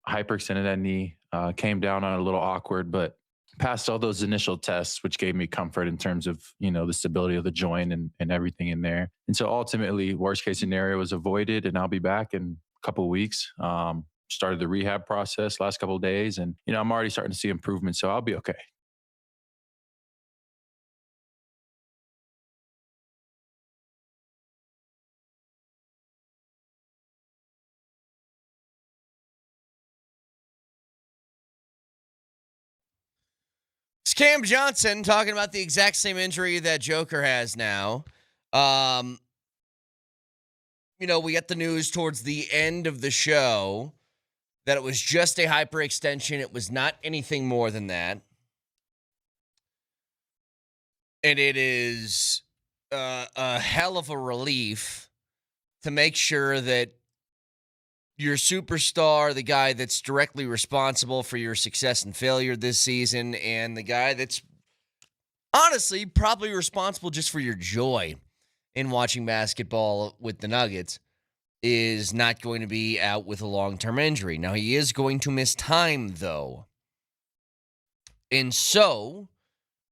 hyperextended that knee. Came down on it a little awkward, but passed all those initial tests, which gave me comfort in terms of, the stability of the joint and everything in there. And so ultimately, worst case scenario was avoided, and I'll be back in a couple of weeks. Started the rehab process last couple of days, and I'm already starting to see improvement, so I'll be okay. It's Cam Johnson talking about the exact same injury that Joker has now. Um, we got the news towards the end of the show that it was just a hyperextension. It was not anything more than that. And it is a hell of a relief to make sure that your superstar, the guy that's directly responsible for your success and failure this season, and the guy that's honestly probably responsible just for your joy in watching basketball with the Nuggets, is not going to be out with a long-term injury. Now, he is going to miss time, though. And so,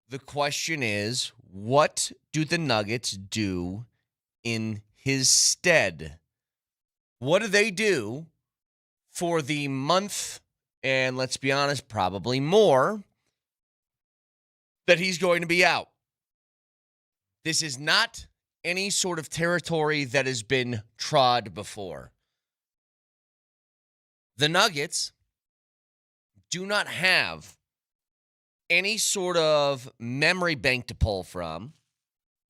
the question is, what do the Nuggets do in his stead? What do they do for the month, and let's be honest, probably more, that he's going to be out? This is not any sort of territory that has been trod before. The Nuggets do not have any sort of memory bank to pull from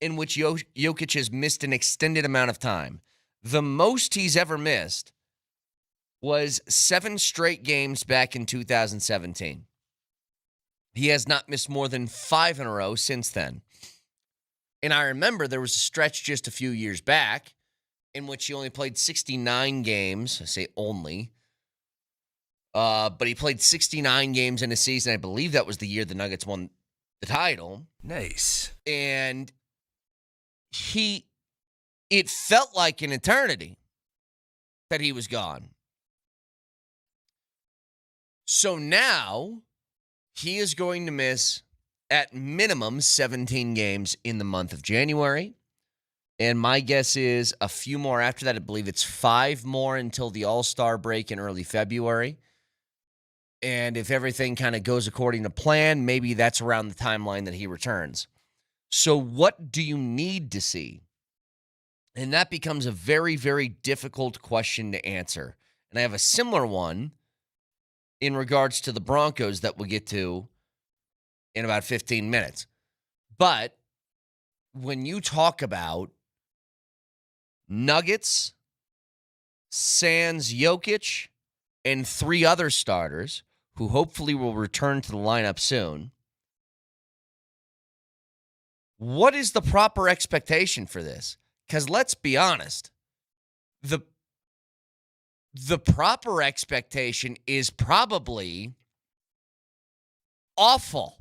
in which Jokic has missed an extended amount of time. The most he's ever missed was 7 straight games back in 2017. He has not missed more than 5 in a row since then. And I remember there was a stretch just a few years back in which he only played 69 games. I say only. But he played 69 games in a season. I believe that was the year the Nuggets won the title. Nice. And it felt like an eternity that he was gone. So now he is going to miss at minimum 17 games in the month of January. And my guess is a few more after that. I believe it's 5 more until the All-Star break in early February. And if everything kind of goes according to plan, maybe that's around the timeline that he returns. So what do you need to see? And that becomes a very, very difficult question to answer. And I have a similar one in regards to the Broncos that we'll get to in about 15 minutes. But when you talk about Nuggets, sans Jokic, and 3 other starters who hopefully will return to the lineup soon, what is the proper expectation for this? Because let's be honest, the proper expectation is probably awful.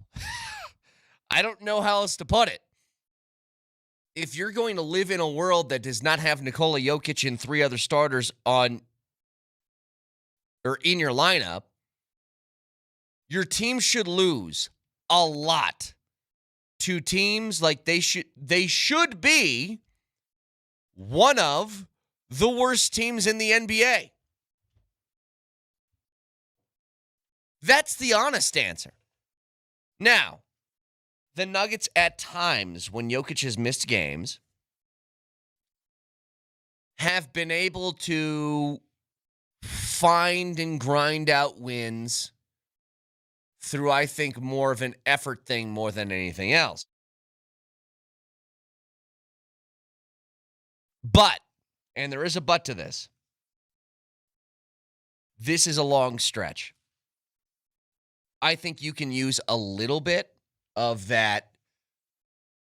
I don't know how else to put it. If you're going to live in a world that does not have Nikola Jokic and 3 other starters on or in your lineup, your team should lose a lot to teams like they should be one of the worst teams in the NBA. That's the honest answer. Now, the Nuggets at times, when Jokic has missed games, have been able to find and grind out wins through, I think, more of an effort thing more than anything else. But, and there is a but to this, this is a long stretch. I think you can use a little bit of that.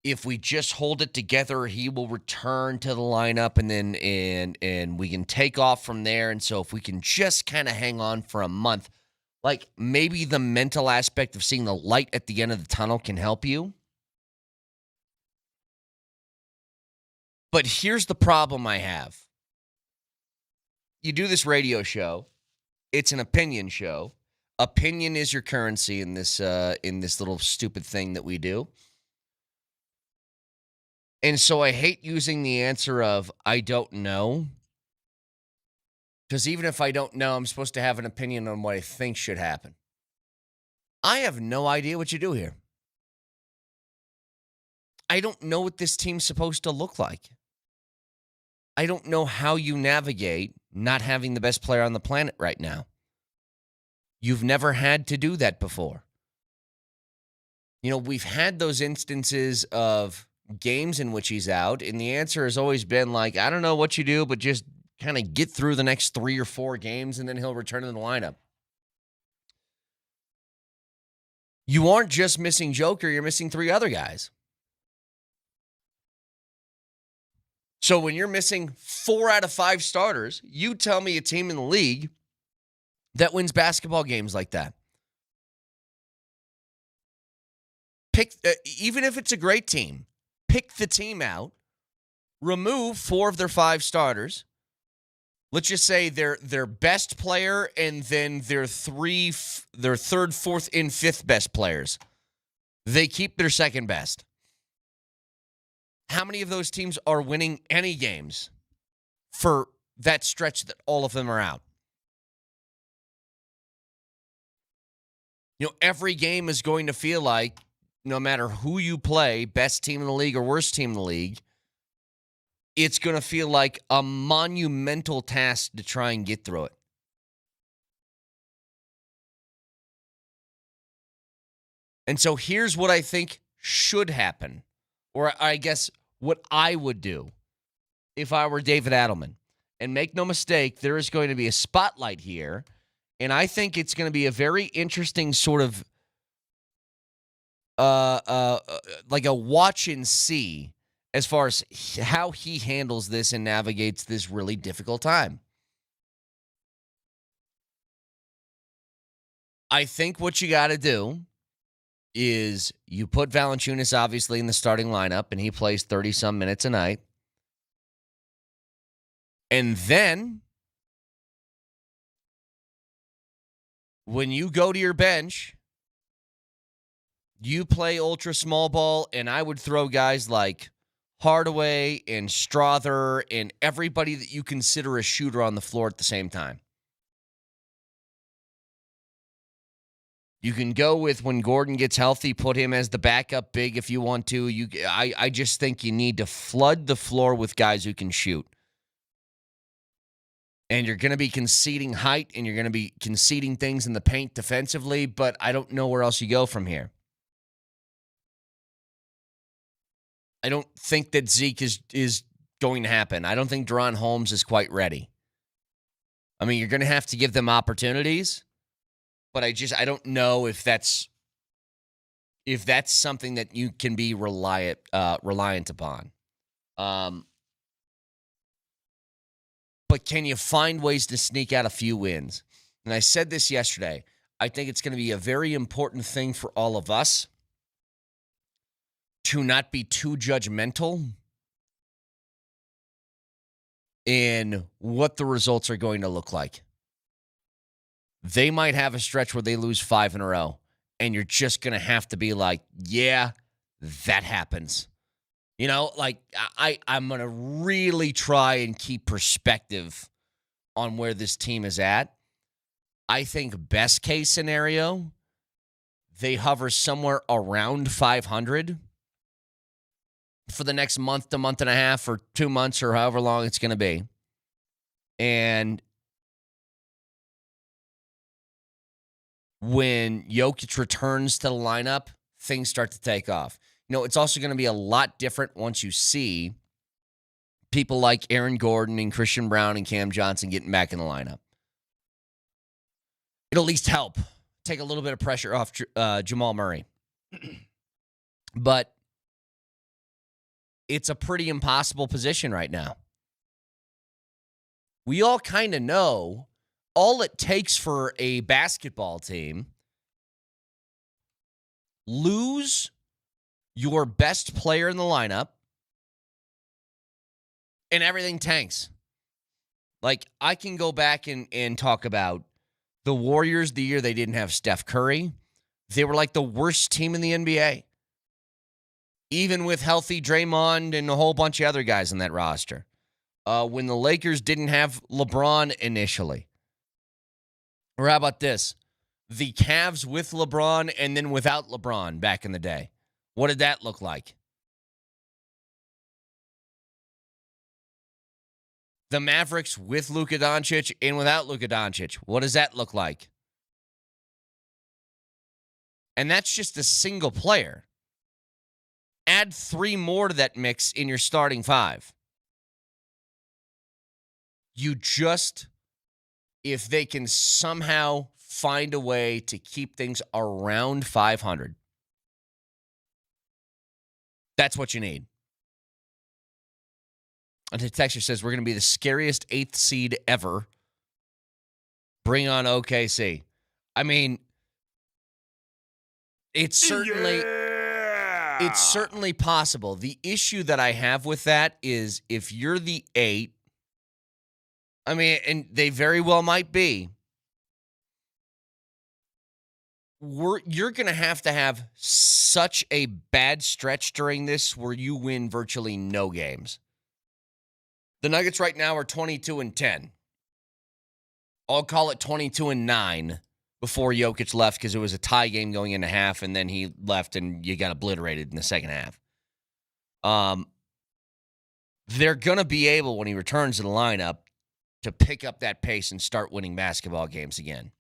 If we just hold it together, he will return to the lineup, and then and we can take off from there. And so if we can just kind of hang on for a month, like maybe the mental aspect of seeing the light at the end of the tunnel can help you. But here's the problem I have. You do this radio show, It's an opinion show. Opinion is your currency in this little stupid thing that we do. And so I hate using the answer of I don't know. Because even if I don't know, I'm supposed to have an opinion on what I think should happen. I have no idea what you do here. I don't know what this team's supposed to look like. I don't know how you navigate not having the best player on the planet right now. You've never had to do that before. We've had those instances of games in which he's out, and the answer has always been like, I don't know what you do, but just kind of get through the next 3 or 4 games, and then he'll return to the lineup. You aren't just missing Joker, you're missing 3 other guys. So when you're missing 4 out of 5 starters, you tell me a team in the league that wins basketball games like that. Pick, even if it's a great team, pick the team out, remove 4 of their 5 starters. Let's just say their best player and then their 3rd, 4th, and 5th best players. They keep their second best. How many of those teams are winning any games for that stretch that all of them are out? Every game is going to feel like, no matter who you play, best team in the league or worst team in the league, it's going to feel like a monumental task to try and get through it. And so here's what I think should happen, or I guess what I would do if I were David Adelman. And make no mistake, there is going to be a spotlight here, and I think it's going to be a very interesting sort of like a watch and see as far as how he handles this and navigates this really difficult time. I think what you got to do is you put Valanciunas obviously in the starting lineup, and he plays 30-some minutes a night. And then when you go to your bench, you play ultra small ball, and I would throw guys like Hardaway and Strother and everybody that you consider a shooter on the floor at the same time. You can go with, when Gordon gets healthy, put him as the backup big if you want to. I just think you need to flood the floor with guys who can shoot. And you're going to be conceding height, and you're going to be conceding things in the paint defensively, but I don't know where else you go from here. I don't think that Zeke is going to happen. I don't think Deron Holmes is quite ready. I mean, you're going to have to give them opportunities, but I don't know if that's something that you can be reliant upon. But can you find ways to sneak out a few wins? And I said this yesterday. I think it's going to be a very important thing for all of us to not be too judgmental in what the results are going to look like. They might have a stretch where they lose 5 in a row, and you're just going to have to be like, yeah, that happens. I'm going to really try and keep perspective on where this team is at. I think best case scenario, they hover somewhere around 500 for the next month to month and a half or 2 months or however long it's going to be. And when Jokic returns to the lineup, things start to take off. It's also going to be a lot different once you see people like Aaron Gordon and Christian Brown and Cam Johnson getting back in the lineup. It'll at least help take a little bit of pressure off Jamal Murray. But it's a pretty impossible position right now. We all kind of know all it takes for a basketball team, lose your best player in the lineup, and everything tanks. Like, I can go back and talk about The Warriors, the year they didn't have Steph Curry, they were like the worst team in the NBA. Even with healthy Draymond and a whole bunch of other guys in that roster. When the Lakers didn't have LeBron initially. Or how about this? The Cavs with LeBron and then without LeBron back in the day. What did that look like? The Mavericks with Luka Doncic and without Luka Doncic. What does that look like? And that's just a single player. Add 3 more to that mix in your starting 5. You just, if they can somehow find a way to keep things around 500, that's what you need. And the texter says, we're going to be the scariest 8th seed ever. Bring on OKC. I mean, it's certainly possible. The issue that I have with that is if you're the 8, I mean, and they very well might be, you're going to have such a bad stretch during this where you win virtually no games. The Nuggets right now are 22-10. I'll call it 22-9 before Jokic left because it was a tie game going into half, and then he left and you got obliterated in the second half. They're going to be able, when he returns to the lineup, to pick up that pace and start winning basketball games again.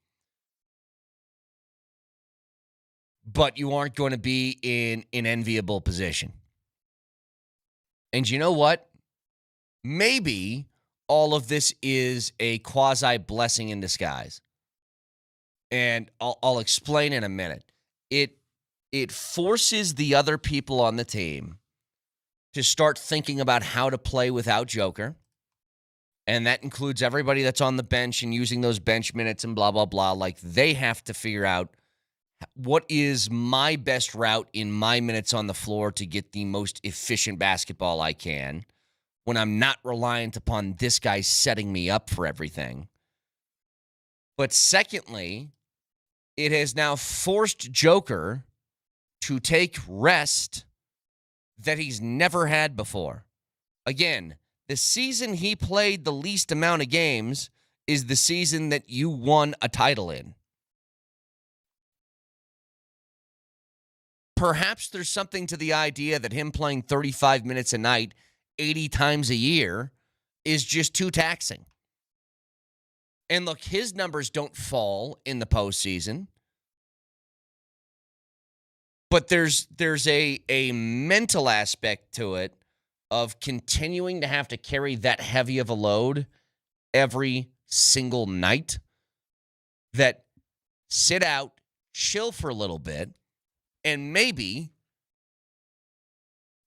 But you aren't going to be in an enviable position. And you know what? Maybe all of this is a quasi-blessing in disguise. And I'll explain in a minute. It forces the other people on the team to start thinking about how to play without Joker. And that includes everybody that's on the bench and using those bench minutes and blah, blah, blah. Like, they have to figure out what is my best route in my minutes on the floor to get the most efficient basketball I can when I'm not reliant upon this guy setting me up for everything. But secondly, it has now forced Joker to take rest that he's never had before. Again, the season he played the least amount of games is the season that you won a title in. Perhaps there's something to the idea that him playing 35 minutes a night 80 times a year is just too taxing. And look, his numbers don't fall in the postseason. But there's a mental aspect to it of continuing to have to carry that heavy of a load every single night that sit out, chill for a little bit, and maybe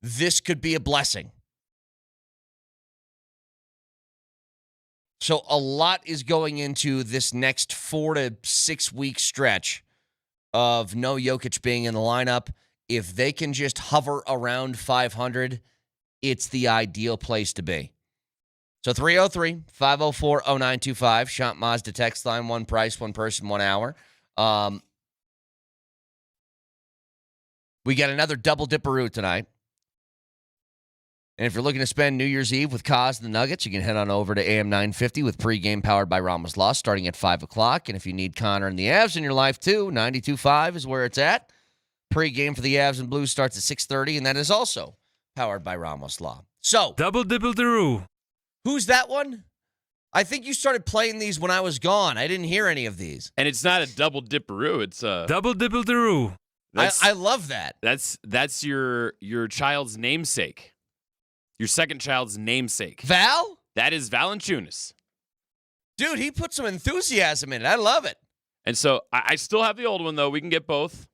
this could be a blessing. So a lot is going into this next 4 to 6 week stretch of no Jokic being in the lineup. If they can just hover around 500, it's the ideal place to be. So 303-504-0925, Shant Mazda text line, one price, one person, 1 hour. We got another double dipperoo tonight. And if you're looking to spend New Year's Eve with Kaz and the Nuggets, you can head on over to AM 950 with pregame powered by Ramos Law starting at 5 o'clock. And if you need Connor and the Avs in your life too, 92.5 is where it's at. Pregame for the Avs and Blues starts at 6:30, and that is also powered by Ramos Law. So, double dipperoo. Who's that one? I think you started playing these when I was gone. I didn't hear any of these. And it's not a double dipperoo. It's a double dipperoo. I love that. That's your child's namesake. Your second child's namesake. Val? That is Valanciunas. Dude, he put some enthusiasm in it. I love it. And so I still have the old one, though. We can get both.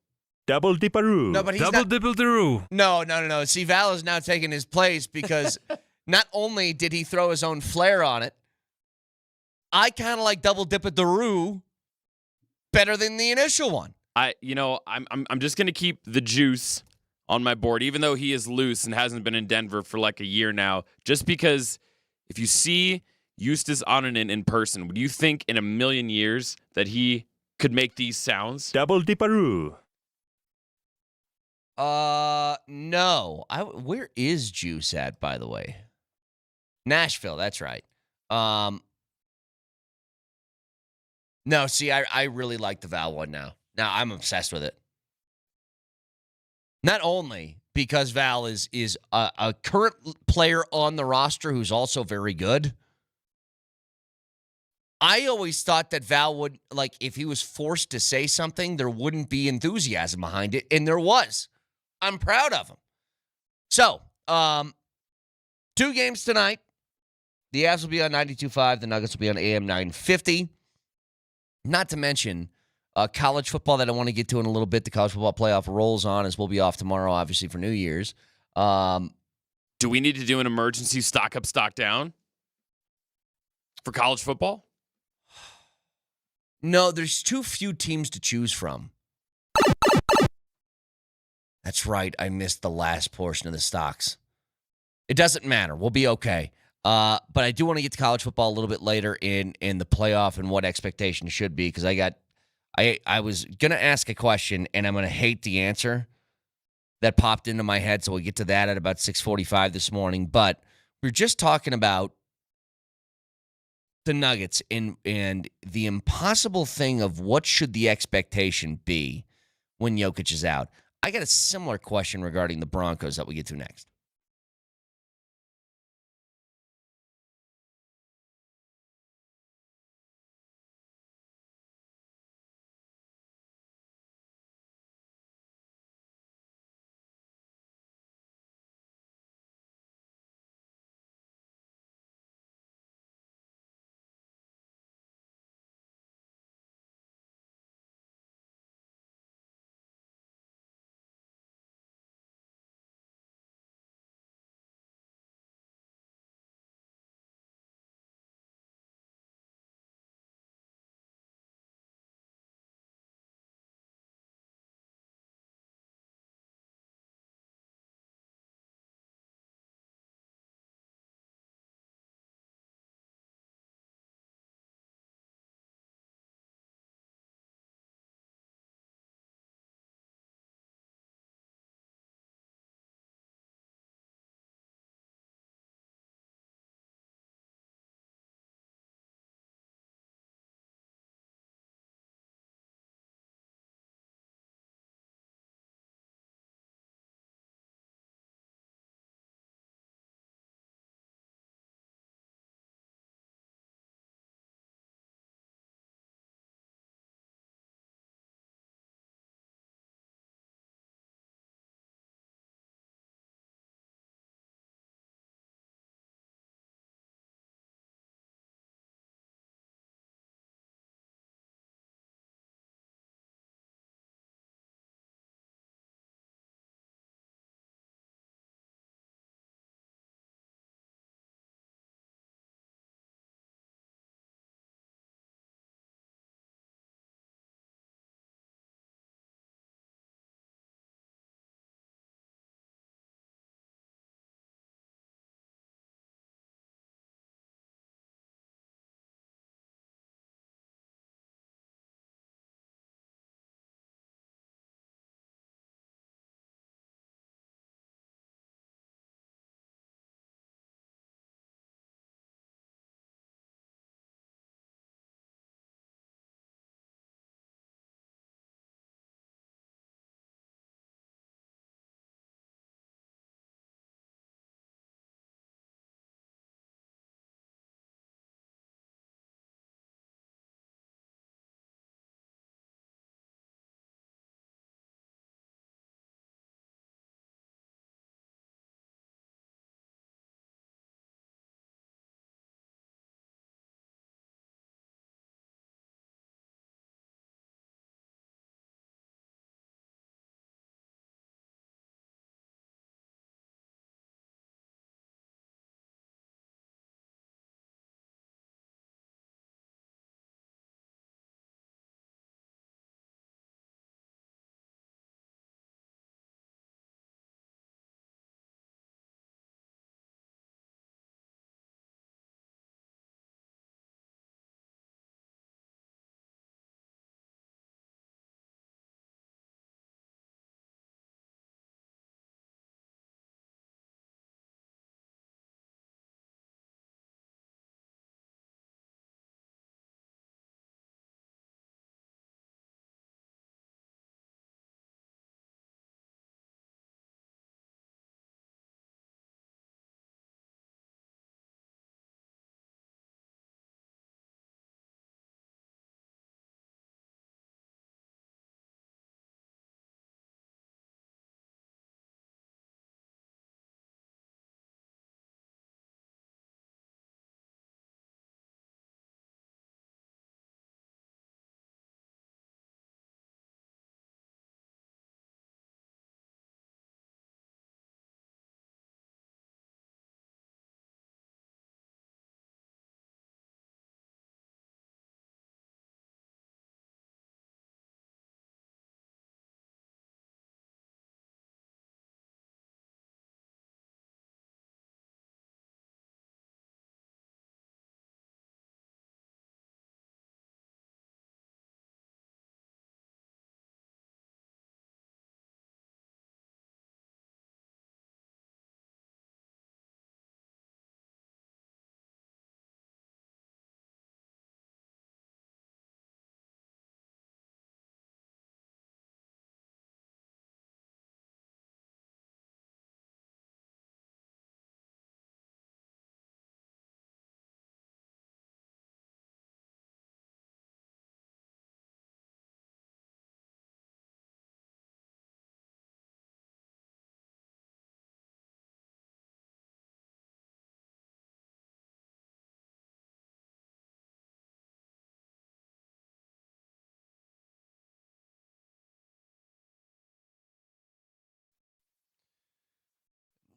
Double dipperoo. No, but he's double dipperoo. No. See, Val is now taking his place because not only did he throw his own flair on it, I kind of like double dipperoo better than the initial one. I'm just gonna keep the juice on my board, even though he is loose and hasn't been in Denver for like a year now, just because if you see Eustace Onanen in person, would you think in a million years that he could make these sounds? Double Dipperoo. No. Where is Juice at, by the way? Nashville, that's right. No, see, I really like the Val one now. Now I'm obsessed with it. Not only because Val is a current player on the roster who's also very good. I always thought that Val would, like, if he was forced to say something, there wouldn't be enthusiasm behind it, and there was. I'm proud of him. So, 2 games tonight. The Avs will be on 92.5. The Nuggets will be on AM 950. Not to mention college football that I want to get to in a little bit. The college football playoff rolls on as we'll be off tomorrow, obviously, for New Year's. Do we need to do an emergency stock up, stock down for college football? No, there's too few teams to choose from. That's right. I missed the last portion of the stocks. It doesn't matter. We'll be okay. But I do want to get to college football a little bit later in the playoff and what expectations should be, because I was going to ask a question, and I'm going to hate the answer that popped into my head, so we'll get to that at about 6:45 this morning. But we're just talking about the Nuggets and the impossible thing of what should the expectation be when Jokic is out. I got a similar question regarding the Broncos that we get to next.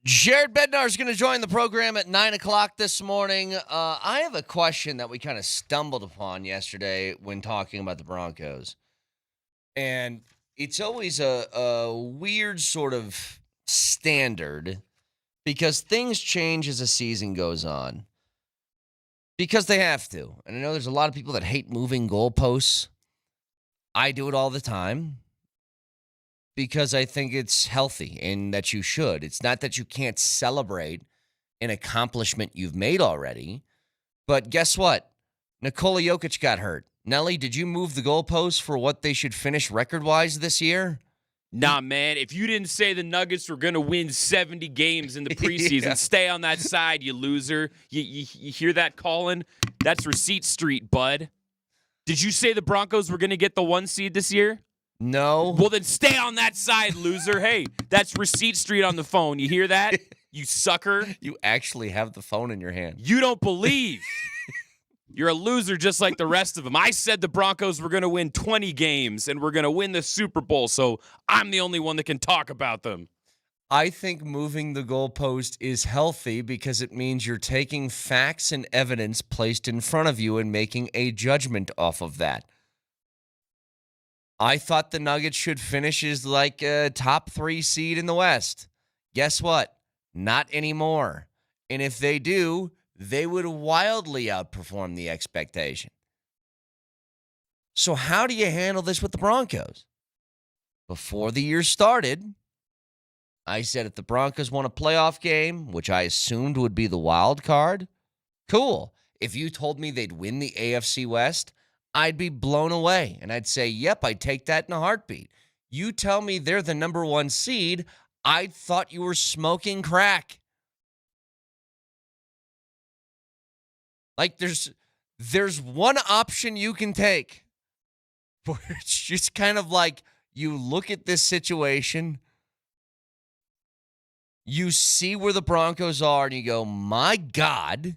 Jared Bednar is going to join the program at 9 o'clock this morning. I have a question that we kind of stumbled upon yesterday when talking about the Broncos. And it's always a weird sort of standard because things change as the season goes on. Because they have to. And I know there's a lot of people that hate moving goalposts. I do it all the time. Because I think it's healthy and that you should. It's not that you can't celebrate an accomplishment you've made already. But guess what? Nikola Jokic got hurt. Nelly, did you move the goalposts for what they should finish record-wise this year? Nah, man, if you didn't say the Nuggets were going to win 70 games in the preseason, Yeah. Stay on that side, you loser. You hear that, Colin? That's Receipt Street, bud. Did you say the Broncos were going to get the 1 seed this year? No. Well, then stay on that side, loser. Hey, that's Receipt Street on the phone. You hear that? You sucker. You actually have the phone in your hand. You don't believe. You're a loser just like the rest of them. I said the Broncos were going to win 20 games and we're going to win the Super Bowl, so I'm the only one that can talk about them. I think moving the goalpost is healthy because it means you're taking facts and evidence placed in front of you and making a judgment off of that. I thought the Nuggets should finish as like a top 3 seed in the West. Guess what? Not anymore. And if they do, they would wildly outperform the expectation. So how do you handle this with the Broncos? Before the year started, I said if the Broncos won a playoff game, which I assumed would be the wild card, cool. If you told me they'd win the AFC West, I'd be blown away. And I'd say, yep, I'd take that in a heartbeat. You tell me they're the number 1 seed, I thought you were smoking crack. Like there's one option you can take where it's just kind of like you look at this situation, you see where the Broncos are, and you go, my God,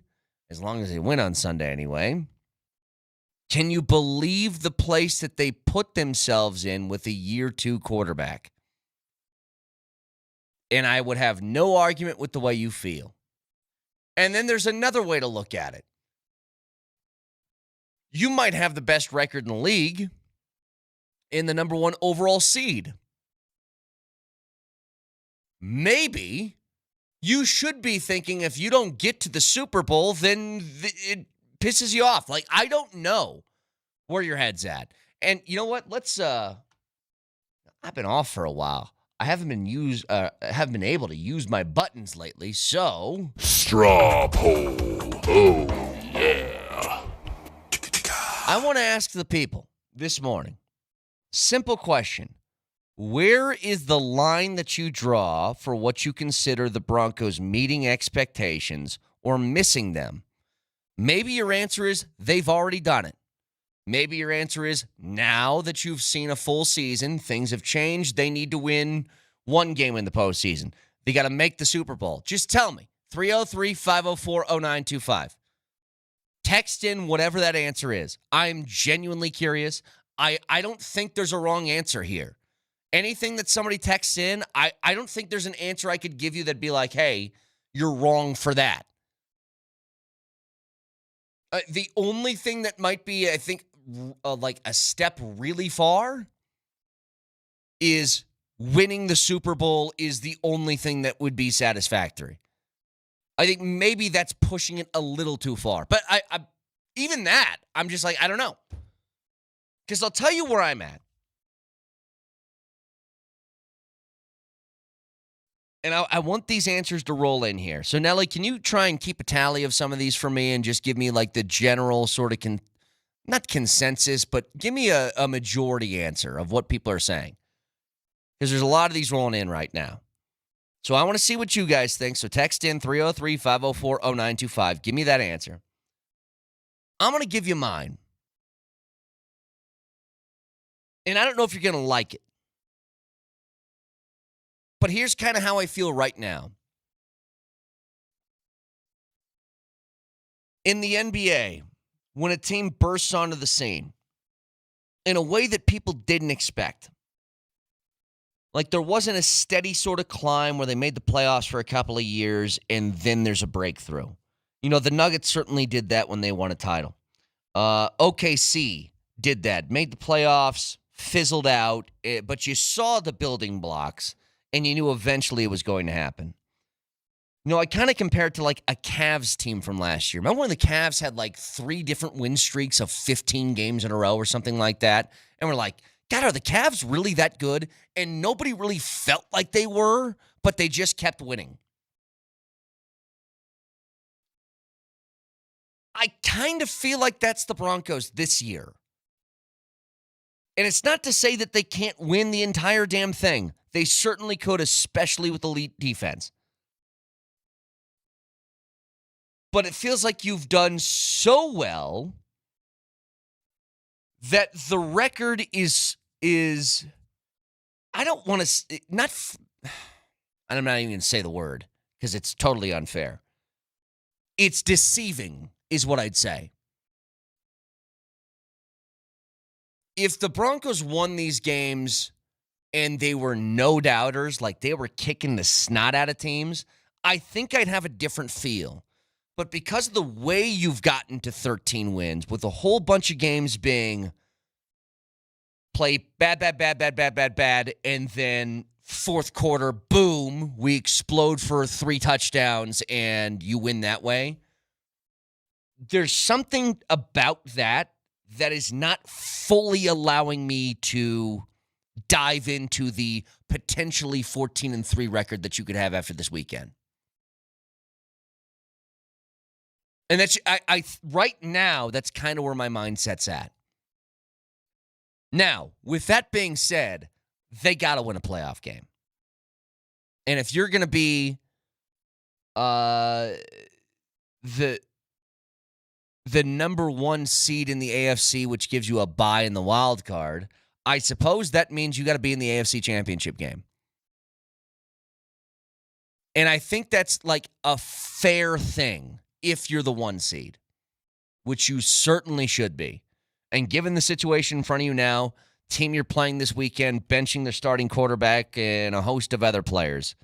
as long as they win on Sunday anyway, can you believe the place that they put themselves in with a year 2 quarterback? And I would have no argument with the way you feel. And then there's another way to look at it. You might have the best record in the league in the number 1 overall seed. Maybe you should be thinking if you don't get to the Super Bowl, then it pisses you off. Like, I don't know where your head's at. And you know what? I've been off for a while. I haven't been able to use my buttons lately, so Straw poll. Oh, yeah. I want to ask the people this morning, simple question. Where is the line that you draw for what you consider the Broncos meeting expectations or missing them? Maybe your answer is they've already done it. Maybe your answer is now that you've seen a full season, things have changed. They need to win 1 game in the postseason. They got to make the Super Bowl. Just tell me. 303-504-0925. Text in whatever that answer is. I'm genuinely curious. I don't think there's a wrong answer here. Anything that somebody texts in, I don't think there's an answer I could give you that'd be like, hey, you're wrong for that. The only thing that might be, I think, like a step really far is winning the Super Bowl is the only thing that would be satisfactory. I think maybe that's pushing it a little too far. But I even that, I'm just like, I don't know. Because I'll tell you where I'm at. And I want these answers to roll in here. So, Nelly, can you try and keep a tally of some of these for me and just give me like the general sort of, not consensus, but give me a majority answer of what people are saying. Because there's a lot of these rolling in right now. So I want to see what you guys think. So text in 303-504-0925. Give me that answer. I'm going to give you mine. And I don't know if you're going to like it. But here's kind of how I feel right now. In the NBA, when a team bursts onto the scene in a way that people didn't expect, Like, there wasn't a steady sort of climb where they made the playoffs for a couple of years and then there's a breakthrough. You know, the Nuggets certainly did that when they won a title. OKC did that, made the playoffs, fizzled out, but you saw the building blocks and you knew eventually it was going to happen. You know, I kind of compare it to like a Cavs team from last year. Remember when the Cavs had like 3 different win streaks of 15 games in a row or something like that? And we're like, God, are the Cavs really that good? And nobody really felt like they were, but they just kept winning. I kind of feel like that's the Broncos this year. And it's not to say that they can't win the entire damn thing. They certainly could, especially with elite defense. But it feels like you've done so well that the record is I don't want to not I'm not even going to say the word because it's totally unfair. It's deceiving is what I'd say. If the Broncos won these games and they were no doubters, like they were kicking the snot out of teams, I think I'd have a different feel. But because of the way you've gotten to 13 wins, with a whole bunch of games being play bad, and then fourth quarter, boom, we explode for 3 touchdowns and you win that way. There's something about that is not fully allowing me to dive into the potentially 14-3 record that you could have after this weekend. And that's I right now, that's kind of where my mindset's at. Now, with that being said, they got to win a playoff game. And if you're going to be the number 1 seed in the AFC, which gives you a bye in the wild card, I suppose that means you got to be in the AFC Championship game. And I think that's like a fair thing if you're the 1 seed, which you certainly should be. And given the situation in front of you now, team you're playing this weekend, benching their starting quarterback and a host of other players,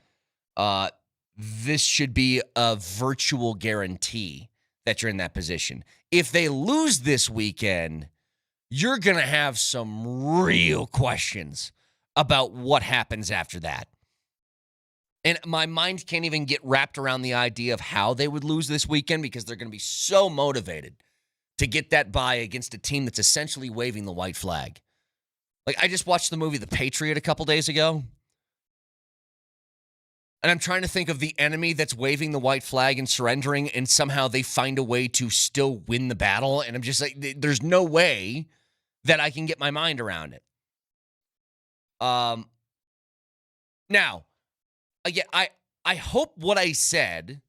this should be a virtual guarantee that you're in that position. If they lose this weekend, you're going to have some real questions about what happens after that. And my mind can't even get wrapped around the idea of how they would lose this weekend because they're going to be so motivated to get that bye against a team that's essentially waving the white flag. Like, I just watched the movie The Patriot a couple days ago, and I'm trying to think of the enemy that's waving the white flag and surrendering, and somehow they find a way to still win the battle, and I'm just like, there's no way that I can get my mind around it. Now, again, I hope what I said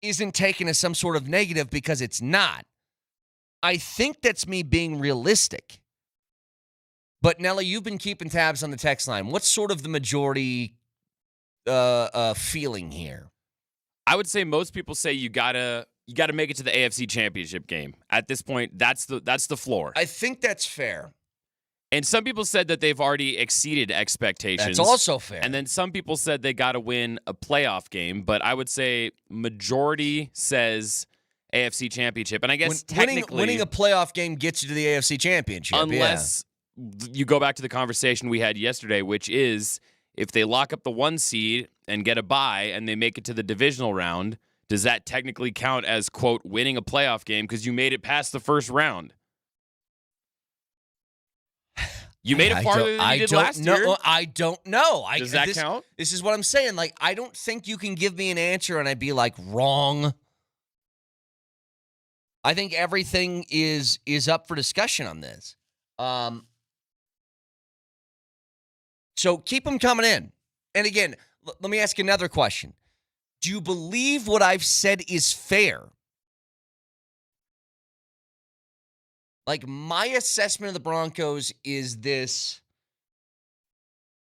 isn't taken as some sort of negative because it's not. I think that's me being realistic. But, Nelly, you've been keeping tabs on the text line. What's sort of the majority feeling here? I would say most people say you gotta make it to the AFC Championship game. At this point, that's the floor. I think that's fair. And some people said that they've already exceeded expectations. That's also fair. And then some people said they got to win a playoff game. But I would say majority says AFC Championship. And I guess technically winning a playoff game gets you to the AFC Championship. Unless you go back to the conversation we had yesterday, which is if they lock up the 1 seed and get a bye and they make it to the divisional round, does that technically count as, quote, winning a playoff game because you made it past the first round? You made it farther than you did last year? I don't know. Does that count? This is what I'm saying. Like, I don't think you can give me an answer and I'd be like, wrong. I think everything is up for discussion on this. So keep them coming in. And again, let me ask you another question. Do you believe what I've said is fair? Like, my assessment of the Broncos is this.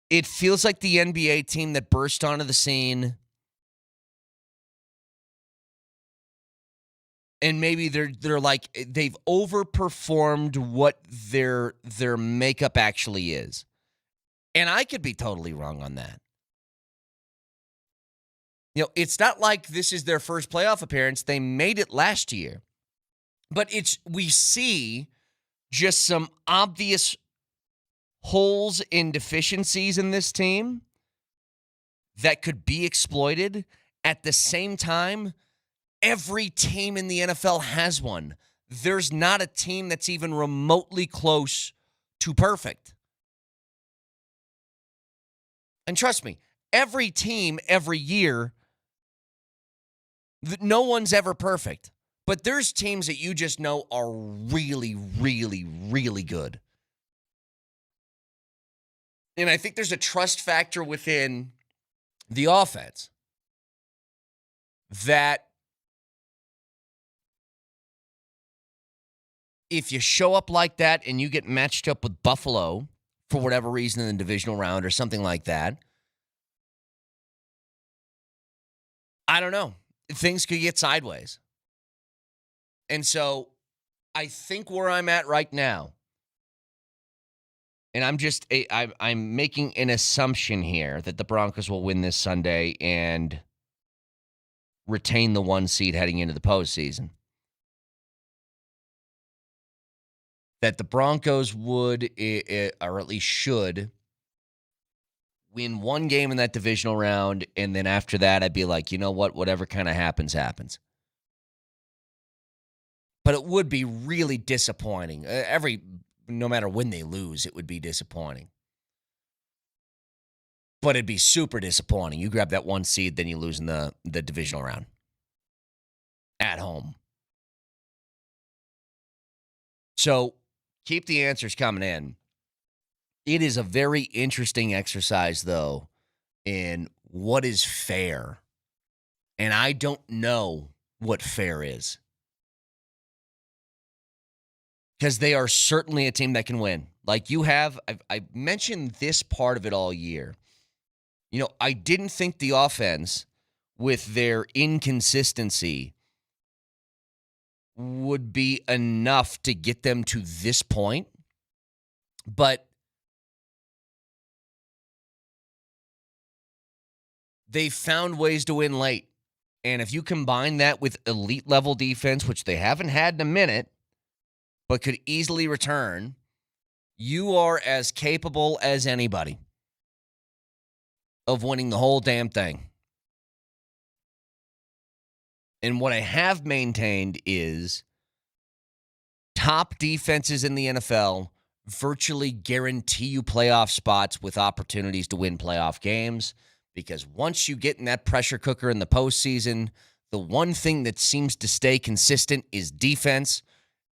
It feels like the NBA team that burst onto the scene. And maybe they're like, they've overperformed what their makeup actually is. And I could be totally wrong on that. It's not like this is their first playoff appearance. They made it last year. But we see just some obvious holes and deficiencies in this team that could be exploited. At the same time, every team in the NFL has one. There's not a team that's even remotely close to perfect. And trust me, every team, every year, no one's ever perfect. But there's teams that you just know are really, really, really good. And I think there's a trust factor within the offense that if you show up like that and you get matched up with Buffalo for whatever reason in the divisional round or something like that, I don't know. Things could get sideways. And so I think where I'm at right now, and I'm making an assumption here that the Broncos will win this Sunday and retain the 1 seed heading into the postseason. That the Broncos would, or at least should, win 1 game in that divisional round, and then after that, I'd be like, you know what? Whatever kind of happens, happens. But it would be really disappointing. No matter when they lose, it would be disappointing. But it'd be super disappointing. You grab that 1 seed, then you lose in the divisional round. At home. So, keep the answers coming in. It is a very interesting exercise, though, in what is fair. And I don't know what fair is. Because they are certainly a team that can win. Like you have, I've mentioned this part of it all year. I didn't think the offense, with their inconsistency, would be enough to get them to this point. But they found ways to win late. And if you combine that with elite level defense, which they haven't had in a minute, but could easily return, you are as capable as anybody of winning the whole damn thing. And what I have maintained is top defenses in the NFL virtually guarantee you playoff spots with opportunities to win playoff games, because once you get in that pressure cooker in the postseason, the one thing that seems to stay consistent is defense.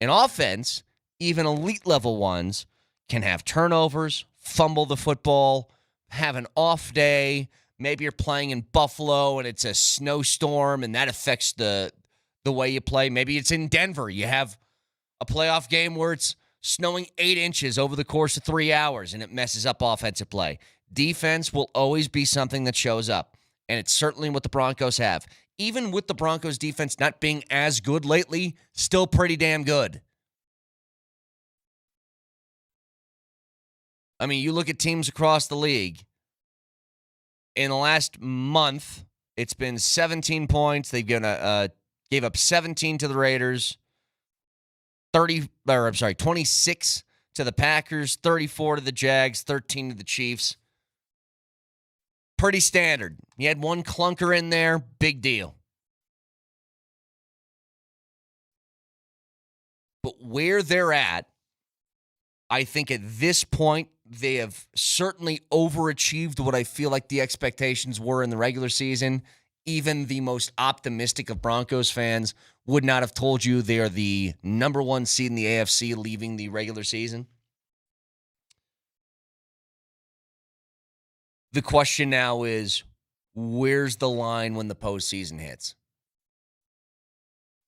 And offense, even elite level ones, can have turnovers, fumble the football, have an off day. Maybe you're playing in Buffalo and it's a snowstorm and that affects the way you play. Maybe it's in Denver. You have a playoff game where it's snowing 8 inches over the course of 3 hours and it messes up offensive play. Defense will always be something that shows up, and it's certainly what the Broncos have. Even with the Broncos defense not being as good lately, still pretty damn good. I mean, you look at teams across the league. In the last month, it's been 17 points. They've gave up 17 to the Raiders, 26 to the Packers, 34 to the Jags, 13 to the Chiefs. Pretty standard. You had one clunker in there, big deal. But where they're at, I think at this point, they have certainly overachieved what I feel like the expectations were in the regular season. Even the most optimistic of Broncos fans would not have told you they are the number 1 seed in the AFC leaving the regular season. The question now is, where's the line when the postseason hits?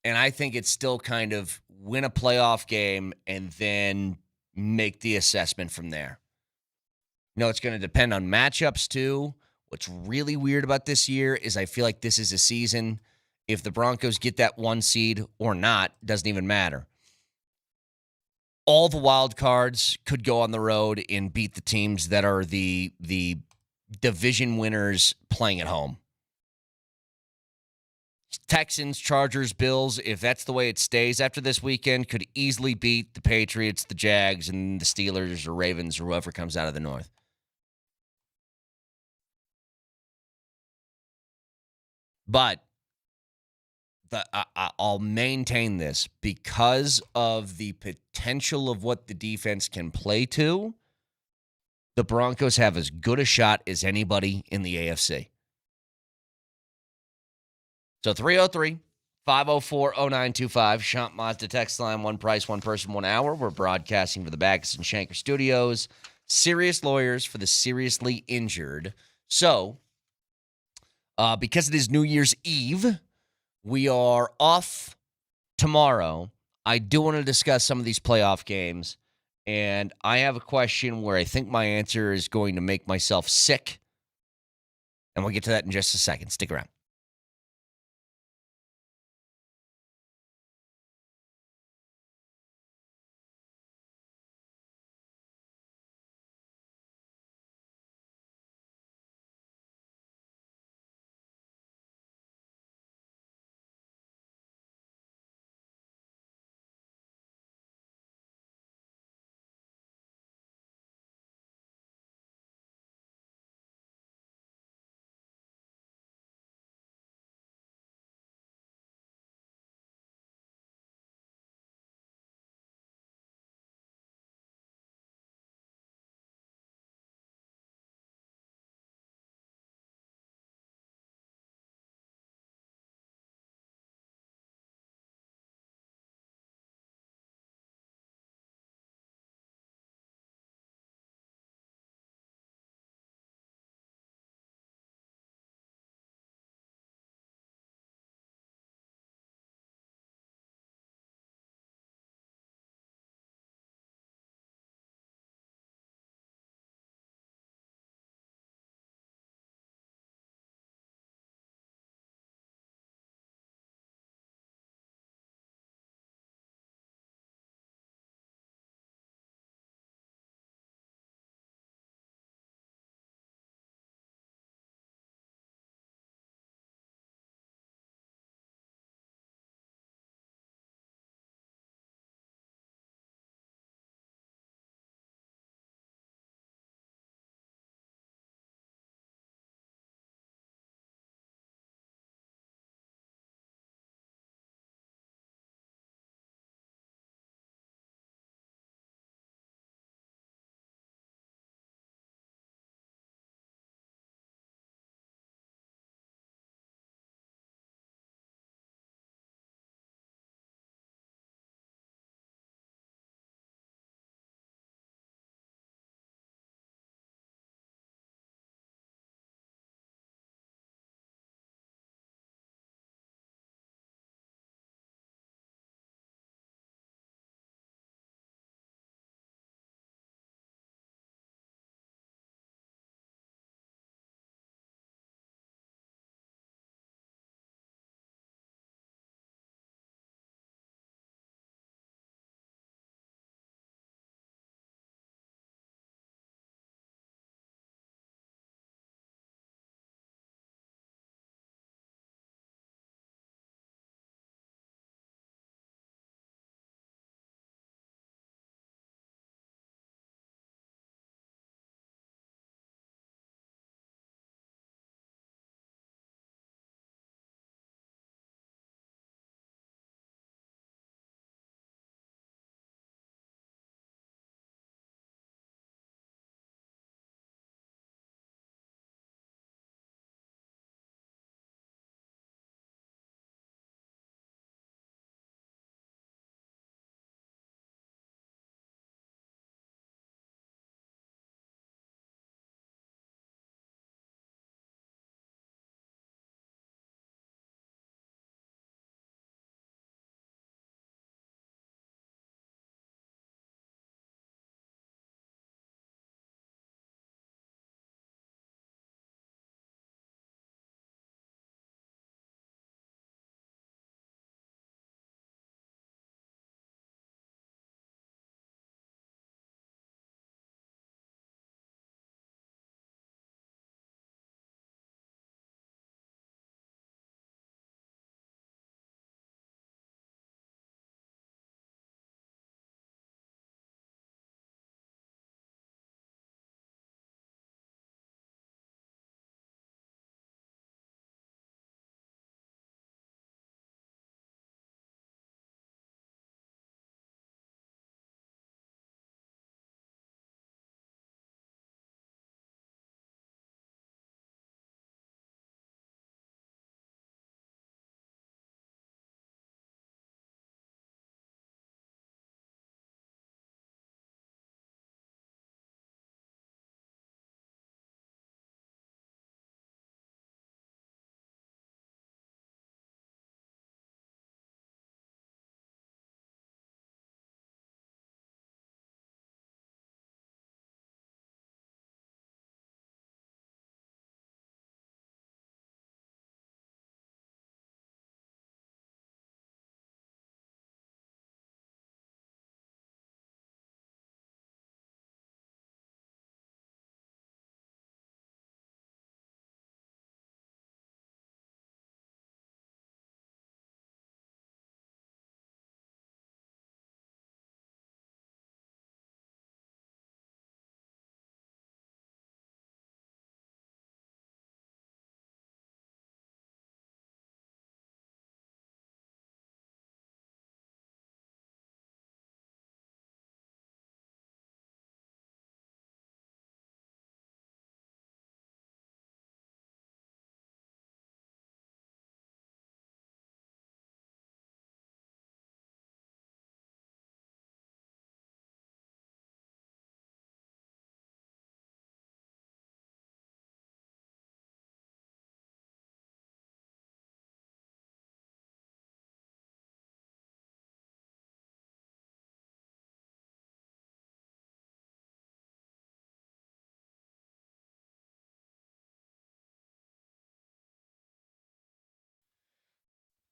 And I think it's still kind of win a playoff game and then make the assessment from there. It's going to depend on matchups too. What's really weird about this year is I feel like this is a season, if the Broncos get that 1 seed or not, doesn't even matter. all the wild cards could go on the road and beat the teams that are the division winners playing at home. Texans, Chargers, Bills, if that's the way it stays after this weekend, could easily beat the Patriots, the Jags, and the Steelers or Ravens or whoever comes out of the North. But I'll maintain this because of the potential of what the defense can play to. The Broncos have as good a shot as anybody in the AFC. So 303-504-0925, Shant Mazda text line, one price, one person, 1 hour. We're broadcasting for the Backus and Shanker Studios. Serious lawyers for the seriously injured. So, because it is New Year's Eve, we are off tomorrow. I do want to discuss some of these playoff games, and I have a question where I think my answer is going to make myself sick, and we'll get to that in just a second. Stick around.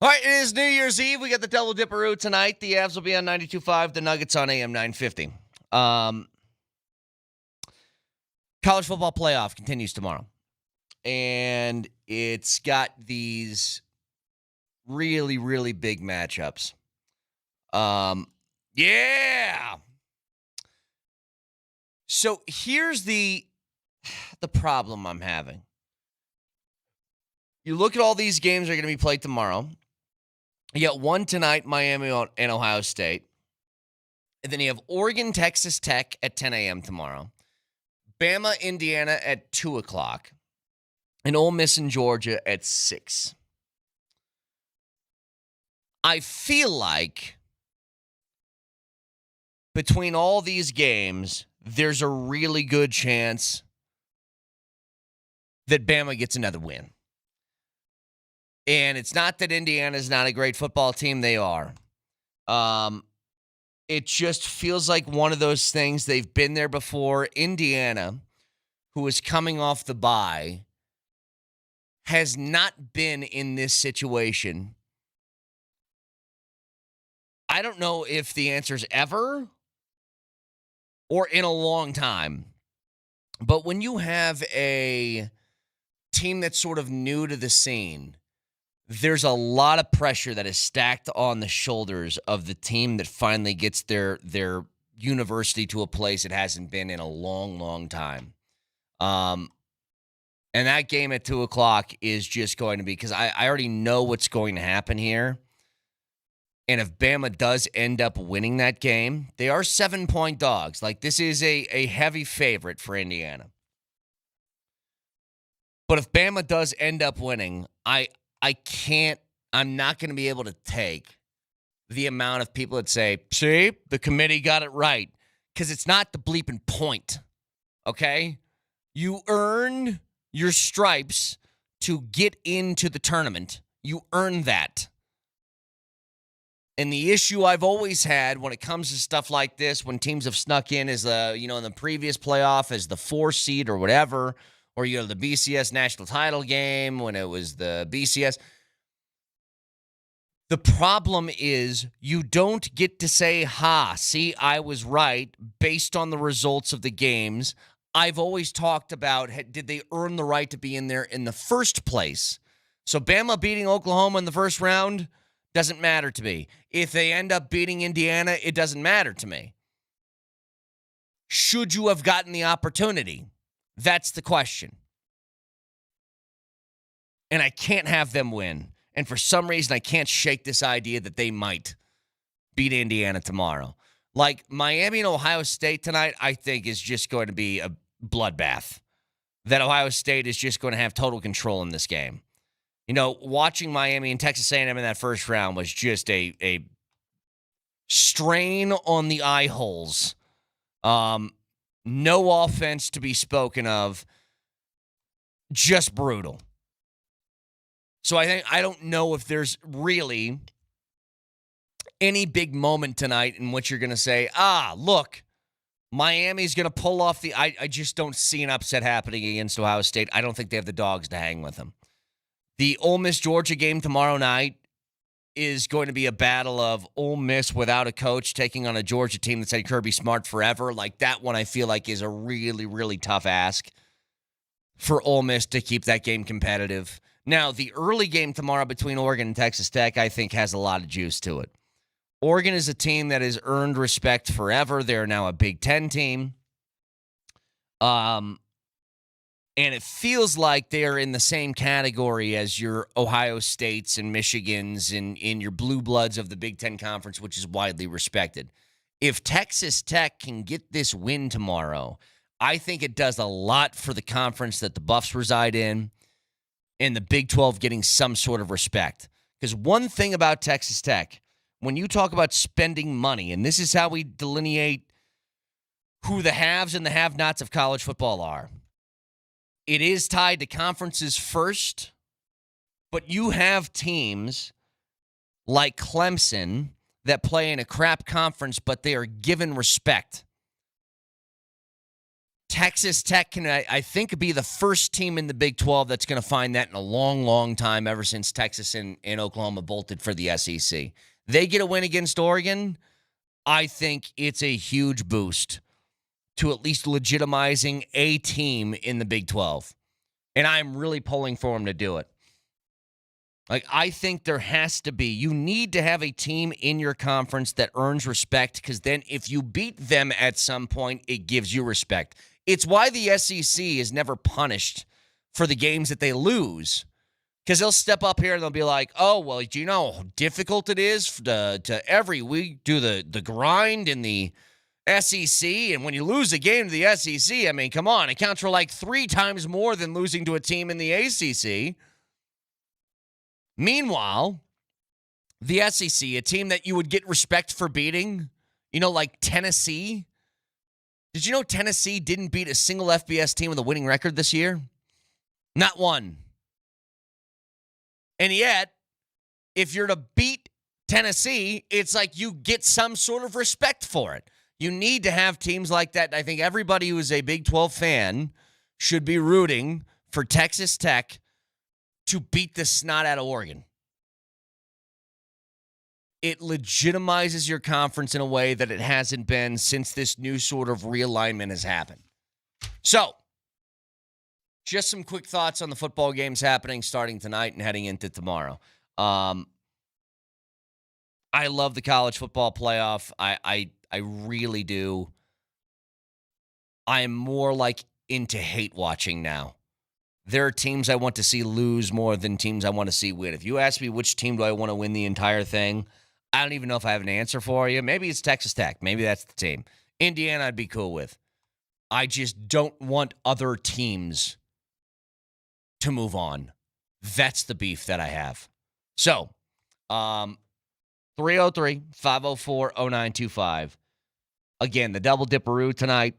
All right, it is New Year's Eve. We got the Double Dipperoo tonight. The Avs will be on 92.5, the Nuggets on AM 950. College football playoff continues tomorrow. And it's got these really, really big matchups. Yeah. So here's the problem I'm having. You look at all these games that are going to be played tomorrow. You got one tonight, Miami and Ohio State. And then you have Oregon, Texas Tech at 10 a.m. tomorrow. Bama, Indiana at 2 o'clock. And Ole Miss and Georgia at 6. I feel like between all these games, there's a really good chance that Bama gets another win. And it's not that Indiana's not a great football team. They are. It just feels like one of those things. They've been there before. Indiana, who is coming off the bye, has not been in this situation. I don't know if the answer is ever or in a long time. But when you have a team that's sort of new to the scene, there's a lot of pressure that is stacked on the shoulders of the team that finally gets their university to a place it hasn't been in a long, long time. And that game at 2 o'clock is just going to be, because I already know what's going to happen here. And if Bama does end up winning that game, they are 7-point dogs. Like, this is a heavy favorite for Indiana. But if Bama does end up winning, I'm not going to be able to take the amount of people that say, see, the committee got it right. Because it's not the bleeping point, okay? You earn your stripes to get into the tournament. You earn that. And the issue I've always had when it comes to stuff like this, when teams have snuck in as in the previous playoff as the 4 seed or whatever, or the BCS national title game when it was the BCS. The problem is you don't get to say, see, I was right based on the results of the games. I've always talked about, did they earn the right to be in there in the first place? So Bama beating Oklahoma in the first round doesn't matter to me. If they end up beating Indiana, it doesn't matter to me. Should you have gotten the opportunity? That's the question. And I can't have them win. And for some reason, I can't shake this idea that they might beat Indiana tomorrow. Like, Miami and Ohio State tonight, I think, is just going to be a bloodbath. That Ohio State is just going to have total control in this game. Watching Miami and Texas A&M in that first round was just a strain on the eye holes. No offense to be spoken of. Just brutal. So I don't know if there's really any big moment tonight in which you're going to say, look, Miami's going to pull off the... I just don't see an upset happening against Ohio State. I don't think they have the dogs to hang with them. The Ole Miss-Georgia game tomorrow night is going to be a battle of Ole Miss without a coach taking on a Georgia team that's had Kirby Smart forever. Like, that one I feel like is a really, really tough ask for Ole Miss to keep that game competitive. Now, the early game tomorrow between Oregon and Texas Tech, I think, has a lot of juice to it. Oregon is a team that has earned respect forever. They're now a Big Ten team. And it feels like they're in the same category as your Ohio States and Michigans and in your blue bloods of the Big Ten Conference, which is widely respected. If Texas Tech can get this win tomorrow, I think it does a lot for the conference that the Buffs reside in and the Big 12 getting some sort of respect. Because one thing about Texas Tech, when you talk about spending money, and this is how we delineate who the haves and the have-nots of college football are, it is tied to conferences first, but you have teams like Clemson that play in a crap conference, but they are given respect. Texas Tech can, I think, be the first team in the Big 12 that's going to find that in a long, long time, ever since Texas and Oklahoma bolted for the SEC. They get a win against Oregon, I think it's a huge boost to at least legitimizing a team in the Big 12. And I'm really pulling for them to do it. Like, I think there has to be. You need to have a team in your conference that earns respect, because then if you beat them at some point, it gives you respect. It's why the SEC is never punished for the games that they lose, because they'll step up here and they'll be like, oh, well, do you know how difficult it is to every week do the grind in the SEC? And when you lose a game to the SEC, I mean, come on, it counts for like 3 times more than losing to a team in the ACC. Meanwhile, the SEC, a team that you would get respect for beating, like Tennessee. Did you know Tennessee didn't beat a single FBS team with a winning record this year? Not one. And yet, if you're to beat Tennessee, it's like you get some sort of respect for it. You need to have teams like that. I think everybody who is a Big 12 fan should be rooting for Texas Tech to beat the snot out of Oregon. It legitimizes your conference in a way that it hasn't been since this new sort of realignment has happened. So, just some quick thoughts on the football games happening starting tonight and heading into tomorrow. I love the college football playoff. I really do. I'm more like into hate watching now. There are teams I want to see lose more than teams I want to see win. If you ask me which team do I want to win the entire thing, I don't even know if I have an answer for you. Maybe it's Texas Tech. Maybe that's the team. Indiana I'd be cool with. I just don't want other teams to move on. That's the beef that I have. So, 303-504-0925. Again, the Double Dipperoo tonight.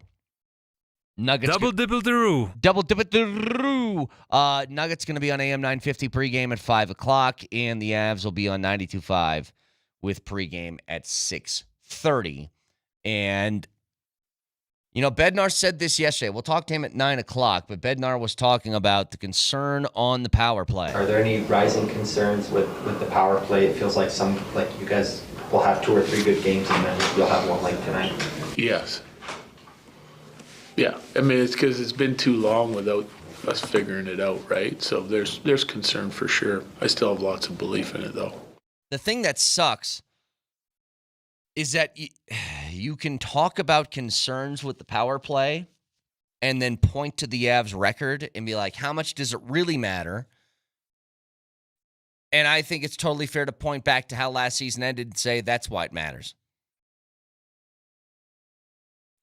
Nuggets. Double dipperoo. Double dipperoo. Nuggets going to be on AM 950 pregame at 5 o'clock, and the Avs will be on 92.5 with pregame at 6:30. And, Bednar said this yesterday. We'll talk to him at 9 o'clock, but Bednar was talking about the concern on the power play. Are there any rising concerns with the power play? It feels like you guys will have 2 or 3 good games, and then you'll have one like tonight. Yes. Yeah, I mean, it's because it's been too long without us figuring it out, right? So there's concern for sure. I still have lots of belief in it, though. The thing that sucks is that you can talk about concerns with the power play and then point to the Avs record and be like, how much does it really matter? And I think it's totally fair to point back to how last season ended and say that's why it matters.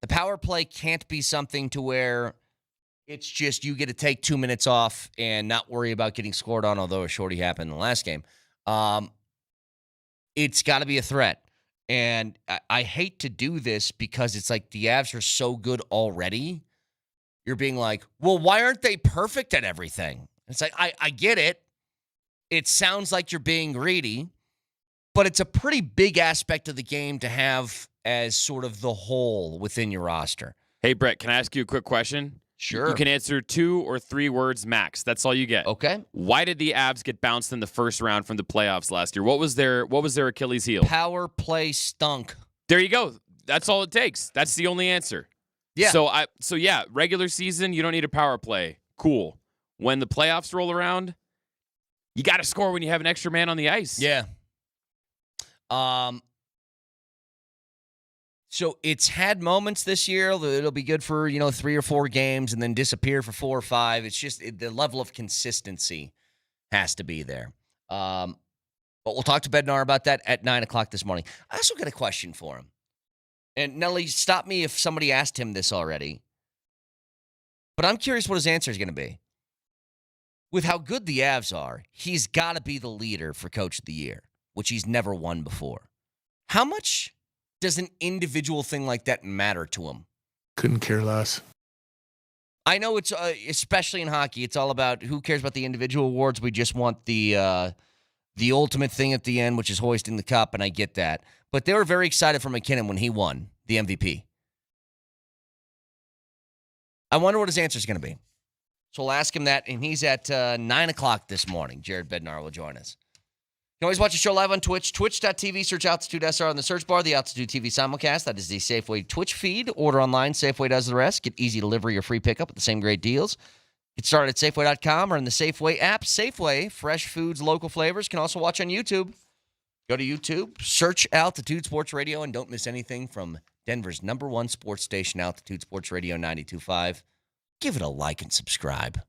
The power play can't be something to where it's just you get to take 2 minutes off and not worry about getting scored on, although a shorty happened in the last game. It's got to be a threat. And I hate to do this because it's like the Avs are so good already. You're being like, well, why aren't they perfect at everything? It's like, I get it. It sounds like you're being greedy, but it's a pretty big aspect of the game to have as sort of the whole within your roster. Hey, Brett, can I ask you a quick question? Sure. You can answer 2 or 3 words max. That's all you get. Okay. Why did the Avs get bounced in the first round from the playoffs last year? What was their Achilles heel? Power play stunk. There you go. That's all it takes. That's the only answer. Yeah. So yeah, regular season, you don't need a power play. Cool. When the playoffs roll around, you got to score when you have an extra man on the ice. Yeah. So it's had moments this year. It'll be good for, 3 or 4 games and then disappear for 4 or 5. It's just the level of consistency has to be there. But we'll talk to Bednar about that at 9 o'clock this morning. I also got a question for him. And Nelly, stop me if somebody asked him this already. But I'm curious what his answer is going to be. With how good the Avs are, he's got to be the leader for Coach of the Year, which he's never won before. How much does an individual thing like that matter to him? Couldn't care less. I know it's, especially in hockey, it's all about who cares about the individual awards. We just want the ultimate thing at the end, which is hoisting the cup, and I get that. But they were very excited for McKinnon when he won the MVP. I wonder what his answer is going to be. So we'll ask him that, and he's at 9 o'clock this morning. Jared Bednar will join us. You can always watch the show live on Twitch, twitch.tv, search Altitude SR on the search bar, the Altitude TV simulcast. That is the Safeway Twitch feed. Order online, Safeway does the rest. Get easy delivery or free pickup with the same great deals. Get started at Safeway.com or in the Safeway app. Safeway, fresh foods, local flavors. Can also watch on YouTube. Go to YouTube, search Altitude Sports Radio, and don't miss anything from Denver's #1 sports station, Altitude Sports Radio 92.5. Give it a like and subscribe.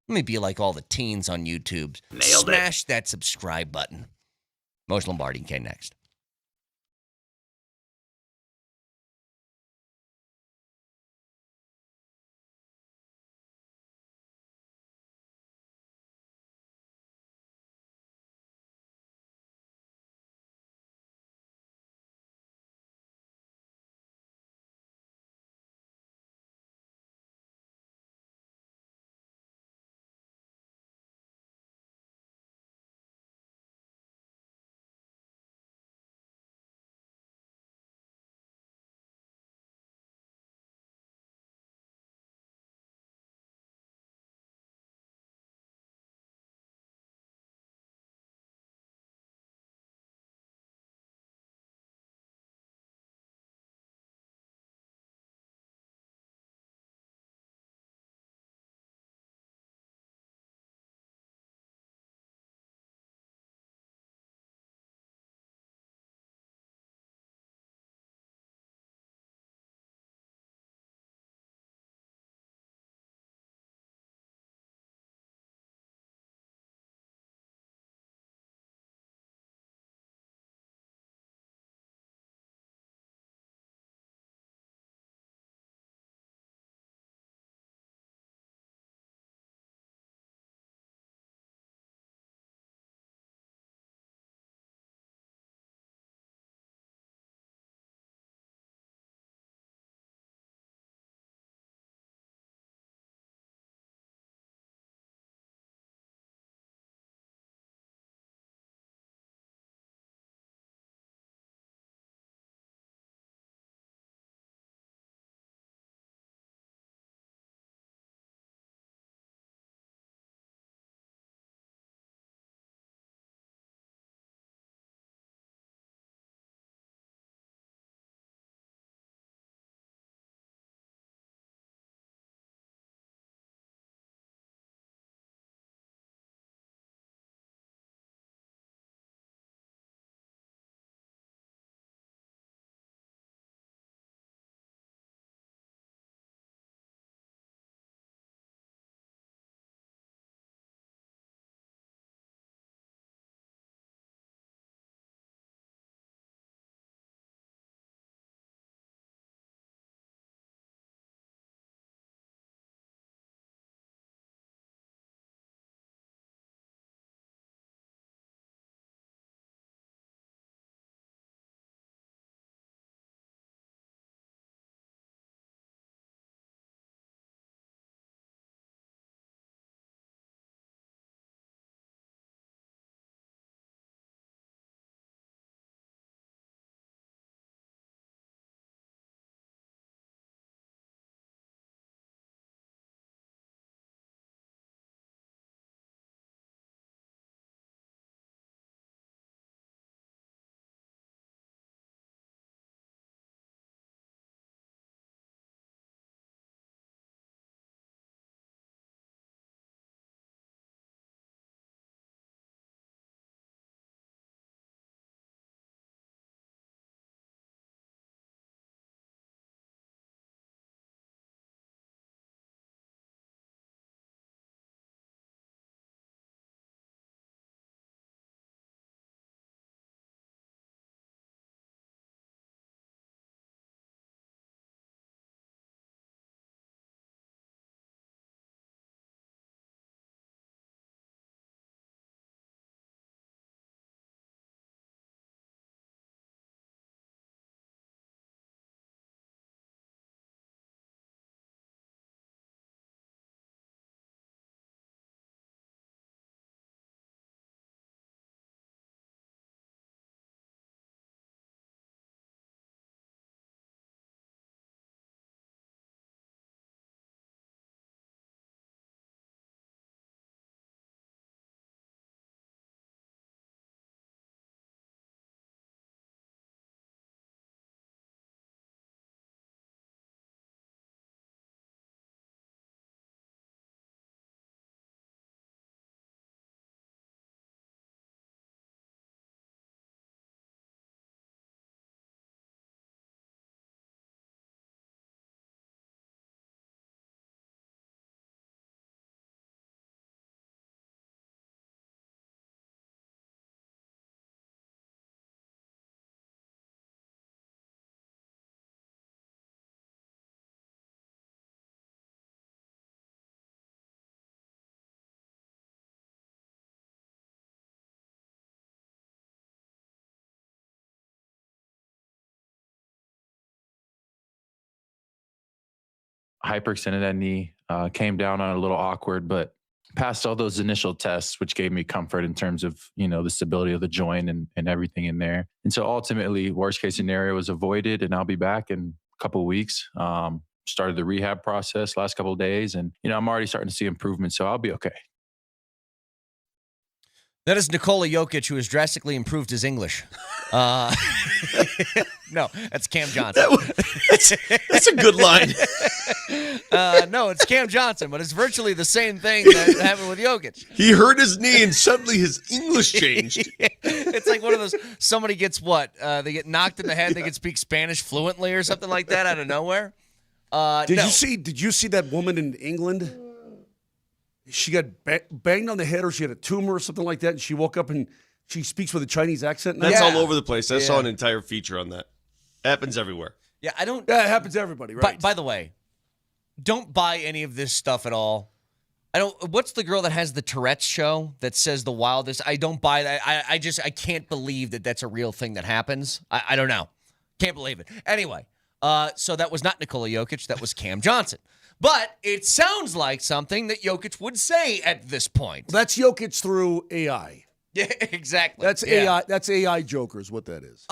Let me be like all the teens on YouTube. Smash that subscribe button. Moser, Lombardi, and Kane next. hyperextended that knee, came down on it a little awkward, but passed all those initial tests, which gave me comfort in terms of, the stability of the joint and everything in there. And so ultimately, worst case scenario was avoided, and I'll be back in a couple of weeks. Started the rehab process last couple of days, and, I'm already starting to see improvement, so I'll be okay. That is Nikola Jokic, who has drastically improved his English. No, that's Cam Johnson. That's a good line. No, it's Cam Johnson, but it's virtually the same thing that happened with Jokic. He hurt his knee and suddenly his English changed. It's like one of those, somebody gets what? They get knocked in the head, they can speak Spanish fluently or something like that out of nowhere. Did you see that woman in England? She got banged on the head, or she had a tumor or something like that, and she woke up and she speaks with a Chinese accent now? That's all over the place. I saw an entire feature on that. Happens everywhere. Yeah, Yeah, it happens to everybody, right? By the way, don't buy any of this stuff at all. What's the girl that has the Tourette's show that says the wildest? I don't buy that. I can't believe that that's a real thing that happens. I don't know. Can't believe it. Anyway, so that was not Nikola Jokic. That was Cam Johnson. But it sounds like something that Jokic would say at this point. Well, that's Jokic through AI. Yeah, exactly. That's AI. That's AI Jokers, what that is.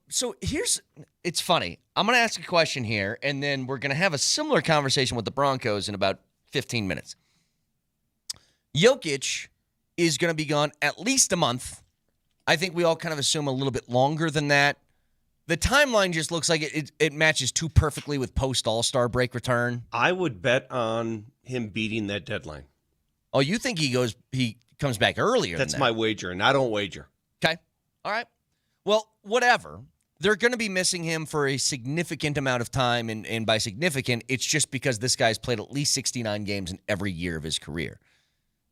So it's funny. I'm going to ask a question here, and then we're going to have a similar conversation with the Broncos in about 15 minutes. Jokic is going to be gone at least a month. I think we all kind of assume a little bit longer than that. The timeline just looks like it matches too perfectly with post-All-Star break return. I would bet on him beating that deadline. Oh, you think he comes back earlier That's than that? my wager, and I don't wager. Okay. All right. Well, whatever. They're going to be missing him for a significant amount of time, and by significant, it's just because this guy's played at least 69 games in every year of his career.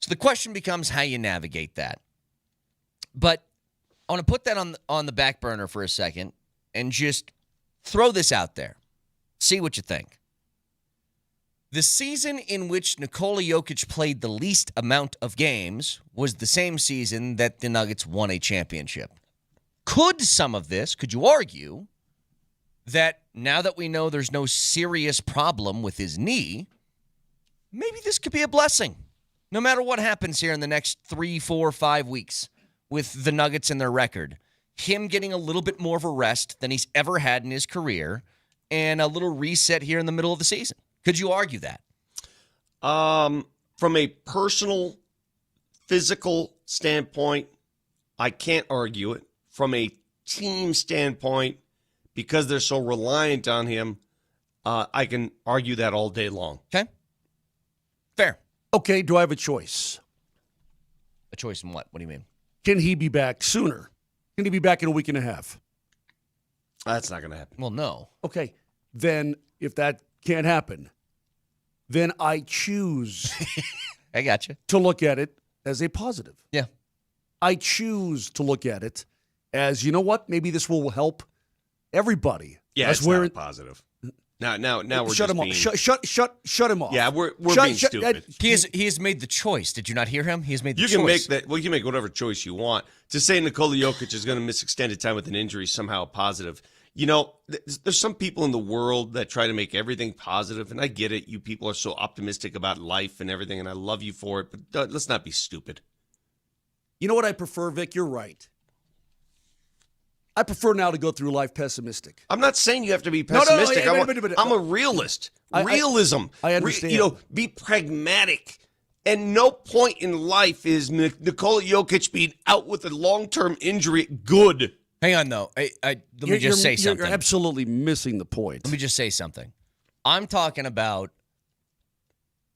So the question becomes how you navigate that. But I want to put that on the back burner for a second and just throw this out there. See what you think. The season in which Nikola Jokic played the least amount of games was the same season that the Nuggets won a championship. Could you argue that now that we know there's no serious problem with his knee, maybe this could be a blessing, no matter what happens here in the next 3, 4, 5 weeks with the Nuggets and their record? Him getting a little bit more of a rest than he's ever had in his career and a little reset here in the middle of the season. Could you argue that? From a personal, physical standpoint, I can't argue it. From a team standpoint, because they're so reliant on him, I can argue that all day long. Okay. Fair. Okay, do I have a choice? A choice in what? What do you mean? Can he be back sooner? Can he be back in a week and a half? That's not going to happen. Well, no. Okay, then if that can't happen, then I choose I got you. to look at it as a positive. Yeah. I choose to look at it as, you know what, maybe this will help everybody. Yeah, as it's not positive. Now we're shut just him being... off. Shut him off. Yeah, we're being stupid. He has made the choice. Did you not hear him? He has made the choice. You can make that. Well, you can make whatever choice you want. To say Nikola Jokic is going to miss extended time with an injury is somehow positive. There's some people in the world that try to make everything positive, and I get it. You people are so optimistic about life and everything, and I love you for it, but let's not be stupid. You know what I prefer, Vic? You're right. I prefer now to go through life pessimistic. I'm not saying you have to be pessimistic. No, I'm a realist. Realism. I understand. Be pragmatic. And no point in life is Nikola Jokic being out with a long-term injury good. Hang on, though. Let me just say something. You're absolutely missing the point. Let me just say something. I'm talking about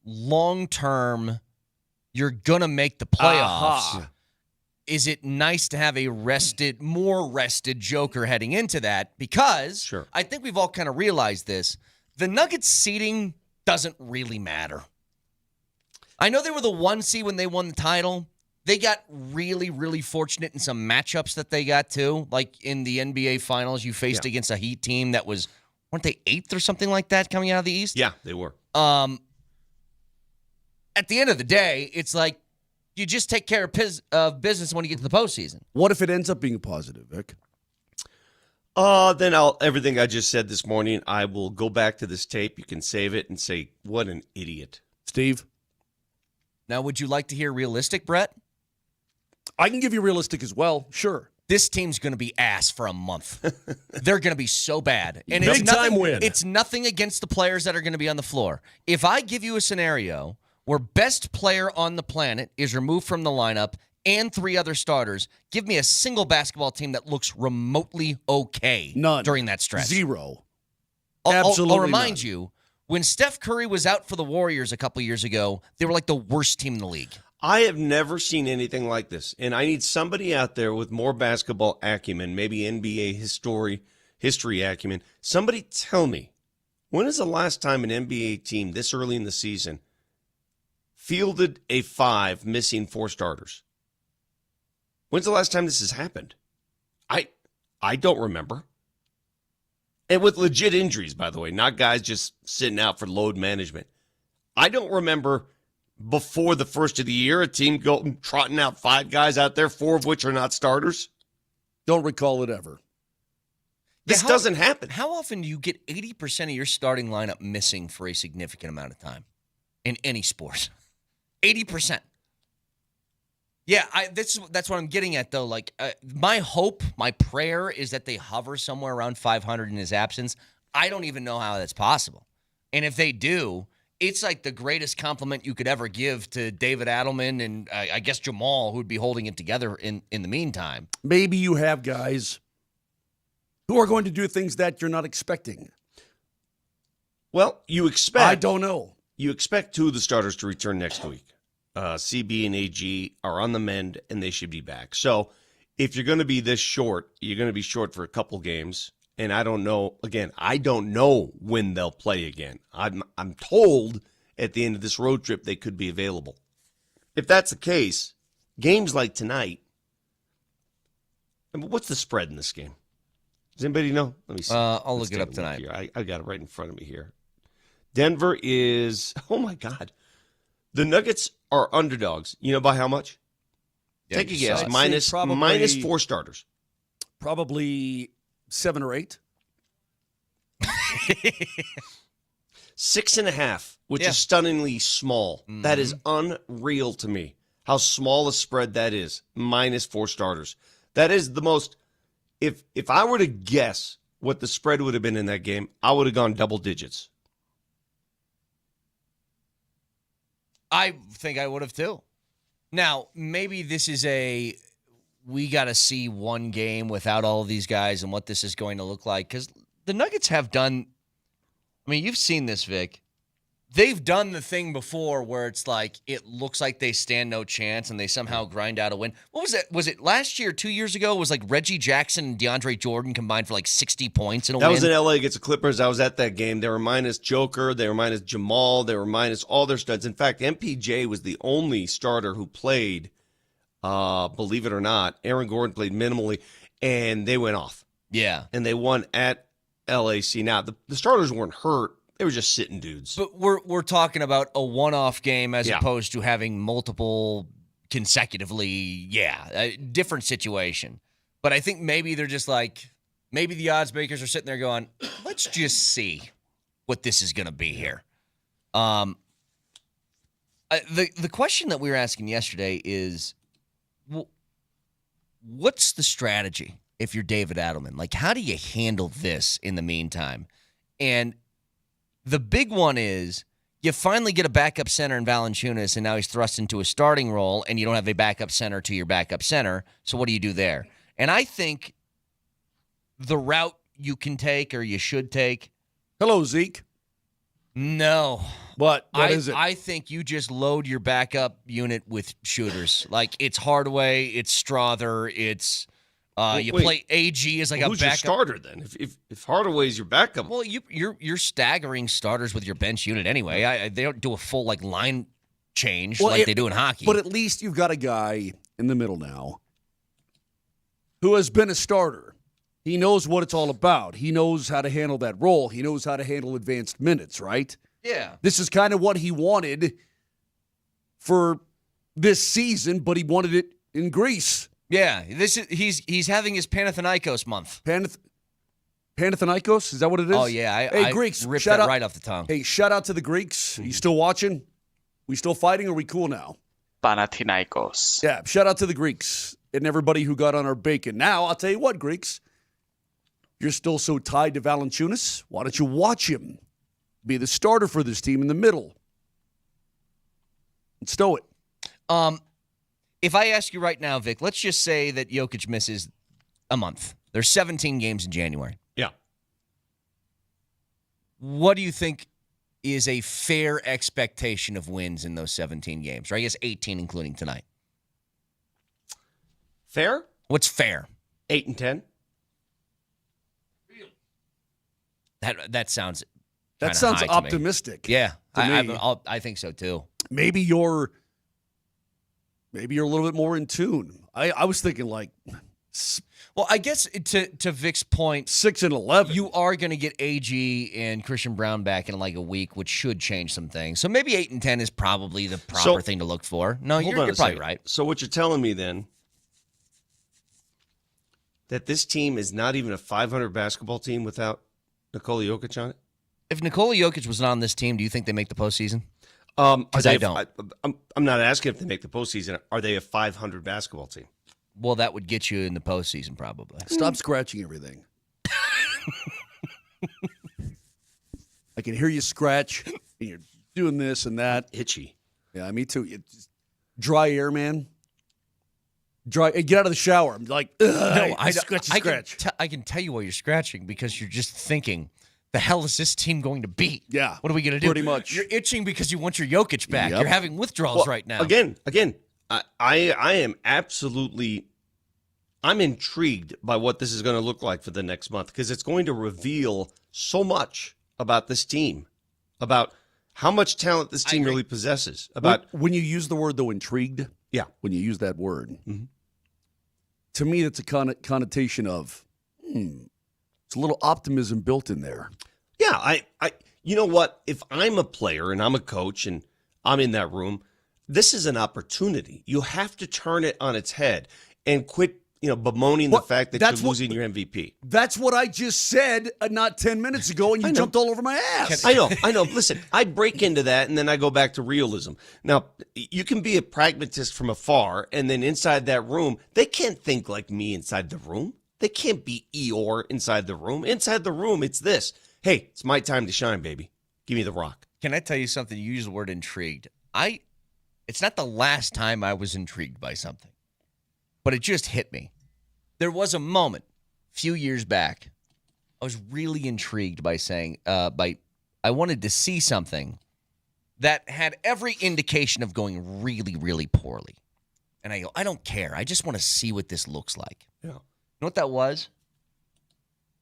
long-term, you're going to make the playoffs. Uh-huh. Is it nice to have a more rested Joker heading into that? Because sure. I think we've all kind of realized this. The Nuggets seeding doesn't really matter. I know they were the 1 seed when they won the title. They got really, really fortunate in some matchups that they got too. Like in the NBA Finals, you faced against a Heat team that weren't they 8th or something like that coming out of the East? Yeah, they were. At the end of the day, it's like, you just take care of business when you get to the postseason. What if it ends up being a positive, Vic? Then everything I just said this morning, I will go back to this tape. You can save it and say, what an idiot. Steve? Now, would you like to hear realistic, Brett? I can give you realistic as well. Sure. This team's going to be ass for a month. They're going to be so bad. And Big time win. It's nothing against the players that are going to be on the floor. If I give you a scenario where best player on the planet is removed from the lineup and 3 other starters, give me a single basketball team that looks remotely okay None. During that stretch. 0. Absolutely I'll remind you, when Steph Curry was out for the Warriors a couple years ago, they were like the worst team in the league. I have never seen anything like this, and I need somebody out there with more basketball acumen, maybe NBA history acumen. Somebody tell me, when is the last time an NBA team this early in the season fielded a 5 missing 4 starters? When's the last time this has happened? I don't remember. And with legit injuries, by the way, not guys just sitting out for load management. I don't remember before the first of the year a team trotting out 5 guys out there, 4 of which are not starters. Don't recall it ever. This doesn't happen. How often do you get 80% of your starting lineup missing for a significant amount of time in any sport? 80%. Yeah, that's what I'm getting at, though. Like, my hope, my prayer is that they hover somewhere around 500 in his absence. I don't even know how that's possible. And if they do, it's like the greatest compliment you could ever give to David Adelman and I guess Jamal, who'd be holding it together in the meantime. Maybe you have guys who are going to do things that you're not expecting. Well, you expect. I don't know. You expect 2 of the starters to return next week. CB and AG are on the mend, and they should be back. So if you're going to be this short, you're going to be short for a couple games. And I don't know, again, I don't know when they'll play again. I'm told at the end of this road trip they could be available. If that's the case, games like tonight, what's the spread in this game? Does anybody know? Let me see. I'll look it up tonight. Here. I got it right in front of me here. Denver is, oh my God. The Nuggets are underdogs. You know by how much? Yeah, take a guess. Minus 4 starters. Probably 7 or 8. 6.5, which is stunningly small. Mm-hmm. That is unreal to me. How small a spread that is. Minus 4 starters. That is the most. If I were to guess what the spread would have been in that game, I would have gone double digits. I think I would have too. Now, maybe this is we got to see one game without all of these guys and what this is going to look like. Because the Nuggets have done, I mean, you've seen this, Vic. They've done the thing before where it's like, it looks like they stand no chance and they somehow grind out a win. What was it? Was it last year, 2 years ago? It was like Reggie Jackson and DeAndre Jordan combined for like 60 points in a win. That was in LA against the Clippers. I was at that game. They were minus Joker. They were minus Jamal. They were minus all their studs. In fact, MPJ was the only starter who played, believe it or not. Aaron Gordon played minimally, and they went off. Yeah. And they won at LAC. Now, the starters weren't hurt. They were just sitting dudes. But we're talking about a one-off game as opposed to having multiple consecutively. Yeah, a different situation. But I think maybe they're just like, maybe the odds makers are sitting there going, let's just see what this is going to be here. The question that we were asking yesterday is, what's the strategy if you're David Adelman? Like, how do you handle this in the meantime? And the big one is you finally get a backup center in Valanciunas, and now he's thrust into a starting role, and you don't have a backup center to your backup center. So what do you do there? And I think the route you can take or you should take. Hello, Zeke. No. What is it? I think you just load your backup unit with shooters. Like, it's Hardaway, it's Strother, it's play AG as like a backup. Who's your starter then? If Hardaway's your backup, well, you're staggering starters with your bench unit anyway. They don't do a full like line change like they do in hockey. But at least you've got a guy in the middle now who has been a starter. He knows what it's all about. He knows how to handle that role. He knows how to handle advanced minutes, right? Yeah. This is kind of what he wanted for this season, but he wanted it in Greece. Yeah, he's having his Panathinaikos month. Panathinaikos, is that what it is? Oh, yeah. Hey, I Greeks, ripped shout that out, right off the tongue. Hey, shout out to the Greeks. Are you still watching? We still fighting, or are we cool now? Panathinaikos. Yeah, shout out to the Greeks and everybody who got on our bacon. Now, I'll tell you what, Greeks, you're still so tied to Valanciunas. Why don't you watch him be the starter for this team in the middle? And stow it. If I ask you right now, Vic, let's just say that Jokic misses a month. There's 17 games in January. Yeah. What do you think is a fair expectation of wins in those 17 games? Or I guess 18, including tonight. Fair? What's fair? 8 and 10. That sounds That sounds high to optimistic. me. Yeah, to me. I think so too. Maybe you're a little bit more in tune. I was thinking like, well, I guess to Vic's point, 6 and 11. You are going to get AG and Christian Brown back in like a week, which should change some things. So maybe 8 and 10 is probably the proper thing to look for. No, you're probably right. So what you're telling me then, that this team is not even a 500 basketball team without Nikola Jokic on it? If Nikola Jokic was not on this team, do you think they make the postseason? Because I don't. I'm not asking if they make the postseason. Are they a 500 basketball team? Well, that would get you in the postseason probably. Stop scratching everything. I can hear you scratch, and you're doing this and that. Itchy. Yeah, me too. It's just dry air, man. Dry. Hey, get out of the shower. I'm like, no, scratch. I can tell you why you're scratching because you're just thinking, the hell is this team going to beat? Yeah. What are we going to do? Pretty much. You're itching because you want your Jokic back. Yep. You're having withdrawals right now. Again, I am absolutely, I'm intrigued by what this is going to look like for the next month because it's going to reveal so much about this team, about how much talent this team really possesses. About when you use the word, though, intrigued. Yeah. When you use that word, to me, that's a connotation of, it's a little optimism built in there. Yeah, I you know what? If I'm a player and I'm a coach and I'm in that room, this is an opportunity. You have to turn it on its head and quit, bemoaning the fact that you're losing your MVP. That's what I just said not 10 minutes ago, and you jumped all over my ass. I know. Listen, I break into that, and then I go back to realism. Now, you can be a pragmatist from afar, and then inside that room, they can't think like me inside the room. They can't be Eeyore inside the room. Inside the room, it's this. Hey, it's my time to shine, baby. Give me the rock. Can I tell you something? You use the word intrigued. It's not the last time I was intrigued by something, but it just hit me. There was a moment a few years back. I was really intrigued by I wanted to see something that had every indication of going really, really poorly. And I go, I don't care. I just want to see what this looks like. Yeah. You know what that was?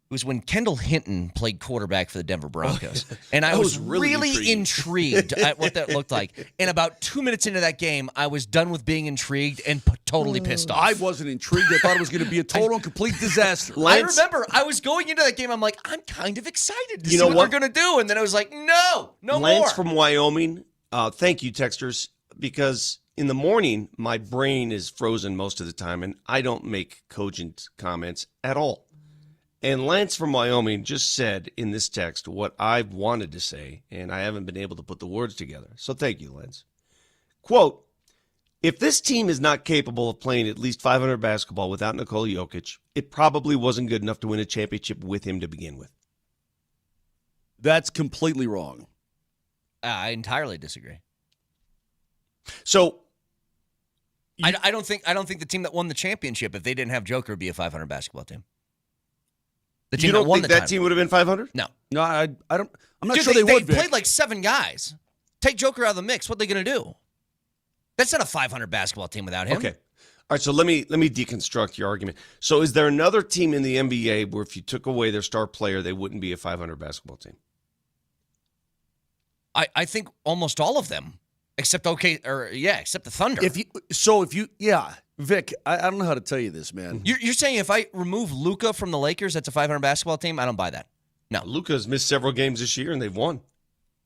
It was when Kendall Hinton played quarterback for the Denver Broncos. And I was really intrigued at what that looked like. And about 2 minutes into that game, I was done with being intrigued and totally pissed off. I wasn't intrigued. I thought it was going to be a total and complete disaster. I remember I was going into that game. I'm like, I'm kind of excited to see what they're going to do. And then I was like, no more. Lance from Wyoming, thank you, texters, because in the morning, my brain is frozen most of the time, and I don't make cogent comments at all. And Lance from Wyoming just said in this text what I've wanted to say, and I haven't been able to put the words together. So thank you, Lance. Quote, if this team is not capable of playing at least 500 basketball without Nikola Jokic, it probably wasn't good enough to win a championship with him to begin with. That's completely wrong. I entirely disagree. So I don't think the team that won the championship, if they didn't have Joker, would be a 500 basketball team. The team you don't that won think the that team would have been 500? No. No, I don't. I'm not Dude, sure they would. They played like 7 guys. Take Joker out of the mix. What are they going to do? That's not a 500 basketball team without him. Okay. All right, so let me deconstruct your argument. So is there another team in the NBA where if you took away their star player, they wouldn't be a 500 basketball team? I think almost all of them, except the Thunder. Vic, I don't know how to tell you this, man. You're saying if I remove Luka from the Lakers, that's a 500 basketball team? I don't buy that. No. Luka's missed several games this year, and they've won.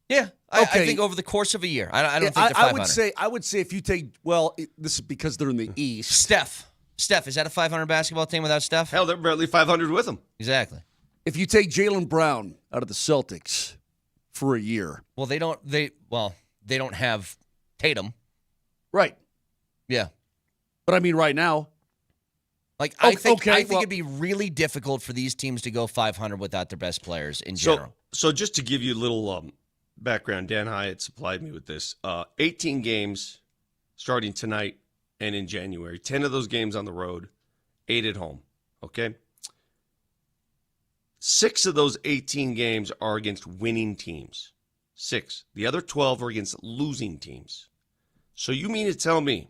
Yeah, I think over the course of a year. I don't think they're 500. I would say if you take, this is because they're in the East. Steph, is that a 500 basketball team without Steph? Hell, they're barely 500 with them. Exactly. If you take Jaylen Brown out of the Celtics for a year. Well, they don't have Tatum. Right. Yeah. But I mean right now. Like I think it'd be really difficult for these teams to go 500 without their best players in general. So just to give you a little background, Dan Hyatt supplied me with this. 18 games starting tonight and in January. 10 of those games on the road, 8 at home. Okay? 6 of those 18 games are against winning teams. 6. The other 12 are against losing teams. So you mean to tell me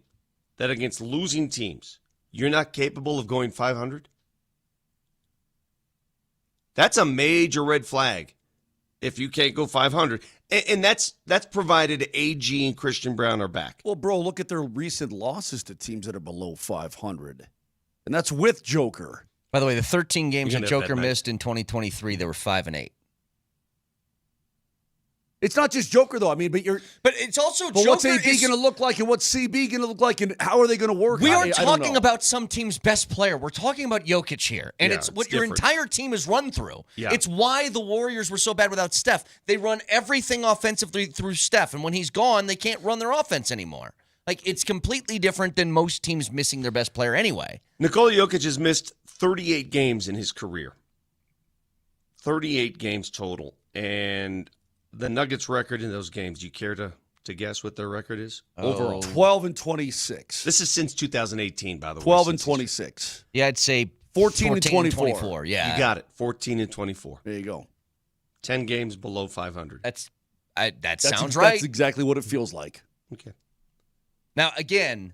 that against losing teams, you're not capable of going 500? That's a major red flag if you can't go 500. And that's provided AG and Christian Brown are back. Well, bro, look at their recent losses to teams that are below 500. And that's with Joker. By the way, the 13 games that Joker missed in 2023, they were 5-8. It's not just Joker, though. I mean, but it's also Joker. What's AB going to look like, and what's CB going to look like, and how are they going to work? We aren't talking about some team's best player. We're talking about Jokic here, and it's what your entire team is run through. Yeah. It's why the Warriors were so bad without Steph. They run everything offensively through Steph, and when he's gone, they can't run their offense anymore. Like, it's completely different than most teams missing their best player anyway. Nikola Jokic has missed 38 games in his career. 38 games total. And the Nuggets' record in those games, do you care to guess what their record is? Overall. 12-26. This is since 2018, by the way. 12-26. Yeah, I'd say 14-24. Yeah. You got it. 14-24. There you go. 10 games below 500. That sounds right. That's exactly what it feels like. Okay. Now, again.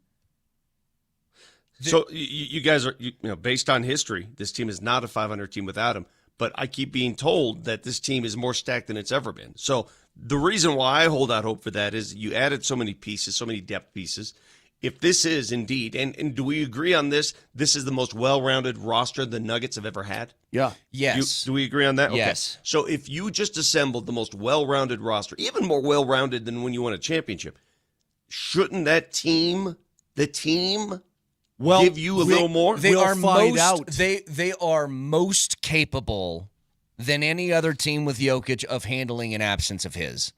So you guys are, based on history, this team is not a 500 team without him. But I keep being told that this team is more stacked than it's ever been. So the reason why I hold out hope for that is you added so many pieces, so many depth pieces. If this is indeed, and do we agree on this, this is the most well-rounded roster the Nuggets have ever had? Yeah. Yes. Do we agree on that? Yes. Okay. So if you just assembled the most well-rounded roster, even more well-rounded than when you won a championship, shouldn't that team, give you a little more? They are most capable than any other team with Jokic of handling an absence of his.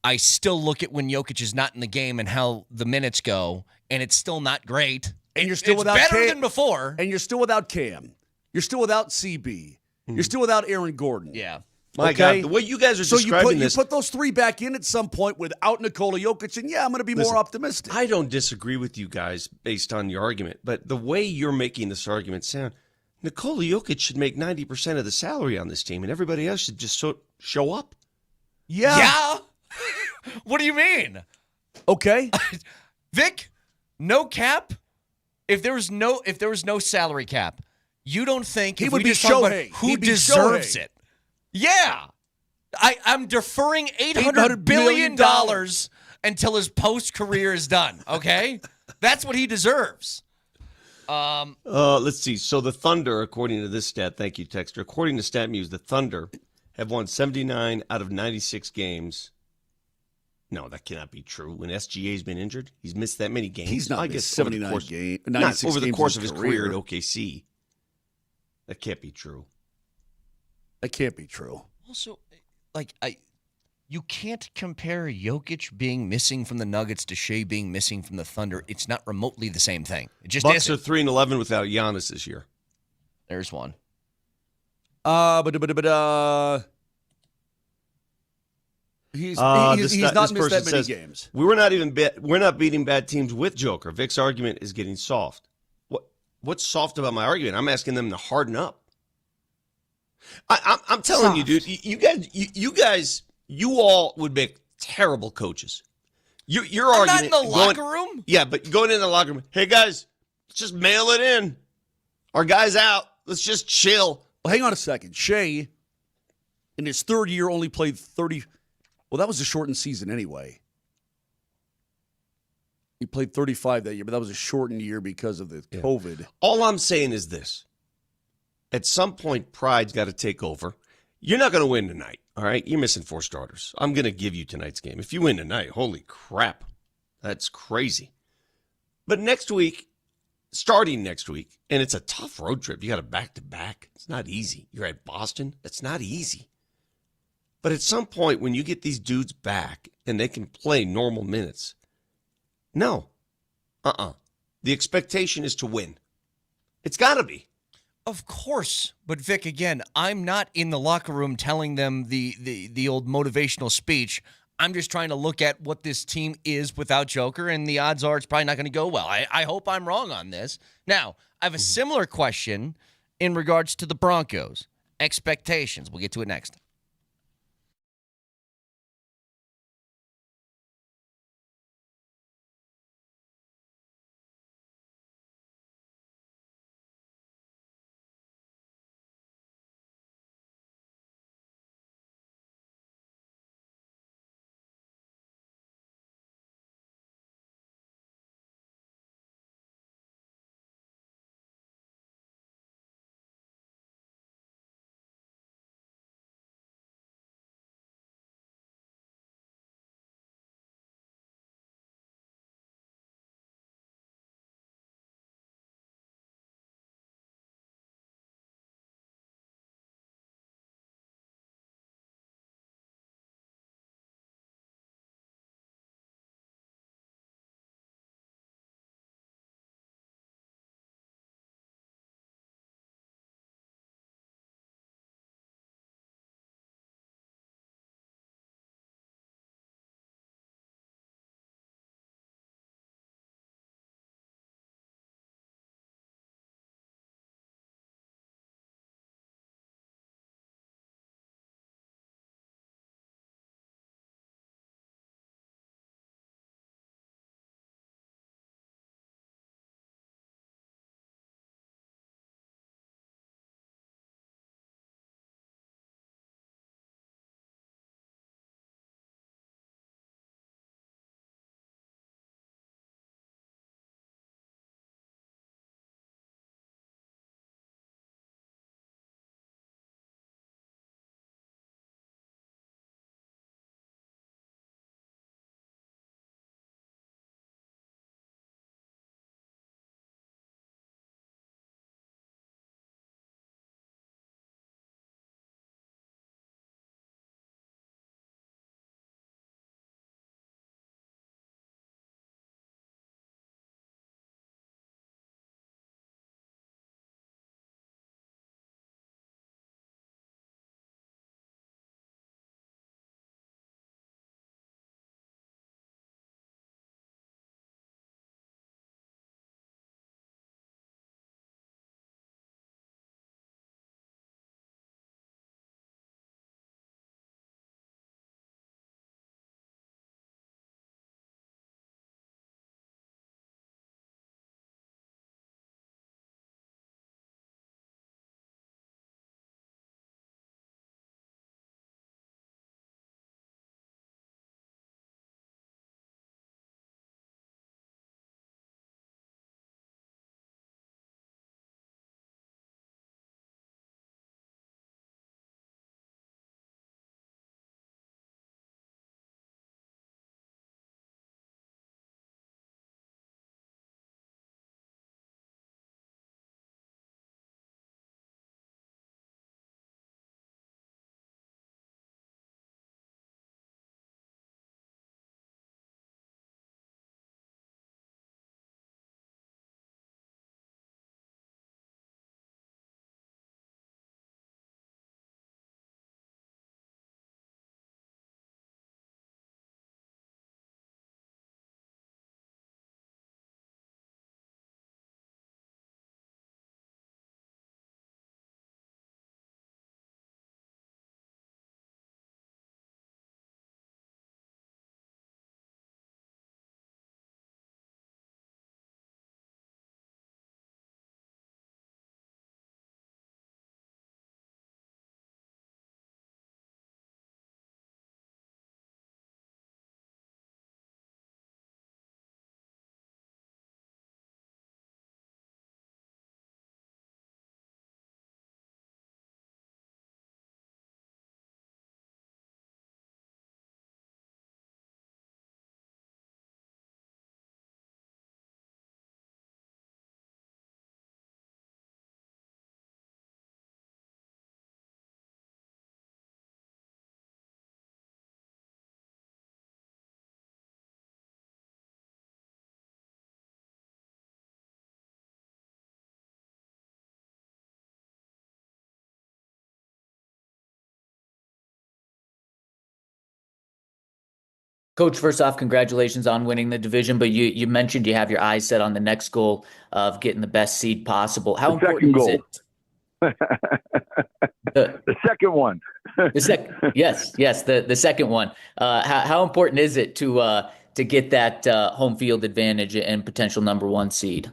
I still look at when Jokic is not in the game and how the minutes go, and it's still not great. And you're still without better Cam, than before. And you're still without Cam. You're still without CB. You're still without Aaron Gordon. Yeah. My God, the way you guys are describing this. You put those 3 back in at some point without Nikola Jokic, and I'm going to be more optimistic. I don't disagree with you guys based on your argument, but the way you're making this argument sound, Nikola Jokic should make 90% of the salary on this team, and everybody else should just show up. Yeah? What do you mean? Okay. Vic, no cap? If there was no salary cap, you don't think he would be Shohei? Who deserves it? Yeah. I'm deferring $800 billion until his post-career is done, okay? That's what he deserves. Let's see. So the Thunder, according to this stat, thank you, Texter, according to StatMuse, the Thunder have won 79 out of 96 games. No, that cannot be true. When SGA's been injured, he's missed that many games. He's not missed 79 games. Not over the course of his career at OKC. That can't be true. That can't be true. Also, you can't compare Jokic being missing from the Nuggets to Shea being missing from the Thunder. It's not remotely the same thing. It just Bucks isn't. are 3-11 without Giannis this year. There's one. He's not missed that many games. We're not beating bad teams with Joker. Vic's argument is getting soft. What's soft about my argument? I'm asking them to harden up. I'm telling you, dude. You all would make terrible coaches. Your I'm argument. not in the locker room. Yeah, but going in the locker room. Hey guys, let's just mail it in. Our guy's out. Let's just chill. Well, hang on a second. Shea, in his 3rd year, only played 30. Well, that was a shortened season anyway. He played 35 that year, but that was a shortened year because of the COVID. All I'm saying is this. At some point, pride's got to take over. You're not going to win tonight, all right? You're missing 4 starters. I'm going to give you tonight's game. If you win tonight, holy crap. That's crazy. But next week, starting next week, and it's a tough road trip. You got a back-to-back. It's not easy. You're at Boston. It's not easy. But at some point, when you get these dudes back and they can play normal minutes, no. The expectation is to win. It's got to be. Of course. But, Vic, again, I'm not in the locker room telling them the old motivational speech. I'm just trying to look at what this team is without Joker, and the odds are it's probably not going to go well. I hope I'm wrong on this. Now, I have a similar question in regards to the Broncos. Expectations. We'll get to it next. Coach, first off, congratulations on winning the division, but you mentioned you have your eyes set on the next goal of getting the best seed possible. How important is it? The second one. Yes, the second one. How important is it to get that home field advantage and potential number one seed?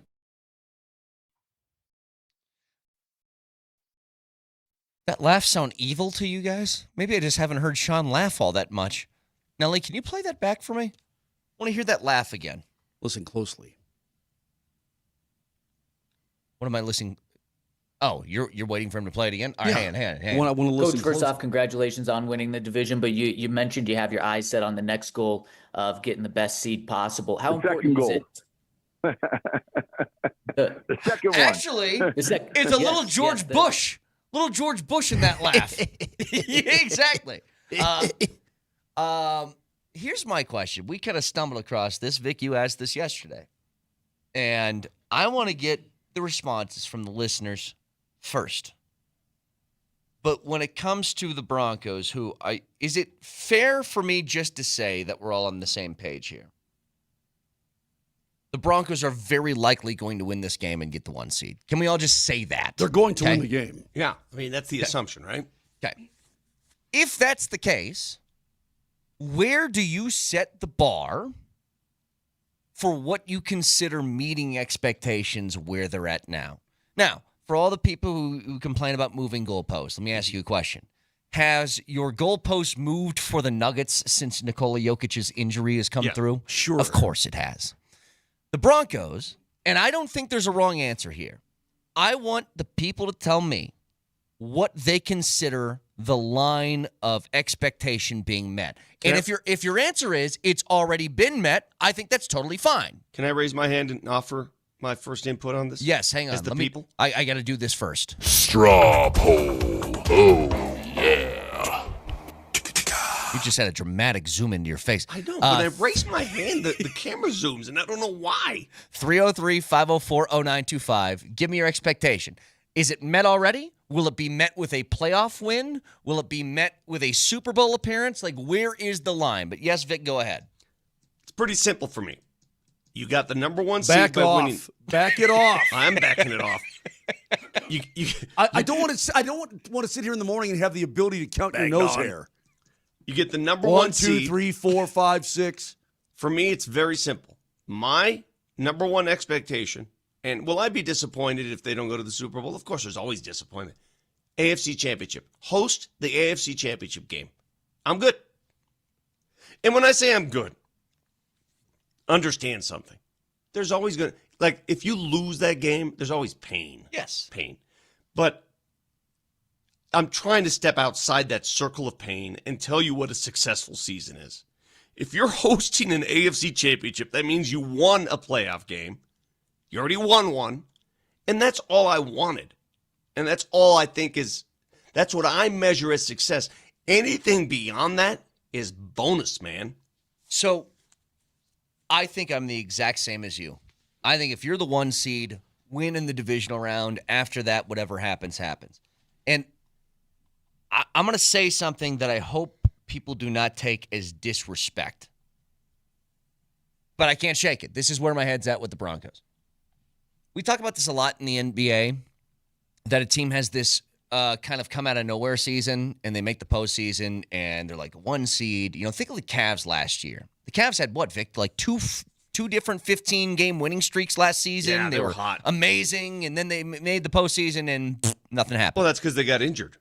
That laugh sound evil to you guys? Maybe I just haven't heard Sean laugh all that much. Nelly, can you play that back for me? I want to hear that laugh again. Listen closely. What am I listening? Oh, you're waiting for him to play it again? All right, Yeah. hang on. I want to listen. Coach, first off, congratulations on winning the division, but you mentioned you have your eyes set on the next goal of getting the best seed possible. How important is it? The second one. Actually, it's a little George Bush. Little George Bush in that laugh. Yeah, exactly. Here's my question. We kind of stumbled across this. Vic, you asked this yesterday. And I want to get the responses from the listeners first. But when it comes to the Broncos, is it fair for me just to say that we're all on the same page here? The Broncos are very likely going to win this game and get the 1 seed. Can we all just say that? They're going to win the game. Yeah, I mean, that's the assumption, right? Okay. If that's the case, where do you set the bar for what you consider meeting expectations where they're at now? Now, for all the people who complain about moving goalposts, let me ask you a question. Has your goalpost moved for the Nuggets since Nikola Jokic's injury has come through? Sure. Of course it has. The Broncos, and I don't think there's a wrong answer here. I want the people to tell me what they consider the line of expectation being met. And if your answer is it's already been met, I think that's totally fine. Can I raise my hand and offer my first input on this? Yes, hang on. As the people? I got to do this first. Straw poll. Oh, yeah. You just had a dramatic zoom into your face. I know. When I raise my hand, the camera zooms, and I don't know why. 303-504-0925. Give me your expectation. Is it met already? Will it be met with a playoff win? Will it be met with a Super Bowl appearance? Like, where is the line? But yes, Vic, go ahead. It's pretty simple for me. You got the number one seed by winning. Back it off. I'm backing it off. I don't want to sit here in the morning and have the ability to count your nose hair. You get the number 1, one seed. 2, 3, 4, 5, 6. For me, it's very simple. My number one expectation, and will I be disappointed if they don't go to the Super Bowl? Of course, there's always disappointment. AFC Championship. Host the AFC Championship game. I'm good. And when I say I'm good, understand something. There's always going to, like, if you lose that game, there's always pain. Yes. Pain. But I'm trying to step outside that circle of pain and tell you what a successful season is. If you're hosting an AFC Championship, that means you won a playoff game. You already won one. And that's all I wanted. And that's all I think that's what I measure as success. Anything beyond that is bonus, man. So I think I'm the exact same as you. I think if you're the 1 seed, win in the divisional round, after that, whatever happens, happens. And I'm going to say something that I hope people do not take as disrespect. But I can't shake it. This is where my head's at with the Broncos. We talk about this a lot in the NBA, that a team has this kind of come out of nowhere season, and they make the postseason, and they're like a 1 seed. You know, think of the Cavs last year. The Cavs had what, Vic? Like two different 15-game winning streaks last season. Yeah, they were hot. Amazing, and then they made the postseason, and nothing happened. Well, that's because they got injured.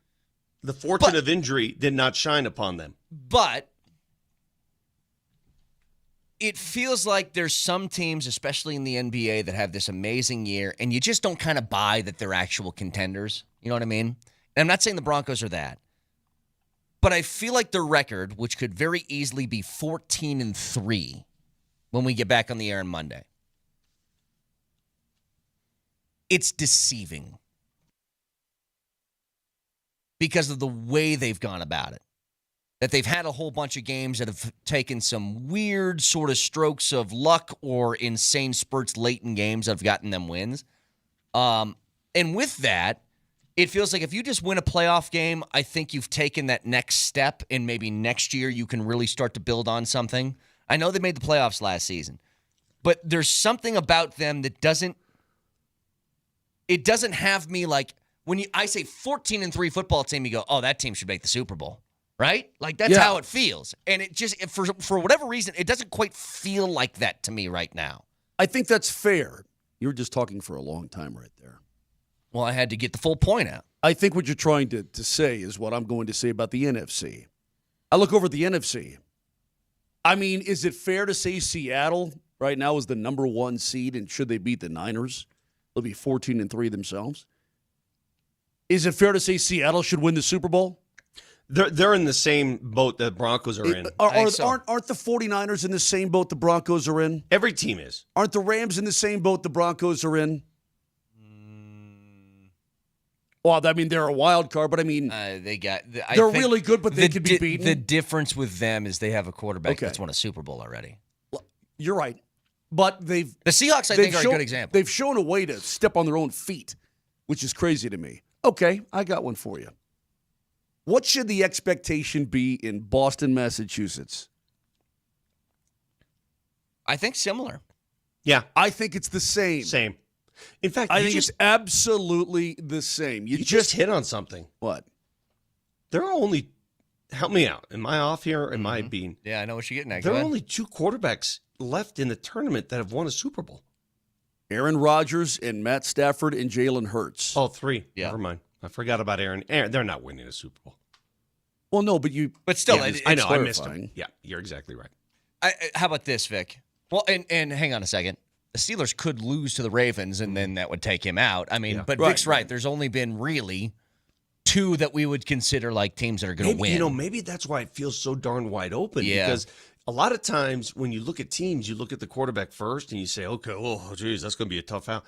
The fortune of injury did not shine upon them. But it feels like there's some teams, especially in the NBA, that have this amazing year, and you just don't kind of buy that they're actual contenders. You know what I mean? And I'm not saying the Broncos are that. But I feel like their record, which could very easily be 14-3 when we get back on the air on Monday, it's deceiving because of the way they've gone about it. That they've had a whole bunch of games that have taken some weird sort of strokes of luck or insane spurts late in games that have gotten them wins. And with that, it feels like if you just win a playoff game, I think you've taken that next step, and maybe next year you can really start to build on something. I know they made the playoffs last season, but there's something about them that doesn't have me like when I say 14-3 football team, you go, oh, that team should make the Super Bowl, right? Like that's how it feels, and it just for whatever reason, it doesn't quite feel like that to me right now. I think that's fair. You were just talking for a long time right there. Well, I had to get the full point out. I think what you're trying to say is what I'm going to say about the NFC. I look over at the NFC. I mean, is it fair to say Seattle right now is the number 1 seed, and should they beat the Niners, they'll be 14-3 themselves? Is it fair to say Seattle should win the Super Bowl? They're in the same boat that Broncos are in. Aren't the 49ers in the same boat the Broncos are in? Every team is. Aren't the Rams in the same boat the Broncos are in? Well, I mean, they're a wild card, but I mean, they're really good, but they could be beaten. The difference with them is they have a quarterback that's won a Super Bowl already. You're right. But the Seahawks, I think, are a good example. They've shown a way to step on their own feet, which is crazy to me. Okay, I got one for you. What should the expectation be in Boston, Massachusetts? I think similar. Yeah. I think it's the same. Same. In fact, I think it's absolutely the same. You just hit on something. What? There are only, help me out. Am I off here or am I being? Yeah, I know what you're getting at. There are only 2 quarterbacks left in the tournament that have won a Super Bowl. Aaron Rodgers and Matt Stafford and Jalen Hurts. Oh, 3. Yeah. Never mind. I forgot about Aaron. They're not winning a Super Bowl. Well, no, but still, I know. I missed him. Yeah, you're exactly right. How about this, Vic? Well, and hang on a second. The Steelers could lose to the Ravens, and then that would take him out. I mean, but Vic's right. There's only been really 2 that we would consider like teams that are going to win. Maybe that's why it feels so darn wide open. Yeah. Because a lot of times when you look at teams, you look at the quarterback first, and you say, okay, oh, geez, that's going to be a tough out.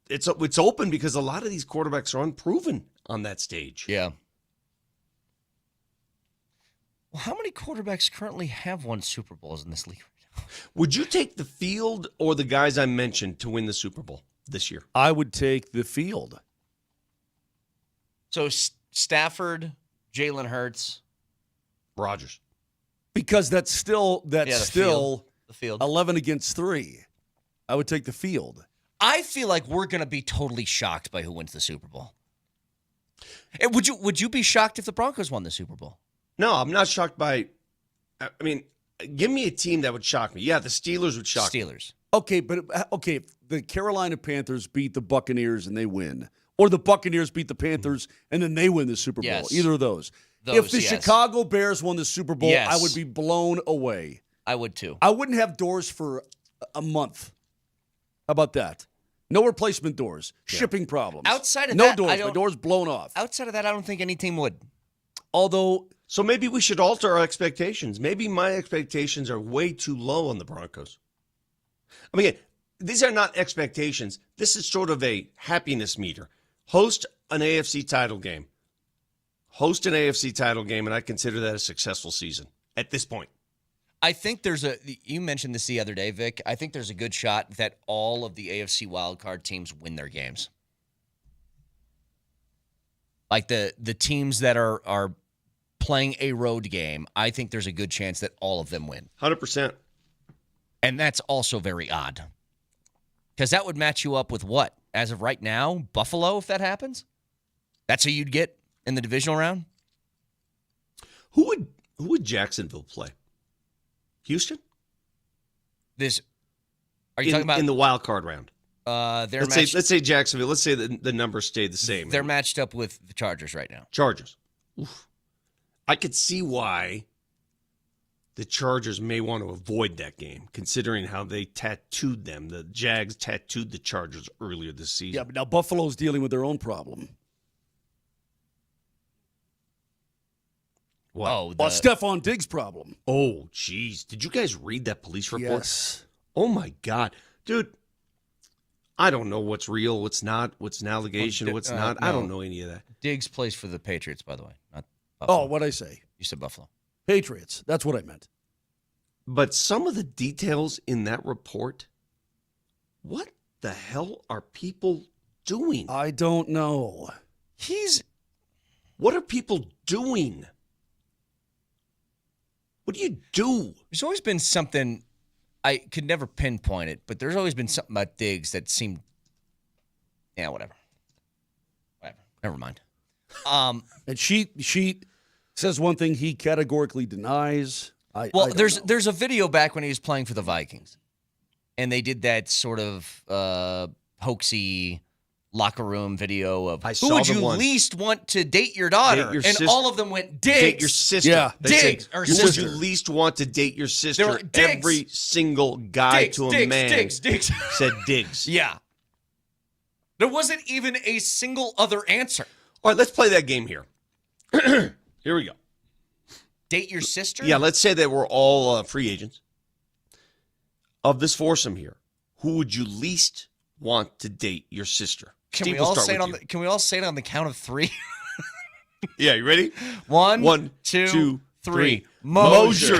It's open because a lot of these quarterbacks are unproven on that stage. Yeah. Well, how many quarterbacks currently have won Super Bowls in this league? Would you take the field or the guys I mentioned to win the Super Bowl this year? I would take the field. So Stafford, Jalen Hurts, Rodgers. Because that's still the field. 11 against 3. I would take the field. I feel like we're going to be totally shocked by who wins the Super Bowl. And would you be shocked if the Broncos won the Super Bowl? No, I'm not shocked by. I mean, give me a team that would shock me. Yeah, the Steelers would shock me. Okay, but if the Carolina Panthers beat the Buccaneers and they win, or the Buccaneers beat the Panthers and then they win the Super Bowl, either of those. If the Chicago Bears won the Super Bowl, I would be blown away. I would too. I wouldn't have doors for a month. How about that? No replacement doors. Shipping problems. Outside of no that, doors. My door's blown off. Outside of that, I don't think any team would. Although, so maybe we should alter our expectations. Maybe my expectations are way too low on the Broncos. I mean, these are not expectations. This is sort of a happiness meter. Host an AFC title game. And I consider that a successful season at this point. I think you mentioned this the other day, Vic. I think there's a good shot that all of the AFC wildcard teams win their games. Like the teams that are playing a road game, I think there's a good chance that all of them win. 100%. And that's also very odd. Because that would match you up with what? As of right now, Buffalo, if that happens? That's who you'd get in the divisional round? Who would Jacksonville play? Houston? Are you talking about in the wild card round? Let's say Jacksonville. Let's say the numbers stay the same. They're matched up with the Chargers right now. Chargers. Oof. I could see why the Chargers may want to avoid that game, considering how they tattooed them. The Jags tattooed the Chargers earlier this season. Yeah, but now Buffalo's dealing with their own problem. What? Oh, Stephon Diggs' problem. Oh, geez. Did you guys read that police report? Yes. Oh, my God. Dude, I don't know what's real, what's not, what's an allegation, what's not. No. I don't know any of that. Diggs plays for the Patriots, by the way. Not Buffalo. Oh, what'd I say? You said Buffalo. Patriots. That's what I meant. But some of the details in that report, what the hell are people doing? I don't know. What are people doing? What do you do? There's always been something, I could never pinpoint it, but there's always been something about Diggs that seemed, yeah, whatever. Never mind. And she says one thing he categorically denies. There's a video back when he was playing for the Vikings, and they did that sort of hoaxy locker room video of who would you least want to date your daughter, and all of them went Diggs. Date your sister. Yeah, Diggs. Or who sister. would you least want to date your sister? Like, Diggs. Every single guy Diggs, to a Diggs, man Diggs. said Diggs. Yeah. There wasn't even a single other answer. All right, let's play that game here. Here we go. Date your sister? Yeah, let's say that we're all free agents. Of this foursome here, who would you least want to date your sister? Can Steve, we all we'll start say it with on you. can we all say it on the count of 3? Yeah, you ready? One, two, three. Moser.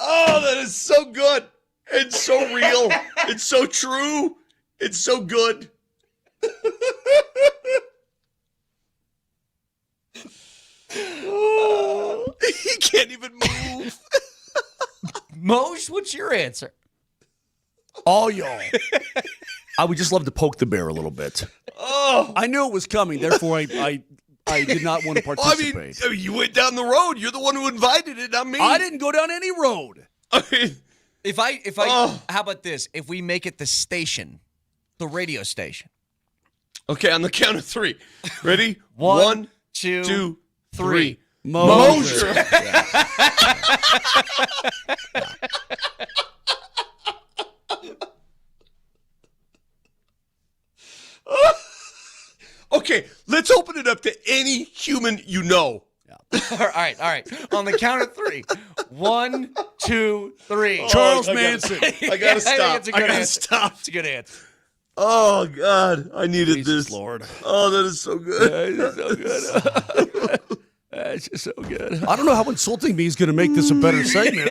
Oh, that is so good. It's so real. It's so true. It's so good. Oh, he can't even move. Moj, what's your answer? All y'all. I would just love to poke the bear a little bit. Oh, I knew it was coming, therefore I did not want to participate. I mean, you went down the road. You're the one who invited it, not me. I didn't go down any road. I mean, If I how about this? If we make it the station, the radio station. okay, on the count of 3. Ready? One, 2, two, 3. Moser. Okay, let's open it up to any human you know. All right. On the count of 3. 1, 2, 3. Charles I Manson. I gotta stop. It's a good I gotta answer. stop. It's a good answer. Oh God, I needed Jesus this. Lord. Oh, that is so good. It's so good. It's just so good. I don't know how insulting me is going to make this a better segment.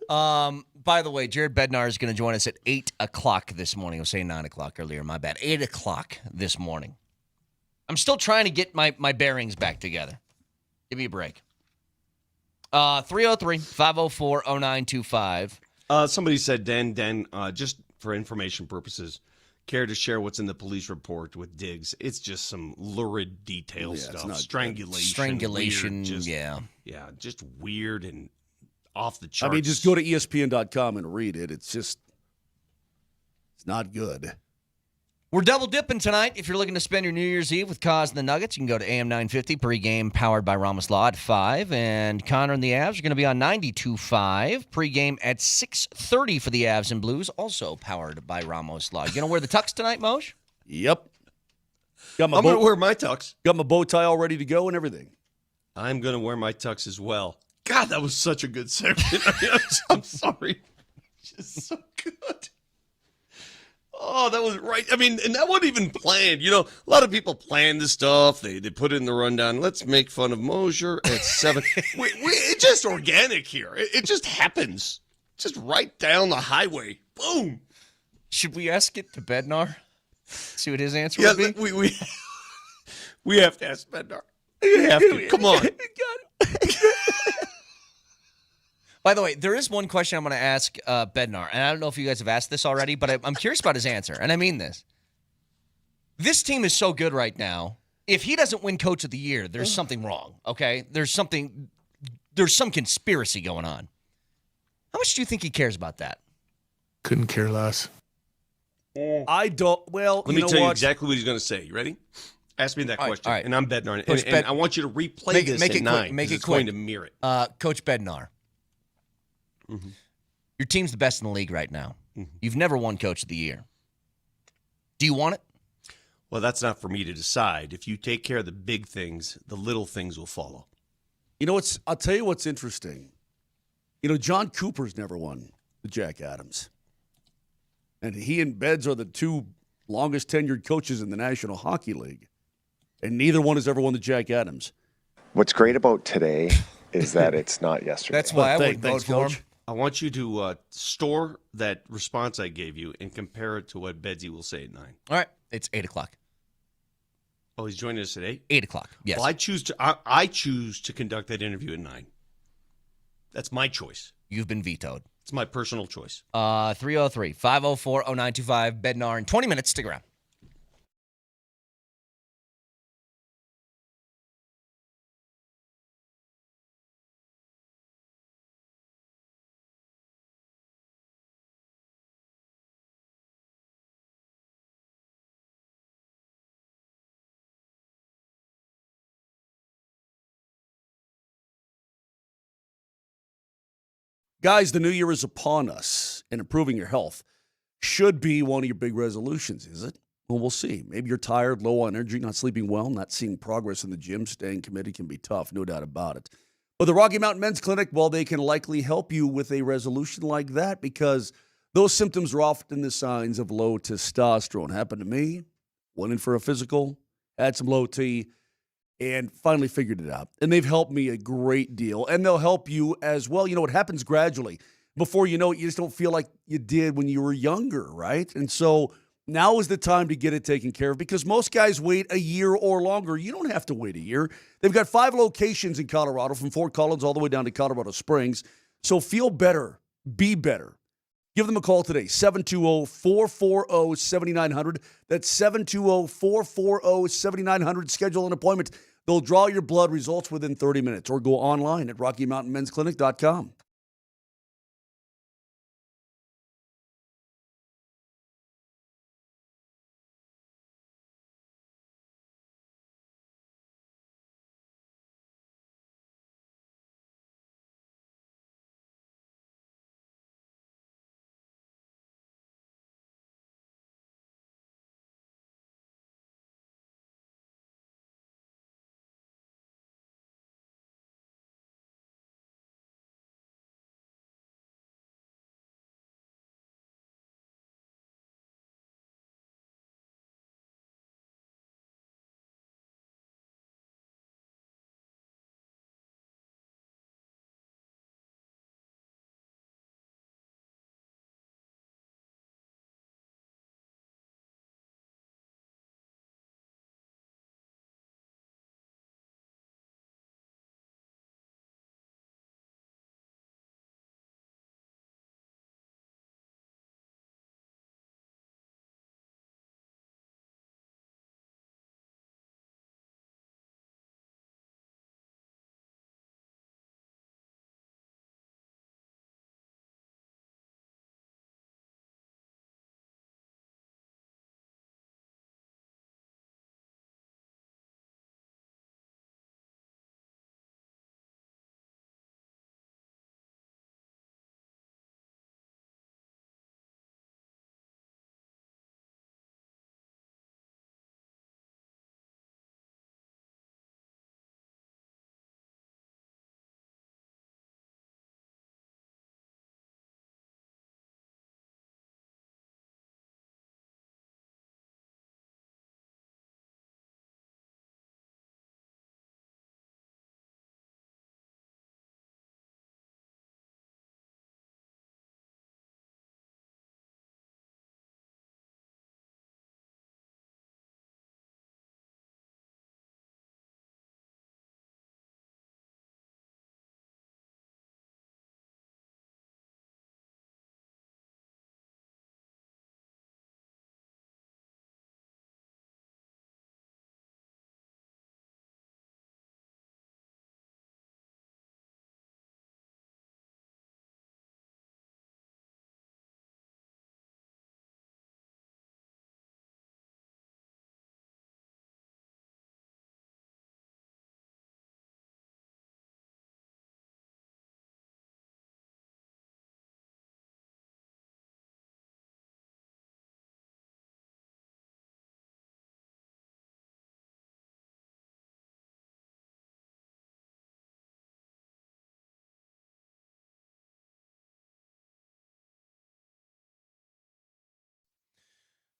By the way, Jared Bednar is going to join us at 8 o'clock this morning. I was saying 9 o'clock earlier. My bad. 8 o'clock this morning. I'm still trying to get my bearings back together. Give me a break. 303-504-0925. Somebody said, Dan, just for information purposes, care to share what's in the police report with Diggs? It's just some lurid detail stuff. Strangulation. Weird, yeah. Yeah, just weird and off the charts. I mean, just go to ESPN.com and read it. It's not good. We're double dipping tonight. If you're looking to spend your New Year's Eve with Kaz and the Nuggets, you can go to AM 950, pregame powered by Ramos Law at 5. And Connor and the Avs are going to be on 92.5. Pregame at 6:30 for the Avs and Blues, also powered by Ramos Law. You going to wear the tux tonight, Moj? Yep. I'm going to wear my tux. Got my bow tie all ready to go and everything. I'm going to wear my tux as well. God, that was such a good segment. I'm sorry. Just so good. Oh, that was right. I mean, and that wasn't even planned. You know, a lot of people plan this stuff. They put it in the rundown. Let's make fun of Moser at 7. It's just organic here. It just happens. Just right down the highway. Boom. Should we ask it to Bednar? See what his answer would be? We have to ask Bednar. We have to. Come on. By the way, there is one question I'm going to ask Bednar, and I don't know if you guys have asked this already, but I'm curious about his answer, and I mean this. This team is so good right now. If he doesn't win Coach of the Year, there's something wrong, okay? There's some conspiracy going on. How much do you think he cares about that? Couldn't care less. I don't. Well, let me tell you exactly what he's going to say. You ready? Ask me that question, and I'm Bednar, and I want you to replay this at 9. Make it it's quick. Going to mirror it. Coach Bednar. Mm-hmm. Your team's the best in the league right now. Mm-hmm. You've never won Coach of the Year. Do you want it? Well, that's not for me to decide. If you take care of the big things, the little things will follow. You know, I'll tell you what's interesting. You know, John Cooper's never won the Jack Adams. And he and Beds are the two longest tenured coaches in the National Hockey League. And neither one has ever won the Jack Adams. What's great about today is that it's not yesterday. That's why I wouldn't vote for him. I want you to store that response I gave you and compare it to what Bedsy will say at 9. All right. It's 8 o'clock. Oh, he's joining us at 8? 8 o'clock, yes. Well, I choose to conduct that interview at 9. That's my choice. You've been vetoed. It's my personal choice. 303-504-0925, Bednar, in 20 minutes. Stick around. Guys, the new year is upon us, and improving your health should be one of your big resolutions, is it? Well, we'll see. Maybe you're tired, low on energy, not sleeping well, not seeing progress in the gym. Staying committed can be tough, no doubt about it. But the Rocky Mountain Men's Clinic, well, they can likely help you with a resolution like that because those symptoms are often the signs of low testosterone. Happened to me. Went in for a physical, had some low T, and finally figured it out. And they've helped me a great deal. And they'll help you as well. You know, it happens gradually. Before you know it, you just don't feel like you did when you were younger, right? And so now is the time to get it taken care of because most guys wait a year or longer. You don't have to wait a year. They've got 5 locations in Colorado, from Fort Collins all the way down to Colorado Springs. So feel better. Be better. Give them a call today, 720-440-7900. That's 720-440-7900. Schedule an appointment. They'll draw your blood results within 30 minutes or go online at RockyMountainMen'sClinic.com.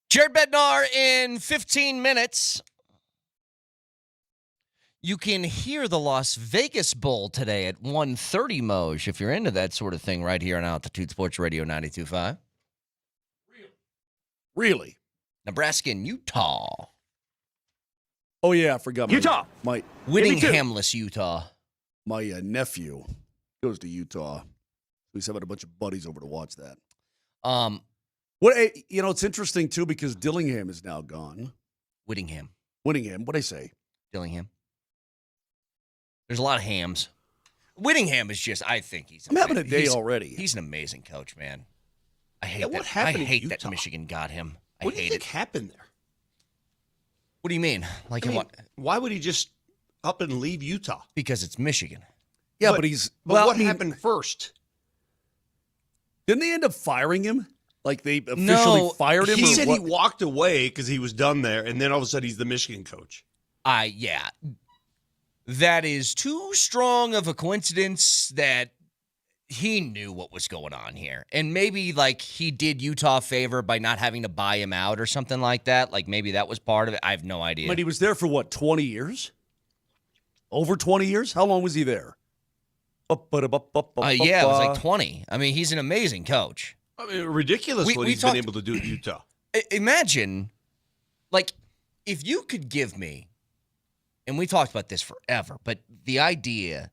Jared Bednar in 15 minutes. You can hear the Las Vegas Bowl today at 1:30, Moj, if you're into that sort of thing right here on Altitude Sports Radio 92.5. Really? Nebraska and Utah. Oh, yeah, I forgot. Utah. Whittinghamless, Utah. My nephew goes to Utah. He's having a bunch of buddies over to watch that. It's interesting, too, because Dillingham is now gone. Whittingham. What'd I say? Dillingham. There's a lot of hams. Whittingham is just, I think he's... I'm having a day already. He's an amazing coach, man. I hate what happened I hate in that Utah? Michigan got him. What do you think happened there? What do you mean? Why would he just up and leave Utah? Because it's Michigan. Yeah, but what happened first? Didn't they end up firing him? Like they officially fired him? He said he walked away because he was done there, and then all of a sudden he's the Michigan coach. Yeah. That is too strong of a coincidence that he knew what was going on here. And maybe, he did Utah a favor by not having to buy him out or something like that. Maybe that was part of it. I have no idea. But he was there for, 20 years? Over 20 years? How long was he there? Yeah, it was 20. I mean, he's an amazing coach. I mean, ridiculous what he's been able to do at Utah. Imagine, if you could give me, and we talked about this forever, but the idea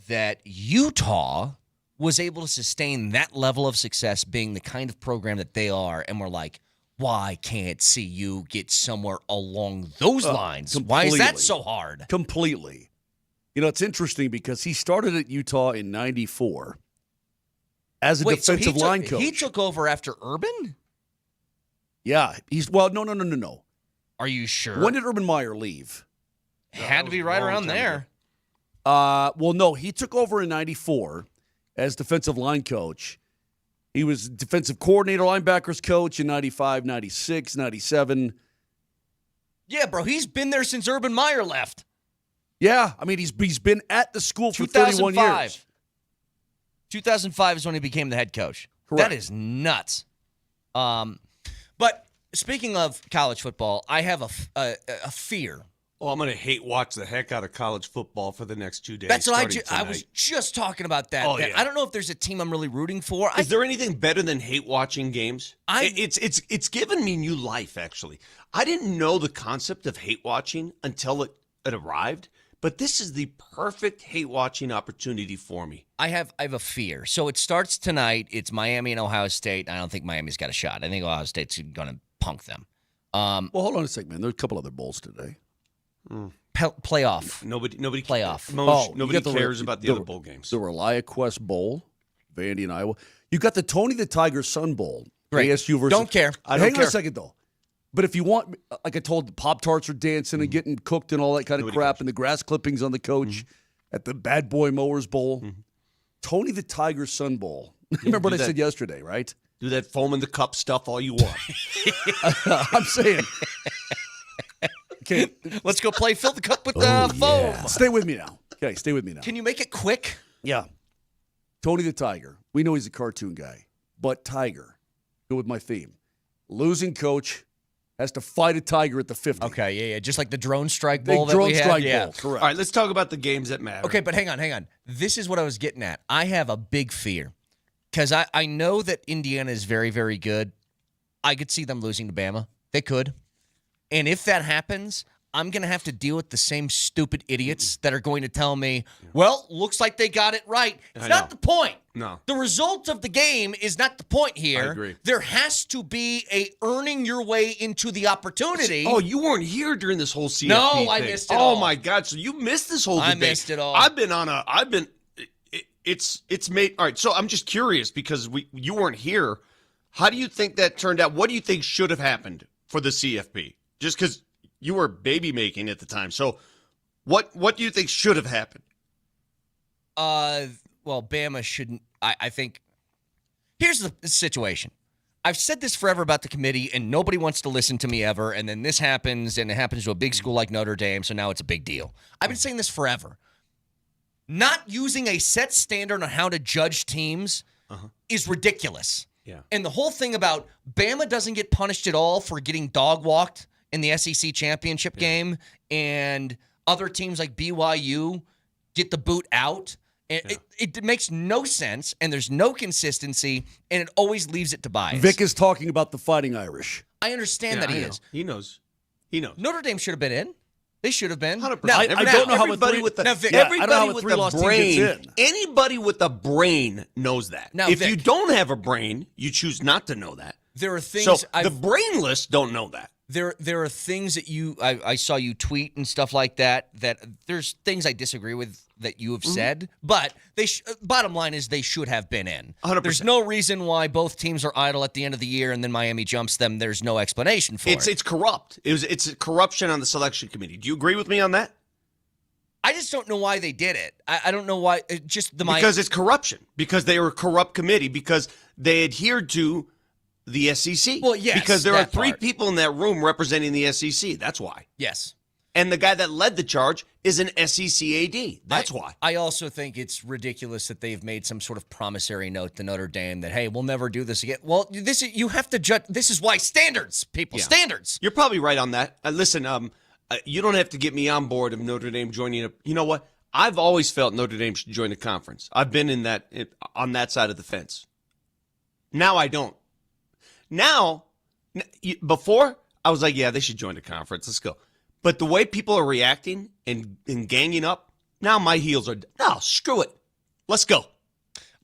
that Utah was able to sustain that level of success being the kind of program that they are, and we're like, why can't CU get somewhere along those lines? Completely. Why is that so hard? Completely. It's interesting because he started at Utah in 94 as a defensive line coach. He took over after Urban? Yeah. No. Are you sure? When did Urban Meyer leave? Had to be right around there. No, he took over in 94 as defensive line coach. He was defensive coordinator, linebackers coach in 95, 96, 97. Yeah, bro, he's been there since Urban Meyer left. Yeah, I mean, he's been at the school for 31 years. 2005 is when he became the head coach. Correct. That is nuts. But speaking of college football, I have a fear. Well, I'm going to hate watch the heck out of college football for the next 2 days. That's what I was just talking about that. Oh, yeah. I don't know if there's a team I'm really rooting for. Is there anything better than hate watching games? It's given me new life, actually. I didn't know the concept of hate watching until it arrived, but this is the perfect hate watching opportunity for me. I have a fear. So it starts tonight. It's Miami and Ohio State. I don't think Miami's got a shot. I think Ohio State's going to punk them. Well, hold on a second, man. There's a couple other bowls today. Playoff. Nobody playoff. Nobody cares about the other bowl games. The ReliaQuest Bowl, Vandy and Iowa. You got the Tony the Tiger Sun Bowl. Great. ASU versus. Don't care. Hang on a second though. But if you want, like I told, the Pop-Tarts are dancing and getting cooked and all that kind of crap, and the grass clippings on the coach at the Bad Boy Mowers Bowl. Tony the Tiger Sun Bowl. Remember what I said yesterday, right? Do that foam in the cup stuff all you want. I'm saying. Okay, let's go play fill the cup with foam. Yeah. Stay with me now. Okay, stay with me now. Can you make it quick? Yeah. Tony the Tiger. We know he's a cartoon guy, but Tiger. Go with my theme. Losing coach has to fight a tiger at the 50. Okay, yeah. Just like the drone strike bowl that we had. Strike yeah. bowl, correct. All right, let's talk about the games that matter. Okay, but hang on. This is what I was getting at. I have a big fear because I know that Indiana is very, very good. I could see them losing to Bama. They could. And if that happens, I'm going to have to deal with the same stupid idiots that are going to tell me, well, looks like they got it right. It's not the point. No. The result of the game is not the point here. I agree. There has to be a earning your way into the opportunity. Oh, you weren't here during this whole CFP No, thing. I missed it all. Oh, my God. So you missed this whole debate. I missed it all. It's made, all right, so I'm just curious because you weren't here. How do you think that turned out? What do you think should have happened for the CFP? Just because you were baby making at the time. So what do you think should have happened? Well, Bama shouldn't. I think here's the situation. I've said this forever about the committee, and nobody wants to listen to me ever. And then this happens, and it happens to a big school like Notre Dame, so now it's a big deal. I've been saying this forever. Not using a set standard on how to judge teams is ridiculous. Yeah. And the whole thing about Bama doesn't get punished at all for getting dog walked in the SEC championship game, and other teams like BYU get the boot out. And it makes no sense, and there's no consistency, and it always leaves it to bias. Vic is talking about the Fighting Irish. I understand that he is. He knows. Notre Dame should have been in. They should have been. 100%. I don't know how everybody with the brain. Anybody with a brain knows that. Now, if Vic, you don't have a brain, you choose not to know that. There are things. So the brainless don't know that. There are things that I saw you tweet and stuff like that. That there's things I disagree with that you have said, but bottom line is they should have been in. 100%. There's no reason why both teams are idle at the end of the year and then Miami jumps them. There's no explanation for it. It's corrupt. It's corruption on the selection committee. Do you agree with me on that? I just don't know why they did it. I don't know why. Because it's corruption. Because they were a corrupt committee. Because they adhered to the SEC. Well, yes. Because there are three people in that room representing the SEC. That's why. Yes. And the guy that led the charge is an SEC AD. That's why. I also think it's ridiculous that they've made some sort of promissory note to Notre Dame that, hey, we'll never do this again. Well, you have to judge. This is why standards, people, standards. You're probably right on that. Listen, you don't have to get me on board of Notre Dame joining. You know what? I've always felt Notre Dame should join the conference. I've been on that side of the fence. Now I don't. Now, before I was like, yeah, they should join the conference. Let's go. But the way people are reacting and ganging up, now my heels are, no, screw it. Let's go.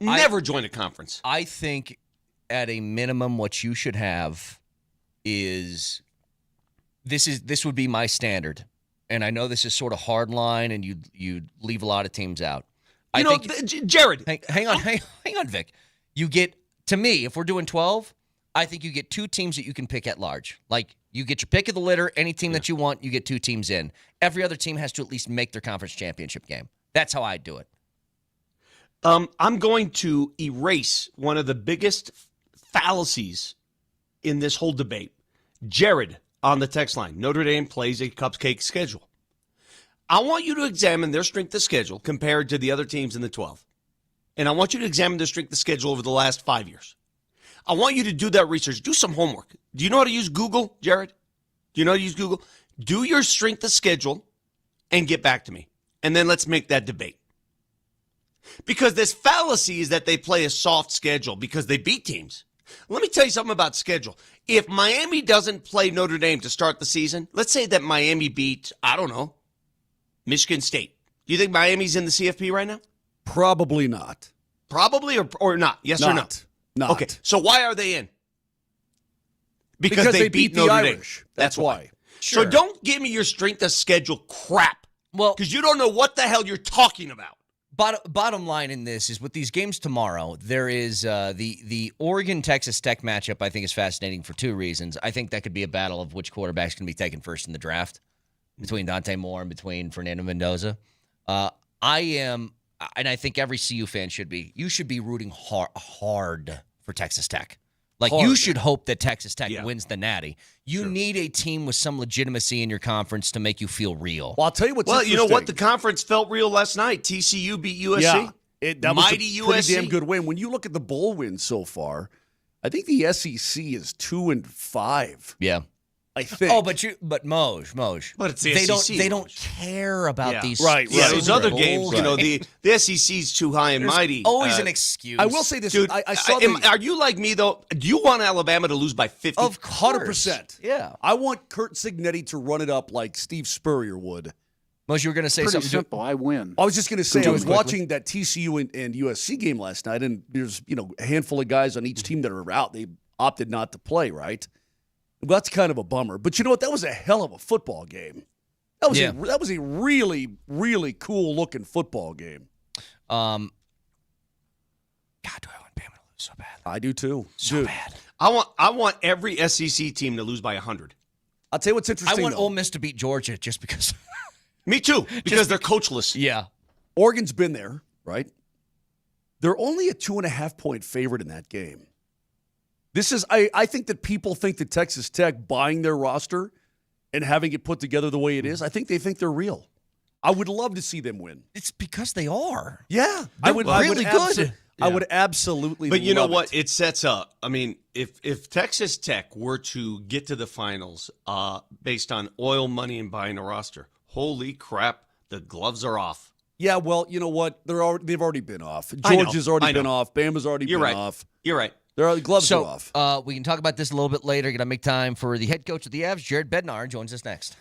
Never join a conference. I think at a minimum what you should have is this would be my standard. And I know this is sort of hard line and you leave a lot of teams out. Jared. Hang on, Vic. You get, to me, if we're doing 12, I think you get two teams that you can pick at large. Like, you get your pick of the litter. Any team that you want, you get two teams in. Every other team has to at least make their conference championship game. That's how I do it. I'm going to erase one of the biggest fallacies in this whole debate. Jared on the text line. Notre Dame plays a cupcake schedule. I want you to examine their strength of schedule compared to the other teams in the 12. And I want you to examine their strength of schedule over the last 5 years. I want you to do that research. Do some homework. Do you know how to use Google, Jared? Do you know how to use Google? Do your strength of schedule and get back to me. And then let's make that debate. Because this fallacy is that they play a soft schedule because they beat teams. Let me tell you something about schedule. If Miami doesn't play Notre Dame to start the season, let's say that Miami beat, I don't know, Michigan State. Do you think Miami's in the CFP right now? Probably not. Probably or not? Yes or no? Not. Okay, so why are they in? Because they beat the Notre Irish. Dame. That's why. Sure. So don't give me your strength of schedule crap. Well, because you don't know what the hell you're talking about. Bottom line in this is with these games tomorrow, there is the Oregon-Texas Tech matchup I think is fascinating for two reasons. I think that could be a battle of which quarterback's going to be taken first in the draft between Dante Moore and between Fernando Mendoza. And I think every CU fan should be. You should be rooting hard for Texas Tech. Like, you should hope that Texas Tech wins the Natty. You need a team with some legitimacy in your conference to make you feel real. Well, I'll tell you what's interesting. You know what? The conference felt real last night. TCU beat USC. Yeah, that Mighty was a pretty USC. damn good win. When you look at the bowl wins so far, I think the SEC is 2-5. Yeah. I think. Oh, but Moj. But it's the SEC. They don't care about these. Right. Yeah, those other games, you know, the SEC's too high and mighty. Always an excuse. I will say this, dude. I saw are you like me though? Do you want Alabama to lose by 50? Of course. 100%. Yeah. I want Kurt Signetti to run it up like Steve Spurrier would. Moj, you were going to say Pretty something. simple. I win. I was just going to say, I was quickly. watching that TCU and USC game last night, and there's a handful of guys on each team that are out. They opted not to play, right? Well, that's kind of a bummer. But you know what? That was a hell of a football game. That was a really, really cool-looking football game. God, do I want Bama to lose so bad? I do too. So bad. I want every SEC team to lose by 100. I'll tell you what's interesting. I want though. Ole Miss to beat Georgia just because. Me too, because they're coachless. Yeah. Oregon's been there, right? They're only a 2.5-point favorite in that game. This is, I think that people think that Texas Tech buying their roster and having it put together the way it is, I think they think they're real. I would love to see them win. It's because they are. Yeah. They're really good. I would absolutely But you know love what? It sets up. I mean, if Texas Tech were to get to the finals based on oil money and buying a roster, holy crap, the gloves are off. Yeah, well, you know what? They've already been off. I know, George has already I know. been off. Bama's already You're been right. off. You're right. The gloves are off. We can talk about this a little bit later. Going to make time for the head coach of the Avs, Jared Bednar, joins us next.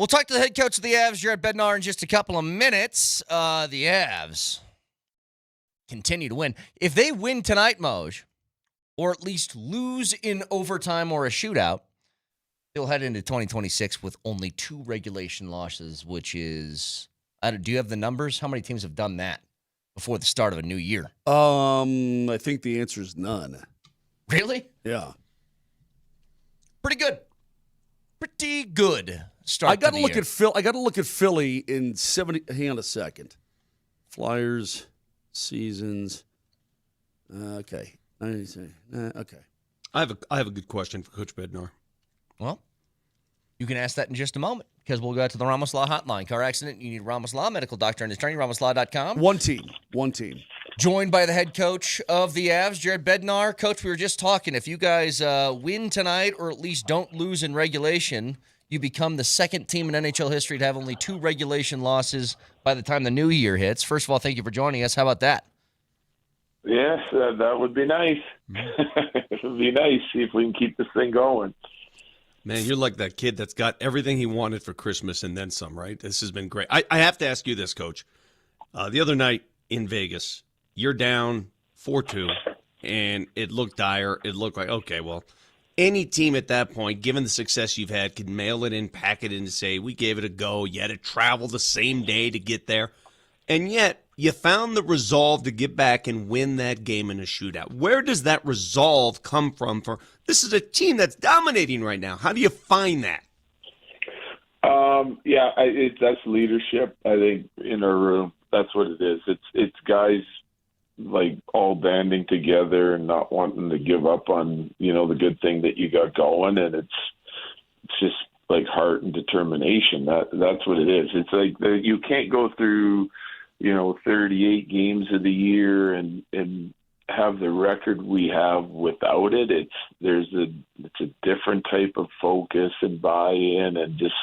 We'll talk to the head coach of the Avs, Jared Bednar, in just a couple of minutes. The Avs continue to win. If they win tonight, Moj, or at least lose in overtime or a shootout, they'll head into 2026 with only 2 regulation losses, which is, do you have the numbers? How many teams have done that before the start of a new year? I think the answer is none. Really? Yeah. Pretty good. Pretty good start. I got to look at Phil. I got to look at Philly in 70. Hang on a second. Flyers seasons. Okay. Okay. I have a good question for Coach Bednar. Well, you can ask that in just a moment because we'll go to the Ramos Law hotline. Car accident, you need Ramos Law, medical doctor and attorney, ramoslaw.com. One team. Joined by the head coach of the Avs, Jared Bednar. Coach, we were just talking. If you guys win tonight or at least don't lose in regulation, you become the second team in NHL history to have only 2 regulation losses by the time the new year hits. First of all, thank you for joining us. How about that? Yes, that would be nice. It would be nice. See if we can keep this thing going. Man, you're like that kid that's got everything he wanted for Christmas and then some, right? This has been great. I have to ask you this, Coach. The other night in Vegas, you're down 4-2, and it looked dire. It looked like, okay, well, any team at that point, given the success you've had, could mail it in, pack it in, and say, we gave it a go. You had to travel the same day to get there. And yet, you found the resolve to get back and win that game in a shootout. Where does that resolve come from? This is a team that's dominating right now. How do you find that? That's leadership. I think in our room, that's what it is. It's guys like all banding together and not wanting to give up on the good thing that you got going, and it's just like heart and determination. That's what it is. It's like you can't go through 38 games of the year and have the record we have without it. It's a different type of focus and buy-in and just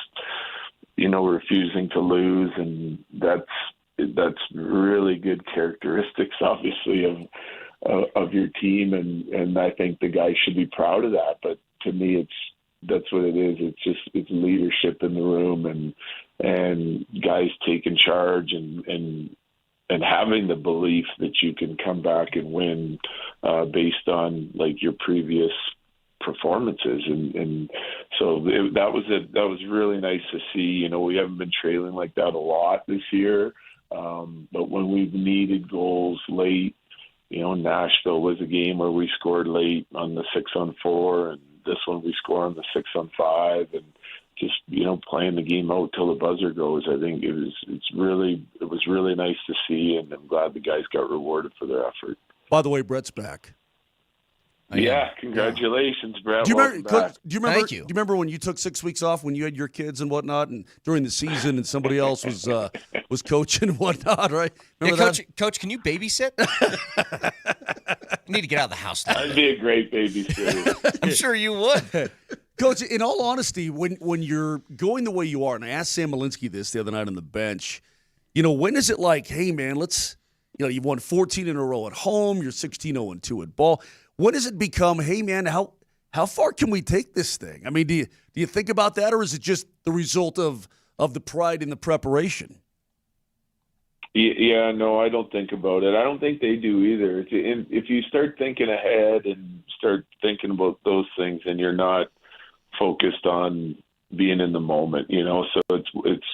refusing to lose, and that's really good characteristics, obviously, of your team, and I think the guys should be proud of that. But to me, that's what it is. It's leadership in the room and guys taking charge and having the belief that you can come back and win based on like your previous performances, and so that was really nice to see. We haven't been trailing like that a lot this year, but when we've needed goals late, Nashville was a game where we scored late on the 6-on-4, and this one we score on the 6-on-5, and just playing the game out till the buzzer goes. I think it was really nice to see, and I'm glad the guys got rewarded for their effort. By the way, Brett's back. Yeah, congratulations, Brett. Do you remember? Thank you. Do you remember when you took 6 weeks off when you had your kids and whatnot, and during the season, and somebody else was coaching and whatnot, right? Remember Coach, can you babysit? You need to get out of the house now. That'd be a great babysitter. I'm sure you would. Coach, in all honesty, when you're going the way you are, and I asked Sam Malinsky this the other night on the bench, when is it like, hey, man, let's, you've won 14 in a row at home, you're 16-0-2 at ball. When does it become, hey, man, how far can we take this thing? I mean, do you think about that, or is it just the result of the pride in the preparation? Yeah, no, I don't think about it. I don't think they do either. If you start thinking ahead and start thinking about those things, and you're not focused on being in the moment, so it's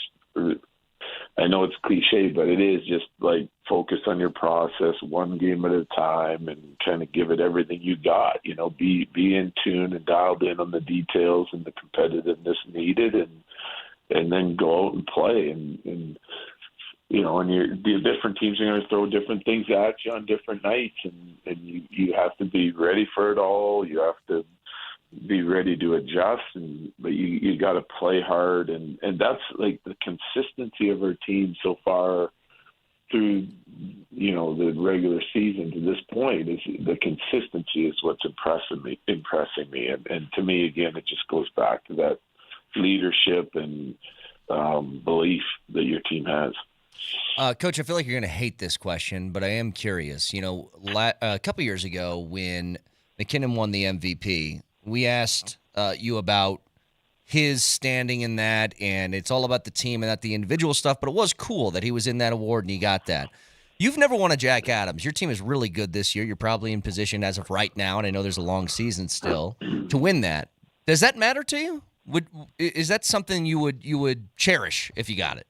I know it's cliche, but it is just like focus on your process, one game at a time, and kind of give it everything you got. Be in tune and dialed in on the details and the competitiveness needed, and then go out and play. And the different teams are going to throw different things at you on different nights, and you have to be ready for it all. You have to be ready to adjust, but you got to play hard, and that's like the consistency of our team so far through the regular season to this point. Is the consistency is what's impressing me, and to me, again, it just goes back to that leadership and belief that your team has. Coach, I feel like you're going to hate this question, but I am curious. A couple years ago when McKinnon won the MVP, we asked you about his standing in that, and it's all about the team and not the individual stuff, but it was cool that he was in that award and he got that. You've never won a Jack Adams. Your team is really good this year. You're probably in position as of right now, and I know there's a long season still, to win that. Does that matter to you? Is that something you would cherish if you got it?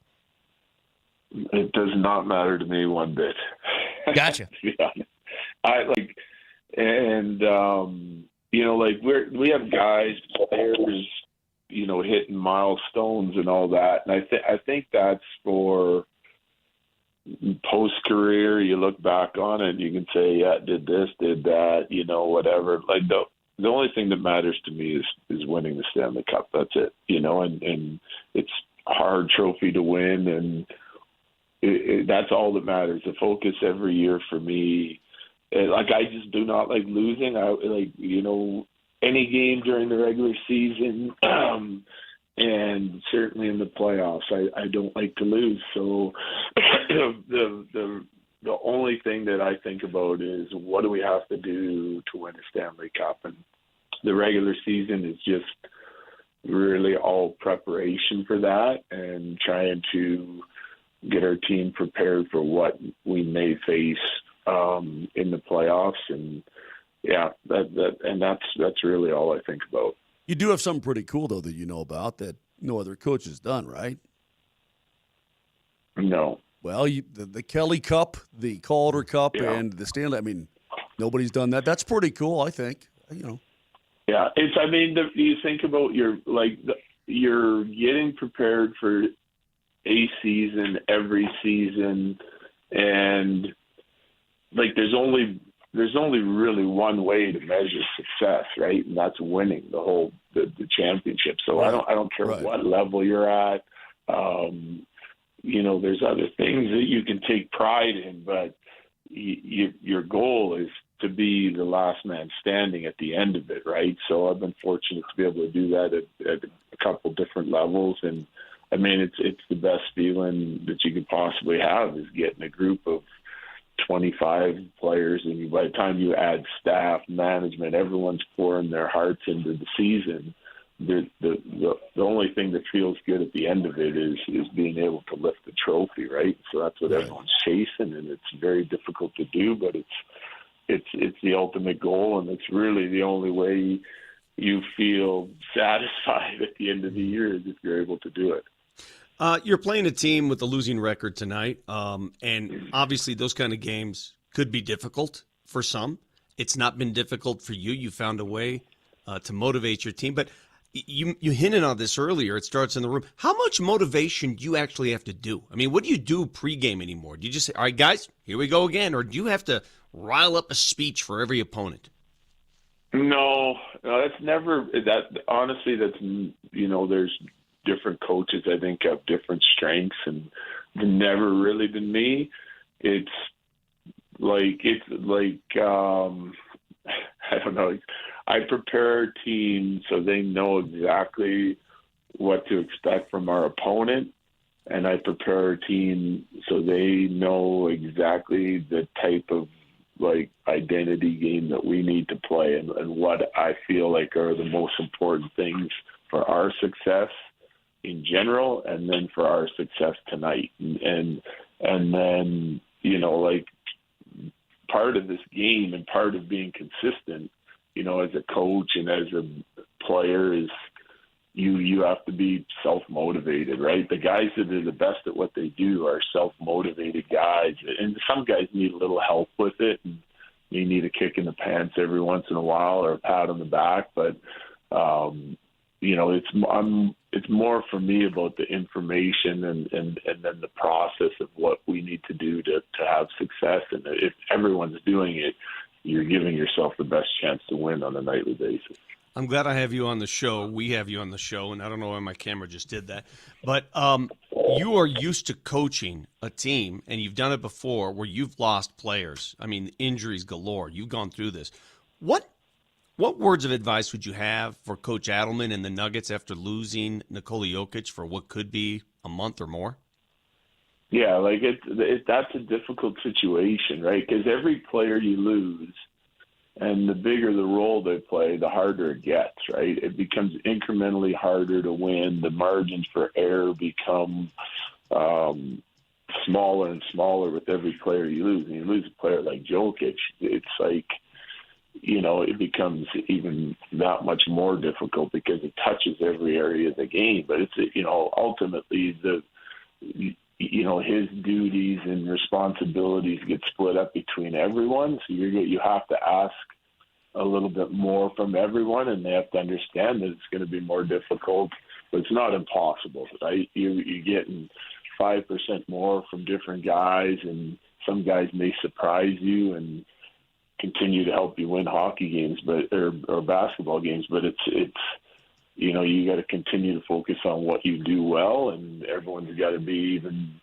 It does not matter to me one bit. Gotcha. Yeah. We have guys, players, hitting milestones and all that, and I think that's for post-career. You look back on it, you can say, yeah, did this, did that, whatever. Like the only thing that matters to me is winning the Stanley Cup. That's it, and it's a hard trophy to win, and that's all that matters. The focus every year for me, I just do not like losing. Any game during the regular season, and certainly in the playoffs, I don't like to lose. So the only thing that I think about is what do we have to do to win a Stanley Cup, and the regular season is just really all preparation for that and trying to get our team prepared for what we may face in the playoffs. And yeah, that's really all I think about. You do have something pretty cool, though, that you know about that no other coach has done, right? No. Well, the Kelly Cup, the Calder Cup, and the Stanley. I mean, nobody's done that. That's pretty cool, I think. Yeah, you think about you're getting prepared for a season every season, and there's only really one way to measure success, right? And that's winning the championship. So right. I don't care what level you're at. There's other things that you can take pride in, but your goal is to be the last man standing at the end of it, right? So I've been fortunate to be able to do that at a couple different levels, and it's the best feeling that you could possibly have is getting a group of 25 players, and by the time you add staff, management, everyone's pouring their hearts into the season. The only thing that feels good at the end of it is being able to lift the trophy, right? So that's what everyone's chasing, and it's very difficult to do, but it's the ultimate goal, and it's really the only way you feel satisfied at the end of the year is if you're able to do it. You're playing a team with a losing record tonight, and obviously those kind of games could be difficult for some. It's not been difficult for you. You found a way to motivate your team, but you hinted on this earlier. It starts in the room. How much motivation do you actually have to do? I mean, what do you do pregame anymore? Do you just say, all right, guys, here we go again, or do you have to rile up a speech for every opponent? No, that's never that. Honestly, that's there's different coaches, I think, have different strengths, and it's never really been me. It's like I don't know. I prepare a team so they know exactly what to expect from our opponent, and I prepare a team so they know exactly the type of identity game that we need to play, and what I feel like are the most important things for our success in general, and then for our success tonight. And then, part of this game and part of being consistent, as a coach and as a player is you have to be self-motivated, right? The guys that are the best at what they do are self-motivated guys. And some guys need a little help with it, and you need a kick in the pants every once in a while or a pat on the back. But, it's more for me about the information and then the process of what we need to do to have success. And if everyone's doing it, you're giving yourself the best chance to win on a nightly basis. I'm glad I have you on the show. We have you on the show, and I don't know why my camera just did that. But you are used to coaching a team, and you've done it before where you've lost players. I mean, injuries galore. You've gone through this. What words of advice would you have for Coach Adelman and the Nuggets after losing Nikola Jokic for what could be a month or more? Yeah, that's a difficult situation, right? Because every player you lose And the bigger the role they play, the harder it gets, right? It becomes incrementally harder to win. The margins for error become smaller and smaller with every player you lose. And you lose a player like Jokic, it's like, it becomes even that much more difficult because it touches every area of the game. But it's, ultimately his duties and responsibilities get split up between everyone. So you have to ask a little bit more from everyone, and they have to understand that it's going to be more difficult, but it's not impossible, right? You're getting 5% more from different guys, and some guys may surprise you and continue to help you win hockey games, or basketball games. But it's you got to continue to focus on what you do well, and everyone's got to be even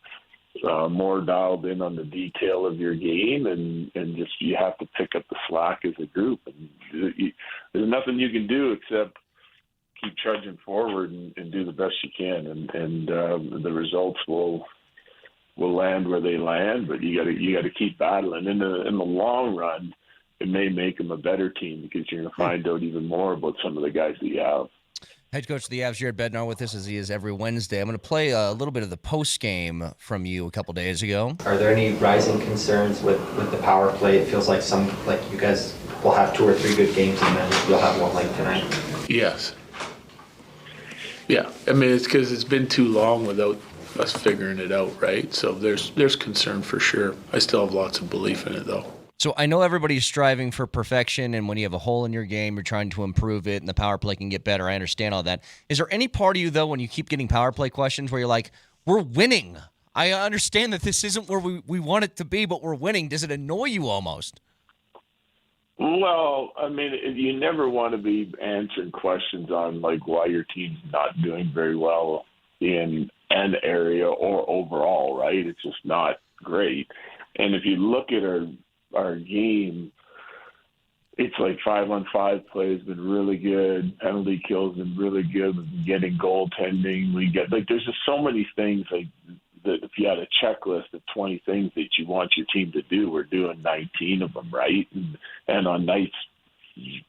more dialed in on the detail of your game, and just you have to pick up the slack as a group. And there's nothing you can do except keep trudging forward and do the best you can, and the results will land where they land. But you got to keep battling. In the long run, it may make them a better team because you're going to find out even more about some of the guys that you have. Head coach of the Avs, Jared Bednar, with us as he is every Wednesday. I'm going to play a little bit of the post game from you a couple days ago. Are there any rising concerns with the power play? It feels like you guys will have 2 or 3 good games, and then you'll have one like tonight. Yes. Yeah, I mean, it's because it's been too long without us figuring it out, right? So there's concern for sure. I still have lots of belief in it, though. So I know everybody's striving for perfection, and when you have a hole in your game, you're trying to improve it, and the power play can get better. I understand all that. Is there any part of you, though, when you keep getting power play questions where you're like, we're winning? I understand that this isn't where we want it to be, but we're winning. Does it annoy you almost? Well, I mean, you never want to be answering questions on, like, why your team's not doing very well in an area or overall, right? It's just not great. And if you look at our game, it's like 5-on-5 play has been really good. Penalty kills have been really good. We've been getting goaltending. There's just so many things that if you had a checklist of 20 things that you want your team to do, we're doing 19 of them, right? And on nights,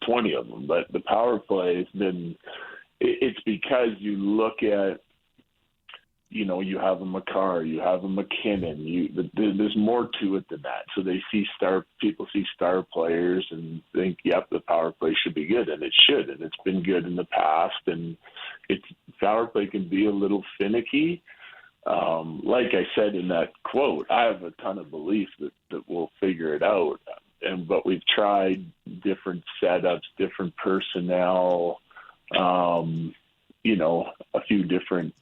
20 of them. But the power play has been, it's because you look at, you have a Makar, you have a McKinnon. There's more to it than that. So people see star players and think, yep, the power play should be good, and it should, and it's been good in the past. And power play can be a little finicky. Like I said in that quote, I have a ton of belief that we'll figure it out. But we've tried different setups, different personnel, a few different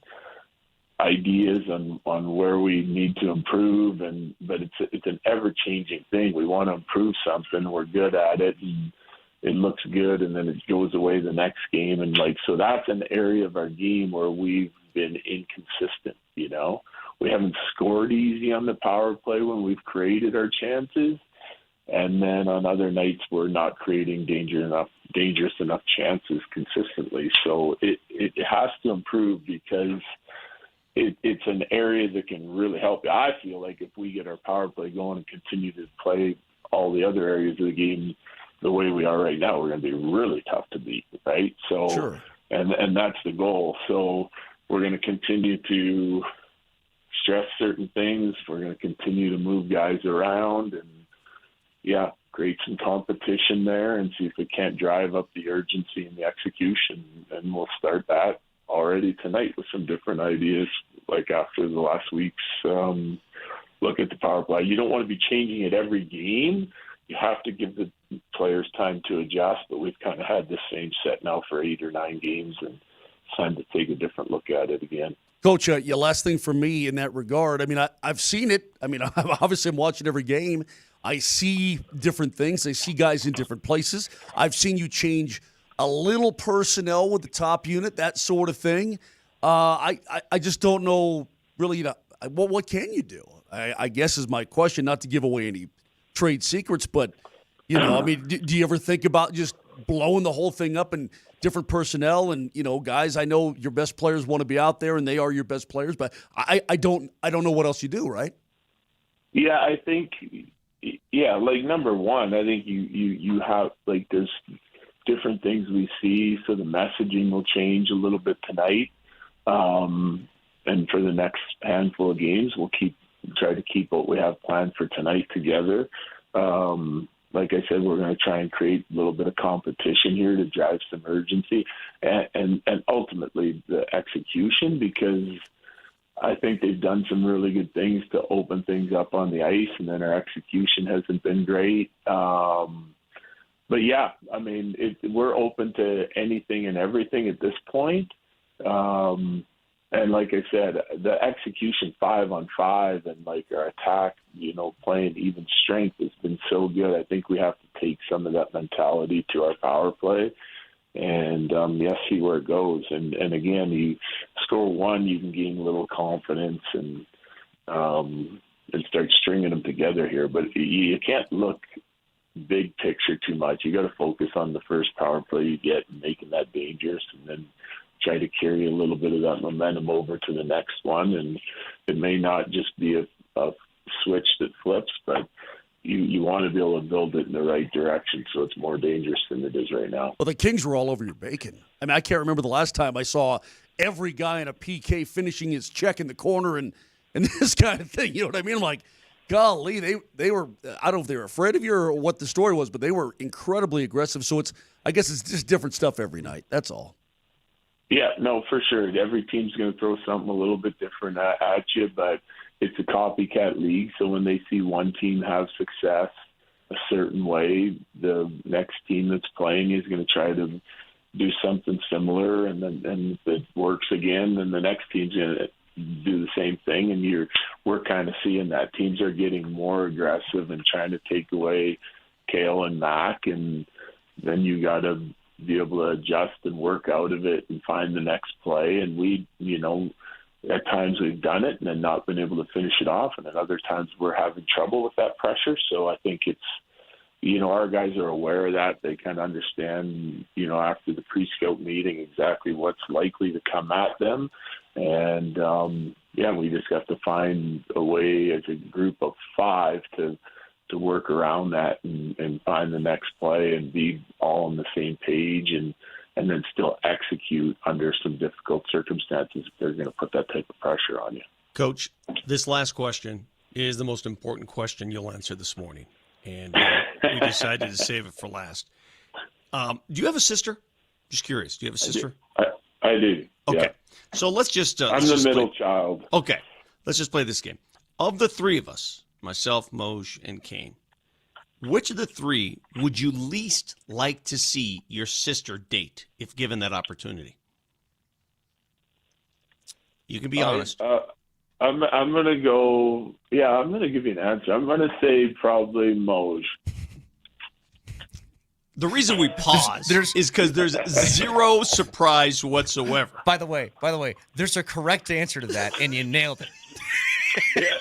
ideas on where we need to improve, but it's an ever-changing thing. We want to improve something, we're good at it, and it looks good, and then it goes away the next game, and so that's an area of our game where we've been inconsistent. We haven't scored easy on the power play when we've created our chances, and then on other nights we're not creating dangerous enough chances consistently. So it has to improve because it's an area that can really help you. I feel like if we get our power play going and continue to play all the other areas of the game the way we are right now, we're going to be really tough to beat, right? So, sure. And that's the goal. So we're going to continue to stress certain things. We're going to continue to move guys around and, create some competition there and see if we can't drive up the urgency and the execution. And we'll start that already tonight with some different ideas, like after the last week's look at the power play. You don't want to be changing it every game. You have to give the players time to adjust, but we've kind of had the same set now for 8 or 9 games, and it's time to take a different look at it again. Coach, your last thing for me in that regard, I mean, I've seen it. I mean, obviously I'm watching every game. I see different things. I see guys in different places. I've seen you change a little personnel with the top unit, that sort of thing. I just don't know really, what can you do? I guess is my question, not to give away any trade secrets, but, I mean, do you ever think about just blowing the whole thing up and different personnel and, guys, I know your best players want to be out there and they are your best players, but I don't know what else you do, right? Yeah, I think, yeah, like number one, I think you have like there's different things we see, so the messaging will change a little bit tonight. And for the next handful of games, we'll try to keep what we have planned for tonight together. Like I said, we're going to try and create a little bit of competition here to drive some urgency and ultimately the execution, because I think they've done some really good things to open things up on the ice, and then our execution hasn't been great. But yeah, I mean, we're open to anything and everything at this point. And like I said, the execution 5-on-5 and like our attack, playing even strength has been so good. I think we have to take some of that mentality to our power play and see where it goes. And again, you score one, you can gain a little confidence and start stringing them together here. But you can't look big picture too much. You got to focus on the first power play you get and making that dangerous, and then try to carry a little bit of that momentum over to the next one. And it may not just be a switch that flips, but you want to be able to build it in the right direction so it's more dangerous than it is right now. Well, the Kings were all over your bacon. I mean, I can't remember the last time I saw every guy in a PK finishing his check in the corner and this kind of thing. You know what I mean? I'm like, golly, they were, I don't know if they were afraid of you or what the story was, but they were incredibly aggressive. So I guess it's just different stuff every night. That's all. Yeah, no, for sure. Every team's going to throw something a little bit different at you, but it's a copycat league. So when they see one team have success a certain way, the next team that's playing is going to try to do something similar. And then if it works again, then the next team's going to do the same thing. And we're kind of seeing that teams are getting more aggressive and trying to take away Kale and Mac. And then you got to be able to adjust and work out of it and find the next play. And we, at times we've done it and then not been able to finish it off. And at other times we're having trouble with that pressure. So I think it's, our guys are aware of that. They kind of understand, after the pre-scout meeting, exactly what's likely to come at them. And, we just have to find a way as a group of 5 to work around that and find the next play and be all on the same page and then still execute under some difficult circumstances if they're going to put that type of pressure on you. Coach, this last question is the most important question you'll answer this morning, and we decided to save it for last. Do you have a sister? Just curious. Do you have a sister? I do. Okay. Yeah. So let's just I'm the middle child. Okay. Let's just play this game. Of the three of us, myself, Moj, and Kane, which of the three would you least like to see your sister date if given that opportunity? You can be honest. I'm going to go, I'm going to give you an answer. I'm going to say probably Moj. The reason we pause is because there's zero surprise whatsoever. By the way, there's a correct answer to that, and you nailed it. Yeah.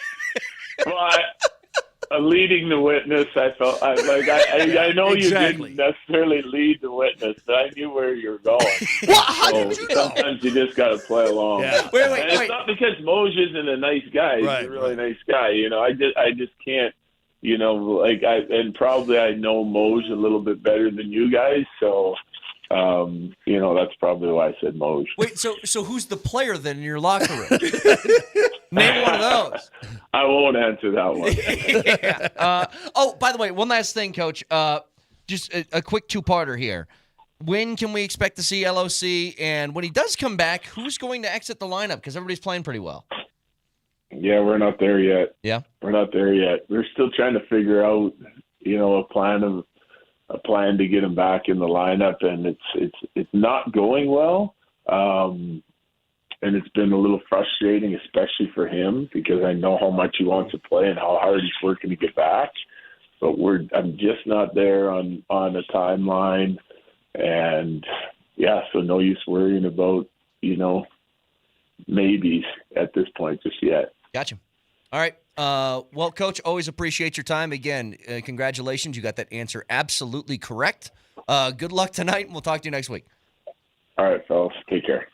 Well, leading the witness, I felt I know Exactly. You didn't necessarily lead the witness, but I knew where you were going. What? How did you know? Sometimes you just got to play along. Yeah. Wait. It's not because Moj isn't a nice guy. He's a really nice guy. I just can't. And probably I know Moj a little bit better than you guys, so. That's probably why I said Moj. Wait, so who's the player then in your locker room? Name one of those. I won't answer that one. Yeah. By the way, one last thing, Coach. Just a quick two-parter here. When can we expect to see LOC? And when he does come back, who's going to exit the lineup? Because everybody's playing pretty well. Yeah, we're not there yet. Yeah? We're not there yet. We're still trying to figure out, a plan to get him back in the lineup, and it's not going well. And it's been a little frustrating, especially for him, because I know how much he wants to play and how hard he's working to get back. But I'm just not there on a timeline. And so no use worrying about, maybes at this point just yet. Gotcha. All right. Well, Coach, always appreciate your time. Again, congratulations. You got that answer absolutely correct. Good luck tonight, and we'll talk to you next week. All right, fellas. Take care.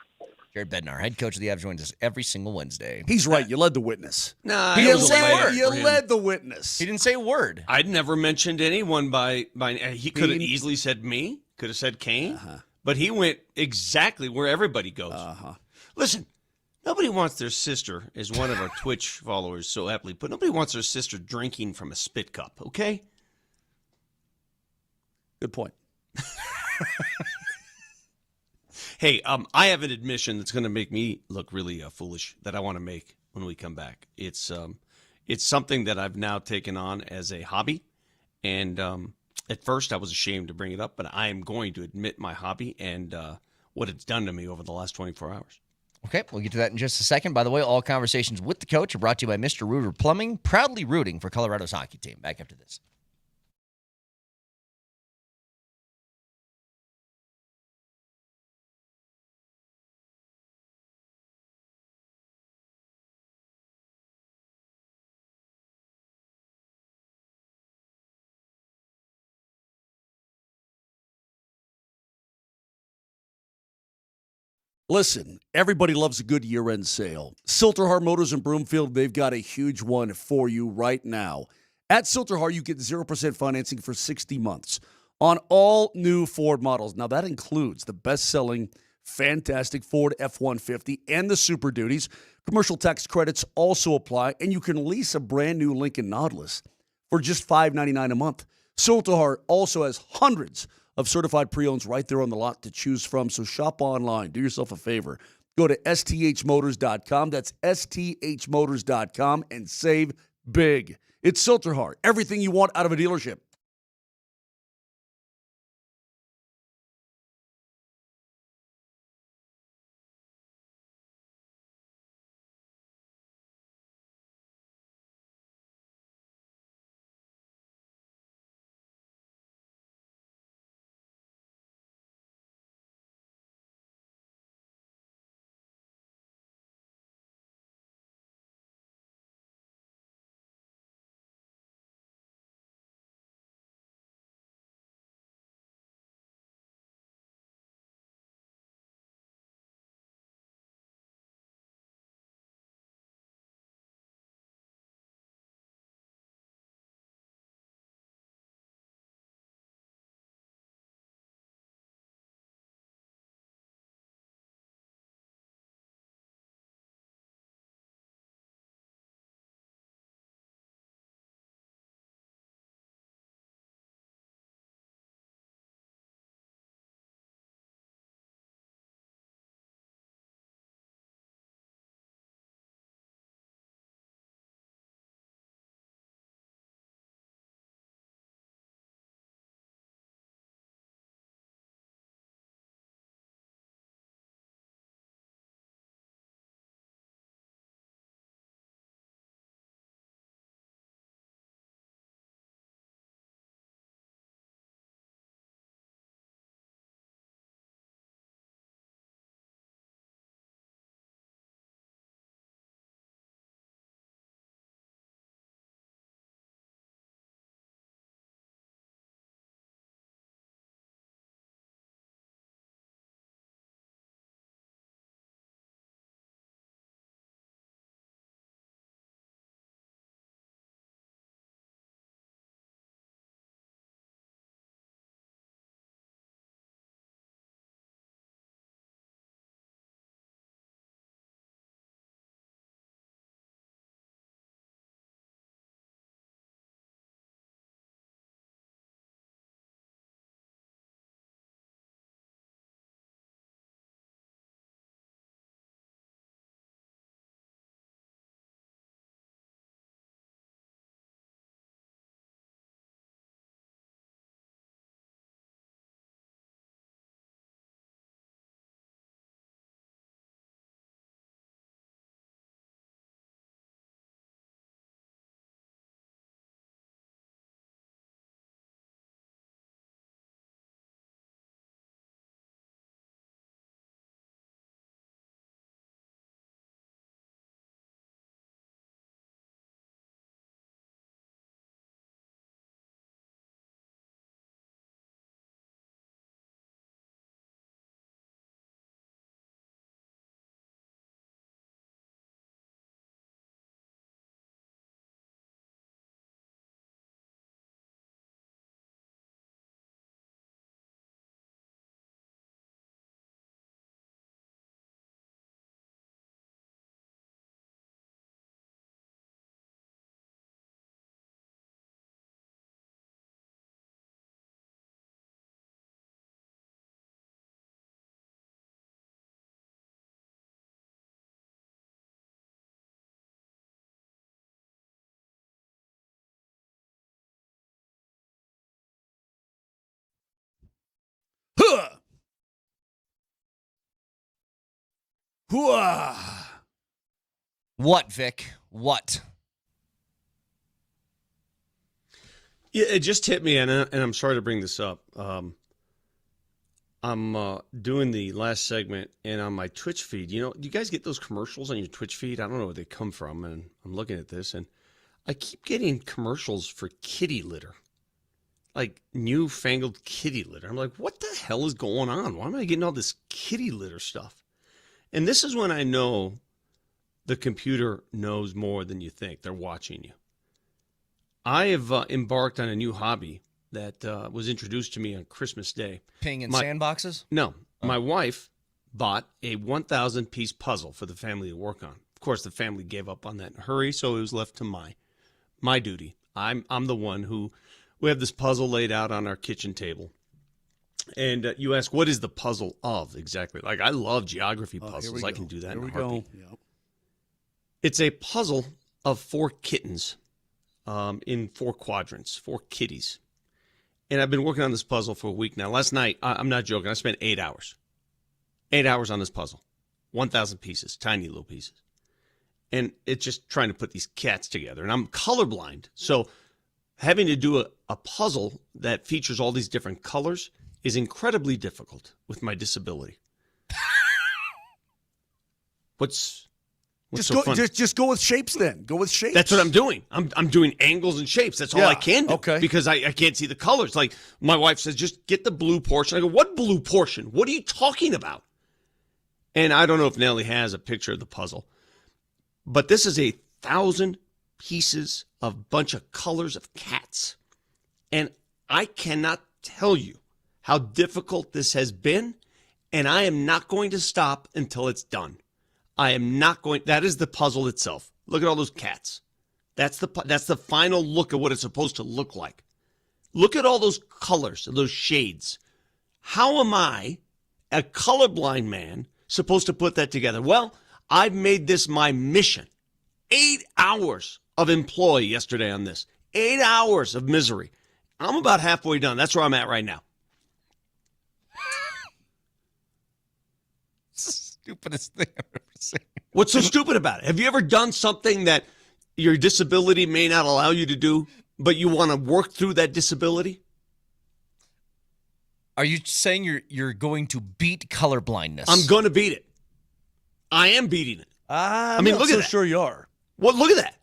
Cheers. Jared Bednar, head coach of the Avs, joins us every single Wednesday. He's right. You led the witness. Nah, He it didn't was say a a layup word. You for him. led the witness. He didn't say a word. I'd never mentioned anyone by he could have Kane. easily said me, could have said Kane, Uh-huh. but he went exactly where everybody goes. Uh-huh. Listen, nobody wants their sister, as one of our Twitch followers so aptly put, nobody wants their sister drinking from a spit cup, okay? Good point. Hey, I have an admission that's going to make me look really foolish that I want to make when we come back. It's something that I've now taken on as a hobby, and at first I was ashamed to bring it up, but I am going to admit my hobby and what it's done to me over the last 24 hours. Okay, we'll get to that in just a second. By the way, all conversations with the coach are brought to you by Mr. Rooter Plumbing, proudly rooting for Colorado's hockey team. Back after this. Listen, everybody loves a good year-end sale. Silterhar Motors in Broomfield, they've got a huge one for you right now. At Silterhar, you get 0% financing for 60 months on all new Ford models. Now, that includes the best-selling, fantastic Ford F-150 and the Super Duties. Commercial tax credits also apply, and you can lease a brand-new Lincoln Nautilus for just $599 a month. Silterhar also has hundreds of certified pre-owns right there on the lot to choose from. So shop online. Do yourself a favor. Go to sthmotors.com. That's sthmotors.com and save big. It's Silterhar. Everything you want out of a dealership. Hooah! What, Vic? What? Yeah, it just hit me, and I'm sorry to bring this up. I'm doing the last segment, and on my Twitch feed, do you guys get those commercials on your Twitch feed? I don't know where they come from, and I'm looking at this, and I keep getting commercials for kitty litter, like newfangled kitty litter. I'm like, what the hell is going on? Why am I getting all this kitty litter stuff? And this is when I know the computer knows more than you think. They're watching you. I have embarked on a new hobby that was introduced to me on Christmas Day. Peeing in sandboxes? No. My wife bought a 1,000-piece puzzle for the family to work on. Of course, the family gave up on that in a hurry, so it was left to my duty. I'm the one who, we have this puzzle laid out on our kitchen table. And you ask, what is the puzzle of exactly? Like, I love geography puzzles. I can do that in a heartbeat. Yep. It's a puzzle of 4 kittens in 4 quadrants, 4 kitties. And I've been working on this puzzle for a week now. Last night, I'm not joking, I spent 8 hours. 8 hours on this puzzle. 1,000 pieces, tiny little pieces. And it's just trying to put these cats together. And I'm colorblind. So having to do a puzzle that features all these different colors is incredibly difficult with my disability. What's so funny? Just go with shapes then. Go with shapes. That's what I'm doing. I'm doing angles and shapes. That's all I can do. Okay. Because I can't see the colors. Like my wife says, just get the blue portion. I go, what blue portion? What are you talking about? And I don't know if Nelly has a picture of the puzzle. But this is 1,000 pieces of bunch of colors of cats. And I cannot tell you how difficult this has been. And I am not going to stop until it's done. I am not going. That is the puzzle itself. Look at all those cats. That's the final look at what it's supposed to look like. Look at all those colors, those shades. How am I, a colorblind man, supposed to put that together? Well, I've made this my mission. 8 hours of employ yesterday on this. 8 hours of misery. I'm about halfway done. That's where I'm at right now. Stupidest thing I've ever seen. What's so stupid about it? Have you ever done something that your disability may not allow you to do, but you want to work through that disability? Are you saying you're going to beat colorblindness? I'm going to beat it. I am beating it. I mean, look at that. Sure you are. Well, look at that.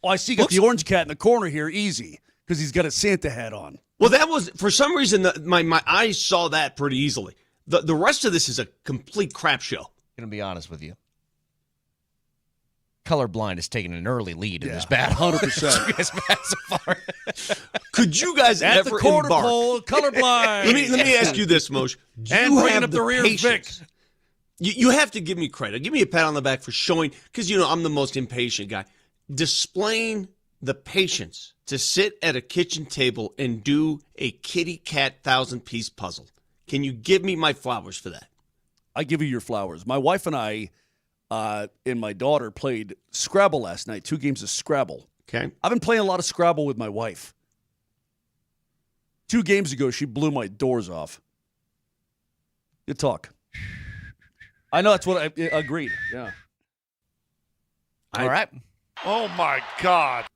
Oh, I see you got the orange cat in the corner here, easy, because he's got a Santa hat on. Well, that was, for some reason, my eyes saw that pretty easily. The rest of this is a complete crap show. I'm going to be honest with you. Colorblind has taken an early lead in this battle. 100%. Could you guys at ever the quarter embark? pole, colorblind? Let me ask you this, Moshe. And bringing up the rear, Vic. You have to give me credit. Give me a pat on the back for showing, because I'm the most impatient guy. Displaying the patience to sit at a kitchen table and do a kitty cat 1,000-piece puzzle. Can you give me my flowers for that? I give you your flowers. My wife and I and my daughter played Scrabble last night, 2 games of Scrabble. Okay. I've been playing a lot of Scrabble with my wife. 2 games ago, she blew my doors off. Good talk. I know that's what I agreed. Yeah. All right. Oh, my God.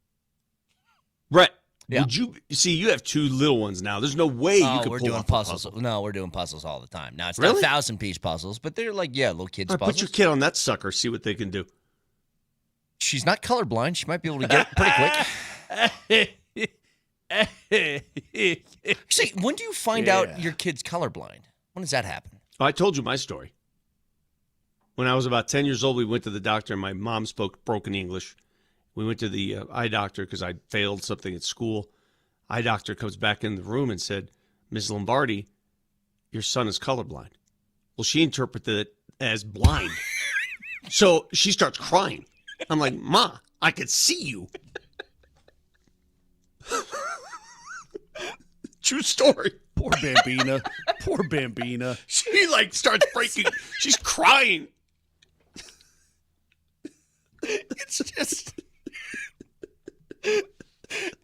Brett, Yeah. would you see? You have 2 little ones now. There's no way you could we're pull doing off puzzles. a puzzle. No, we're doing puzzles all the time. Now, it's Really? not 1,000-piece puzzles, but they're like, little kids' All right, puzzles. put your kid on that sucker. See what they can do. She's not colorblind. She might be able to get it pretty quick. See, when do you find out your kid's colorblind? When does that happen? I told you my story. When I was about 10 years old, we went to the doctor, and my mom spoke broken English. We went to the eye doctor because I failed something at school. Eye doctor comes back in the room and said, Ms. Lombardi, your son is colorblind. Well, she interpreted it as blind. So she starts crying. I'm like, Ma, I could see you. True story. Poor Bambina. Poor Bambina. She starts breaking. She's crying. It's just...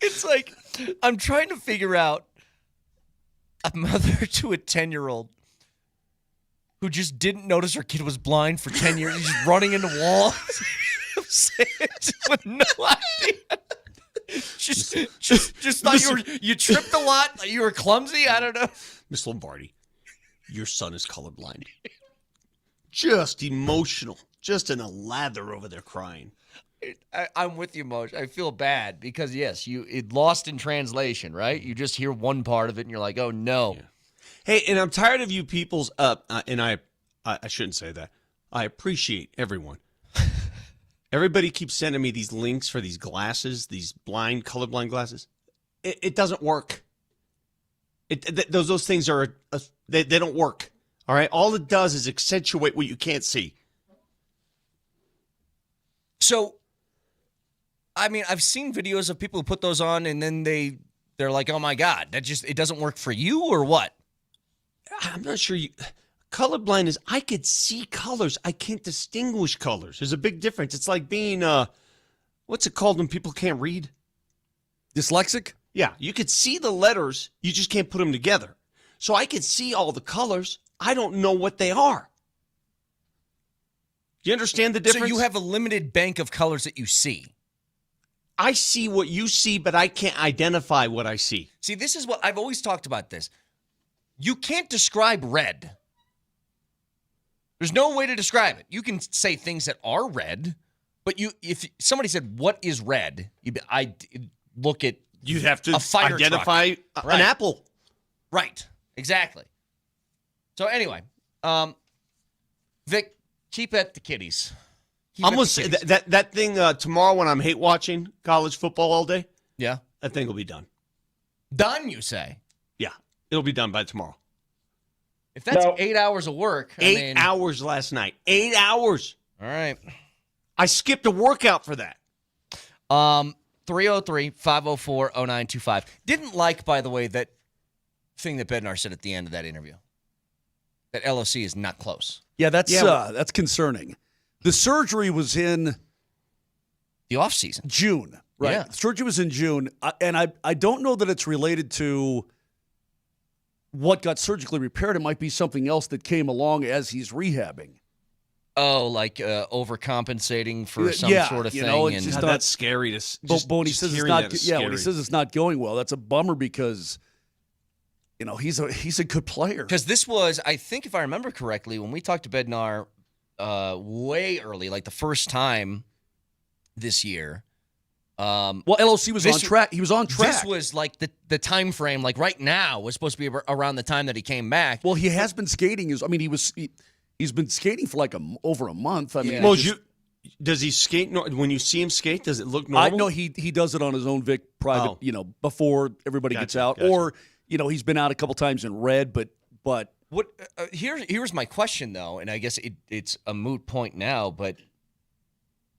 It's like I'm trying to figure out a mother to a 10-year-old who just didn't notice her kid was blind for 10 years. He's just running into walls. With no idea. Just thought you tripped a lot. Like you were clumsy. I don't know. Miss Lombardi, your son is colorblind. Just emotional. Just in a lather over there crying. I'm with you, Moj. I feel bad because, yes, it lost in translation, right? You just hear one part of it and you're like, oh, no. Yeah. Hey, and I'm tired of you people's, and I shouldn't say that. I appreciate everyone. Everybody keeps sending me these links for these glasses, these colorblind glasses. It doesn't work. Those things are, they don't work. All right? All it does is accentuate what you can't see. So, I mean, I've seen videos of people who put those on and then they're like, oh my God, it doesn't work for you or what? I'm not sure colorblind is I could see colors. I can't distinguish colors. There's a big difference. It's like being, what's it called when people can't read? Dyslexic? Yeah, you could see the letters. You just can't put them together. So I could see all the colors. I don't know what they are. Do you understand the difference? So you have a limited bank of colors that you see. I see what you see, but I can't identify what I see. See, this is what I've always talked about this. You can't describe red. There's no way to describe it. You can say things that are red, but if somebody said, what is red? I look at you'd have to a fire identify truck. An apple. Right. Exactly. So anyway, Vic, keep at the kiddies. I'm going to say that thing tomorrow when I'm hate watching college football all day. Yeah. That thing will be done. Done, you say? Yeah. It'll be done by tomorrow. If that's 8 hours of work. 8 hours last night. 8 hours. All right. I skipped a workout for that. 303-504-0925. Didn't like, by the way, that thing that Bednar said at the end of that interview. That LOC is not close. Yeah, that's concerning. The surgery was in the offseason. June, right? Yeah. The surgery was in June, and I don't know that it's related to what got surgically repaired. It might be something else that came along as he's rehabbing. Oh, like overcompensating for some sort of thing. It's just that's scary. But when he says it's not, when he says it's not going well, that's a bummer because he's a good player. Because this was, I think, if I remember correctly, when we talked to Bednar way early, like the first time this year. LOC was on track. He was on track. This was like the time frame, like right now, was supposed to be around the time that he came back. Well, he has been skating. He's been skating for like over a month. I mean, does he skate? When you see him skate, does it look normal? I know he does it on his own Vic private, before everybody gets out. Gotcha. Or, he's been out a couple times in red, but what? Here's my question though, and I guess it's a moot point now. But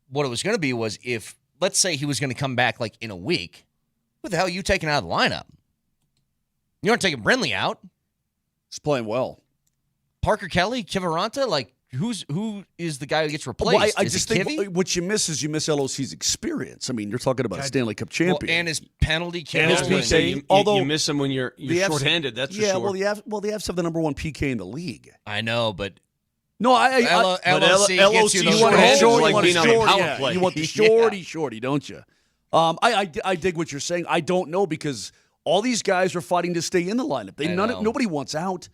what it was going to be was if, let's say, he was going to come back like in a week, who the hell are you taking out of the lineup? You aren't taking Brindley out. He's playing well. Parker Kelly, Kiviranta, like who is the guy who gets replaced? Well, I just think what you miss is LOC's experience. I mean, you're talking about a Stanley Cup champion and his penalty kill. Although you miss him when you're shorthanded, that's for sure. Well, the Avs have the number one PK in the league. I know, but no, LOC gets you want the shorty, don't you? I dig what you're saying. I don't know because all these guys are fighting to stay in the lineup. Nobody wants out.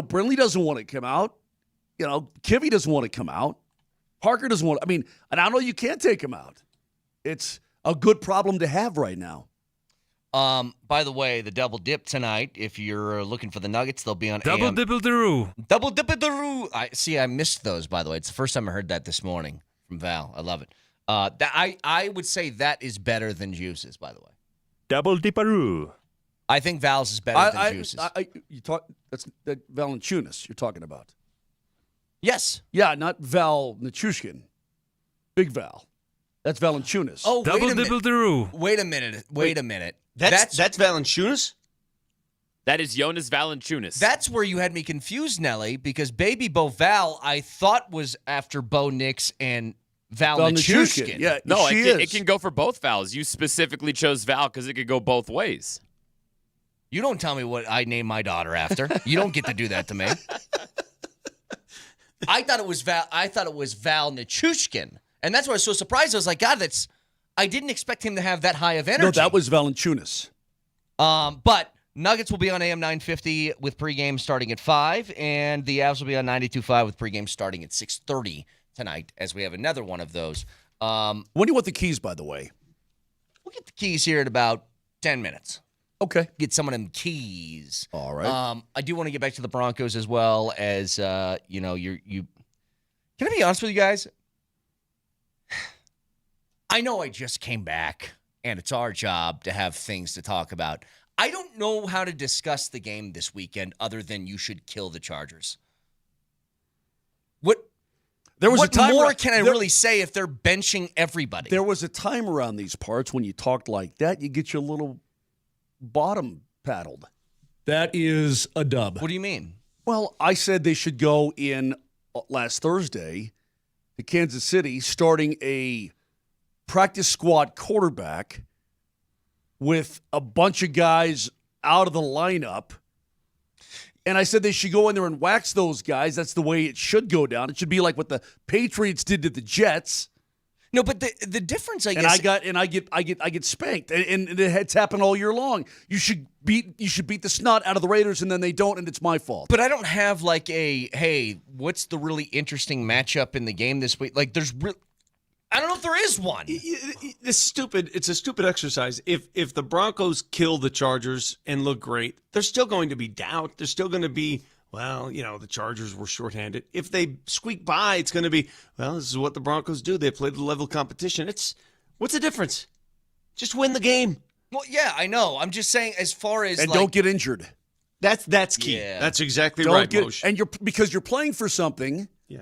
Brindley doesn't want to come out. Kivy doesn't want to come out. Parker doesn't want. And I know you can't take him out. It's a good problem to have right now. By the way, the double dip tonight. If you're looking for the Nuggets, they'll be on Double Dipple-Daroo. Double Dipple-Daroo. I missed those. By the way, it's the first time I heard that this morning from Val. I love it. I would say that is better than Juice's. By the way, Double Dipperoo. I think Val's is better than Juice's. That's Valanciunas you're talking about. Yes. Yeah, not Val Nichushkin. Big Val. That's Valanciunas. Oh, Double Dipple-Daroo. Wait a minute. That's Valanciunas? That is Jonas Valanciunas. That's where you had me confused, Nelly, because Baby Bo Val I thought was after Bo Nix and Val Nichushkin. Yeah, no, it can go for both Vals. You specifically chose Val because it could go both ways. You don't tell me what I named my daughter after. You don't get to do that to me. I thought it was Val Nichushkin, and that's why I was so surprised. I was like, God, I didn't expect him to have that high of energy. No, that was Valanciunas. But Nuggets will be on AM 950 with pregame starting at 5, and the Avs will be on 92.5 with pregame starting at 6:30 tonight, as we have another one of those. When do you want the keys, by the way? We'll get the keys here in about 10 minutes. Okay. Get some of them keys. All right. I do want to get back to the Broncos as well as, you. Can I be honest with you guys? I know I just came back, and it's our job to have things to talk about. I don't know how to discuss the game this weekend other than you should kill the Chargers. What more can I really say if they're benching everybody? There was a time around these parts when you talked like that, you get your little bottom paddled. That is a dub. What do you mean? Well, I said they should go in last Thursday to Kansas City, starting a practice squad quarterback with a bunch of guys out of the lineup. And I said they should go in there and wax those guys. That's the way it should go down. It should be like what the Patriots did to the Jets. No, but the difference, I guess, and I get spanked, and it's happened all year long. You should beat the snot out of the Raiders, and then they don't, and it's my fault. But I don't have like hey, what's the really interesting matchup in the game this week? Like, I don't know if there is one. It's stupid. It's a stupid exercise. If the Broncos kill the Chargers and look great, there's still going to be doubt. There's still going to be, well, the Chargers were shorthanded. If they squeak by, it's going to be, well, this is what the Broncos do. They play the level competition. What's the difference? Just win the game. Well, yeah, I know. I'm just saying, as far as and don't get injured. That's key. Yeah. That's exactly right, Moshe. And because you're playing for something. Yeah.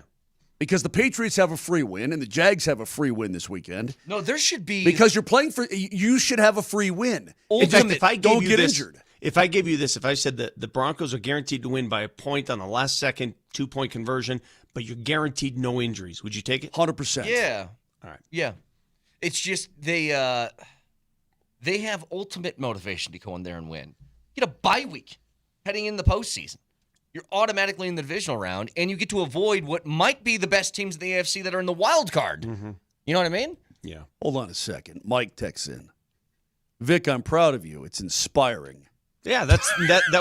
Because the Patriots have a free win and the Jags have a free win this weekend. No, there should be. Because you're playing for, you should have a free win. In fact, if I don't get injured. If I gave you this, if I said that the Broncos are guaranteed to win by a point on the last second 2-point conversion, but you're guaranteed no injuries, would you take it? 100%. Yeah. All right. Yeah. It's just they have ultimate motivation to go in there and win. Get a bye week heading in the postseason. You're automatically in the divisional round, and you get to avoid what might be the best teams in the AFC that are in the wild card. Mm-hmm. You know what I mean? Yeah. Hold on a second. Mike texts in. Vic, I'm proud of you. It's inspiring. Yeah, that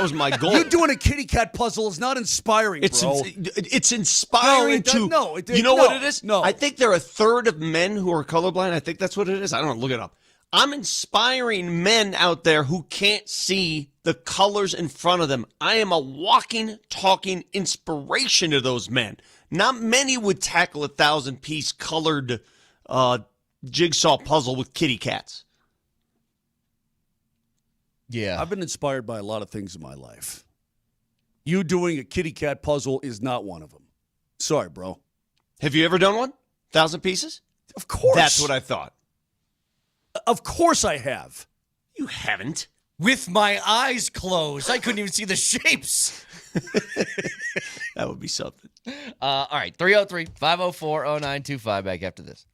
was my goal. You doing a kitty cat puzzle is not inspiring, bro. It's inspiring you know what it is? No. I think there are a third of men who are colorblind. I think that's what it is. I don't know. Look it up. I'm inspiring men out there who can't see the colors in front of them. I am a walking, talking inspiration to those men. Not many would tackle a 1,000-piece colored jigsaw puzzle with kitty cats. Yeah. I've been inspired by a lot of things in my life. You doing a kitty cat puzzle is not one of them. Sorry, bro. Have you ever done one? 1,000 pieces? Of course. That's what I thought. Of course I have. You haven't. With my eyes closed. I couldn't even see the shapes. That would be something. All right. 303-504-0925. Back after this.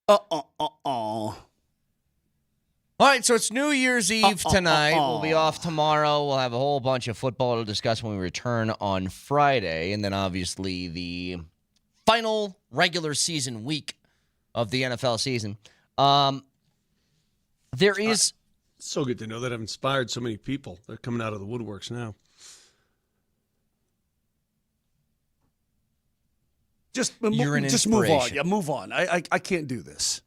All right, so it's New Year's Eve tonight. We'll be off tomorrow. We'll have a whole bunch of football to discuss when we return on Friday. And then obviously the final regular season week of the NFL season. There is... so good to know that I've inspired so many people. They're coming out of the woodworks now. You're an just move on. inspiration. Yeah, move on. I can't do this.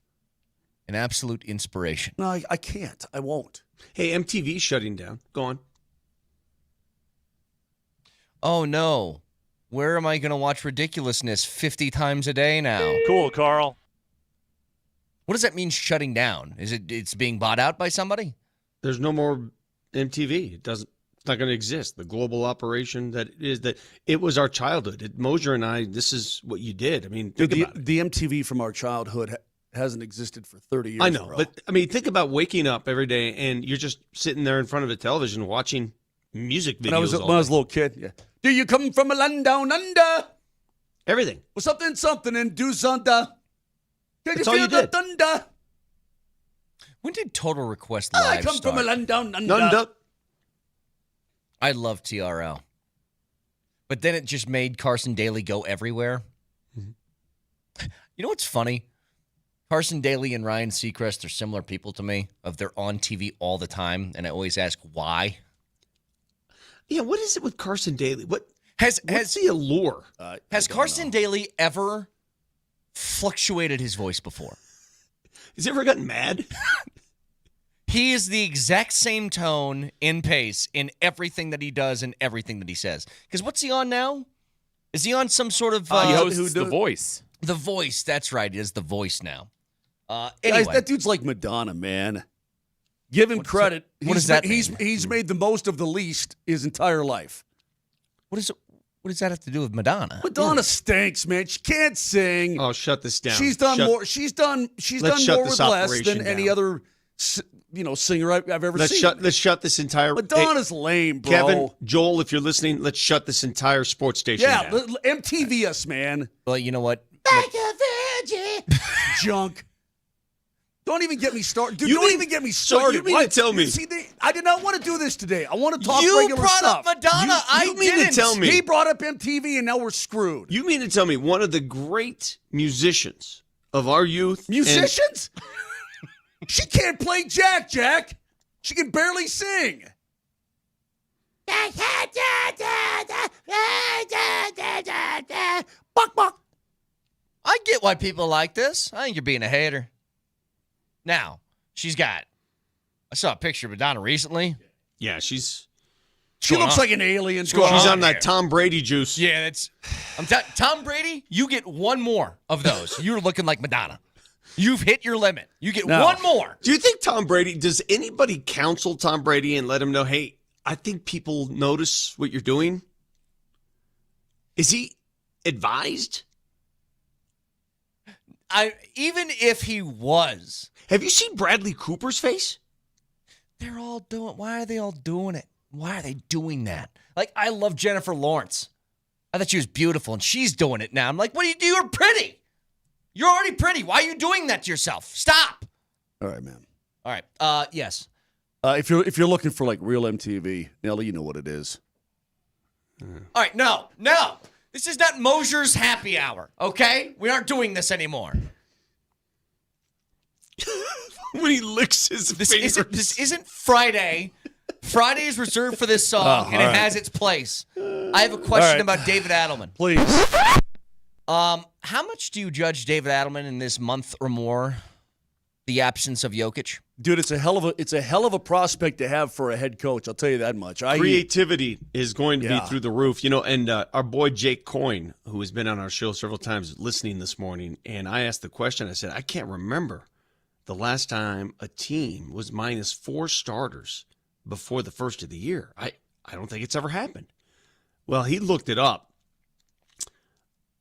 An absolute inspiration. No, I can't. I won't. Hey, MTV's shutting down. Go on. Oh, no. Where am I going to watch ridiculousness 50 times a day now? Cool, Carl. What does that mean, shutting down? It's being bought out by somebody? There's no more MTV. It's not going to exist. The global operation it was our childhood. Moser and I, this is what you did. I mean, think about it. The MTV from our childhood hasn't existed for 30 years. I know, bro. but I mean, think about waking up every day and you're just sitting there in front of a television watching music videos. When I was a little kid, yeah. Do you come from a land down under? Everything. Well, something and do something. Can That's you all feel you the did. thunder? When did Total Request Live I come start? from a land down under. None up. I love TRL. But then it just made Carson Daly go everywhere. Mm-hmm. You know what's funny? Carson Daly and Ryan Seacrest are similar people to me. They're on TV all the time, and I always ask why. Yeah, what is it with Carson Daly? What's Has the allure? Has Carson Daly ever fluctuated his voice before? Has he ever gotten mad? He is the exact same tone in pace in everything that he does and everything that he says. Because what's he on now? Is he on some sort of... He hosts The Voice. The Voice, that's right. He is The Voice now. Guys, Anyway. that dude's like Madonna, man. Give him credit. What does that mean? He's made the most of the least his entire life. What does that have to do with Madonna? Madonna stinks, man. She can't sing. Oh, shut this down. She's done more. She's done more with less than any other, singer I've ever seen. Let's shut this entire. Madonna's lame, bro. Kevin, Joel, if you're listening, let's shut this entire sports station down. MTV us, man. Well, you know what? Junk. Don't even get me started. Dude, don't even get me started. So you mean to tell me? See, I did not want to do this today. I want to talk You regular brought stuff. up Madonna. I mean didn't. to tell me? He brought up MTV, and now we're screwed. You mean to tell me one of the great musicians of our youth? Musicians? She can't play Jack. She can barely sing. Buck. I get why people like this. I think you're being a hater. Now, I saw a picture of Madonna recently. Yeah, she looks like an alien. She's on that Tom Brady juice. Yeah, Tom Brady, you get one more of those. You're looking like Madonna. You've hit your limit. You get one more. Do you think does anybody counsel Tom Brady and let him know, hey, I think people notice what you're doing? Is he advised? Even if he was. Have you seen Bradley Cooper's face? They're all doing. Why are they all doing it? Why are they doing that? Like, I love Jennifer Lawrence. I thought she was beautiful, and she's doing it now. I'm like, what do you do? You're pretty. You're already pretty. Why are you doing that to yourself? Stop. All right, man. All right. Yes. If you're looking for like real MTV, Nelly, you know what it is. All right. No. This is not Moser's happy hour. Okay, we aren't doing this anymore. When he licks his fingers. This isn't Friday. Friday is reserved for this song, and it has its place. I have a question about David Adelman. Please. How much do you judge David Adelman in this month or more? The absence of Jokic? Dude, it's a hell of a prospect to have for a head coach. I'll tell you that much. Creativity is going to be through the roof. And our boy Jake Coyne, who has been on our show several times, listening this morning, and I asked the question, I said, I can't remember the last time a team was minus 4 starters before the first of the year. I don't think it's ever happened. Well, he looked it up.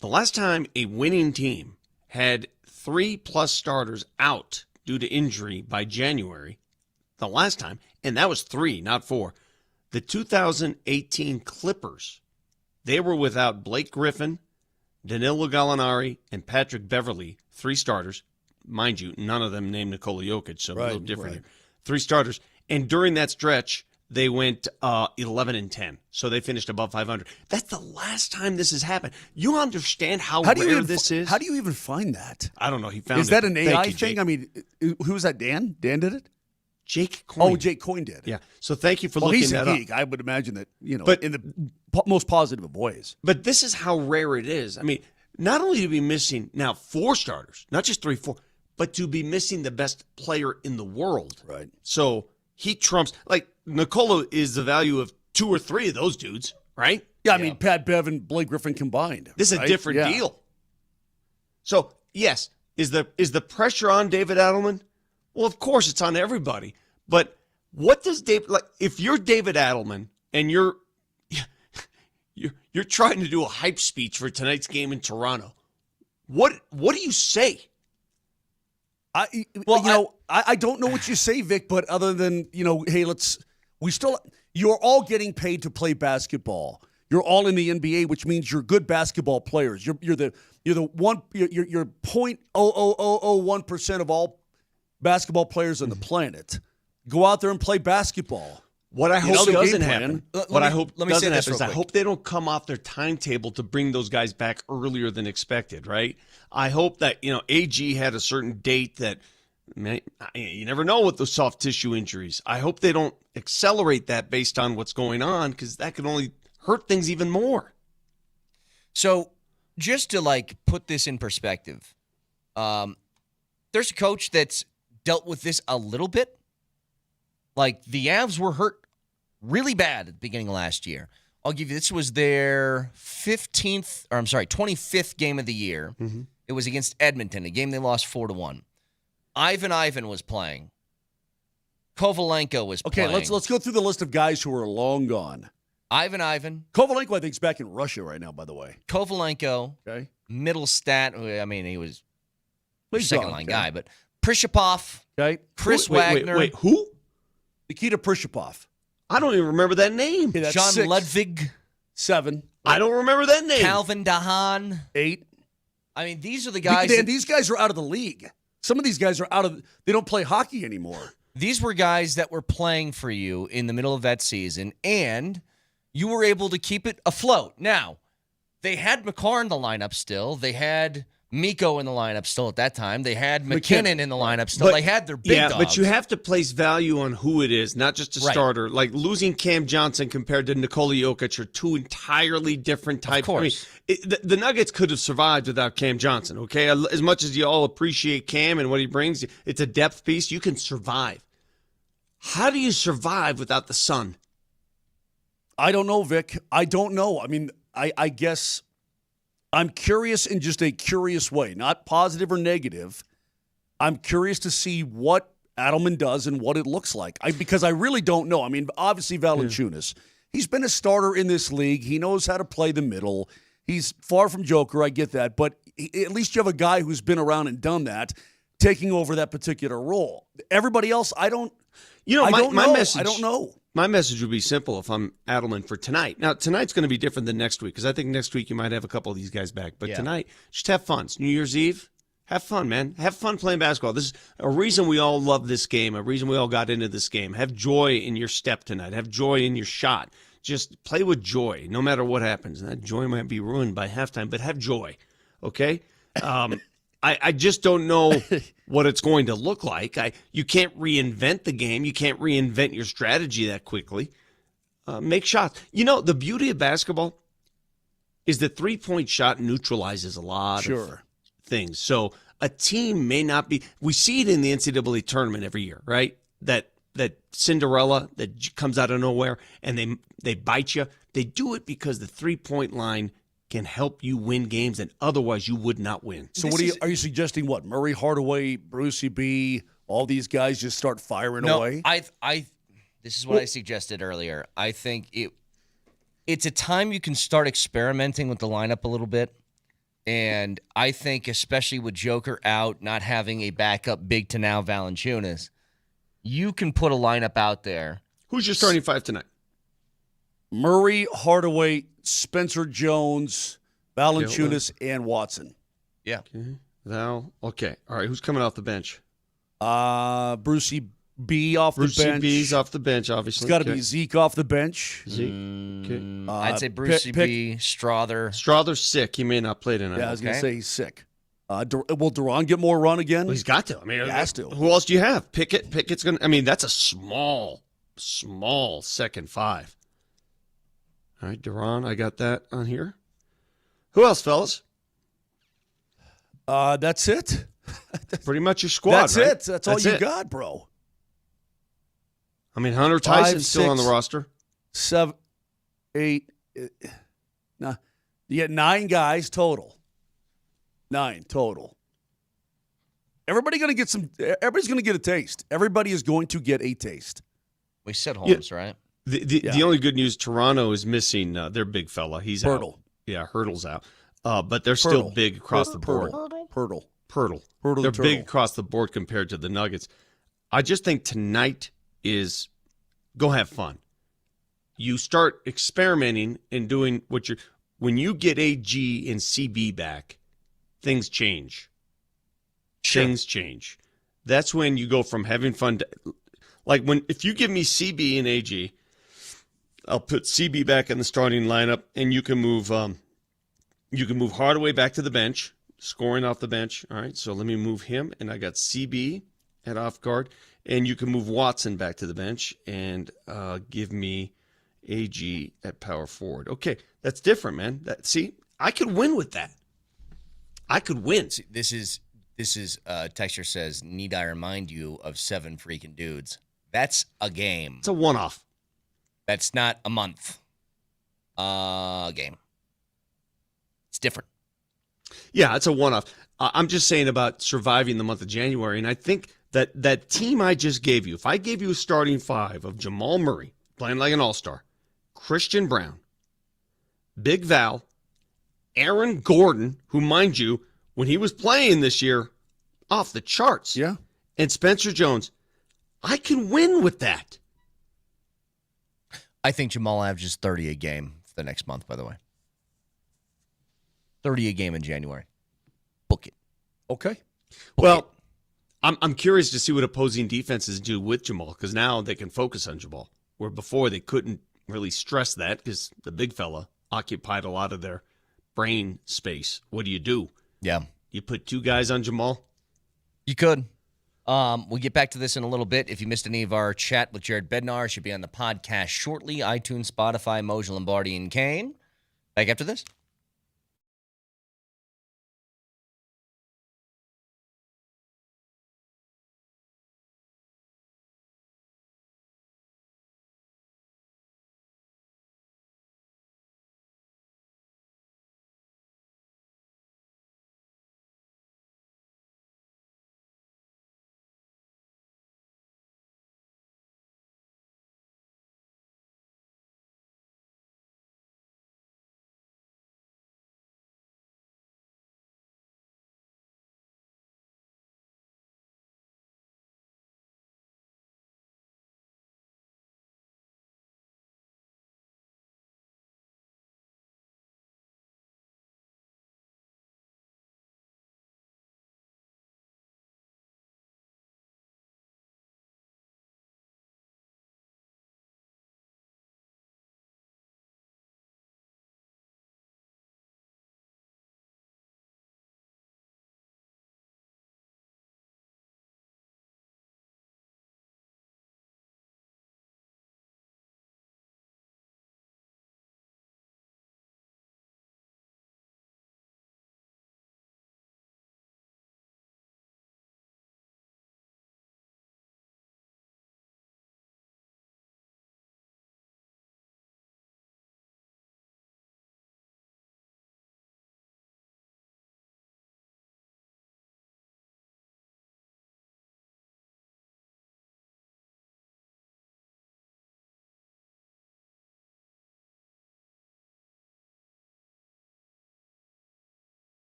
The last time a winning team had 3+ starters out due to injury by January, the last time, and that was 3, not 4, the 2018 Clippers, they were without Blake Griffin, Danilo Gallinari, and Patrick Beverley, 3 starters. mind you, none of them named Nikola Jokic, so a little different right. here. 3 starters. And during that stretch, they went 11-10. So they finished above 500. That's the last time this has happened. You understand how rare this is? How do you even find that? I don't know. He found Is that an AI thing? I mean, who was that, Dan? Dan did it? Jake Coyne. Oh, Jake Coyne did. Yeah. So thank you for Well, looking he's that a up. geek. I would imagine that, But- in the most positive of ways. But this is how rare it is. I mean, not only to be missing now 4 starters, not just 3, 4, but to be missing the best player in the world. Right. So he trumps, like, Nikola is the value of 2 or 3 of those dudes, right? Yeah, I mean, Pat Bev and Blake Griffin combined. This is right? a different Yeah. deal. So, yes, is the pressure on David Adelman? Well, of course it's on everybody. But what does David, like, if you're David Adelman and you're trying to do a hype speech for tonight's game in Toronto, what do you say? I don't know what you say, Vic, but other than, hey, you're all getting paid to play basketball. You're all in the NBA, which means you're good basketball players. You're 0.00001% of all basketball players on the planet. Go out there and play basketball. What I hope doesn't happen. What I hope let me say doesn't this happen is real I quick. hope they don't come off their timetable to bring those guys back earlier than expected, right? I hope that, AG had a certain date that, man, you never know with those soft tissue injuries. I hope they don't accelerate that based on what's going on, because that could only hurt things even more. So just to put this in perspective, there's a coach that's dealt with this a little bit. Like, the Avs were hurt really bad at the beginning of last year. I'll give you, this was their 25th game of the year. Mm-hmm. It was against Edmonton, a game they lost 4-1. Ivan was playing. Kovalenko was playing. Okay, let's go through the list of guys who are long gone. Ivan. Kovalenko, I think, is back in Russia right now, by the way. Kovalenko. Okay. Middle stat. I mean, he was He's second-line gone, okay. guy, but Prishapov. Okay. Chris Wait, Wagner. wait, who? Nikita Prishapov. I don't even remember that name. Okay, that's John 6. Ludvig. 7. I don't remember that name. Calvin Dahan. 8. I mean, these are the guys. Dan, these guys are out of the league. Some of these guys are they don't play hockey anymore. These were guys that were playing for you in the middle of that season, and you were able to keep it afloat. Now, they had McCarr in the lineup still. They had Mikko in the lineup still at that time. They had McKinnon in the lineup still. They had their big dogs. But you have to place value on who it is, not just a starter. Like, losing Cam Johnson compared to Nikola Jokic are 2 entirely different types. Of course. I mean, the Nuggets could have survived without Cam Johnson, okay? As much as you all appreciate Cam and what he brings, it's a depth piece. You can survive. How do you survive without the Sun? I don't know, Vic. I don't know. I mean, I guess I'm curious in just a curious way, not positive or negative. I'm curious to see what Adelman does and what it looks like. Because I really don't know. I mean, obviously Valanciunas, he's been a starter in this league. He knows how to play the middle. He's far from Joker. I get that. But at least you have a guy who's been around and done that, taking over that particular role. Everybody else, I don't know. Message, I don't know. My message would be simple if I'm Adelman for tonight. Now, tonight's going to be different than next week, because I think next week you might have a couple of these guys back. But tonight, just have fun. It's New Year's Eve. Have fun, man. Have fun playing basketball. This is a reason we all love this game, a reason we all got into this game. Have joy in your step tonight. Have joy in your shot. Just play with joy, no matter what happens. And that joy might be ruined by halftime, but have joy, okay? I just don't know what it's going to look like. You can't reinvent the game. You can't reinvent your strategy that quickly. Make shots. The beauty of basketball is the three-point shot neutralizes a lot of things. So a team may not be – we see it in the NCAA tournament every year, right? That Cinderella that comes out of nowhere and they bite you. They do it because the three-point line – can help you win games, and otherwise you would not win. So are you suggesting what? Murray Hardaway, Brucey B, all these guys just start firing away? This is what I suggested earlier. I think it's a time you can start experimenting with the lineup a little bit. And I think especially with Joker out, not having a backup big to now Valanciunas, you can put a lineup out there. Who's your starting 5 tonight? Murray, Hardaway, Spencer Jones, Valanciunas, and Watson. Yeah. Okay. Val. Okay. All right. Who's coming off the bench? Brucey B off the bench. Brucey B's off the bench, obviously. It's got to be Zeke off the bench. Zeke. Okay. I'd say Brucey B, Strother. Strother's sick. He may not play tonight. Yeah, I was going to say he's sick. Will Duran get more run again? Well, he's got to. I mean, he has to. Who else do you have? Pickett. Pickett's going to. I mean, that's a small second five. All right, Duran, I got that on here. Who else, fellas? That's it. Pretty much your squad. That's right? it. That's all you got, bro. I mean, Hunter Tyson's still on the roster. 7, 8. Nah, you get 9 guys total. 9 total. Everybody's going to get a taste. Everybody is going to get a taste. We said Holmes, right? The only good neuse, Toronto is missing their big fella. He's Hurdle. out. Yeah, Hurdle's out. But they're still big across the board. Hurdle. They're big across the board compared to the Nuggets. I just think tonight is go have fun. You start experimenting and doing when you get AG and CB back, things change. Sure. Things change. That's when you go from having fun to, if you give me CB and AG, I'll put CB back in the starting lineup, and you can move Hardaway back to the bench, scoring off the bench. All right, so let me move him, and I got CB at off guard, and you can move Watson back to the bench and give me AG at power forward. Okay, that's different, man. See, I could win with that. I could win. See, this is Texture says, need I remind you of 7 freaking dudes? That's a game. It's a one-off. That's not a month. Game. It's different. Yeah, it's a one-off. I'm just saying about surviving the month of January, and I think that team I just gave you, if I gave you a starting 5 of Jamal Murray, playing like an all-star, Christian Brown, Big Val, Aaron Gordon, who, mind you, when he was playing this year, off the charts. Yeah. And Spencer Jones, I can win with that. I think Jamal averages 30 a game for the next month, by the way. 30 a game in January. Book it. Okay. Well, I'm curious to see what opposing defenses do with Jamal, because now they can focus on Jamal, where before they couldn't really stress that because the big fella occupied a lot of their brain space. What do? Yeah. You put 2 guys on Jamal? You could. We'll get back to this in a little bit. If you missed any of our chat with Jared Bednar, it should be on the podcast shortly. iTunes, Spotify, Moser, Lombardi, and Kane. Back after this.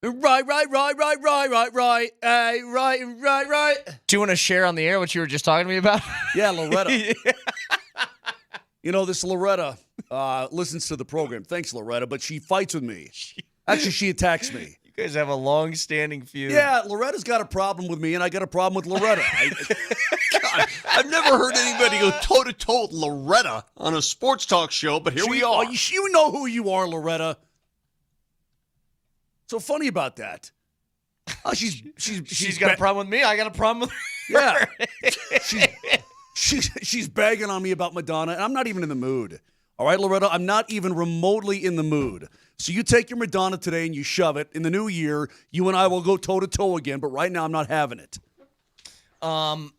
Right. Hey, right. Do you want to share on the air what you were just talking to me about? Yeah, Loretta. This Loretta listens to the program. Thanks, Loretta, but she fights with me. Actually, she attacks me. You guys have a long-standing feud. Yeah, Loretta's got a problem with me, and I got a problem with Loretta. God, I've never heard anybody go toe-to-toe with Loretta on a sports talk show, but here we are. You know who you are, Loretta. So funny about that. Oh, she's got a problem with me. I got a problem with her. Yeah. She's bagging on me about Madonna, and I'm not even in the mood. All right, Loretta, I'm not even remotely in the mood. So you take your Madonna today and you shove it. In the new year, you and I will go toe-to-toe again, but right now I'm not having it. Having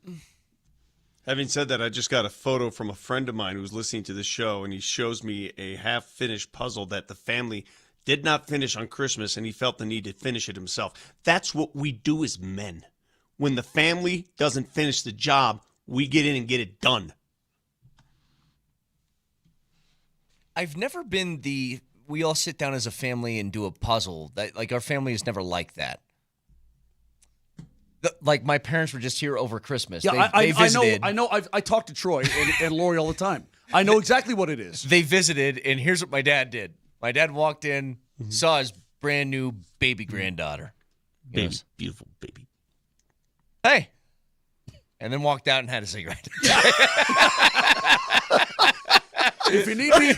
said that, I just got a photo from a friend of mine who's listening to the show, and he shows me a half-finished puzzle that the family did not finish on Christmas, and he felt the need to finish it himself. That's what we do as men. When the family doesn't finish the job, we get in and get it done. I've never been we all sit down as a family and do a puzzle. Our family is never like that. My parents were just here over Christmas. Yeah, they visited. I know. I talk to Troy and Lori all the time. I know exactly what it is. They visited, and here's what my dad did. My dad walked in, saw his brand new baby granddaughter. Baby, beautiful baby. Hey. And then walked out and had a cigarette. If you need me,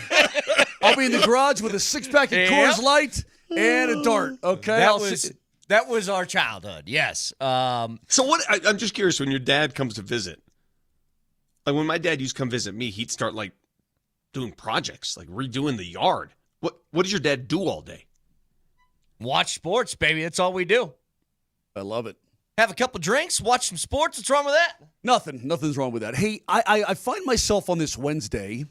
I'll be in the garage with a 6-pack of Coors Light and a dart. Okay, that was our childhood. Yes. So what? I'm just curious. When your dad comes to visit, like when my dad used to come visit me, he'd start doing projects, like redoing the yard. What does your dad do all day? Watch sports, baby. That's all we do. I love it. Have a couple drinks, watch some sports. What's wrong with that? Nothing's wrong with that. Hey, I find myself on this Wednesday.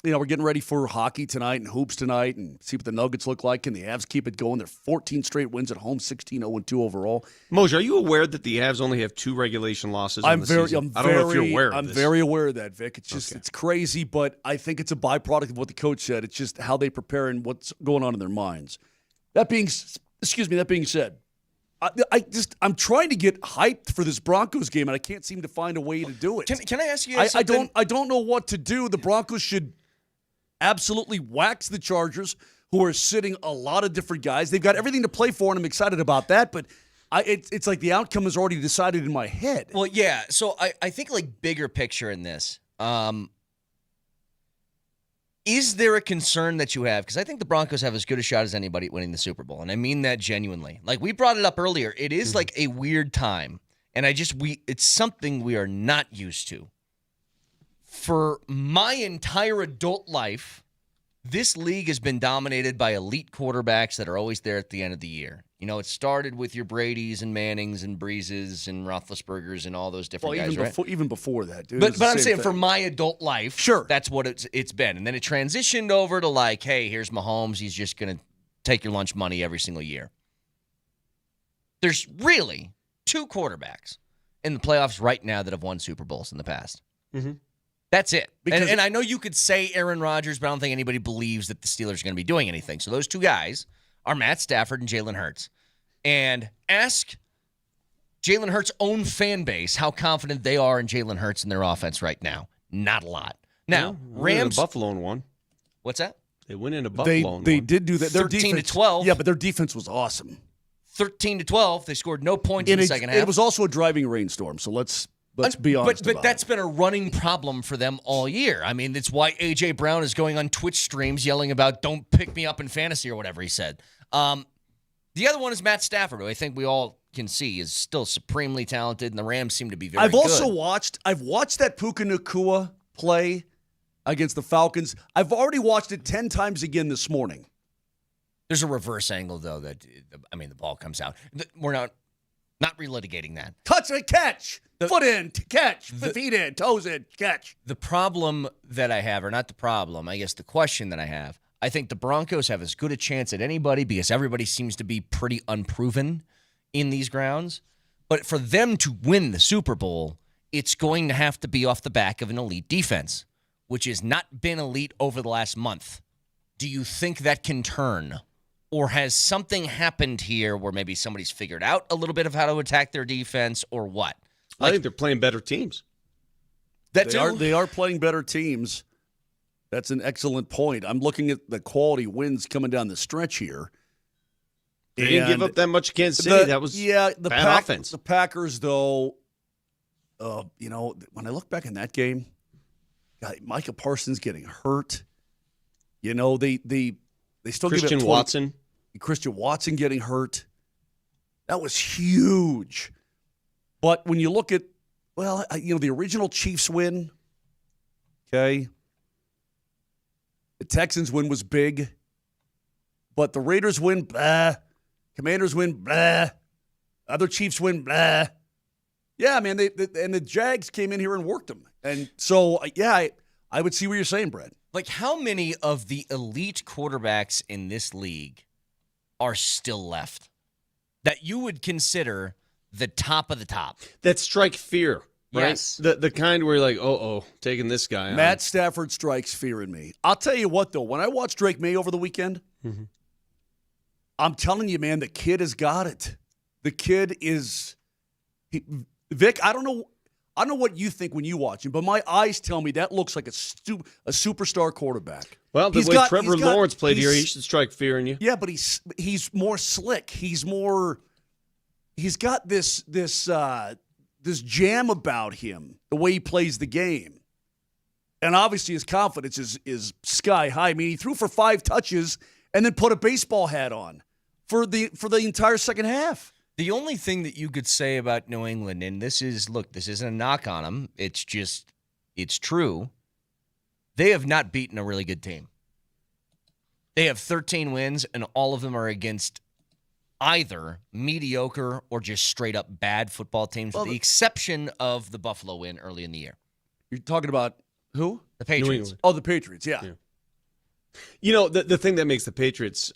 We're getting ready for hockey tonight and hoops tonight and see what the Nuggets look like. Can the Avs keep it going? They're 14 straight wins at home, 16-0-2 overall. Moser, are you aware that the Avs only have 2 regulation losses in the season? I don't know if you're aware of this. I'm very aware of that, Vic. It's just It's crazy, but I think it's a byproduct of what the coach said. It's just how they prepare and what's going on in their minds. That being said, I'm trying to get hyped for this Broncos game, and I can't seem to find a way to do it. Can I ask you something? I don't know what to do. The Broncos should absolutely wax the Chargers, who are sitting a lot of different guys. They've got everything to play for, and I'm excited about that, but it's like the outcome is already decided in my head. Well, yeah, so I think bigger picture in this. Is there a concern that you have? Because I think the Broncos have as good a shot as anybody at winning the Super Bowl, and I mean that genuinely. We brought it up earlier. It is a weird time, and it's something we are not used to. For my entire adult life, this league has been dominated by elite quarterbacks that are always there at the end of the year. It started with your Bradys and Mannings and Breezes and Roethlisbergers and all those different guys, right? Even before that, dude. But I'm saying for my adult life, sure, that's what it's been. And then it transitioned over to hey, here's Mahomes. He's just going to take your lunch money every single year. There's really 2 quarterbacks in the playoffs right now that have won Super Bowls in the past. Mm-hmm. That's it. And I know you could say Aaron Rodgers, but I don't think anybody believes that the Steelers are going to be doing anything. So those 2 guys are Matt Stafford and Jalen Hurts. And ask Jalen Hurts' own fan base how confident they are in Jalen Hurts and their offense right now. Not a lot. Now, Rams. Buffalo won. What's that? They went into Buffalo. They did do that. Their 13-12. Yeah, but their defense was awesome. 13-12. They scored no points in the second half. It was also a driving rainstorm, so let's be honest but that's been a running problem for them all year. I mean, that's why A.J. Brown is going on Twitch streams yelling about don't pick me up in fantasy or whatever he said. The other one is Matt Stafford, who I think we all can see is still supremely talented, and the Rams seem to be very good. I've watched that Puka Nacua play against the Falcons. I've already watched it 10 times again this morning. There's a reverse angle, though, the ball comes out. We're not relitigating that. Touch and catch. Foot in, catch. Feet in, toes in, catch. The problem that I have, or not the problem, I guess the question that I have, I think the Broncos have as good a chance at anybody because everybody seems to be pretty unproven in these grounds. But for them to win the Super Bowl, it's going to have to be off the back of an elite defense, which has not been elite over the last month. Do you think that can turn? Or has something happened here where maybe somebody's figured out a little bit of how to attack their defense or what? I think they're playing better teams. They are playing better teams. That's an excellent point. I'm looking at the quality wins coming down the stretch here. They didn't give up that much to Kansas City. That was bad offense. The Packers, though, when I look back in that game, Micah Parsons getting hurt. They still Christian give it Watson. Christian Watson getting hurt. That was huge. But when you look at, the original Chiefs win, okay, the Texans win was big, but the Raiders win, blah. Commanders win, blah. Other Chiefs win, blah. Yeah, man, and the Jags came in here and worked them. And so, I would see what you're saying, Brad. Like, how many of the elite quarterbacks in this league are still left that you would consider the top of the top? That strike fear, right? Yes. The kind where you're like, taking this guy on. Matt Stafford strikes fear in me. I'll tell you what, though, when I watched Drake May over the weekend, I'm telling you, man, the kid has got it. The kid is Vic, I don't know what you think when you watch him, but my eyes tell me that looks like a superstar quarterback. Well, the way Trevor Lawrence played here, he should strike fear in you. Yeah, but he's more slick. He's got this jam about him, the way he plays the game. And obviously his confidence is sky high. I mean, he threw for 5 touches and then put a baseball hat on for the entire second half. The only thing that you could say about New England, and this isn't a knock on them, it's true. They have not beaten a really good team. They have 13 wins, and all of them are against either mediocre or just straight up bad football teams, with the exception of the Buffalo win early in the year. You're talking about who? The Patriots. Oh, the Patriots, yeah. You know, the thing that makes the Patriots,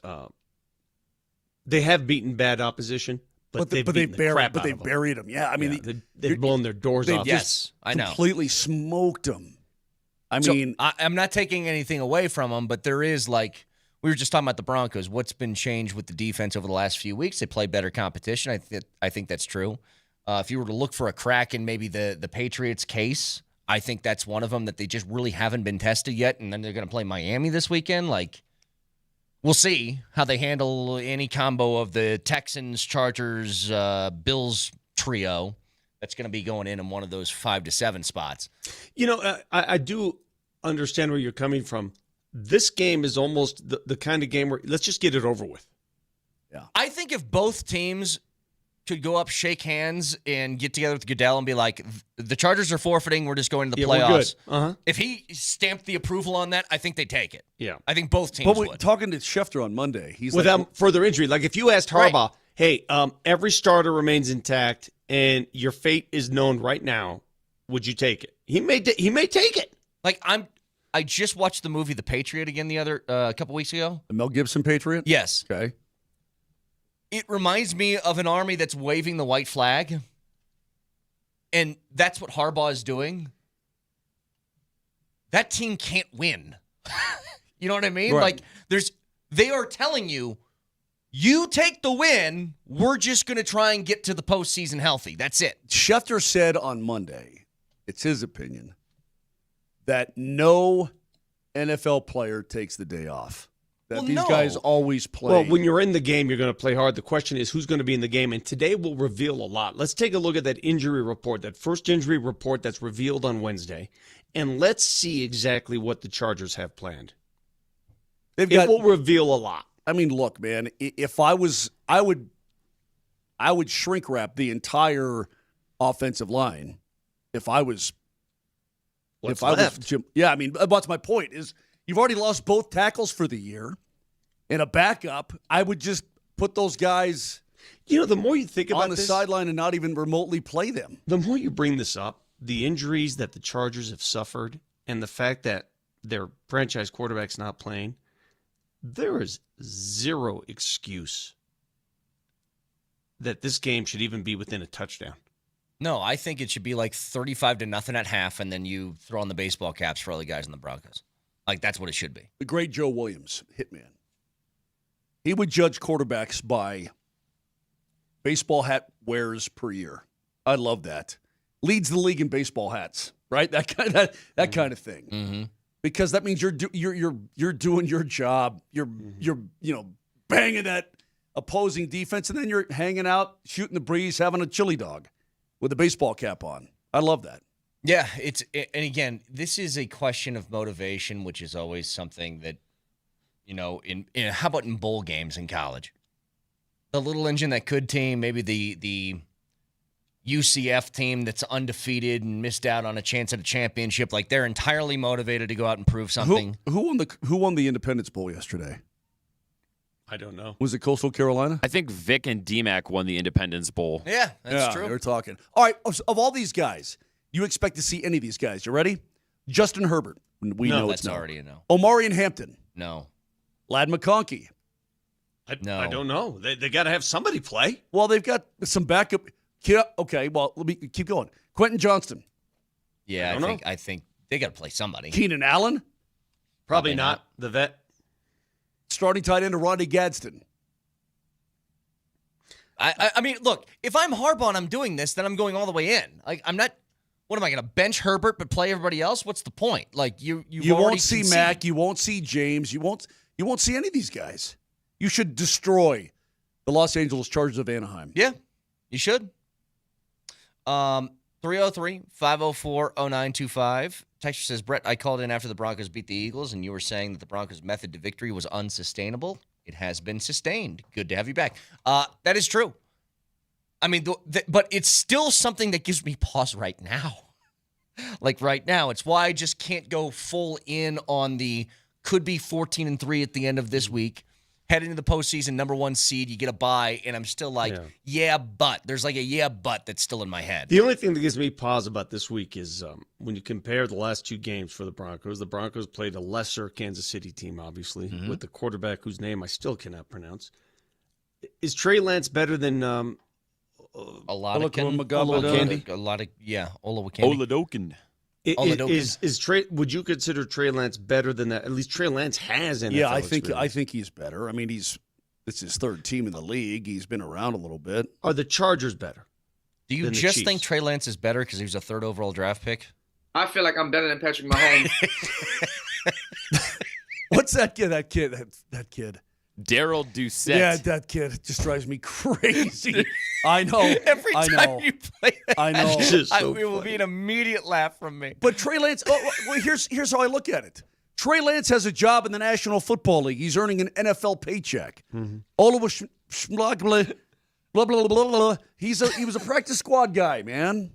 they have beaten bad opposition. But they buried them. Yeah, I mean, they've blown their doors off. Yes, I know. Completely smoked them. I'm not taking anything away from them, but there is, like, we were just talking about the Broncos. What's been changed with the defense over the last few weeks? They play better competition. I think that's true. If you were to look for a crack in maybe the Patriots' case, I think that's one of them that they just really haven't been tested yet, and then they're going to play Miami this weekend. Like, we'll see how they handle any combo of the Texans, Chargers, Bills trio that's going to be going in one of those 5 to 7 spots. You know, I do understand where you're coming from. This game is almost the kind of game where let's just get it over with. Yeah, I think if both teams could go up, shake hands, and get together with Goodell and be like, the Chargers are forfeiting, we're just going to the playoffs. We're good. If he stamped the approval on that, I think they'd take it. Yeah. I think both teams would. Talking to Schefter on Monday, he's without further injury. Like, if you asked Harbaugh, hey, every starter remains intact and your fate is known right now, would you take it? He may take it. Like, I just watched the movie The Patriot again a couple weeks ago. The Mel Gibson Patriot? Yes. Okay. It reminds me of an army that's waving the white flag, and that's what Harbaugh is doing. That team can't win. You know what I mean? Right. Like, they are telling you, you take the win, we're just going to try and get to the postseason healthy. That's it. Schefter said on Monday, it's his opinion, that no NFL player takes the day off. That these guys always play. Well, when you're in the game, you're going to play hard. The question is who's going to be in the game, and today will reveal a lot. Let's take a look at that injury report, that first injury report that's revealed on Wednesday, and let's see exactly what the Chargers have planned. It will reveal a lot. I mean, look, man, if I would shrink wrap the entire offensive line if I was Jim. Yeah, I mean, that's my point is you've already lost both tackles for the year. And a backup, I would just put those guys the more you think about on the sideline and not even remotely play them. The more you bring this up, the injuries that the Chargers have suffered and the fact that their franchise quarterback's not playing, there is zero excuse that this game should even be within a touchdown. No, I think it should be like 35-0 at half, and then you throw on the baseball caps for all the guys in the Broncos. Like, that's what it should be. The great Joe Williams, hitman. He would judge quarterbacks by baseball hat wears per year. I love that. Leads the league in baseball hats, right? That kind of thing. Mm-hmm. Because that means you're doing your job. You're banging that opposing defense, and then you're hanging out, shooting the breeze, having a chili dog with a baseball cap on. I love that. Yeah, and again, this is a question of motivation, which is always something that, in how about in bowl games in college? The little engine that could team, maybe the UCF team that's undefeated and missed out on a chance at a championship, like they're entirely motivated to go out and prove something. Who won the Independence Bowl yesterday? I don't know. Was it Coastal Carolina? I think Vic and DMac won the Independence Bowl. Yeah, that's true. They're talking. All right, of all these guys, you expect to see any of these guys. You ready? Justin Herbert. We know that's it's no. already a no. Omari and Hampton. No. Lad McConkey. No. I don't know. They got to have somebody play. Well, they've got some backup. Okay, well, let me keep going. Quentin Johnston. Yeah, I think they got to play somebody. Keenan Allen. Probably not. The vet. Starting tight end, Rodney Gadsden. I mean, look, if I'm Harbaugh and I'm doing this, then I'm going all the way in. Like, I'm not. What am I going to bench Herbert but play everybody else? What's the point? Like you won't see Mac, you won't see James, you won't see any of these guys. You should destroy the Los Angeles Chargers of Anaheim. Yeah, you should. 303-504-0925. Texture says, Brett, I called in after the Broncos beat the Eagles, and you were saying that the Broncos' method to victory was unsustainable. It has been sustained. Good to have you back. That is true. I mean, but it's still something that gives me pause right now. Like right now, it's why I just can't go full in on the could be 14-3 at the end of this week. Head into the postseason, number 1 seed, you get a bye, and I'm still like, but. There's like a but that's still in my head. The only thing that gives me pause about this week is when you compare the last 2 games for the Broncos played a lesser Kansas City team, obviously, with the quarterback whose name I still cannot pronounce. Is Trey Lance better than Oladokin. Is Trey? Would you consider Trey Lance better than that? At least Trey Lance has NFL experience. I think he's better. I mean, it's his 3rd team in the league. He's been around a little bit. Are the Chargers better? Do you just think Trey Lance is better because he was a 3rd overall draft pick? I feel like I'm better than Patrick Mahomes. What's that kid? That kid. Daryl Doucette. Yeah, that kid just drives me crazy. I know. Every time you play that, I know. It will be an immediate laugh from me. But Trey Lance, here's how I look at it. Trey Lance has a job in the National Football League. He's earning an NFL paycheck. All of us, blah, blah, blah, blah, blah. He was a practice squad guy, man.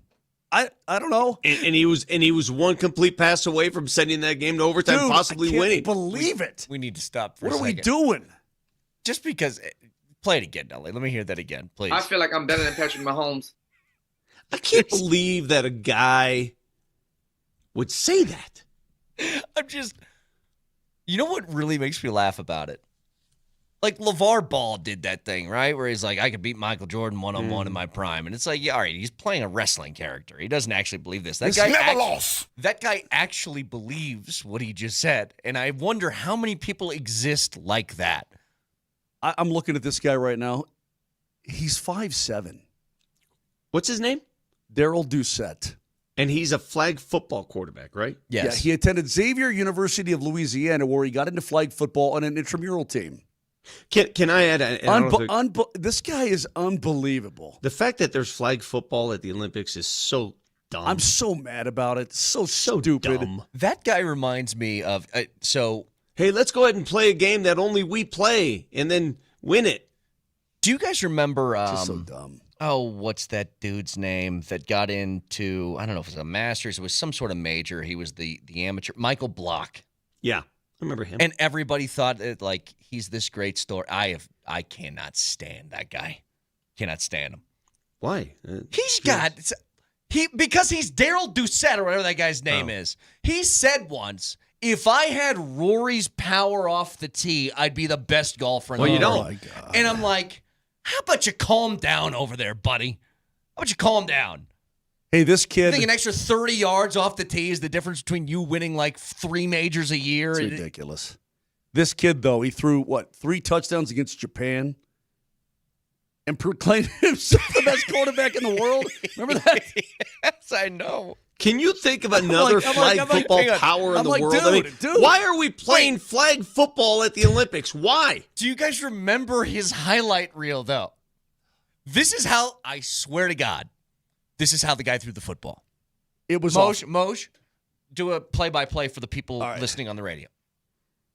I don't know. And he was one complete pass away from sending that game to overtime, possibly winning. Believe it. We need to stop for a second. What are we doing? Just because, play it again, Nelly. Let me hear that again, please. I feel like I'm better than Patrick Mahomes. I can't believe that a guy would say that. You know what really makes me laugh about it? Like LeVar Ball did that thing, right? Where he's like, I could beat Michael Jordan one-on-one in my prime. And it's like, yeah, all right, he's playing a wrestling character. He doesn't actually believe this. That guy actually believes what he just said. And I wonder how many people exist like that. I'm looking at this guy right now. He's 5'7". What's his name? Daryl Doucette. And he's a flag football quarterback, right? Yes. Yeah, he attended Xavier University of Louisiana, where he got into flag football on an intramural team. Can I add? This guy is unbelievable. The fact that there's flag football at the Olympics is so dumb. I'm so mad about it. So stupid. Dumb. That guy reminds me of hey, let's go ahead and play a game that only we play and then win it. Do you guys remember? Just so dumb. Oh, what's that dude's name that got into? I don't know if it was a Masters. It was some sort of major. He was the amateur. Michael Block. Yeah, I remember him. And everybody thought that like he's this great story. I cannot stand that guy. Cannot stand him. Why? Because he's Daryl Doucette or whatever that guy's name is. He said once, if I had Rory's power off the tee, I'd be the best golfer in the world. Well, you don't. And I'm like, how about you calm down over there, buddy? How about you calm down? Hey, this kid. You think an extra 30 yards off the tee is the difference between you winning like 3 majors a year? It's ridiculous. This kid, though, he threw, 3 touchdowns against Japan and proclaimed himself the best quarterback in the world? Remember that? Yes, I know. Can you think of another flag football power in the world? Dude. Why are we playing flag football at the Olympics? Why? Do you guys remember his highlight reel, though? This is how, I swear to God, this is how the guy threw the football. It was Moj, do a play-by-play for the people listening on the radio.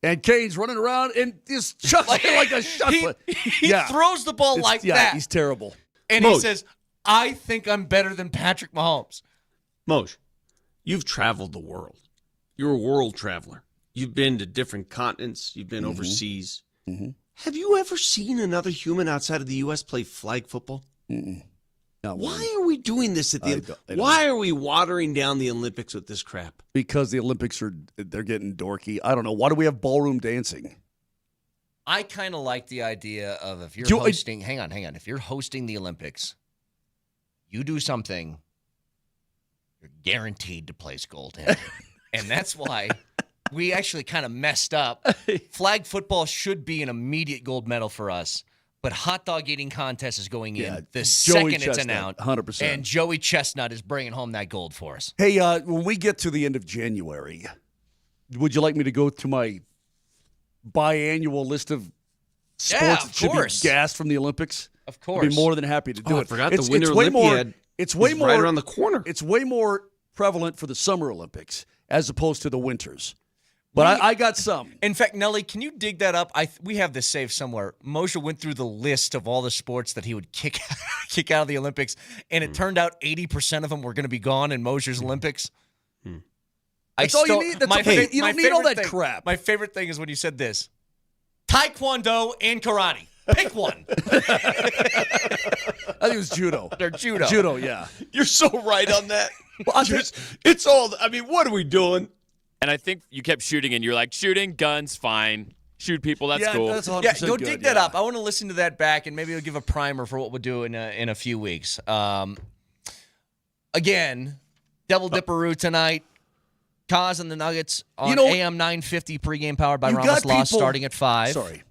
And Kane's running around and just chucks it like a shot. He throws the ball like that. He's terrible. And he says, I think I'm better than Patrick Mahomes. Moj, you've traveled the world. You're a world traveler. You've been to different continents. You've been overseas. Mm-hmm. Have you ever seen another human outside of the U.S. play flag football? Why are we doing this at the Why are we watering down the Olympics with this crap? Because the Olympics they're getting dorky. I don't know. Why do we have ballroom dancing? I kind of like the idea of if you're hosting, hang on. If you're hosting the Olympics, you do something, you're guaranteed to place gold in. And that's why we actually kind of messed up. Flag football should be an immediate gold medal for us. But hot dog eating contest is going in the second it's announced. 100%. And Joey Chestnut is bringing home that gold for us. Hey, when we get to the end of January, would you like me to go to my biannual list of sports that should be gassed from the Olympics? Of course. I'd be more than happy to do it. I forgot the Winter Olympiad It's way more right around the corner. It's way more prevalent for the Summer Olympics as opposed to the Winters. But I got some. In fact, Nelly, can you dig that up? We have this saved somewhere. Moser went through the list of all the sports that he would kick out of the Olympics, and it turned out 80% of them were going to be gone in Moser's Olympics. That's all you need. That's okay. You don't need all that crap. My favorite thing is when you said this. Taekwondo and karate. Pick one. I think it was judo. They're judo. Judo, yeah. You're so right on that. It's all, I mean, what are we doing? And I think you kept shooting, and you're like, shooting, guns, fine. Shoot people, that's cool. That's 100% go good, dig that up. I want to listen to that back, and maybe it'll give a primer for what we'll do in a few weeks. Again, Double Dipperoo tonight. Kaz and the Nuggets on AM 950 pregame powered by Ramos Law starting at 5. Sorry.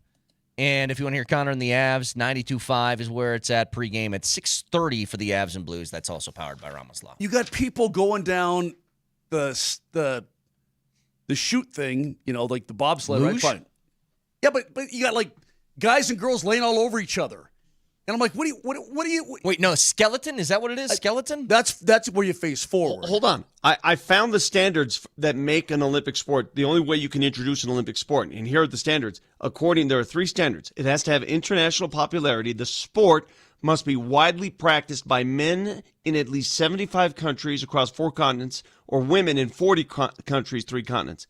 And if you want to hear Connor and the Avs, 92.5 is where it's at pregame at 6:30 for the Avs and Blues. That's also powered by Ramos Law. You got people going down the shoot thing, like the bobsled, right? Fine. Yeah, but you got like guys and girls laying all over each other. And I'm like, what do you Wait, no, skeleton? Is that what it is? Skeleton? That's where you face forward. Hold on. I found the standards that make an Olympic sport, the only way you can introduce an Olympic sport. And here are the standards. There are 3 standards. It has to have international popularity. The sport must be widely practiced by men in at least 75 countries across 4 continents, or women in 40 countries, 3 continents.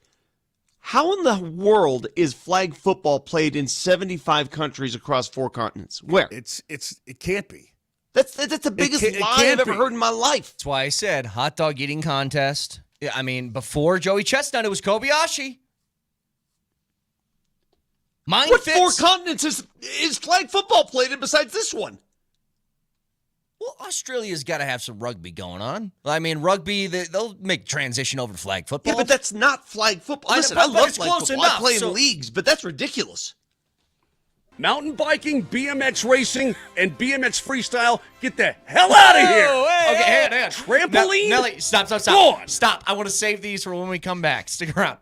How in the world is flag football played in 75 countries across 4 continents? Where? It can't be. That's the biggest lie I've ever heard in my life. That's why I said hot dog eating contest. Yeah, I mean, before Joey Chestnut, it was Kobayashi. What 4 continents is flag football played in besides this one? Well, Australia's got to have some rugby going on. I mean, rugby, they'll make transition over to flag football. Yeah, but that's not flag football. Listen, I love flag football. I play in leagues, but that's ridiculous. Mountain biking, BMX racing, and BMX freestyle, get the hell out of here. Okay, hang on. Trampoline? Nelly, stop. Go on. Stop. I want to save these for when we come back. Stick around.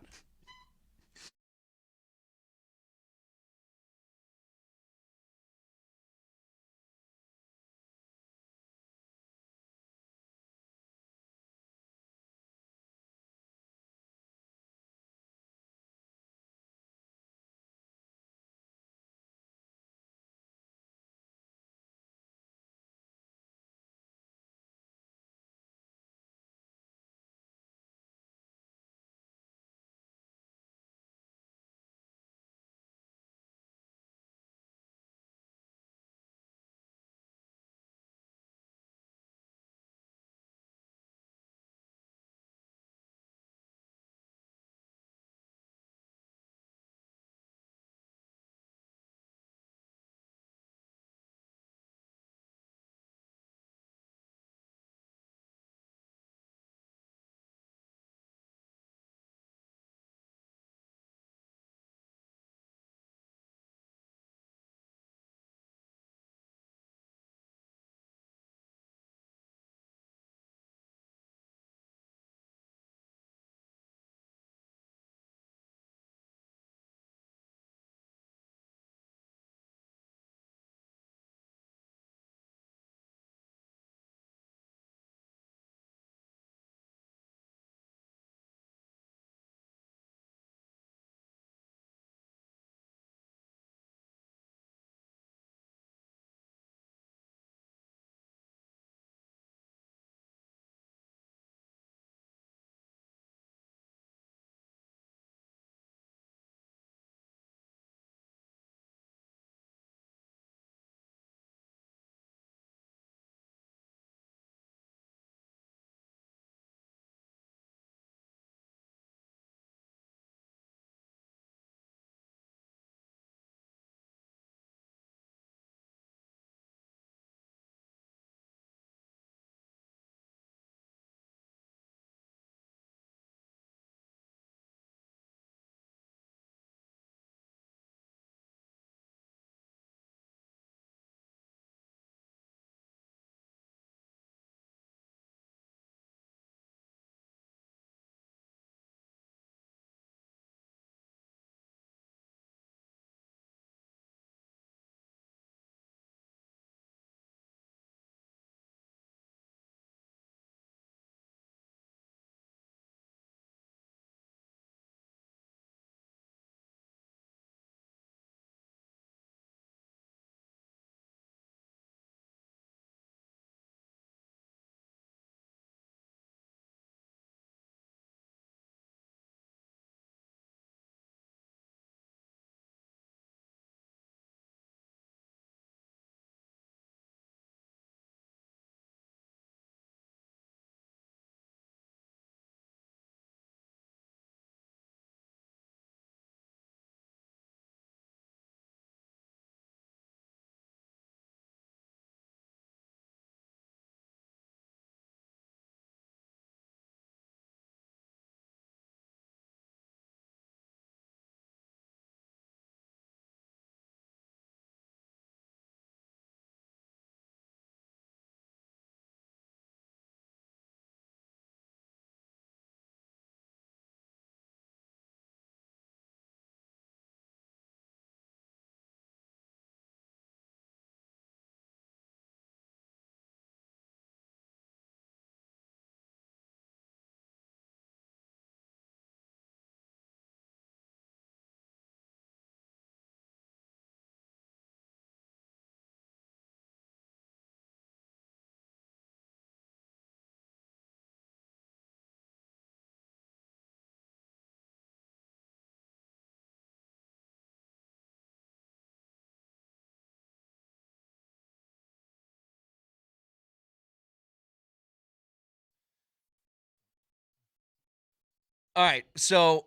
All right. So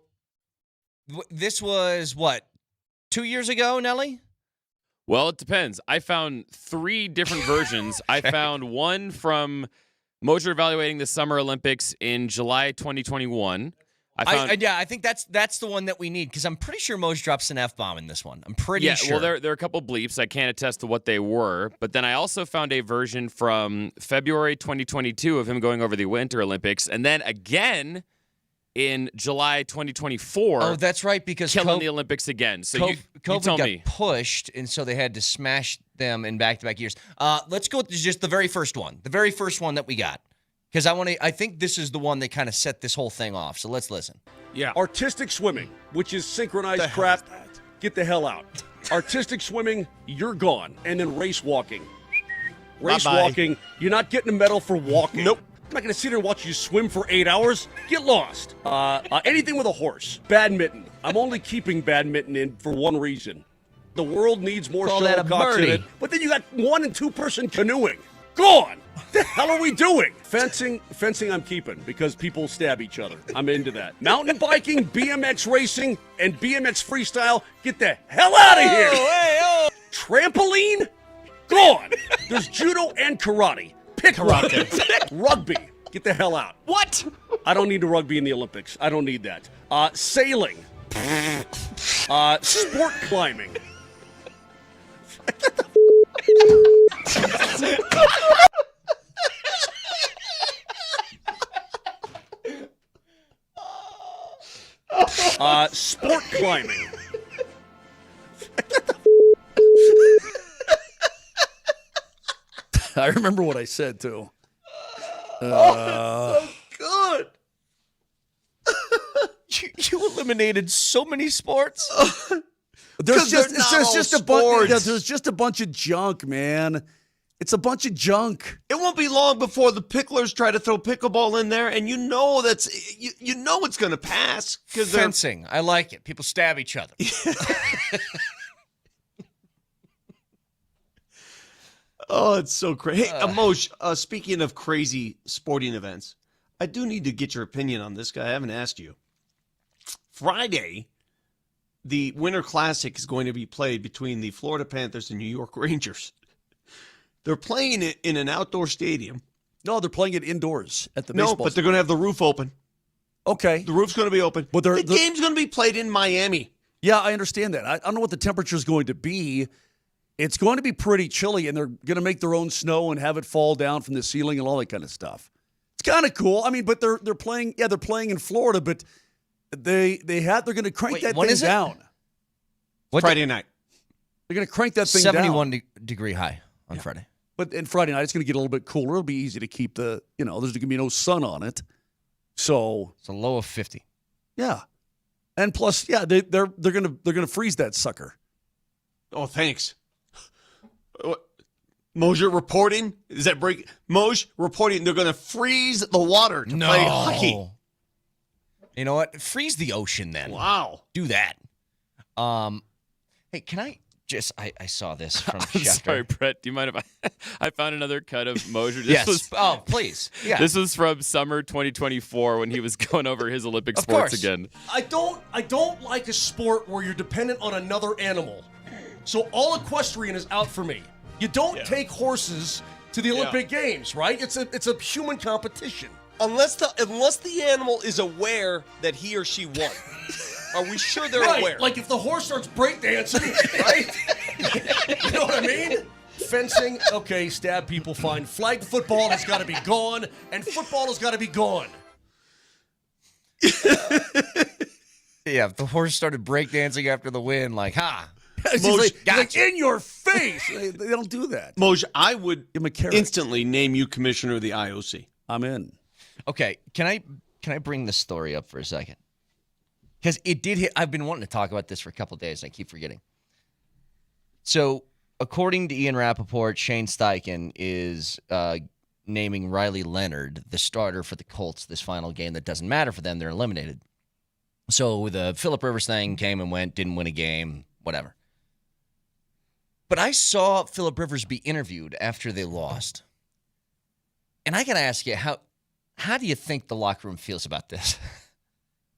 this was what, 2 years ago, Nelly? Well, it depends. I found 3 different versions. I found one from Moser evaluating the Summer Olympics in July 2021. I think that's the one that we need, because I'm pretty sure Moser drops an F-bomb in this one. I'm pretty sure. Well, there are a couple bleeps. I can't attest to what they were. But then I also found a version from February 2022 of him going over the Winter Olympics. And then again in July 2024. Oh, that's right, because killing the Olympics again. So you COVID tell got me. pushed, and so they had to smash them in back-to-back years. Let's go with just the very first one. The very first one that we got. Because I think this is the one that kind of set this whole thing off. So let's listen. Yeah. Artistic swimming, which is synchronized crap, get the hell out. Artistic swimming, you're gone. And then race walking. Race walking, you're not getting a medal for walking. Nope. I'm not going to sit here and watch you swim for 8 hours. Get lost. Anything with a horse. Badminton. I'm only keeping badminton in for one reason. The world needs more shuttlecocks in it. But then you got 1- and 2-person canoeing. Gone. What the hell are we doing? Fencing I'm keeping because people stab each other. I'm into that. Mountain biking, BMX racing, and BMX freestyle, get the hell out of here. Trampoline, gone. There's judo and karate. Pick karate. Rugby, get the hell out. What? I don't need the rugby in the Olympics. I don't need that. Sailing. Sport climbing. Sport climbing. I remember what I said too. Oh, good. You eliminated so many sports. There's just a bunch of junk, man. It's a bunch of junk. It won't be long before the picklers try to throw pickleball in there, and you know it's going to pass. Fencing, I like it. People stab each other. Oh, it's so crazy. Hey, Moj, speaking of crazy sporting events, I do need to get your opinion on this guy. I haven't asked you. Friday, the Winter Classic is going to be played between the Florida Panthers and New York Rangers. They're playing it in an outdoor stadium. No, they're playing it indoors at the baseball. No, but they're going to have the roof open. Okay. The roof's going to be open. But the game's going to be played in Miami. Yeah, I understand that. I don't know what the temperature is going to be. It's going to be pretty chilly, and they're going to make their own snow and have it fall down from the ceiling and all that kind of stuff. It's kind of cool. I mean, but they're playing. Yeah, they're playing in Florida, but they're going to crank that thing down. Friday night. They're going to crank that thing down. 71 degree high on Friday. But in Friday night, it's going to get a little bit cooler. It'll be easy to keep there's going to be no sun on it. So it's a low of 50. Yeah, and plus, yeah, they're going to freeze that sucker. Oh, thanks. Moser reporting? Is that break? Moj reporting they're going to freeze the water to play hockey. You know what? Freeze the ocean then. Wow. Do that. Hey, can I just? I saw this from Schefter. Sorry, Brett. Do you mind if I found another cut of Moser? Yes. Please. Yeah. This was from summer 2024 when he was going over his Olympic sports again. I don't like a sport where you're dependent on another animal. So all equestrian is out for me. You don't take horses to the Olympic Games, right? It's a human competition. Unless the animal is aware that he or she won. Are we sure they're aware? Like if the horse starts breakdancing, right? You know what I mean? Fencing, okay, stab people, fine. Flag football has got to be gone, and football has got to be gone. Yeah, if the horse started breakdancing after the win, like, Moj, like in your face. They don't do that. Moj, I would instantly name you commissioner of the IOC. I'm in. Okay, can I bring this story up for a second? Because it did hit. I've been wanting to talk about this for a couple of days, and I keep forgetting. So, according to Ian Rappaport, Shane Steichen is naming Riley Leonard the starter for the Colts this final game that doesn't matter for them. They're eliminated. So, the Phillip Rivers thing came and went, didn't win a game, whatever. But I saw Phillip Rivers be interviewed after they lost. And I got to ask you, how do you think the locker room feels about this?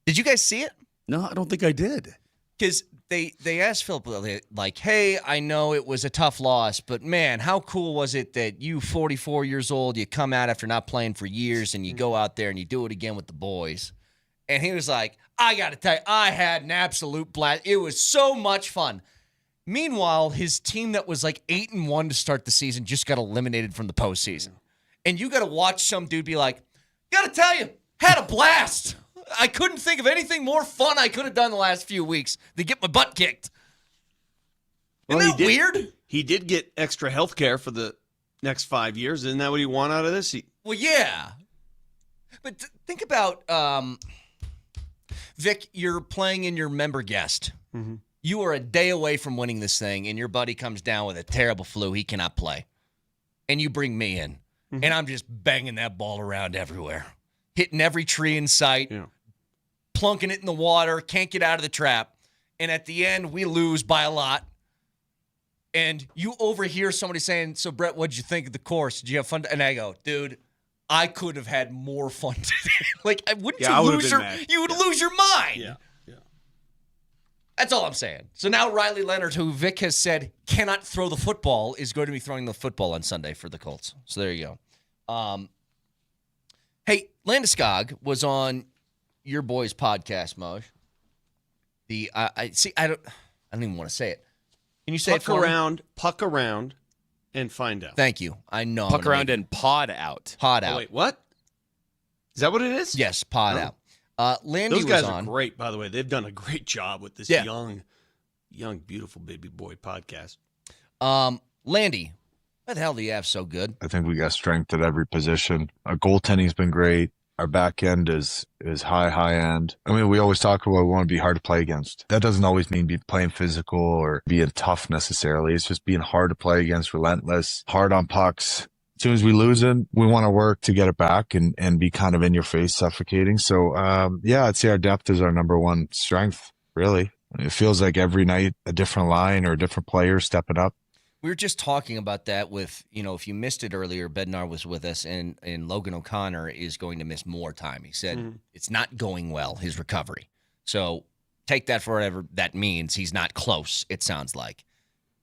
Did you guys see it? No, I don't think I did. Because they asked Philip, like, hey, I know it was a tough loss, but man, how cool was it that you, 44 years old, you come out after not playing for years and you go out there and you do it again with the boys? And he was like, I got to tell you, I had an absolute blast. It was so much fun. Meanwhile, his team that was like 8-1 to start the season just got eliminated from the postseason. And you got to watch some dude be like, got to tell you, had a blast. I couldn't think of anything more fun I could have done the last few weeks than get my butt kicked. Isn't that weird? He did get extra health care for the next 5 years. Isn't that what he won out of this? Well, yeah. But think about, Vic, you're playing in your member guest. Mm-hmm. You are a day away from winning this thing, and your buddy comes down with a terrible flu. He cannot play. And you bring me in, and I'm just banging that ball around everywhere, hitting every tree in sight, plunking it in the water, can't get out of the trap. And at the end, we lose by a lot. And you overhear somebody saying, so, Brett, what'd you think of the course? Did you have fun? And I go, dude, I could have had more fun today. Like, wouldn't you lose you would lose your mind. Yeah. That's all I'm saying. So now Riley Leonard, who Vic has said cannot throw the football, is going to be throwing the football on Sunday for the Colts. So there you go. Hey, Landeskog was on your boys' podcast, Moj. I don't even want to say it. Can you say it for me? Puck around, and find out. Thank you. I know. Puck around and pod out. Pod out. Oh, wait, what? Is that what it is? Yes, pod out. Landy Those guys was on. are great, by the way. They've done a great job with this young, beautiful baby boy podcast. Landy, why the hell do you have so good? I think we got strength at every position. Our goaltending's been great. Our back end is high end. I mean, we always talk about we want to be hard to play against. That doesn't always mean be playing physical or being tough necessarily. It's just being hard to play against, relentless, hard on pucks. As soon as we lose it, we want to work to get it back and be kind of in your face, suffocating. So, I'd say our depth is our number one strength, really. It feels like every night a different line or a different player stepping up. We were just talking about that with, if you missed it earlier, Bednar was with us, and Logan O'Connor is going to miss more time. He said it's not going well, his recovery. So take that for whatever that means. He's not close, it sounds like.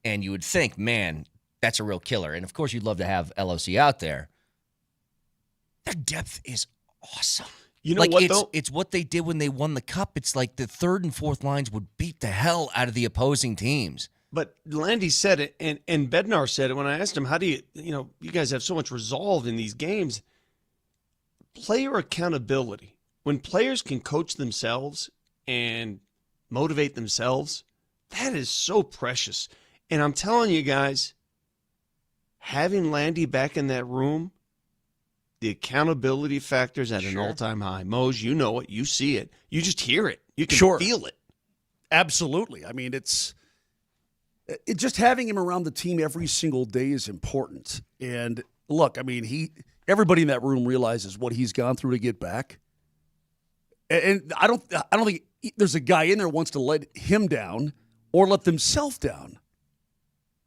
And you would think, man, that's a real killer. And, of course, you'd love to have LOC out there. Their depth is awesome. You know what, though? It's what they did when they won the Cup. It's like the third and fourth lines would beat the hell out of the opposing teams. But Landy said it, and Bednar said it when I asked him, how do you guys have so much resolve in these games? Player accountability. When players can coach themselves and motivate themselves, that is so precious. And I'm telling you guys, having Landy back in that room, the accountability factor's at an all-time high. Moj, you know it. You see it. You just hear it. You can feel it. Absolutely. I mean, it's just having him around the team every single day is important. And look, I mean, everybody in that room realizes what he's gone through to get back. And I don't think there's a guy in there who wants to let him down or let themselves down.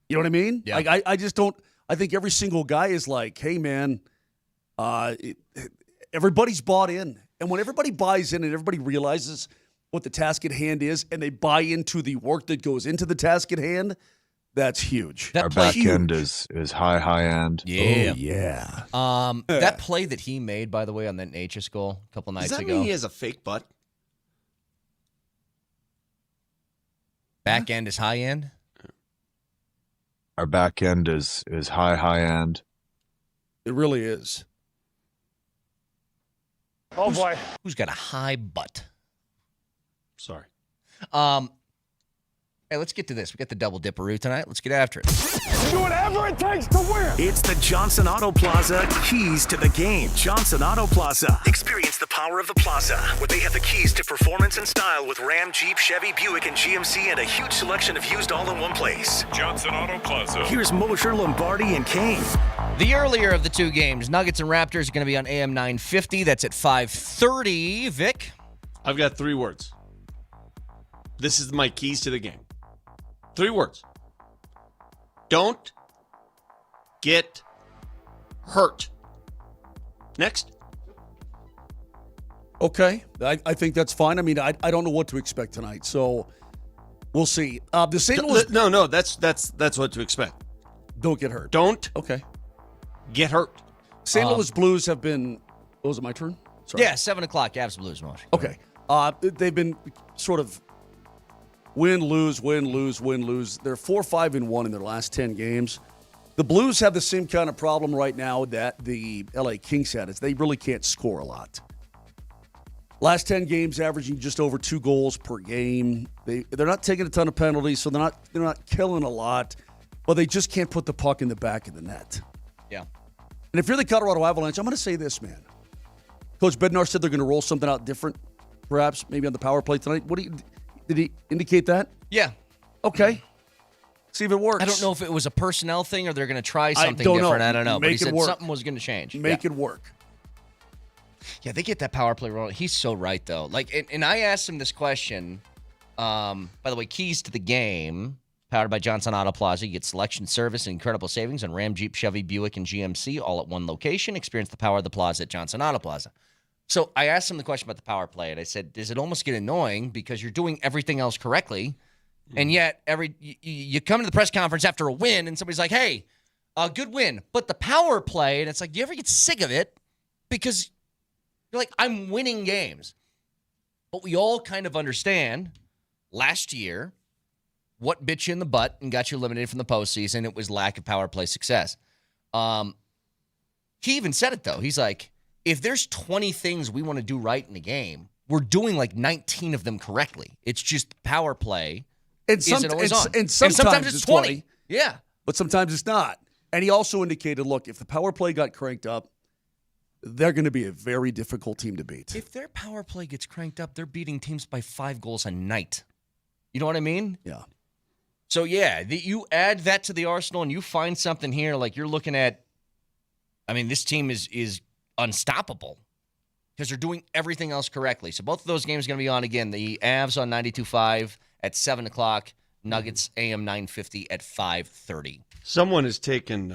You know what I mean? Yeah. Like I just don't. I think every single guy is like, hey man, everybody's bought in, and when everybody buys in and everybody realizes what the task at hand is, and they buy into the work that goes into the task at hand, that's huge. Our back end is high end. Yeah. Oh, yeah. That play that he made, by the way, on that Natchez goal a couple nights Does that ago. mean he has a fake butt? Back end is high end? Our back end is high end. It really is. Oh, boy. Who's got a high butt? Sorry. Hey, let's get to this. We got the double dipperoo tonight. Let's get after it. Do whatever it takes to win. It's the Johnson Auto Plaza keys to the game. Johnson Auto Plaza. Experience the power of the plaza, where they have the keys to performance and style with Ram, Jeep, Chevy, Buick, and GMC, and a huge selection of used all in one place. Johnson Auto Plaza. Here's Moser, Lombardi, and Kane. The earlier of the two games, Nuggets and Raptors, are going to be on AM 950. That's at 5:30. Vic? I've got 3 words. This is my keys to the game. 3 words. Don't get hurt. Next. Okay. I think that's fine. I mean, I don't know what to expect tonight, so we'll see. The St. Louis... No, that's what to expect. Don't get hurt. Don't get hurt. St. Louis Blues have been... Oh, was it my turn? Sorry. Yeah, 7 o'clock, Avs Blues, Moser. Okay. They've been sort of win, lose. They're 4-5-1 in their last 10 games. The Blues have the same kind of problem right now that the LA Kings had. Is they really can't score a lot. Last 10 games averaging just over 2 goals per game. They're not taking a ton of penalties, so they're not killing a lot, but they just can't put the puck in the back of the net. Yeah. And if you're the Colorado Avalanche, I'm going to say this, man. Coach Bednar said they're going to roll something out different, perhaps, maybe on the power play tonight. Did he indicate that? Yeah. Okay. See if it works. I don't know if it was a personnel thing or they're going to try something different. I don't know. But he said something was going to change. Make it work. Yeah, they get that power play rolling. He's so right, though. And I asked him this question. By the way, keys to the game, powered by Johnson Auto Plaza. You get selection, service, and incredible savings on Ram, Jeep, Chevy, Buick, and GMC, all at one location. Experience the power of the plaza at Johnson Auto Plaza. So I asked him the question about the power play, and I said, does it almost get annoying because you're doing everything else correctly, and yet you come to the press conference after a win, and somebody's like, hey, a good win, but the power play, and it's like, do you ever get sick of it? Because you're like, I'm winning games. But we all kind of understand last year what bit you in the butt and got you eliminated from the postseason. It was lack of power play success. He even said it, though. He's like, if there's 20 things we want to do right in the game, we're doing like 19 of them correctly. It's just power play isn't always on. And sometimes it's 20. Yeah. But sometimes it's not. And he also indicated, look, if the power play got cranked up, they're going to be a very difficult team to beat. If their power play gets cranked up, they're beating teams by 5 goals a night. You know what I mean? Yeah. So, yeah, you add that to the arsenal and you find something here like you're looking at, I mean, this team is unstoppable because they're doing everything else correctly. So both of those games are going to be on again. The Avs on 92.5 at 7 o'clock, Nuggets AM 950 at 5:30. Someone has taken...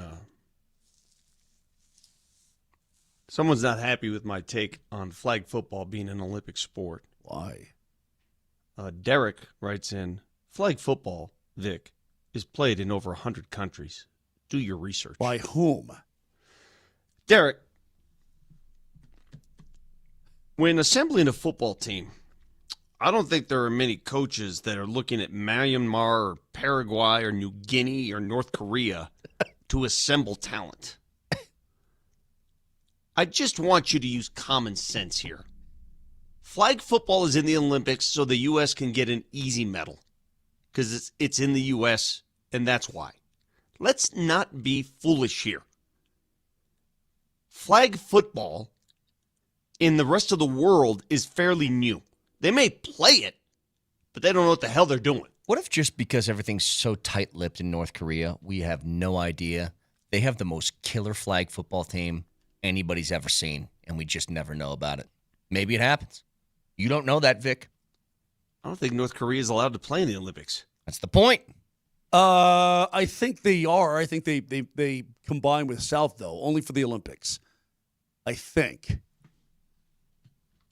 Someone's not happy with my take on flag football being an Olympic sport. Why? Derek writes in, flag football, Vic, is played in over 100 countries. Do your research. By whom? Derek, when assembling a football team, I don't think there are many coaches that are looking at Myanmar or Paraguay or New Guinea or North Korea to assemble talent. I just want you to use common sense here. Flag football is in the Olympics so the U.S. can get an easy medal because it's in the U.S., and that's why. Let's not be foolish here. Flag football in the rest of the world is fairly new. They may play it, but they don't know what the hell they're doing. What if just because everything's so tight-lipped in North Korea, we have no idea they have the most killer flag football team anybody's ever seen, and we just never know about it? Maybe it happens. You don't know that, Vic. I don't think North Korea is allowed to play in the Olympics. That's the point. I think they are. I think they combine with South, though, only for the Olympics. I think.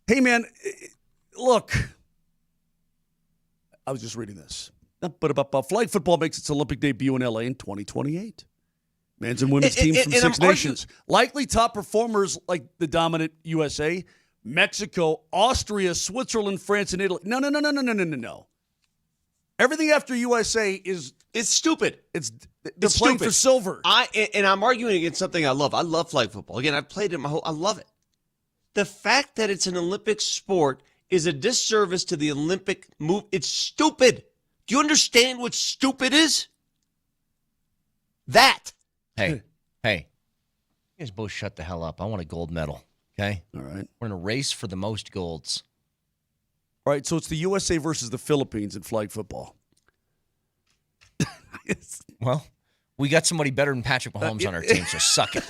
Hey, man, look. I was just reading this. But flag football makes its Olympic debut in L.A. in 2028. Men's and women's teams from 6 nations. Likely top performers like the dominant USA, Mexico, Austria, Switzerland, France, and Italy. No. Everything after USA is... It's stupid. They're playing for silver. I'm arguing against something I love. I love flag football. Again, I've played it I love it. The fact that it's an Olympic sport is a disservice to the Olympic move. It's stupid. Do you understand what stupid is? That. Hey, you guys both shut the hell up. I want a gold medal, okay? All right. We're in a race for the most golds. All right, so it's the USA versus the Philippines in flag football. Well, we got somebody better than Patrick Mahomes on our team, so suck it.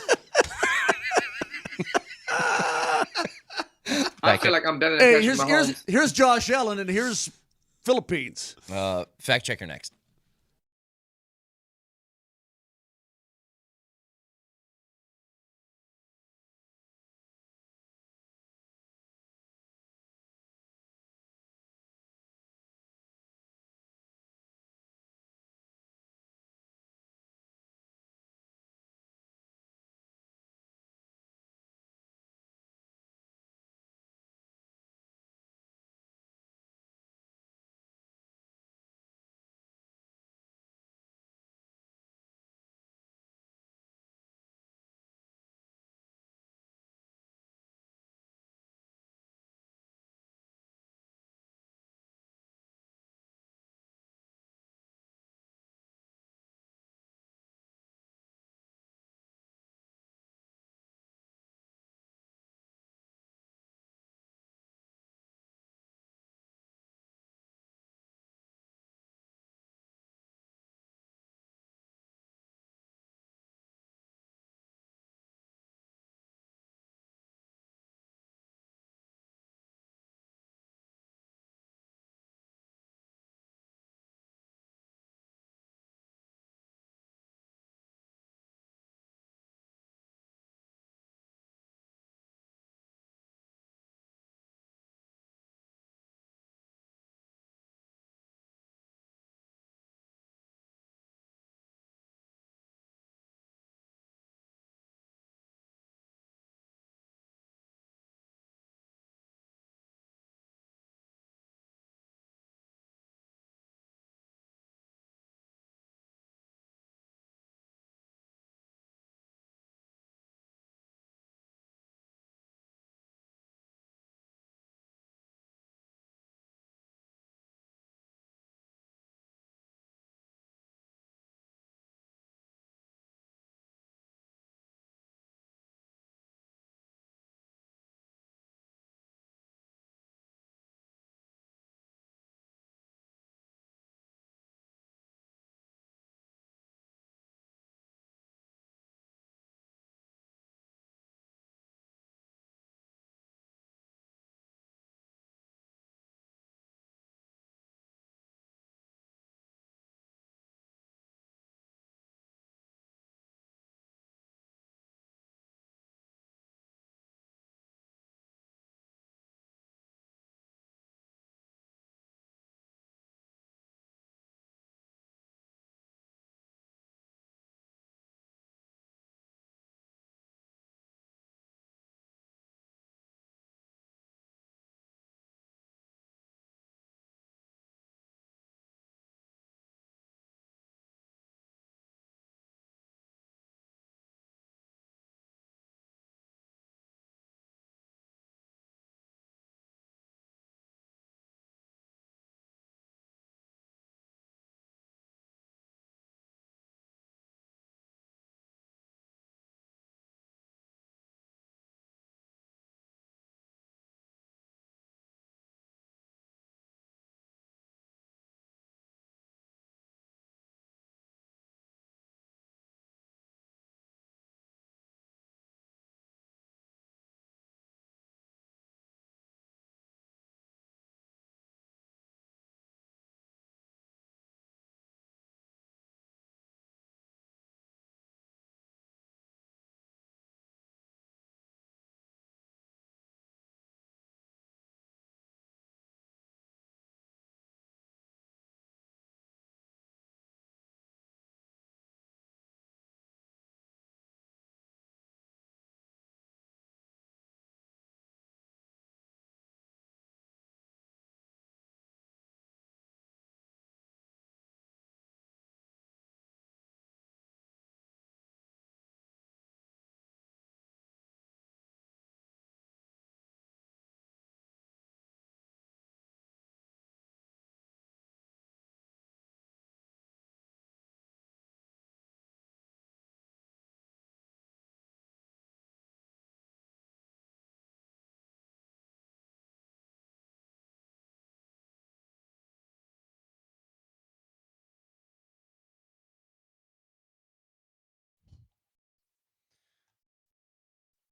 I feel like I'm better than Patrick Mahomes. Here's Josh Allen, and here's Philippines. Fact checker next.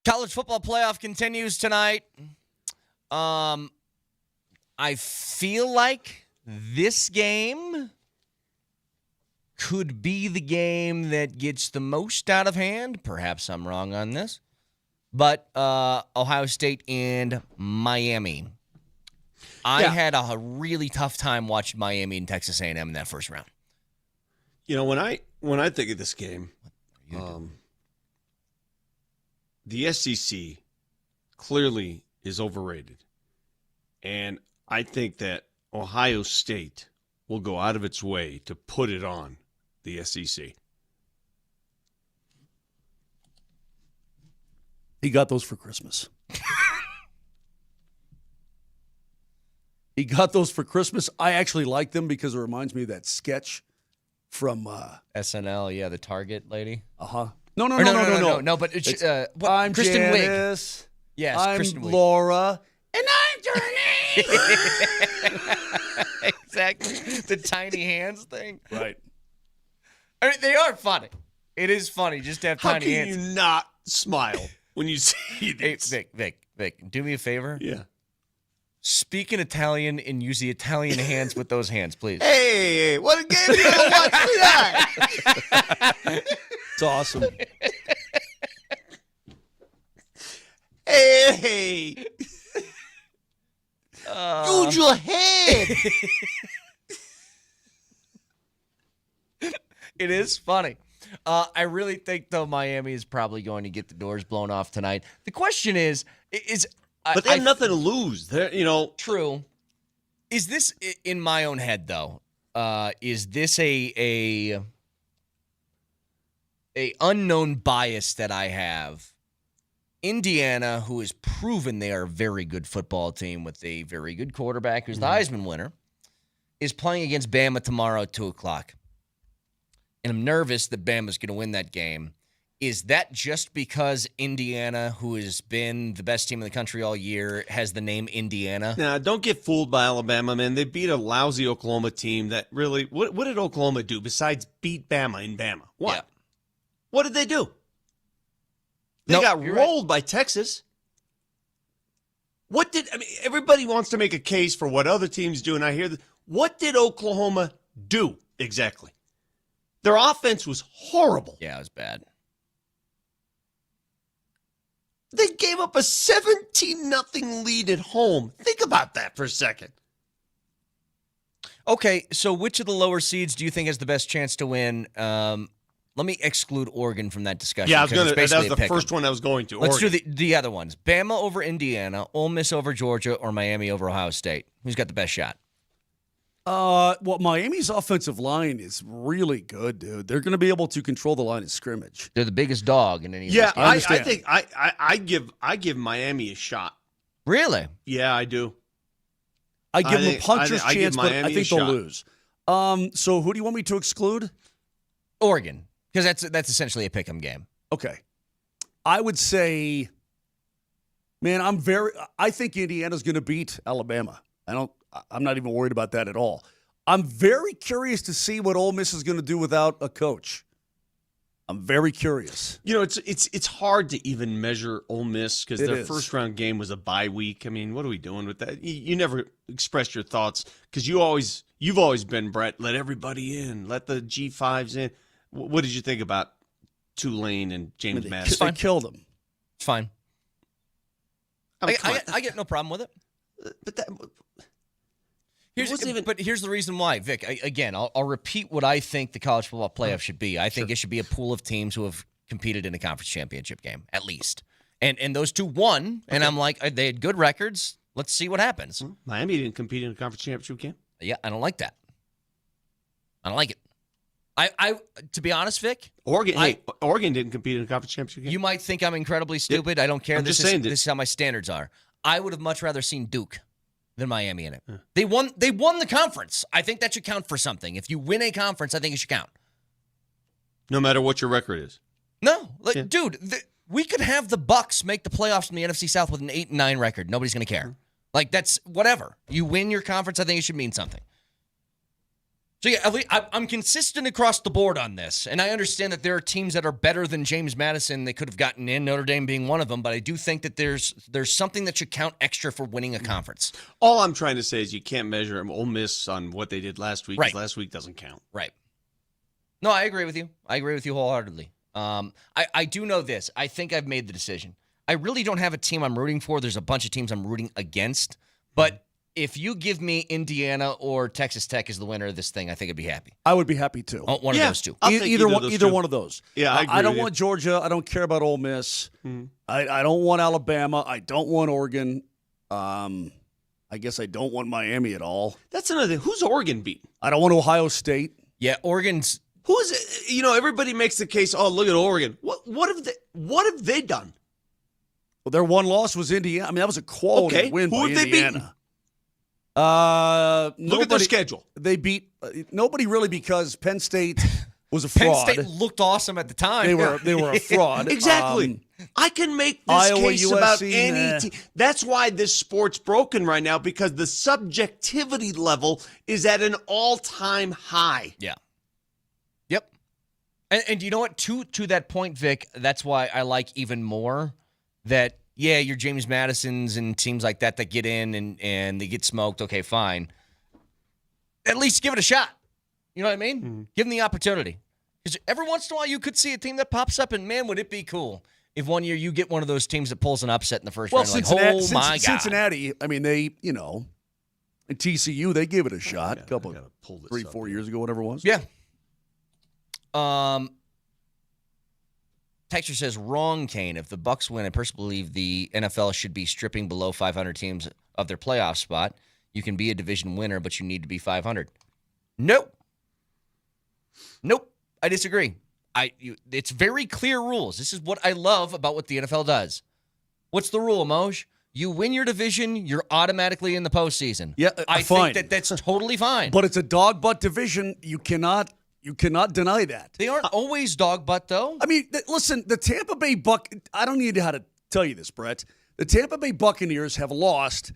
College football playoff continues tonight. I feel like this game could be the game that gets the most out of hand. Perhaps I'm wrong on this. But Ohio State and Miami. I had a really tough time watching Miami and Texas A&M in that first round. You know, when I think of this game, the SEC clearly is overrated. And I think that Ohio State will go out of its way to put it on the SEC. He got those for Christmas. He got those for Christmas. I actually like them because it reminds me of that sketch from SNL. Yeah, the Target lady. No, but it's, I'm Kristen Janice. Wiig. Yes, I'm Kristen Wiig. Laura. And I'm Journey. Exactly. The tiny hands thing. Right. I mean, they are funny. It is funny just to have tiny hands. How can you not smile when you see this? Hey, Vic, do me a favor. Yeah. Speak in Italian and use the Italian hands with those hands, please. Hey, what a game you gonna watch for that? It's awesome. Hey. Use your head. It is funny. I really think, though, Miami is probably going to get the doors blown off tonight. The question is but they have nothing to lose. They're, True. Is this, in my own head, though, is this a unknown bias that I have? Indiana, who has proven they are a very good football team with a very good quarterback who's the Heisman winner, is playing against Bama tomorrow at 2 o'clock. And I'm nervous that Bama's going to win that game. Is that just because Indiana, who has been the best team in the country all year, has the name Indiana? Nah, don't get fooled by Alabama, man. They beat a lousy Oklahoma team that really – what did Oklahoma do besides beat Bama in Bama? What? Yeah. What did they do? They got rolled by Texas. Everybody wants to make a case for what other teams do, and I hear that. What did Oklahoma do exactly? Their offense was horrible. Yeah, it was bad. They gave up a 17-0 lead at home. Think about that for a second. Okay, so which of the lower seeds do you think has the best chance to win? Let me exclude Oregon from that discussion. Yeah, that was the first one I was going to. Let's Oregon. do the other ones. Bama over Indiana, Ole Miss over Georgia, or Miami over Ohio State. Who's got the best shot? Well, Miami's offensive line is really good, dude. They're going to be able to control the line of scrimmage. They're the biggest dog in any. Yeah, I think I give Miami a shot. Really? Yeah, I do. I give them a puncher's chance, but I think they'll shot. lose. So who do you want me to exclude? Oregon, because that's essentially a pick'em game. Okay, I would say, man, I think Indiana's going to beat Alabama. I'm not even worried about that at all. I'm very curious to see what Ole Miss is going to do without a coach. I'm very curious. It's hard to even measure Ole Miss because their is. first round game was a bye week. I mean, what are we doing with that? You never expressed your thoughts because you've always been, Brett, let everybody in, let the G5s in. What did you think about Tulane and James Madison? They killed them. It's fine. I get no problem with it. But that. But here's the reason why, Vic. I'll repeat what I think the college football playoff should be. I think it should be a pool of teams who have competed in a conference championship game, at least. And those two won, and I'm like, they had good records. Let's see what happens. Miami didn't compete in a conference championship game? Yeah, I don't like that. I don't like it. I to be honest, Vic, Oregon didn't compete in a conference championship game. You might think I'm incredibly stupid. I don't care. I'm This just saying is how my standards are. I would have much rather seen Duke than Miami in it. Yeah. They won the conference. I think that should count for something. If you win a conference, I think it should count. No matter what your record is. No, dude, we could have the Bucks make the playoffs in the NFC South with an 8-9 record. Nobody's going to care. That's whatever. You win your conference, I think it should mean something. So, yeah, at least I'm consistent across the board on this. And I understand that there are teams that are better than James Madison. They could have gotten in, Notre Dame being one of them. But I do think that there's something that should count extra for winning a conference. All I'm trying to say is you can't measure Ole Miss on what they did last week, because last week doesn't count. Right. No, I agree with you. I agree with you wholeheartedly. I do know this. I think I've made the decision. I really don't have a team I'm rooting for. There's a bunch of teams I'm rooting against. But if you give me Indiana or Texas Tech as the winner of this thing, I think I'd be happy. I would be happy too. One of those two. Either one of those. Yeah, I agree I don't with want Georgia. I don't care about Ole Miss. I don't want Alabama. I don't want Oregon. I guess I don't want Miami at all. That's another thing. Who's Oregon beating? I don't want Ohio State. Yeah, Oregon's. Who's everybody makes the case. Oh, look at Oregon. What have they done? Well, their one loss was Indiana. I mean, that was a quality win by Who have Indiana. they beaten? Look at their schedule. They beat nobody really, because Penn State was a fraud. Penn State looked awesome at the time. They were a fraud. Exactly. I can make this Iowa, case USC, about any team. That's why this sport's broken right now, because the subjectivity level is at an all-time high. Yeah. Yep. And you know what? To that point, Vic, that's why I like even more that, yeah, your James Madisons and teams like that get in and they get smoked. Okay, fine. At least give it a shot. You know what I mean? Mm-hmm. Give them the opportunity. Because every once in a while you could see a team that pops up, and man, would it be cool if one year you get one of those teams that pulls an upset in the first round. Cincinnati, like, oh my God. Cincinnati, I mean, they, and TCU, they gave it a shot a couple, 3-4 years ago, whatever it was. Yeah. Texture says, wrong, Kane. If the Bucks win, I personally believe the NFL should be stripping below 500 teams of their playoff spot. You can be a division winner, but you need to be 500. Nope. I disagree. It's very clear rules. This is what I love about what the NFL does. What's the rule, Moj? You win your division, you're automatically in the postseason. Yeah, I fine. think that's totally fine. But it's a dog butt division. You cannot deny that. They aren't always dog butt, though. I mean, listen, the Tampa Bay I don't need how to tell you this, Brett. The Tampa Bay Buccaneers have lost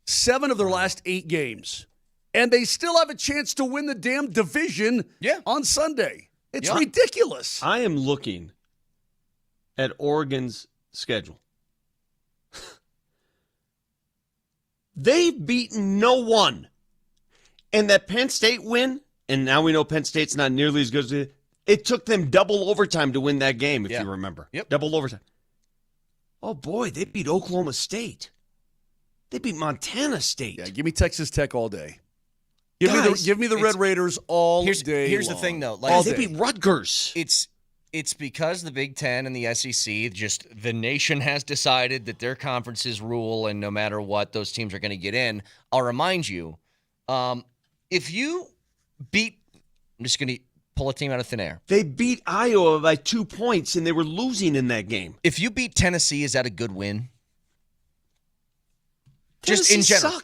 7 of their last 8 games, and they still have a chance to win the damn division on Sunday. It's ridiculous. I am looking at Oregon's schedule. They've beaten no one. And that Penn State win, and now we know Penn State's not nearly as good as it took them double overtime to win that game, if you remember. Yep. Double overtime. Oh, boy, they beat Oklahoma State. They beat Montana State. Yeah, give me Texas Tech all day. Give me the Red Raiders all day. Here's long. the thing, though. They beat Rutgers. It's because the Big Ten and the SEC, just the nation has decided that their conferences rule, and no matter what, those teams are going to get in. I'll remind you, if you beat, I'm just going to pull a team out of thin air. They beat Iowa by 2 points, and they were losing in that game. If you beat Tennessee, is that a good win? Tennessee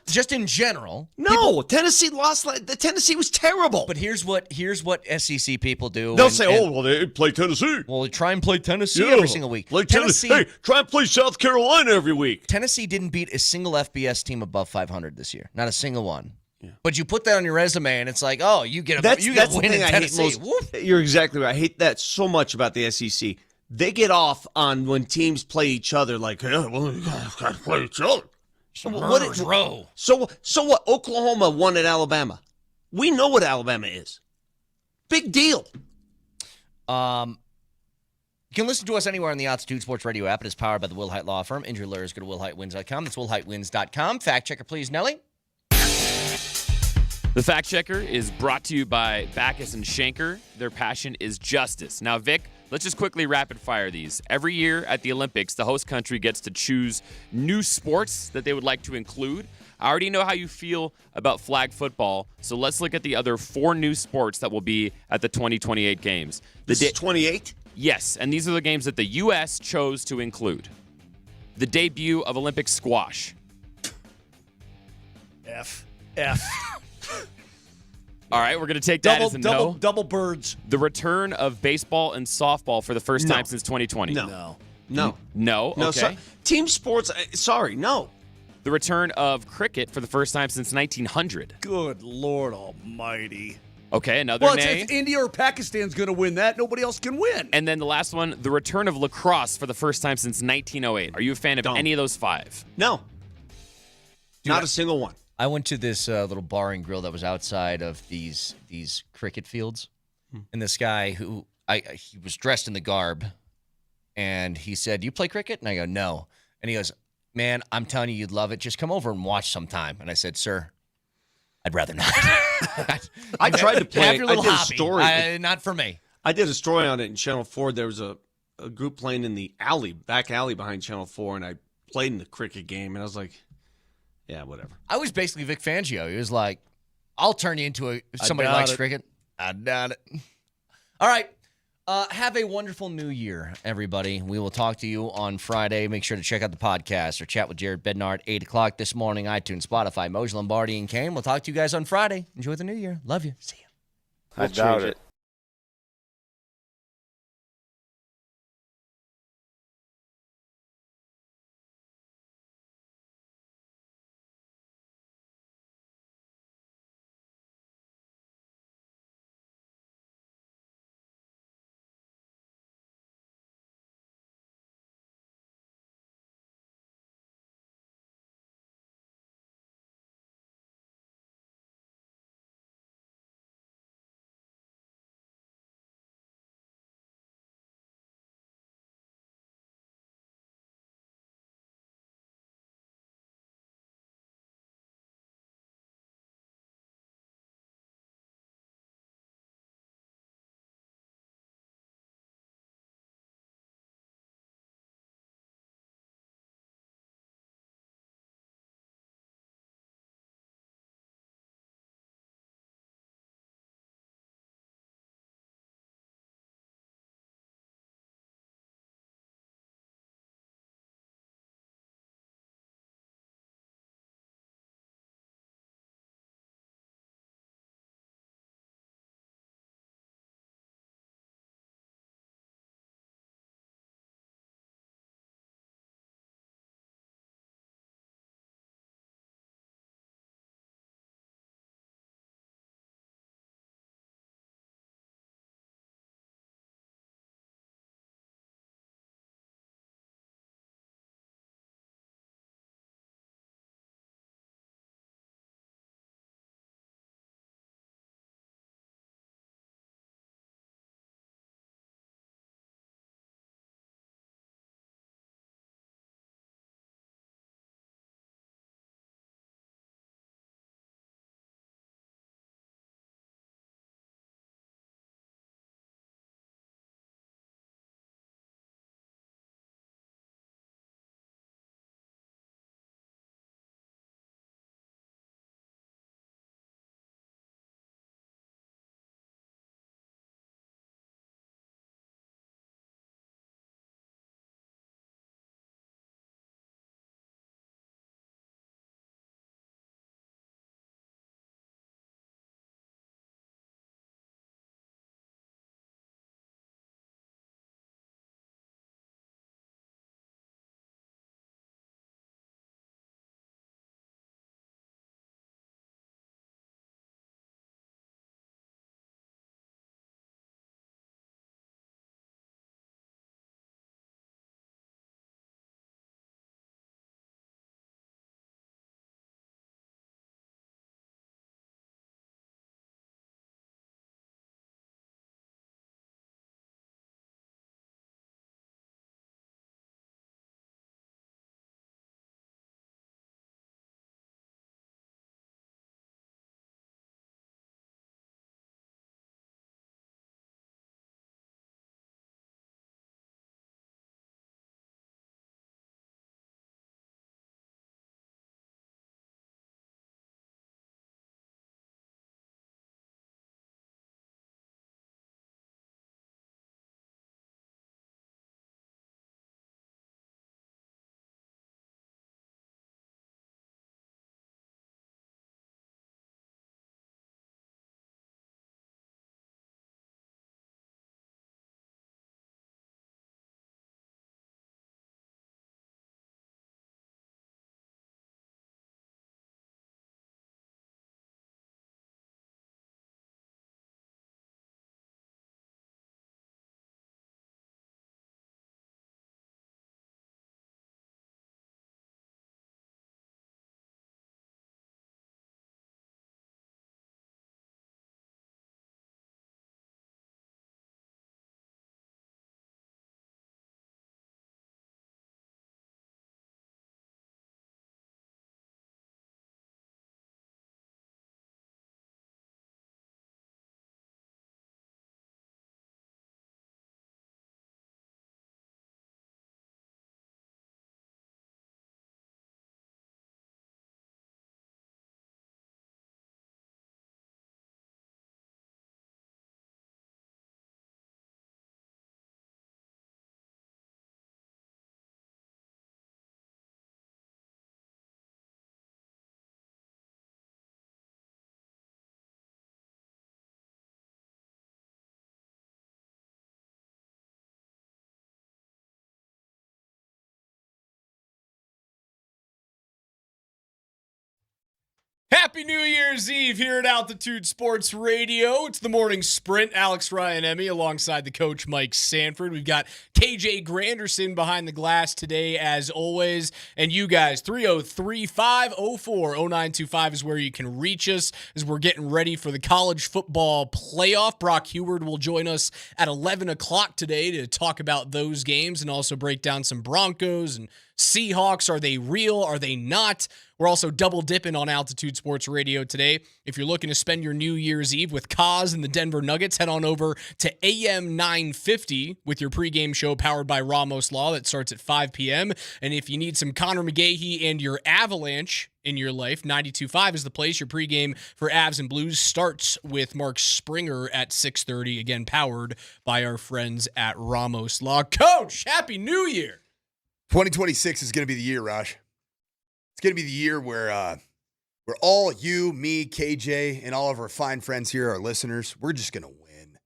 Just in general. No, Tennessee lost. Tennessee was terrible. But here's what SEC people do. They'll say, "Oh, well, they play Tennessee." Well, they try and play Tennessee every single week. Play Tennessee. Hey, try and play South Carolina every week. Tennessee didn't beat a single FBS team above 500 this year. Not a single one. Yeah. But you put that on your resume, and it's like, oh, you get a win in Tennessee. You're exactly right. I hate that so much about the SEC. They get off on when teams play each other, like, well, we got to play each other. So what? Oklahoma won at Alabama. We know what Alabama is. Big deal. You can listen to us anywhere on the Altitude Sports Radio app. It is powered by the Wilhite Law Firm. Injury lawyers, go to WilhiteWins.com. That's WilhiteWins.com. Fact checker, please, Nelly. The Fact Checker is brought to you by Backus and Schenker. Their passion is justice. Now, Vic, let's just quickly rapid fire these. Every year at the Olympics, the host country gets to choose new sports that they would like to include. I already know how you feel about flag football, so let's look at the other 4 new sports that will be at the 2028 games. This is 28? Yes, and these are the games that the U.S. chose to include. The debut of Olympic squash. F. All right, we're going to take that as a no. Double birds. The return of baseball and softball for the first time since 2020. No. Okay. Team sports, no. The return of cricket for the first time since 1900. Good Lord almighty. Okay, another Well, nay. it's India or Pakistan's going to win that. Nobody else can win. And then the last one, the return of lacrosse for the first time since 1908. Are you a fan of any of those 5? No. Not a single one. I went to this little bar and grill that was outside of these cricket fields, and this guy who he was dressed in the garb, and he said, "You play cricket?" And I go, "No." And he goes, "Man, I'm telling you, you'd love it. Just come over and watch sometime." And I said, "Sir, I'd rather not." I tried to play. Have your little I did hobby. a story. Not for me. I did a story on it in Channel 4. There was a group playing in the back alley behind Channel 4, and I played in the cricket game, and I was like, yeah, whatever. I was basically Vic Fangio. He was like, "I'll turn you into somebody who likes cricket." I doubt it. All right. Have a wonderful new year, everybody. We will talk to you on Friday. Make sure to check out the podcast or chat with Jared Bednar at 8 o'clock this morning, iTunes, Spotify, Moser, Lombardi, and Kane. We'll talk to you guys on Friday. Enjoy the new year. Love you. See you. I doubt it. Happy New Year's Eve here at Altitude Sports Radio. It's the morning sprint. Alex Ryan Emmy alongside the coach Mike Sanford. We've got KJ Granderson behind the glass today as always. And you guys, 303-504-0925 is where you can reach us as we're getting ready for the college football playoff. Brock Heward will join us at 11 o'clock today to talk about those games and also break down some Broncos and Seahawks. Are they real? Are they not? We're also double dipping on Altitude Sports Radio today. If you're looking to spend your New Year's Eve with Kaz and the Denver Nuggets, head on over to AM 950 with your pregame show powered by Ramos Law that starts at 5 p.m. And if you need some Connor McGahee and your Avalanche in your life, 92.5 is the place. Your pregame for Avs and Blues starts with Mark Springer at 6:30, again powered by our friends at Ramos Law. Coach, Happy New Year! 2026 is going to be the year, Raj. It's going to be the year where all you, me, KJ, and all of our fine friends here, our listeners, we're just going to win.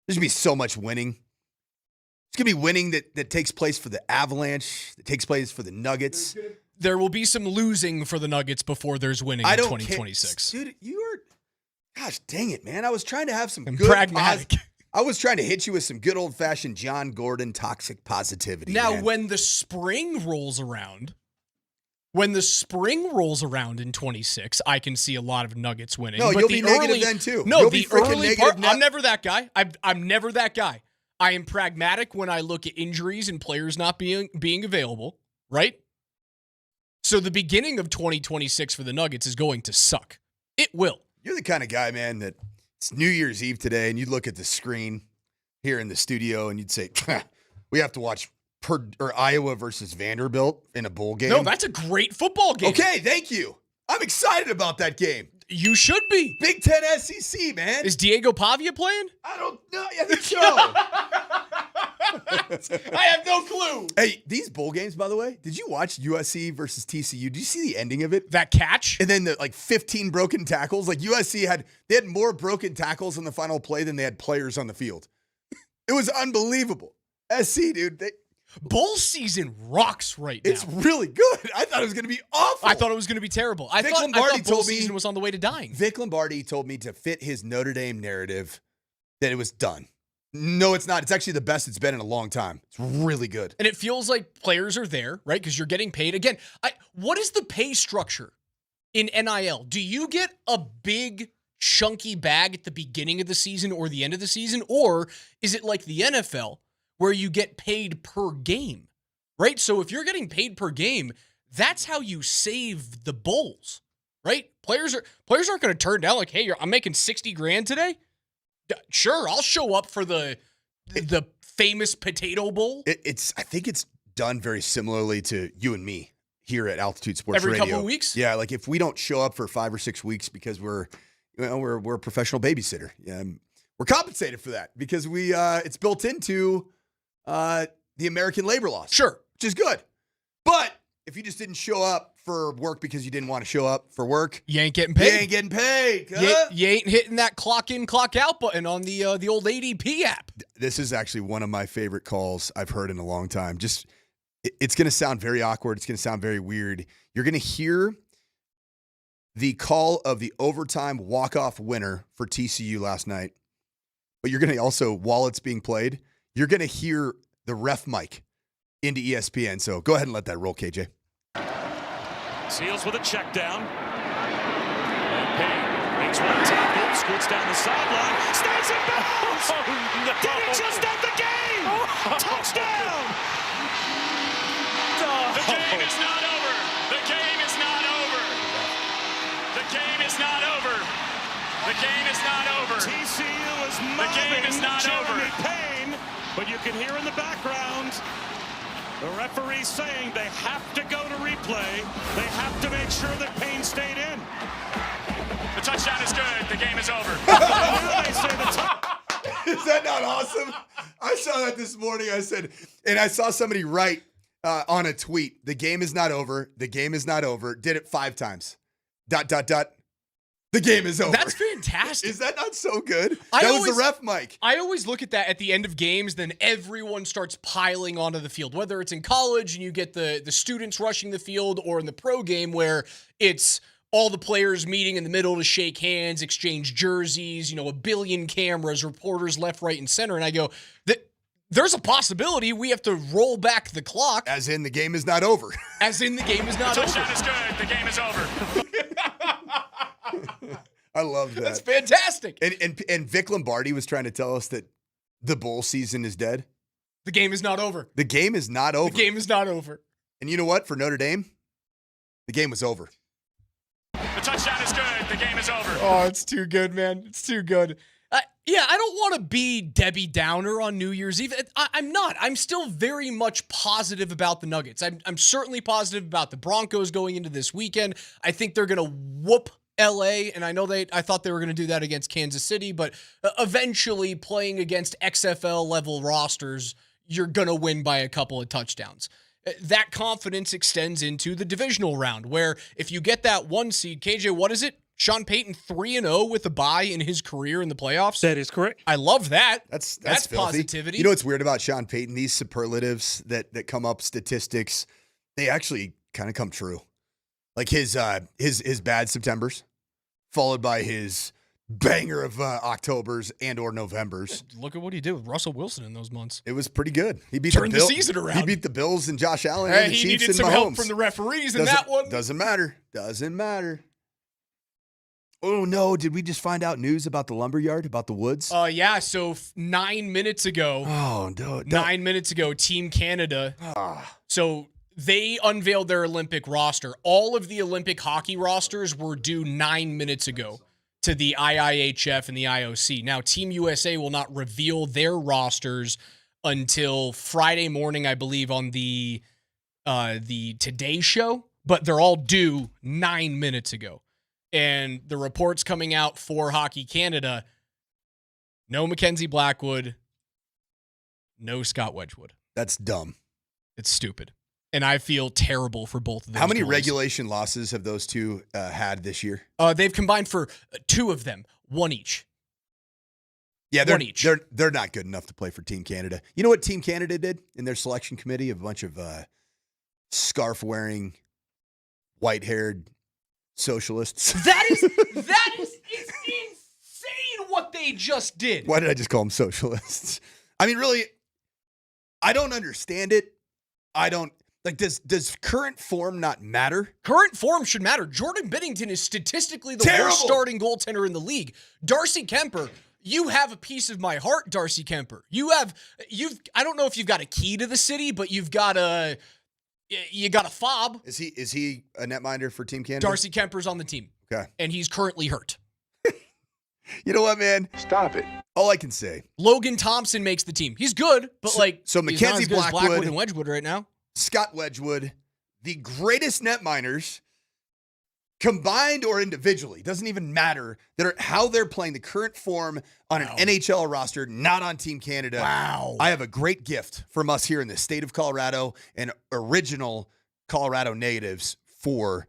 There's going to be so much winning. It's going to be winning that takes place for the Avalanche, that takes place for the Nuggets. There will be some losing for the Nuggets before there's winning in 2026. Dude, you are, gosh dang it, man. I was trying to have some I'm good pragmatic. I was trying to hit you with some good old-fashioned John Gordon toxic positivity. Now, man. when the spring rolls around in 26, I can see a lot of Nuggets winning. No, but you'll be negative then too. No, you'll the be freaking early negative. part, I'm never that guy. I'm never that guy. I am pragmatic when I look at injuries and players not being available, right? So the beginning of 2026 for the Nuggets is going to suck. It will. You're the kind of guy, man, that it's New Year's Eve today, and you'd look at the screen here in the studio, and you'd say, we have to watch Iowa versus Vanderbilt in a bowl game. No, that's a great football game. Okay, thank you. I'm excited about that game. You should be. Big Ten SEC, man. Is Diego Pavia playing? I don't know. I think so. I have no clue. Hey, these bowl games, by the way, did you watch USC versus TCU? Did you see the ending of it? That catch? And then the 15 broken tackles. Like USC had more broken tackles in the final play than they had players on the field. It was unbelievable. SC, dude. Bowl season rocks right now. It's really good. I thought it was going to be awful. I thought it was going to be terrible. I thought bowl season was on the way to dying. Vic Lombardi told me to fit his Notre Dame narrative that it was done. No, it's not. It's actually the best it's been in a long time. It's really good. And it feels like players are there, right? Because you're getting paid. Again, what is the pay structure in NIL? Do you get a big, chunky bag at the beginning of the season or the end of the season? Or is it like the NFL where you get paid per game, right? So if you're getting paid per game, that's how you save the bowls, right? Players aren't going to turn down like, hey, I'm making $60,000 today. Sure, I'll show up for the famous Potato Bowl. I think it's done very similarly to you and me here at Altitude Sports Radio. Every couple of weeks? Yeah, like if we don't show up for 5 or 6 weeks because we're a professional babysitter, we're compensated for that because it's built into the American labor laws. Sure, which is good. But if you just didn't show up for work because you didn't want to show up for work, you ain't getting paid. You ain't getting paid. You ain't hitting that clock in, clock out button on the old ADP app. This is actually one of my favorite calls I've heard in a long time. Just, it's going to sound very awkward. It's going to sound very weird. You're going to hear the call of the overtime walk-off winner for TCU last night. But you're going to also, while it's being played, you're going to hear the ref mic into ESPN. So go ahead and let that roll, KJ. Seals with a check down. And Payne makes one tackle, scoots down the sideline, stays in bounds! Oh, no. Did he just end the game? Touchdown! The game is not over. The game is not over. The game is not over. The game is not over. TCU is mobbing the game is not Jeremy over. Payne, but you can hear in the background the referee saying they have to go to replay. They have to make sure that Payne stayed in. The touchdown is good. The game is over. Is that not awesome? I saw that this morning. I said, and I saw somebody write on a tweet, the game is not over. The game is not over. Did it 5 times. ... The game is over. That's fantastic. Is that not so good? That was the ref mic. I always look at that at the end of games, then everyone starts piling onto the field, whether it's in college and you get the students rushing the field or in the pro game where it's all the players meeting in the middle to shake hands, exchange jerseys, a billion cameras, reporters left, right, and center. And I go, there's a possibility we have to roll back the clock. As in the game is not over. As in the game is not over. Touchdown is good. The game is over. I love that. That's fantastic. And Vic Lombardi was trying to tell us that the bowl season is dead. The game is not over. The game is not over. The game is not over. And you know what? For Notre Dame, the game was over. The touchdown is good. The game is over. Oh, it's too good, man. It's too good. I don't want to be Debbie Downer on New Year's Eve. I'm not. I'm still very much positive about the Nuggets. I'm certainly positive about the Broncos going into this weekend. I think they're going to whoop LA, and I thought they were going to do that against Kansas City, but eventually playing against XFL level rosters, you're going to win by a couple of touchdowns. That confidence extends into the divisional round, where if you get that 1 seed, KJ, what is it? Sean Payton 3-0 with a bye in his career in the playoffs. That is correct. I love that. That's positivity. You know what's weird about Sean Payton? These superlatives that come up, statistics, they actually kind of come true. Like his bad Septembers, followed by his banger of Octobers and or Novembers. Look at what he did with Russell Wilson in those months. It was pretty good. He beat Turned the season around. He beat the Bills and Josh Allen and the he Chiefs needed and some Mahomes. help from the referees in that one. Doesn't matter. Oh, no. Did we just find out news about the lumberyard, about the woods? Yeah. So 9 minutes ago. Oh, no. 9 minutes ago, Team Canada. So they unveiled their Olympic roster. All of the Olympic hockey rosters were due 9 minutes ago to the IIHF and the IOC. Now, Team USA will not reveal their rosters until Friday morning, I believe, on the Today Show, but they're all due 9 minutes ago. And the reports coming out for Hockey Canada, no Mackenzie Blackwood, no Scott Wedgwood. That's dumb. It's stupid. And I feel terrible for both of them. How many regulation losses have those two had this year? They've combined for 2 of them, 1 each. Yeah, one each. They're not good enough to play for Team Canada. You know what Team Canada did in their selection committee? A bunch of scarf-wearing, white-haired socialists. That is insane what they just did. Why did I just call them socialists? I mean, really, I don't understand it. Does current form not matter? Current form should matter. Jordan Binnington is statistically the worst starting goaltender in the league. Darcy Kemper, you have a piece of my heart, Darcy Kemper. I don't know if you've got a key to the city, but you got a fob. Is he a netminder for Team Canada? Darcy Kemper's on the team. Okay. And he's currently hurt. You know what, man? Stop it. All I can say. Logan Thompson makes the team. He's good, but so Mackenzie Blackwood and Wedgwood right now. Scott Wedgwood, the greatest netminders, combined or individually, doesn't even matter. How they're playing the current form on an NHL roster, not on Team Canada. Wow. I have a great gift from us here in the state of Colorado and original Colorado natives for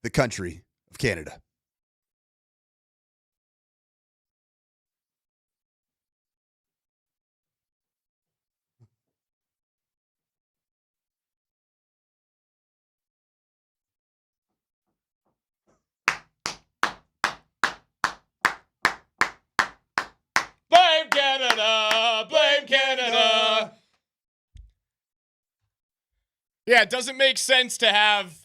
the country of Canada. Blame Canada! Blame Canada! Yeah, it doesn't make sense to have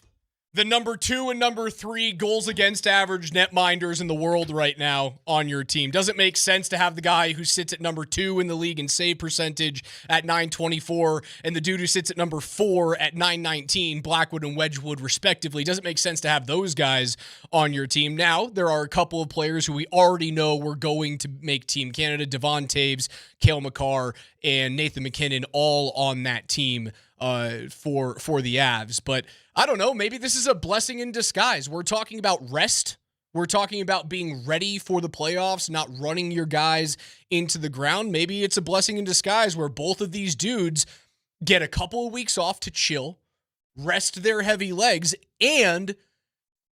the number 2 and number 3 goals against average netminders in the world right now on your team. Doesn't make sense to have the guy who sits at number 2 in the league in save percentage at .924 and the dude who sits at number 4 at .919, Blackwood and Wedgwood respectively. Doesn't make sense to have those guys on your team. Now, there are a couple of players who we already know were going to make Team Canada. Devon Taves, Cale Makar, and Nathan McKinnon all on that team for the Avs. But I don't know, maybe this is a blessing in disguise. We're talking about rest. We're talking about being ready for the playoffs, not running your guys into the ground. Maybe it's a blessing in disguise where both of these dudes get a couple of weeks off to chill, rest their heavy legs, and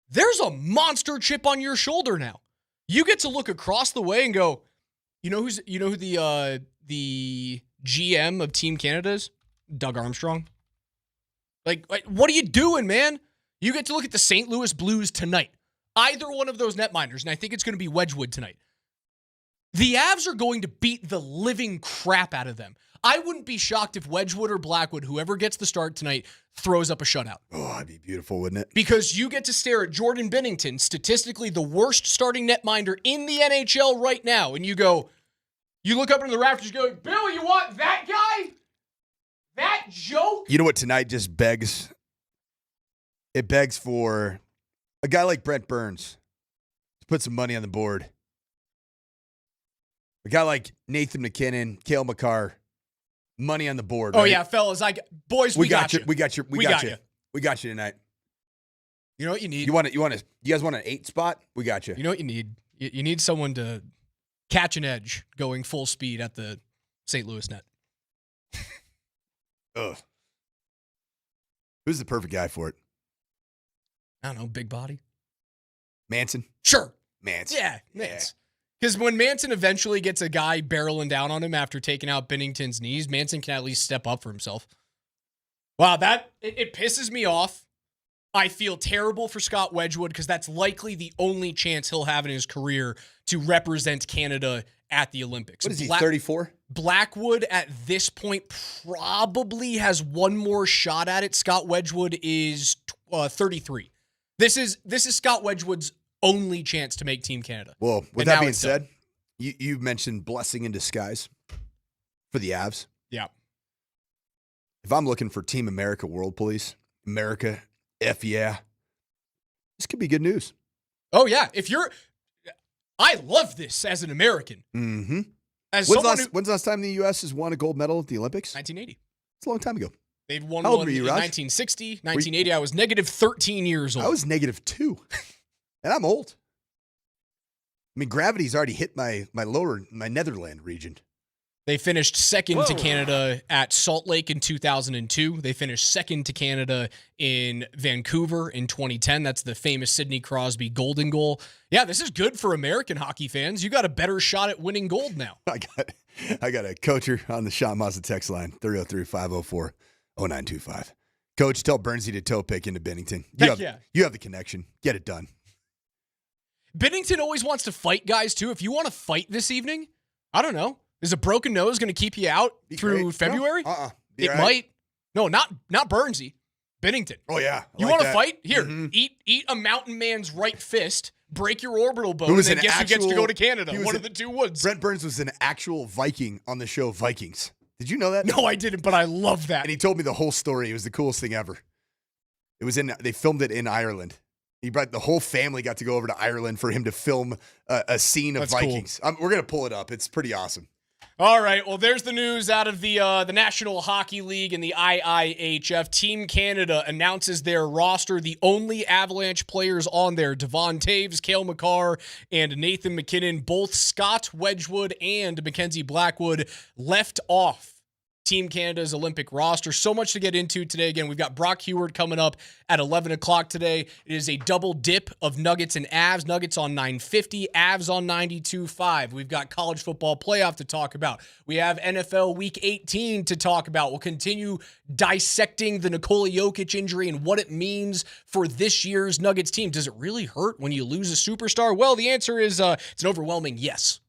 there's a monster chip on your shoulder now. You get to look across the way and go, you know who the GM of Team Canada is? Doug Armstrong. Like, what are you doing, man? You get to look at the St. Louis Blues tonight. either one of those netminders, and I think it's going to be Wedgwood tonight, the Avs are going to beat the living crap out of them. I wouldn't be shocked if Wedgwood or Blackwood, whoever gets the start tonight, throws up a shutout. Oh, that'd be beautiful, wouldn't it? Because you get to stare at Jordan Binnington, statistically the worst starting netminder in the NHL right now, and you look up into the rafters, you go, Bill, you want that guy? That joke? You know what tonight just begs? It begs for a guy like Brent Burns to put some money on the board. A guy like Nathan McKinnon, Cale Makar, money on the board. Oh, right? yeah, fellas, boys, we got you. We got you. We got you tonight. You know what you need? You guys want an 8 spot? We got you. You know what you need? You need someone to catch an edge going full speed at the St. Louis net. Ugh. Who's the perfect guy for it? I don't know, big body. Manson? Sure. Manson. Yeah, Manson. Because when Manson eventually gets a guy barreling down on him after taking out Binnington's knees, Manson can at least step up for himself. Wow, it pisses me off. I feel terrible for Scott Wedgwood because that's likely the only chance he'll have in his career to represent Canada at the Olympics. What is he, 34? Blackwood at this point probably has one more shot at it. Scott Wedgwood is 33. This is Scott Wedgwood's only chance to make Team Canada. Well, with that being said, you mentioned blessing in disguise for the Avs. Yeah. If I'm looking for Team America World Police, America, F yeah, this could be good news. Oh, yeah. I love this as an American. Mm-hmm. When's the last time the U.S. has won a gold medal at the Olympics? 1980. It's a long time ago. They've won How old one were you, in Raj? 1960, 1980. I was negative 13 years old. I was negative 2. And I'm old. I mean, gravity's already hit my Netherland region. They finished second to Canada at Salt Lake in 2002. They finished second to Canada in Vancouver in 2010. That's the famous Sidney Crosby golden goal. Yeah, this is good for American hockey fans. You got a better shot at winning gold now. I got a coacher on the Sean Mazza text line, 303-504-0925. Coach, tell Bernsey to toe pick into Binnington. You have the connection. Get it done. Binnington always wants to fight guys, too. If you want to fight this evening, I don't know. Is a broken nose going to keep you out through February? No, it might. No, not Bernsey. Binnington. Oh, yeah. You want to fight? Here, eat a mountain man's right fist, break your orbital bone, and then guess who gets to go to Canada? One of the two woods. Brent Burns was an actual Viking on the show Vikings. Did you know that? No, I didn't, but I love that. And he told me the whole story. It was the coolest thing ever. They filmed it in Ireland. The whole family got to go over to Ireland for him to film a scene of Vikings. Cool. We're going to pull it up. It's pretty awesome. All right, well, there's the news out of the National Hockey League and the IIHF. Team Canada announces their roster. The only Avalanche players on there, Devon Taves, Cale Makar, and Nathan McKinnon, both Scott Wedgwood and Mackenzie Blackwood left off Team Canada's Olympic roster. So much to get into today. Again, we've got Brock Huard coming up at 11 o'clock today. It is a double dip of Nuggets and Avs. Nuggets on 950, Avs on 92.5. We've got college football playoff to talk about. We have NFL Week 18 to talk about. We'll continue dissecting the Nikola Jokic injury and what it means for this year's Nuggets team. Does it really hurt when you lose a superstar? Well, the answer is it's an overwhelming yes.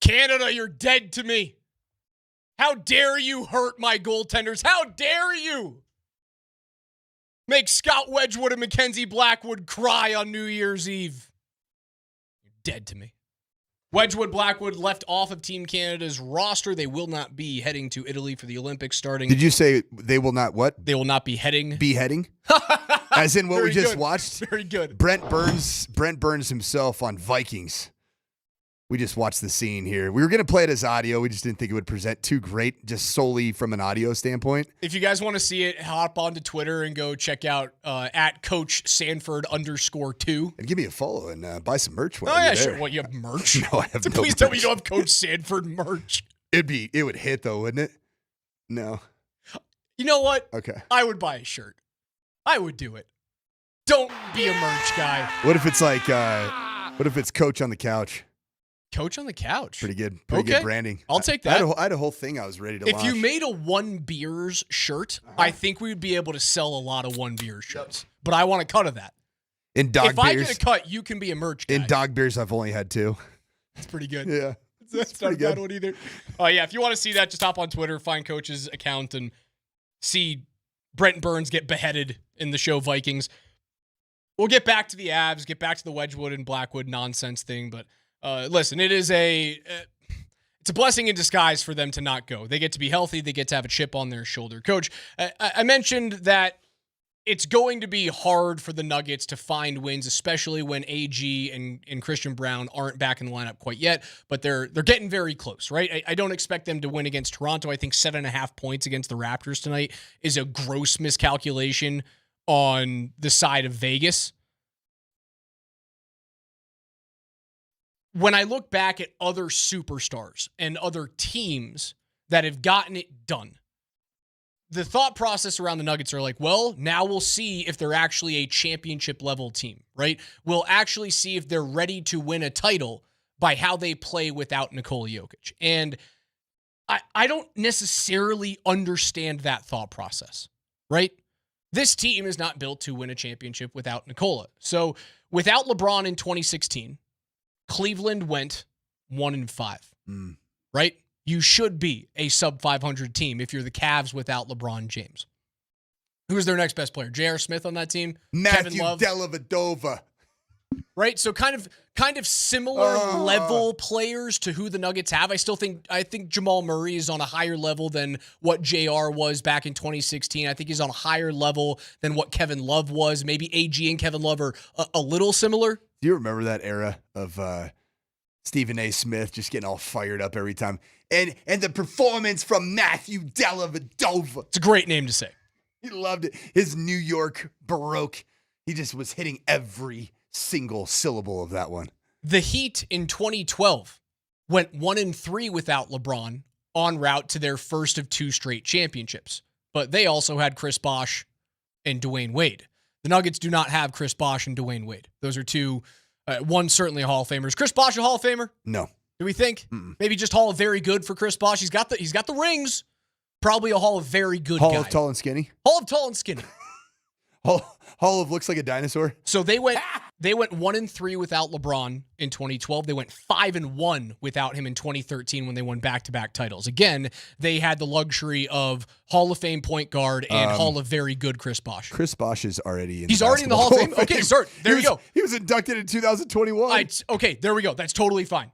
Canada, you're dead to me. How dare you hurt my goaltenders? How dare you make Scott Wedgwood and Mackenzie Blackwood cry on New Year's Eve? You're dead to me. Wedgwood, Blackwood left off of Team Canada's roster. They will not be heading to Italy for the Olympics starting. Did you say they will not what? They will not be heading. Beheading? As in what we just watched? Very good. Brent Burns himself on Vikings. We just watched the scene here. We were going to play it as audio. We just didn't think it would present too great just solely from an audio standpoint. If you guys want to see it, hop onto Twitter and go check out at Coach Sanford _2. And give me a follow and buy some merch while Oh, yeah, you're there. sure. What, you have merch? No, I have no Please tell me merch. you don't have Coach Sanford merch. It would hit though, wouldn't it? No. You know what? Okay. I would buy a shirt. I would do it. Don't be a merch guy. What if it's like, what if it's Coach on the couch? Coach on the couch. Pretty good. Pretty good branding. I'll take that. I had a whole thing I was ready to launch. If you made a One Beers shirt, I think we'd be able to sell a lot of One Beers shirts. But I want a cut of that. In dog if beers, I get a cut, you can be a merch guy. in dog beers, I've only had 2. That's pretty good. Yeah. That's not a bad one either. Oh, yeah. If you want to see that, just hop on Twitter, find Coach's account, and see Brent Burns get beheaded in the show Vikings. We'll get back to the Avs, get back to the Wedgwood and Blackwood nonsense thing, but listen, it's a blessing in disguise for them to not go. They get to be healthy. They get to have a chip on their shoulder. Coach, I mentioned that it's going to be hard for the Nuggets to find wins, especially when AG and Christian Brown aren't back in the lineup quite yet, but they're getting very close, right? I don't expect them to win against Toronto. I think 7.5 points against the Raptors tonight is a gross miscalculation on the side of Vegas. When I look back at other superstars and other teams that have gotten it done, the thought process around the Nuggets are like, well, now we'll see if they're actually a championship level team, right? We'll actually see if they're ready to win a title by how they play without Nikola Jokic. And I don't necessarily understand that thought process, right? This team is not built to win a championship without Nikola. So without LeBron in 2016, Cleveland went 1-5, right? You should be a sub 500 team if you're the Cavs without LeBron James. Who's their next best player? J.R. Smith on that team? Matthew Dellavedova. Right? So kind of similar level players to who the Nuggets have. I think Jamal Murray is on a higher level than what JR was back in 2016. I think he's on a higher level than what Kevin Love was. Maybe AG and Kevin Love are a little similar. Do you remember that era of Stephen A. Smith just getting all fired up every time? And the performance from Matthew Dellavedova. It's a great name to say. He loved it. His New York Baroque. He just was hitting every single syllable of that one. The Heat in 2012 went 1-3 without LeBron, en route to their first of 2 straight championships. But they also had Chris Bosh and Dwayne Wade. The Nuggets do not have Chris Bosh and Dwayne Wade. Those are two, one certainly a Hall of Famer. Is Chris Bosh a Hall of Famer? No. Do we think? Maybe just Hall of Very Good for Chris Bosh. He's got the rings. Probably a Hall of Very Good guy. Hall of Tall and Skinny? Hall of Tall and Skinny. Hall of Looks Like a Dinosaur? So they went 1-3 without LeBron in 2012. They went 5-1 without him in 2013 when they won back-to-back titles. Again, they had the luxury of Hall of Fame point guard and Hall of Very Good Chris Bosh. Chris Bosh is already in He's already in the Hall of Fame? Okay, sir. There you go. He was inducted in 2021. Okay, there we go. That's totally fine.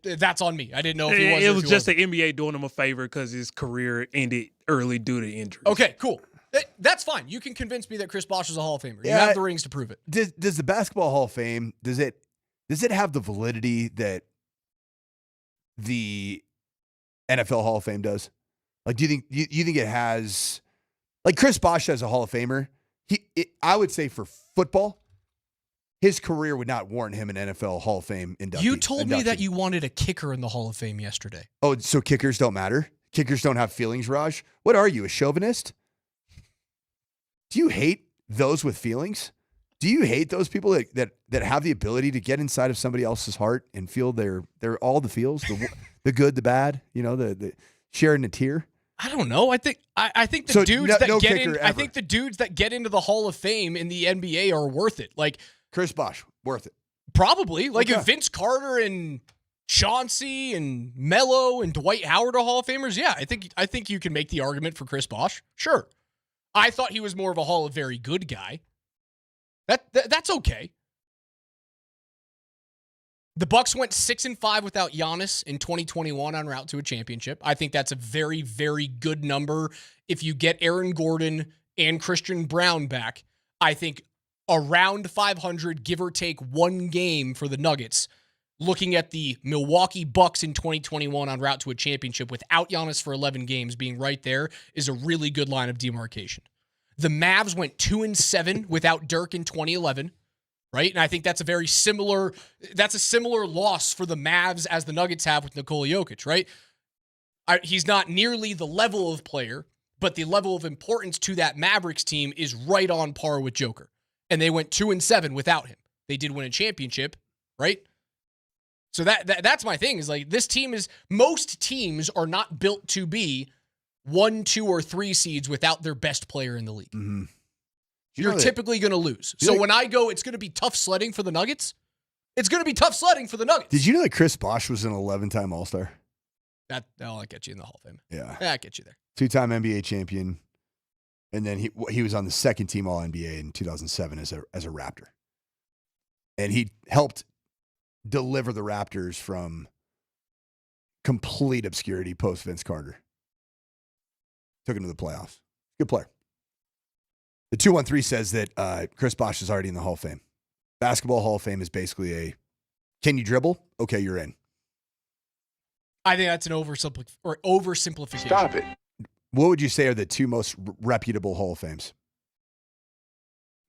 That's on me. I didn't know if he was. It was just the NBA doing him a favor because his career ended early due to injury. Okay, cool. That's fine. You can convince me that Chris Bosh is a Hall of Famer. You have the rings to prove it. Does the Basketball Hall of Fame, does it have the validity that the NFL Hall of Fame does? Like, do you think it has, like Chris Bosh as a Hall of Famer? I would say for football, his career would not warrant him an NFL Hall of Fame induction. You told me that you wanted a kicker in the Hall of Fame yesterday. Oh, so kickers don't matter? Kickers don't have feelings, Raj? What are you, a chauvinist? Do you hate those with feelings? Do you hate those people that have the ability to get inside of somebody else's heart and feel their all the feels, the good, the bad, the sharing a tear? I don't know. I think the dudes that get in. I think the dudes that get into the Hall of Fame in the NBA are worth it. Like Chris Bosh, worth it. Probably. Like if Vince Carter and Chauncey and Melo and Dwight Howard are Hall of Famers? Yeah, I think you can make the argument for Chris Bosh. Sure. I thought he was more of a Hall of Very Good guy. That's okay. The Bucks went 6-5 without Giannis in 2021 en route to a championship. I think that's a very, very good number. If you get Aaron Gordon and Christian Brown back, I think around 500, give or take one game for the Nuggets. Looking at the Milwaukee Bucks in 2021 en route to a championship without Giannis for 11 games being right there is a really good line of demarcation. The Mavs went 2-7 without Dirk in 2011. Right? And I think that's a similar loss for the Mavs as the Nuggets have with Nikola Jokic, right? He's not nearly the level of player, but the level of importance to that Mavericks team is right on par with Joker. And they went 2-7 without him. They did win a championship, right? So that's my thing, is like, this team most teams are not built to be 1, 2, or 3 seeds without their best player in the league. Mm-hmm. You're typically going to lose. So when I go, it's going to be tough sledding for the Nuggets. It's going to be tough sledding for the Nuggets. Did you know that Chris Bosh was an 11-time All-Star? That'll get you in the Hall of Fame. Yeah. That get you there. 2-time NBA champion. And then he was on the second team All-NBA in 2007 as a Raptor. And he helped deliver the Raptors from complete obscurity post Vince Carter. Took him to the playoffs. Good player. The 213 says that Chris Bosh is already in the Hall of Fame. Basketball Hall of Fame is basically can you dribble? Okay, you're in. I think that's an oversimplification. Stop it. What would you say are the 2 most reputable Hall of Fames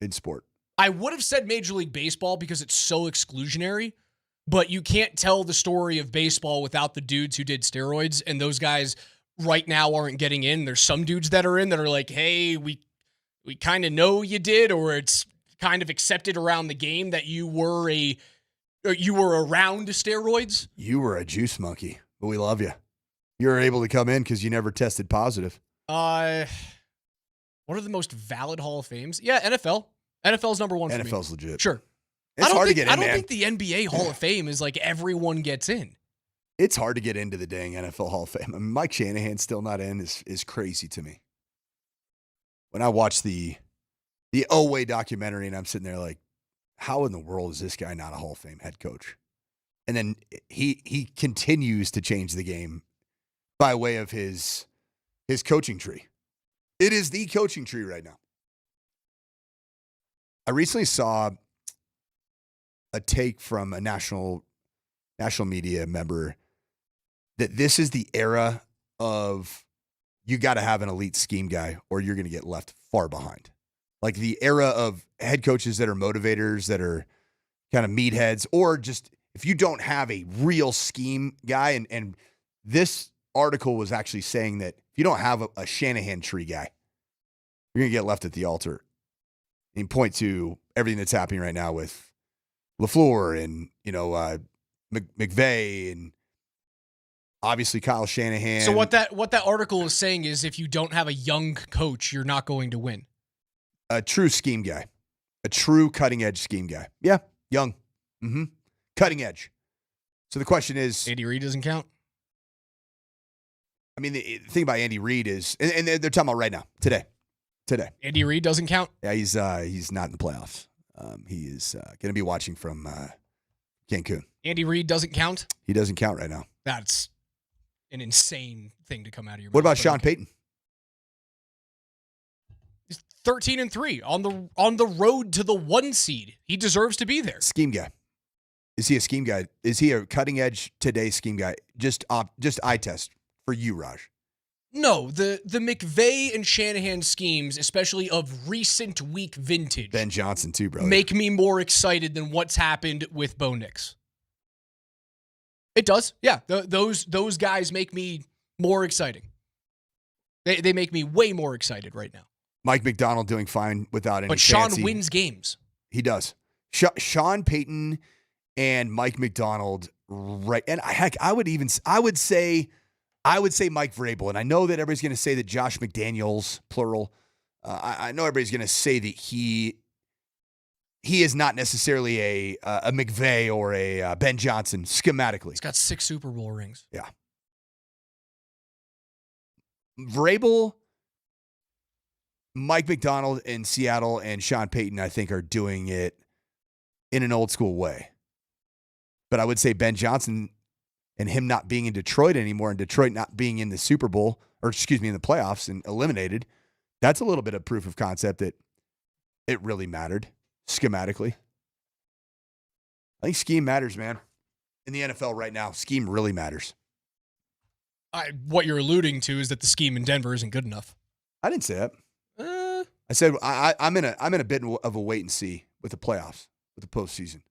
in sport? I would have said Major League Baseball because it's so exclusionary, but you can't tell the story of baseball without the dudes who did steroids, and those guys right now aren't getting in. There's some dudes that are in that are like, hey, we kind of know you did, or it's kind of accepted around the game that you were around steroids. You were a juice monkey, but we love you. You were able to come in because you never tested positive. What are the most valid Hall of Fames? Yeah, NFL. NFL's number one for me. NFL's legit. Sure. It's hard to get in, I don't think the NBA Hall of Fame is like everyone gets in. It's hard to get into the dang NFL Hall of Fame. I mean, Mike Shanahan still not in is crazy to me. When I watch the Oway documentary and I'm sitting there like, how in the world is this guy not a Hall of Fame head coach? And then he continues to change the game by way of his coaching tree. It is the coaching tree right now. I recently saw a take from a national media member that this is the era of you got to have an elite scheme guy or you're going to get left far behind. Like the era of head coaches that are motivators, that are kind of meatheads, or just if you don't have a real scheme guy, and this article was actually saying that if you don't have a Shanahan tree guy, you're going to get left at the altar. And point to everything that's happening right now with LaFleur and, McVay and obviously Kyle Shanahan. So what that article is saying is if you don't have a young coach, you're not going to win. A true scheme guy. A true cutting-edge scheme guy. Yeah, young. Mm-hmm. Cutting edge. So the question is... Andy Reid doesn't count? I mean, the thing about Andy Reid is... And they're talking about right now. Today. Andy Reid doesn't count? Yeah, he's not in the playoffs. He is going to be watching from Cancun. Andy Reid doesing count? He doesn't count right now. That's an insane thing to come out of your mouth. What about Sean Payton? He's 13-3 on the road to the 1 seed. He deserves to be there. Scheme guy. Is he a scheme guy? Is he a cutting edge today scheme guy? Just eye test for you, Raj. No, the McVay and Shanahan schemes, especially of recent week vintage. Ben Johnson too, brother. Make me more excited than what's happened with Bo Nix. It does. Yeah. Those guys make me more exciting. They make me way more excited right now. Mike McDonald doing fine without any But Sean wins games. He does. Sean Payton and Mike McDonald, right? And I would say Mike Vrabel, and I know that everybody's going to say that Josh McDaniels, plural. I know everybody's going to say that he he is not necessarily a McVay or a Ben Johnson schematically. He's got 6 Super Bowl rings. Yeah. Vrabel, Mike McDonald in Seattle, and Sean Payton, I think, are doing it in an old school way. But I would say Ben Johnson and him not being in Detroit anymore and Detroit not being in the Super Bowl, or excuse me, in the playoffs and eliminated, that's a little bit of proof of concept that it really mattered schematically. I think scheme matters, man. In the NFL right now, scheme really matters. What you're alluding to is that the scheme in Denver isn't good enough. I didn't say that. I said I'm in a bit of a wait and see with the playoffs, with the postseason.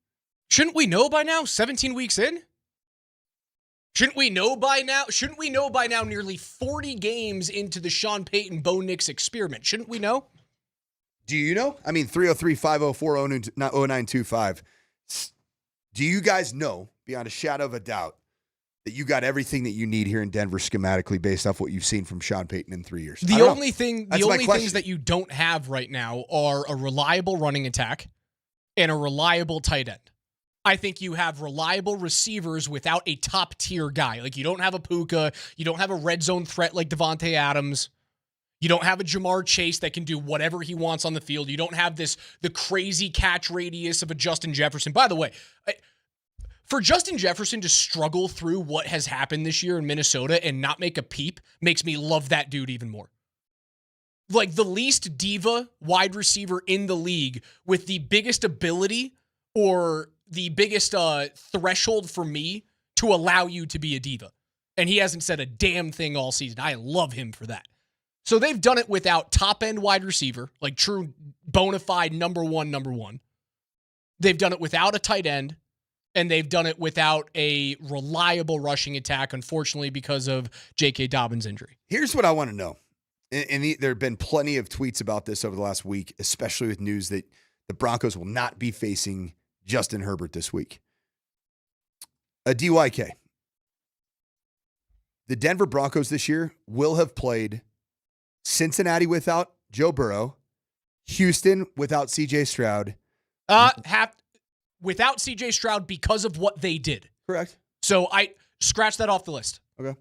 Shouldn't we know by now? 17 weeks in? Shouldn't we know by now? Shouldn't we know by now? Nearly 40 games into the Sean Payton Bo Nix experiment. Shouldn't we know? Do you know? I mean, 303-504-0925. Do you guys know, beyond a shadow of a doubt, that you got everything that you need here in Denver schematically based off what you've seen from Sean Payton in 3 years? The only things that you don't have right now are a reliable running attack and a reliable tight end. I think you have reliable receivers without a top-tier guy. Like, you don't have a Puka. You don't have a red zone threat like Devontae Adams. You don't have a Jamar Chase that can do whatever he wants on the field. You don't have the crazy catch radius of a Justin Jefferson. By the way, for Justin Jefferson to struggle through what has happened this year in Minnesota and not make a peep makes me love that dude even more. Like, the least diva wide receiver in the league with the biggest ability or the biggest threshold for me to allow you to be a diva. And he hasn't said a damn thing all season. I love him for that. So they've done it without top-end wide receiver, like true bona fide number one. They've done it without a tight end, and they've done it without a reliable rushing attack, unfortunately, because of J.K. Dobbins' injury. Here's what I want to know. And there have been plenty of tweets about this over the last week, especially with news that the Broncos will not be facing Justin Herbert this week. A DYK. The Denver Broncos this year will have played Cincinnati without Joe Burrow, Houston without C.J. Stroud. Without C.J. Stroud because of what they did. Correct. So I scratch that off the list. Okay. I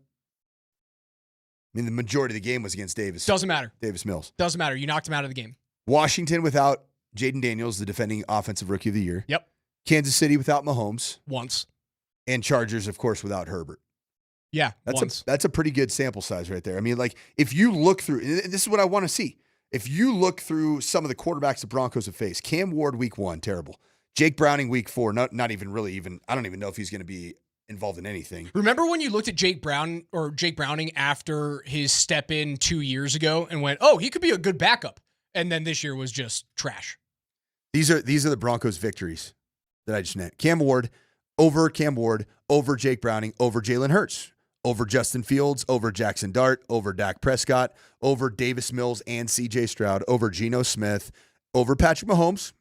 mean, the majority of the game was against Davis. Doesn't matter. Davis Mills. Doesn't matter. You knocked him out of the game. Washington without Jaden Daniels, the defending offensive rookie of the year. Yep. Kansas City without Mahomes. Once. And Chargers, of course, without Herbert. Yeah, that's a pretty good sample size right there. I mean, like, if you look through, and this is what I want to see. If you look through some of the quarterbacks the Broncos have faced, Cam Ward week 1, terrible. Jake Browning week 4, not even really even. I don't even know if he's going to be involved in anything. Remember when you looked at Jake Browning after his step in 2 years ago and went, "Oh, he could be a good backup," and then this year was just trash. These are the Broncos' victories that I just named. Cam Ward, over Jake Browning, over Jalen Hurts. Over Justin Fields, over Jackson Dart, over Dak Prescott, over Davis Mills and C.J. Stroud, over Geno Smith, over Patrick Mahomes,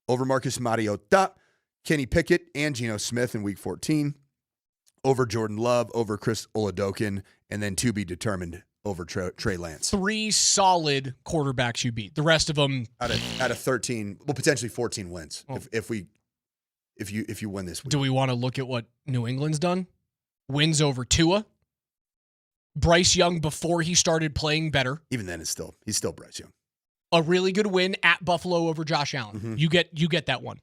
over Marcus Mariota, Kenny Pickett, and Geno Smith in Week 14, over Jordan Love, over Chris Oladokun, and then to be determined over Trey Lance. 3 solid quarterbacks you beat. The rest of them out of 13, well, potentially 14 wins if you win this week. Do we want to look at what New England's done? Wins over Tua. Bryce Young before he started playing better. Even then, he's still Bryce Young. A really good win at Buffalo over Josh Allen. Mm-hmm. You get that one.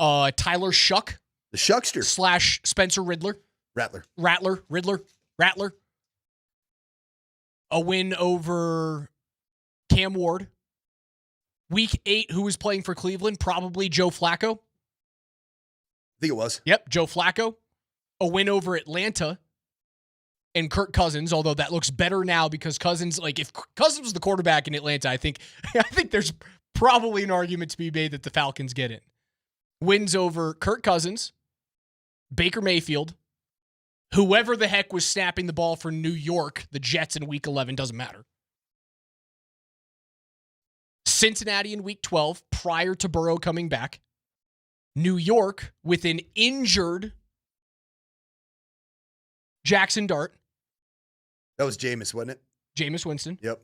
Tyler Shuck. The Shuckster. / Spencer Rattler. A win over Cam Ward. Week 8, who was playing for Cleveland? Probably Joe Flacco. I think it was. Yep, Joe Flacco. A win over Atlanta and Kirk Cousins, although that looks better now because Cousins, like, if Cousins was the quarterback in Atlanta, I think there's probably an argument to be made that the Falcons get in. Wins over Kirk Cousins, Baker Mayfield, whoever the heck was snapping the ball for New York, the Jets in Week 11, doesn't matter. Cincinnati in Week 12, prior to Burrow coming back. New York with an injured Jackson Dart. That was Jameis, wasn't it? Jameis Winston. Yep.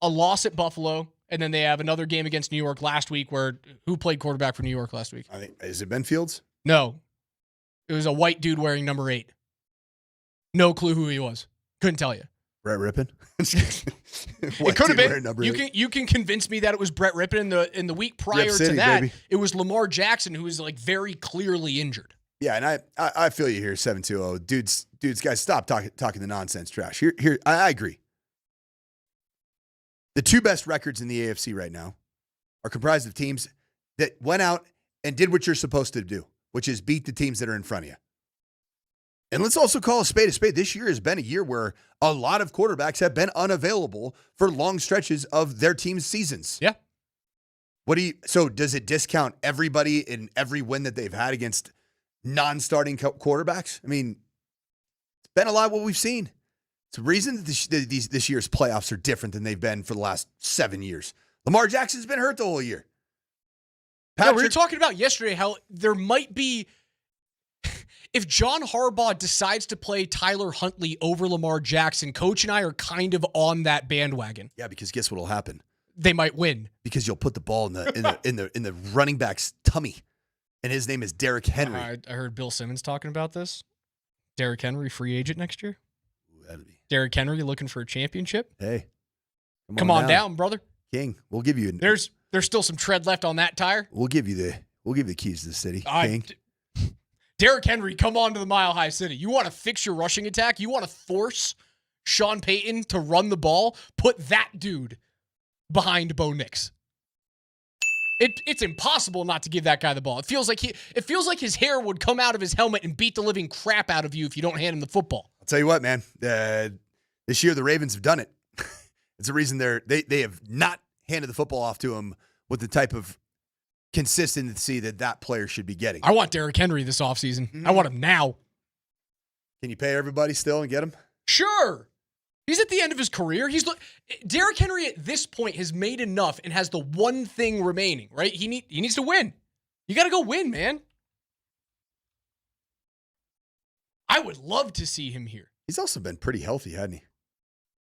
A loss at Buffalo, And then they have another game against New York last week where who played quarterback for New York last week? I think, is it Ben Fields? No. It was a white dude wearing number 8. No clue who he was. Couldn't tell you. Brett Rippon? It could have been. You can convince me that it was Brett Rippon in the week prior to that. Baby. It was Lamar Jackson who was like very clearly injured. Yeah, and I feel you here, 720. Dudes, guys, stop talking the nonsense trash. Here, I agree. The 2 best records in the AFC right now are comprised of teams that went out and did what you're supposed to do, which is beat the teams that are in front of you. And let's also call a spade a spade. This year has been a year where a lot of quarterbacks have been unavailable for long stretches of their team's seasons. Yeah. So does it discount everybody in every win that they've had against non-starting quarterbacks? I mean, it's been a lot of what we've seen. It's the reason that this year's playoffs are different than they've been for the last 7 years. Lamar Jackson's been hurt the whole year. We were talking about yesterday how there might be, if John Harbaugh decides to play Tyler Huntley over Lamar Jackson, Coach and I are kind of on that bandwagon. Yeah, because guess what'll happen? They might win because you'll put the ball in the running back's tummy, and his name is Derrick Henry. I heard Bill Simmons talking about this. Derrick Henry, free agent next year. Derrick Henry looking for a championship. Hey, come on down, brother. King, we'll give you. There's still some tread left on that tire. We'll give you the keys to the city. King. Derrick Henry, come on to the Mile High City. You want to fix your rushing attack? You want to force Sean Payton to run the ball? Put that dude behind Bo Nix. It's impossible not to give that guy the ball. It feels like his hair would come out of his helmet and beat the living crap out of you if you don't hand him the football. I'll tell you what, man. This year the Ravens have done it. It's the reason they have not handed the football off to him with the type of consistency that player should be getting. I want Derrick Henry this offseason. Mm-hmm. I want him now. Can you pay everybody still and get him? Sure. He's at the end of his career. Derrick Henry at this point has made enough and has the one thing remaining, right? He needs to win. You got to go win, man. I would love to see him here. He's also been pretty healthy, hasn't he?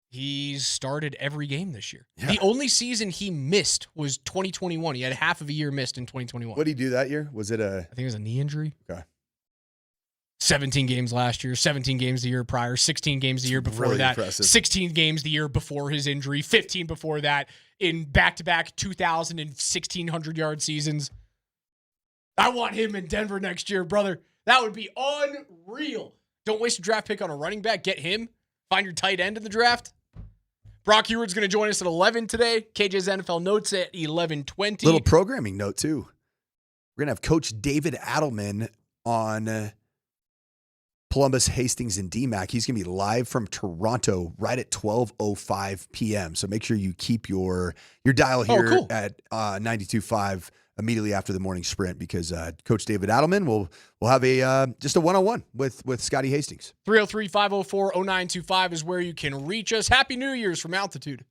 He's started every game this year. Yeah. The only season he missed was 2021. He had half of a year missed in 2021. What did he do that year? Was it I think it was a knee injury. Okay. 17 games last year, 17 games the year prior, 16 games the year before really that, impressive. 16 games the year before his injury, 15 before that, in back-to-back 2,000 and 1,600-yard seasons. I want him in Denver next year, brother. That would be unreal. Don't waste a draft pick on a running back. Get him. Find your tight end in the draft. Brock Heward's going to join us at 11 today. KJ's NFL Notes at 11:20. Little programming note, too. We're going to have Coach David Adelman on Polumbus, Hastings, and DMac. He's going to be live from Toronto right at 12:05 p.m. So make sure you keep your dial here at 92.5 immediately after the morning sprint, because Coach David Adelman will have a just a one-on-one with Scotty Hastings. 303-504-0925 is where you can reach us. Happy New Year's from Altitude.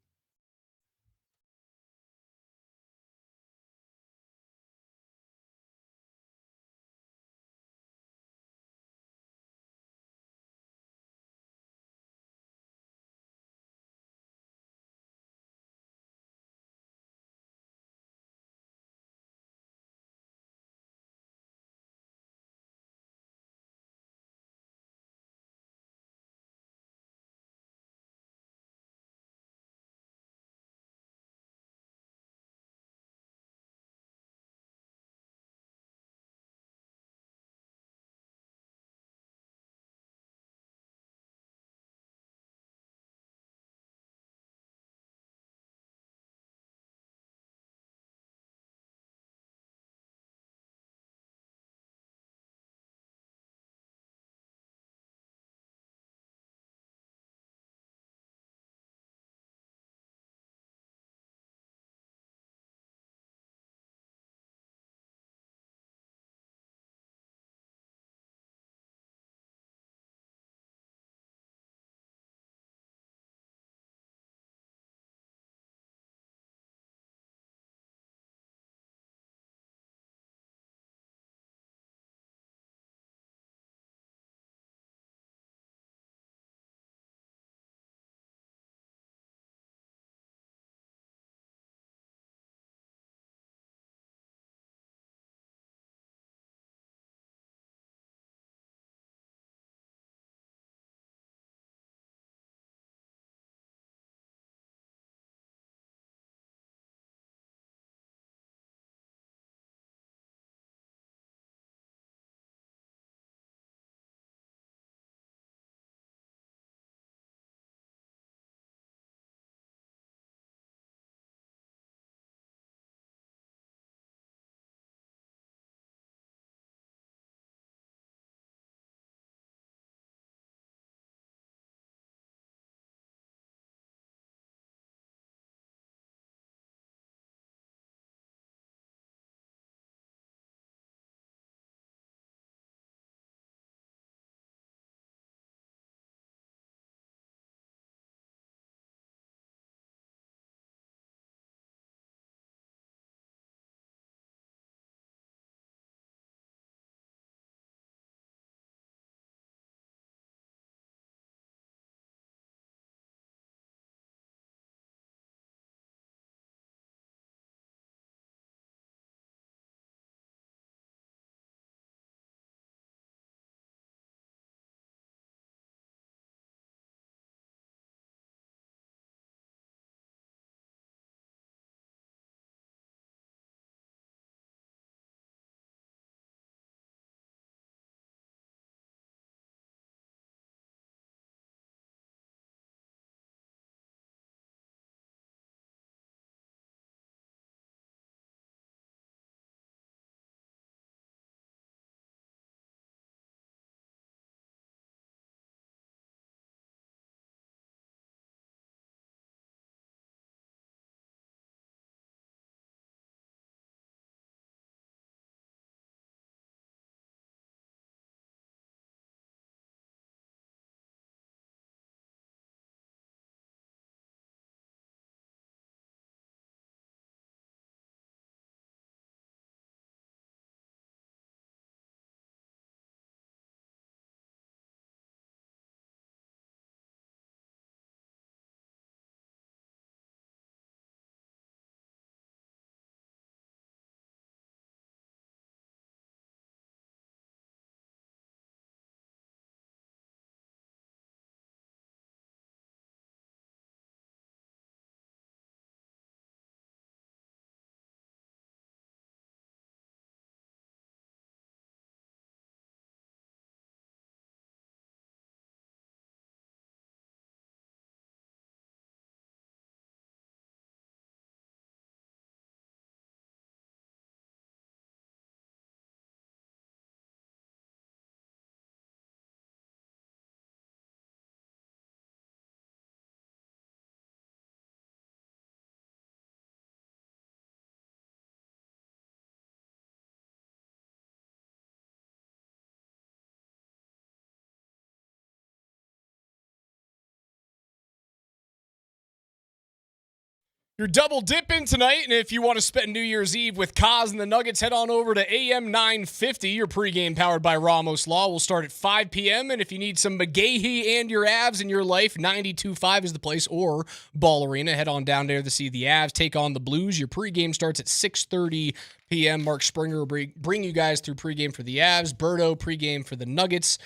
You're double dipping tonight, and if you want to spend New Year's Eve with Kaz and the Nuggets, head on over to AM 950. Your pregame powered by Ramos Law will start at 5 p.m., and if you need some McGahee and your Avs in your life, 92.5 is the place, or Ball Arena. Head on down there to see the Avs take on the Blues. Your pregame starts at 6:30 p.m. Mark Springer will bring you guys through pregame for the Avs. Berto, pregame for the Nuggets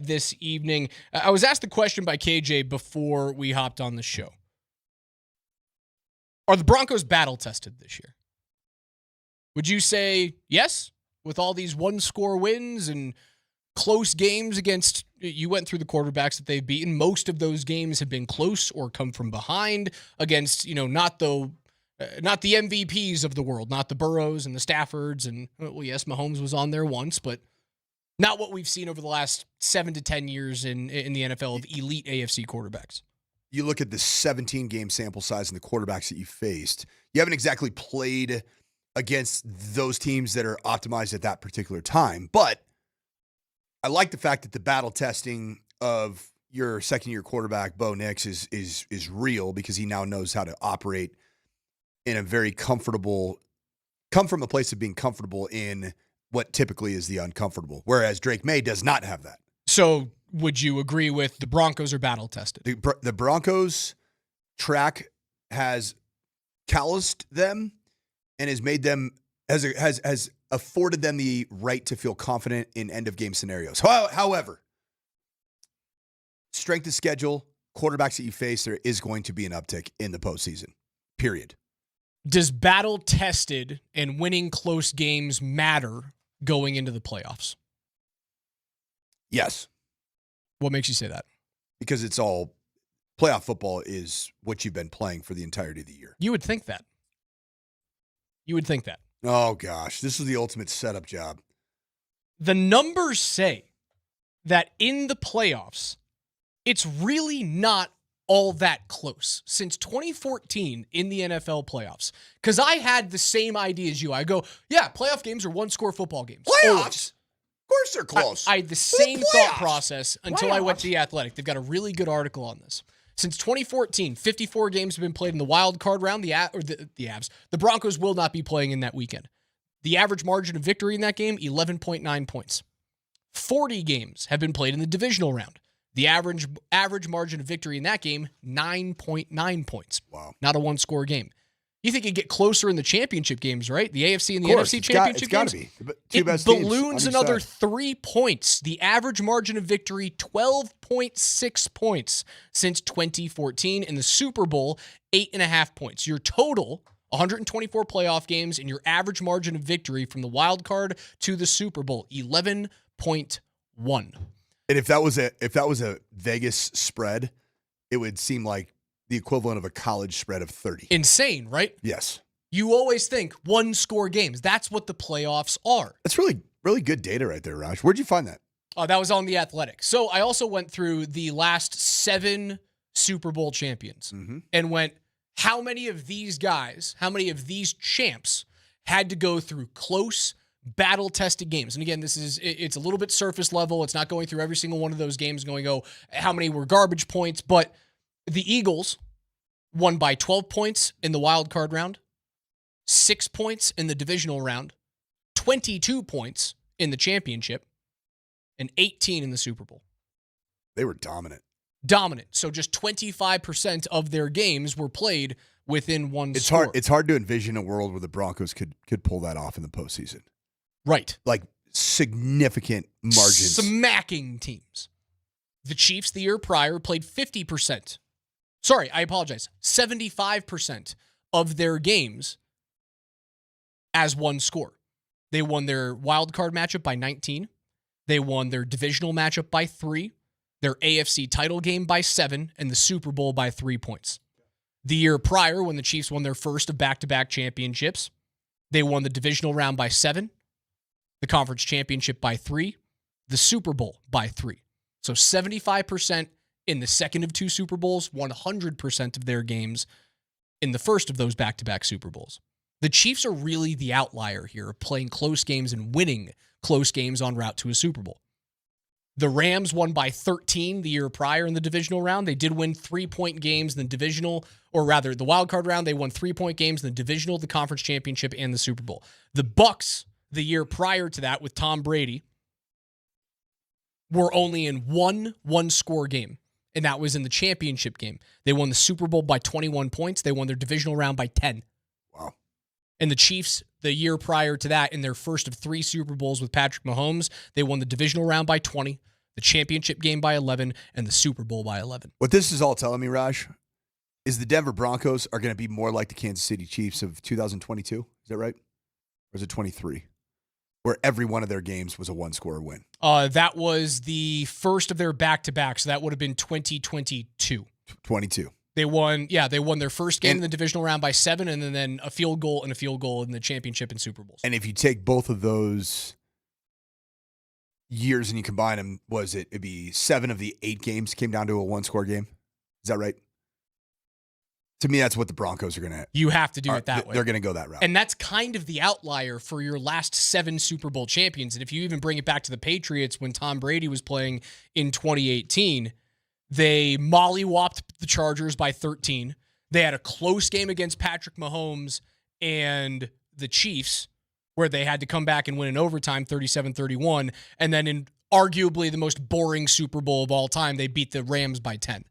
this evening. I was asked the question by KJ before we hopped on the show. Are the Broncos battle-tested this year? Would you say yes, with all these one-score wins and close games against, you went through the quarterbacks that they've beaten. Most of those games have been close or come from behind against, not the MVPs of the world, not the Burrows and the Staffords. And, well, yes, Mahomes was on there once, but not what we've seen over the last 7 to 10 years in the NFL of elite AFC quarterbacks. You look at the 17-game sample size and the quarterbacks that you faced, you haven't exactly played against those teams that are optimized at that particular time. But I like the fact that the battle testing of your second-year quarterback, Bo Nix, is real because he now knows how to operate in a very come from a place of being comfortable in what typically is the uncomfortable, whereas Drake May does not have that. So would you agree with the Broncos are battle-tested? The Broncos track has calloused them and has made them, has afforded them the right to feel confident in end-of-game scenarios. However, strength of schedule, quarterbacks that you face, there is going to be an uptick in the postseason, period. Does battle-tested and winning close games matter going into the playoffs? Yes. What makes you say that? Because it's all playoff football is what you've been playing for the entirety of the year. You would think that. Oh, gosh. This is the ultimate setup job. The numbers say that in the playoffs, it's really not all that close since 2014 in the NFL playoffs. Because I had the same idea as you. I go, yeah, playoff games are one-score football games. Playoffs? Of course they're close. I had the same thought process until I went to The Athletic. They've got a really good article on this. Since 2014, 54 games have been played in the wild card round. The Avs. The Broncos will not be playing in that weekend. The average margin of victory in that game, 11.9 points. 40 games have been played in the divisional round. The average margin of victory in that game, 9.9 points. Wow. Not a one-score game. You think it'd get closer in the championship games, right? The AFC and the NFC championship games? It's got to be. It balloons another 3 points. The average margin of victory, 12.6 points since 2014. In the Super Bowl, 8.5 points. Your total, 124 playoff games, and your average margin of victory from the wild card to the Super Bowl, 11.1. And if that was a Vegas spread, it would seem like the equivalent of a college spread of 30. Insane, right? Yes. You always think one-score games. That's what the playoffs are. That's really, really good data right there, Raj. Where'd you find that? That was on The Athletic. So I also went through the last 7 Super Bowl champions and went, how many of these guys, how many of these champs had to go through close, battle-tested games? And again, it's a little bit surface level. It's not going through every single one of those games going, how many were garbage points? But the Eagles won by 12 points in the wild card round, 6 points in the divisional round, 22 points in the championship, and 18 in the Super Bowl. They were dominant. So just 25% of their games were played within one score. It's hard to envision a world where the Broncos could pull that off in the postseason. Right. Like significant margins. Smacking teams. The Chiefs the year prior played 50%. Sorry, I apologize. 75% of their games as one score. They won their wild card matchup by 19. They won their divisional matchup by 3, their AFC title game by 7, and the Super Bowl by 3 points. The year prior, when the Chiefs won their first of back-to-back championships, they won the divisional round by 7, the conference championship by 3, the Super Bowl by 3. So 75% in the second of 2 Super Bowls, 100% of their games in the first of those back-to-back Super Bowls. The Chiefs are really the outlier here of playing close games and winning close games en route to a Super Bowl. The Rams won by 13 the year prior in the divisional round. They did win 3-point games in the divisional, or rather the wild card round. They won 3-point games in the divisional, the conference championship, and the Super Bowl. The Bucs, the year prior to that with Tom Brady, were only in one-score game, and that was in the championship game. They won the Super Bowl by 21 points. They won their divisional round by 10. Wow. And the Chiefs, the year prior to that, in their first of 3 Super Bowls with Patrick Mahomes, they won the divisional round by 20, the championship game by 11, and the Super Bowl by 11. What this is all telling me, Raj, is the Denver Broncos are going to be more like the Kansas City Chiefs of 2022. Is that right? Or is it 23? Where every one of their games was a one-score win. That was the first of their back-to-back, so that would have been 2022. 22. They won their first game in the divisional round by 7, and then a field goal in the championship and Super Bowls. And if you take both of those years and you combine them, it'd be 7 of the 8 games came down to a one-score game? Is that right? To me, that's what the Broncos are going to. You have to do it that way. They're going to go that route. And that's kind of the outlier for your last 7 Super Bowl champions. And if you even bring it back to the Patriots when Tom Brady was playing in 2018, they mollywopped the Chargers by 13. They had a close game against Patrick Mahomes and the Chiefs where they had to come back and win in overtime 37-31. And then in arguably the most boring Super Bowl of all time, they beat the Rams by 10.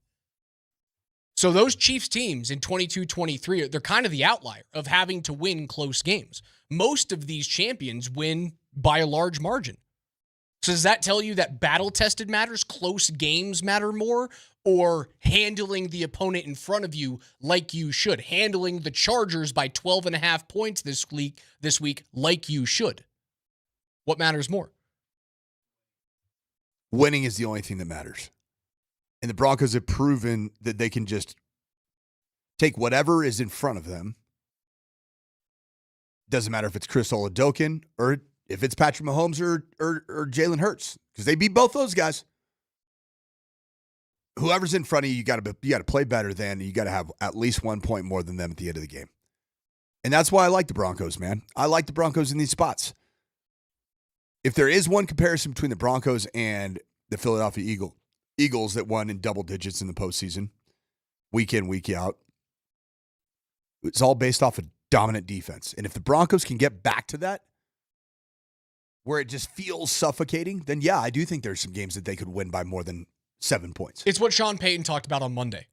So those Chiefs teams in 22-23, they're kind of the outlier of having to win close games. Most of these champions win by a large margin. So does that tell you that battle-tested matters, close games matter more, or handling the opponent in front of you like you should? Handling the Chargers by 12.5 points this week like you should? What matters more? Winning is the only thing that matters. And the Broncos have proven that they can just take whatever is in front of them. Doesn't matter if it's Chris Oladokun or if it's Patrick Mahomes or Jalen Hurts, because they beat both those guys. Whoever's in front of you, you got to play better than. You got to have at least 1 point more than them at the end of the game. And that's why I like the Broncos, man. I like the Broncos in these spots. If there is one comparison between the Broncos and the Philadelphia Eagles that won in double digits in the postseason, week in, week out, it's all based off a dominant defense. And if the Broncos can get back to that, where it just feels suffocating, then yeah, I do think there's some games that they could win by more than 7 points. It's what Sean Payton talked about on Monday.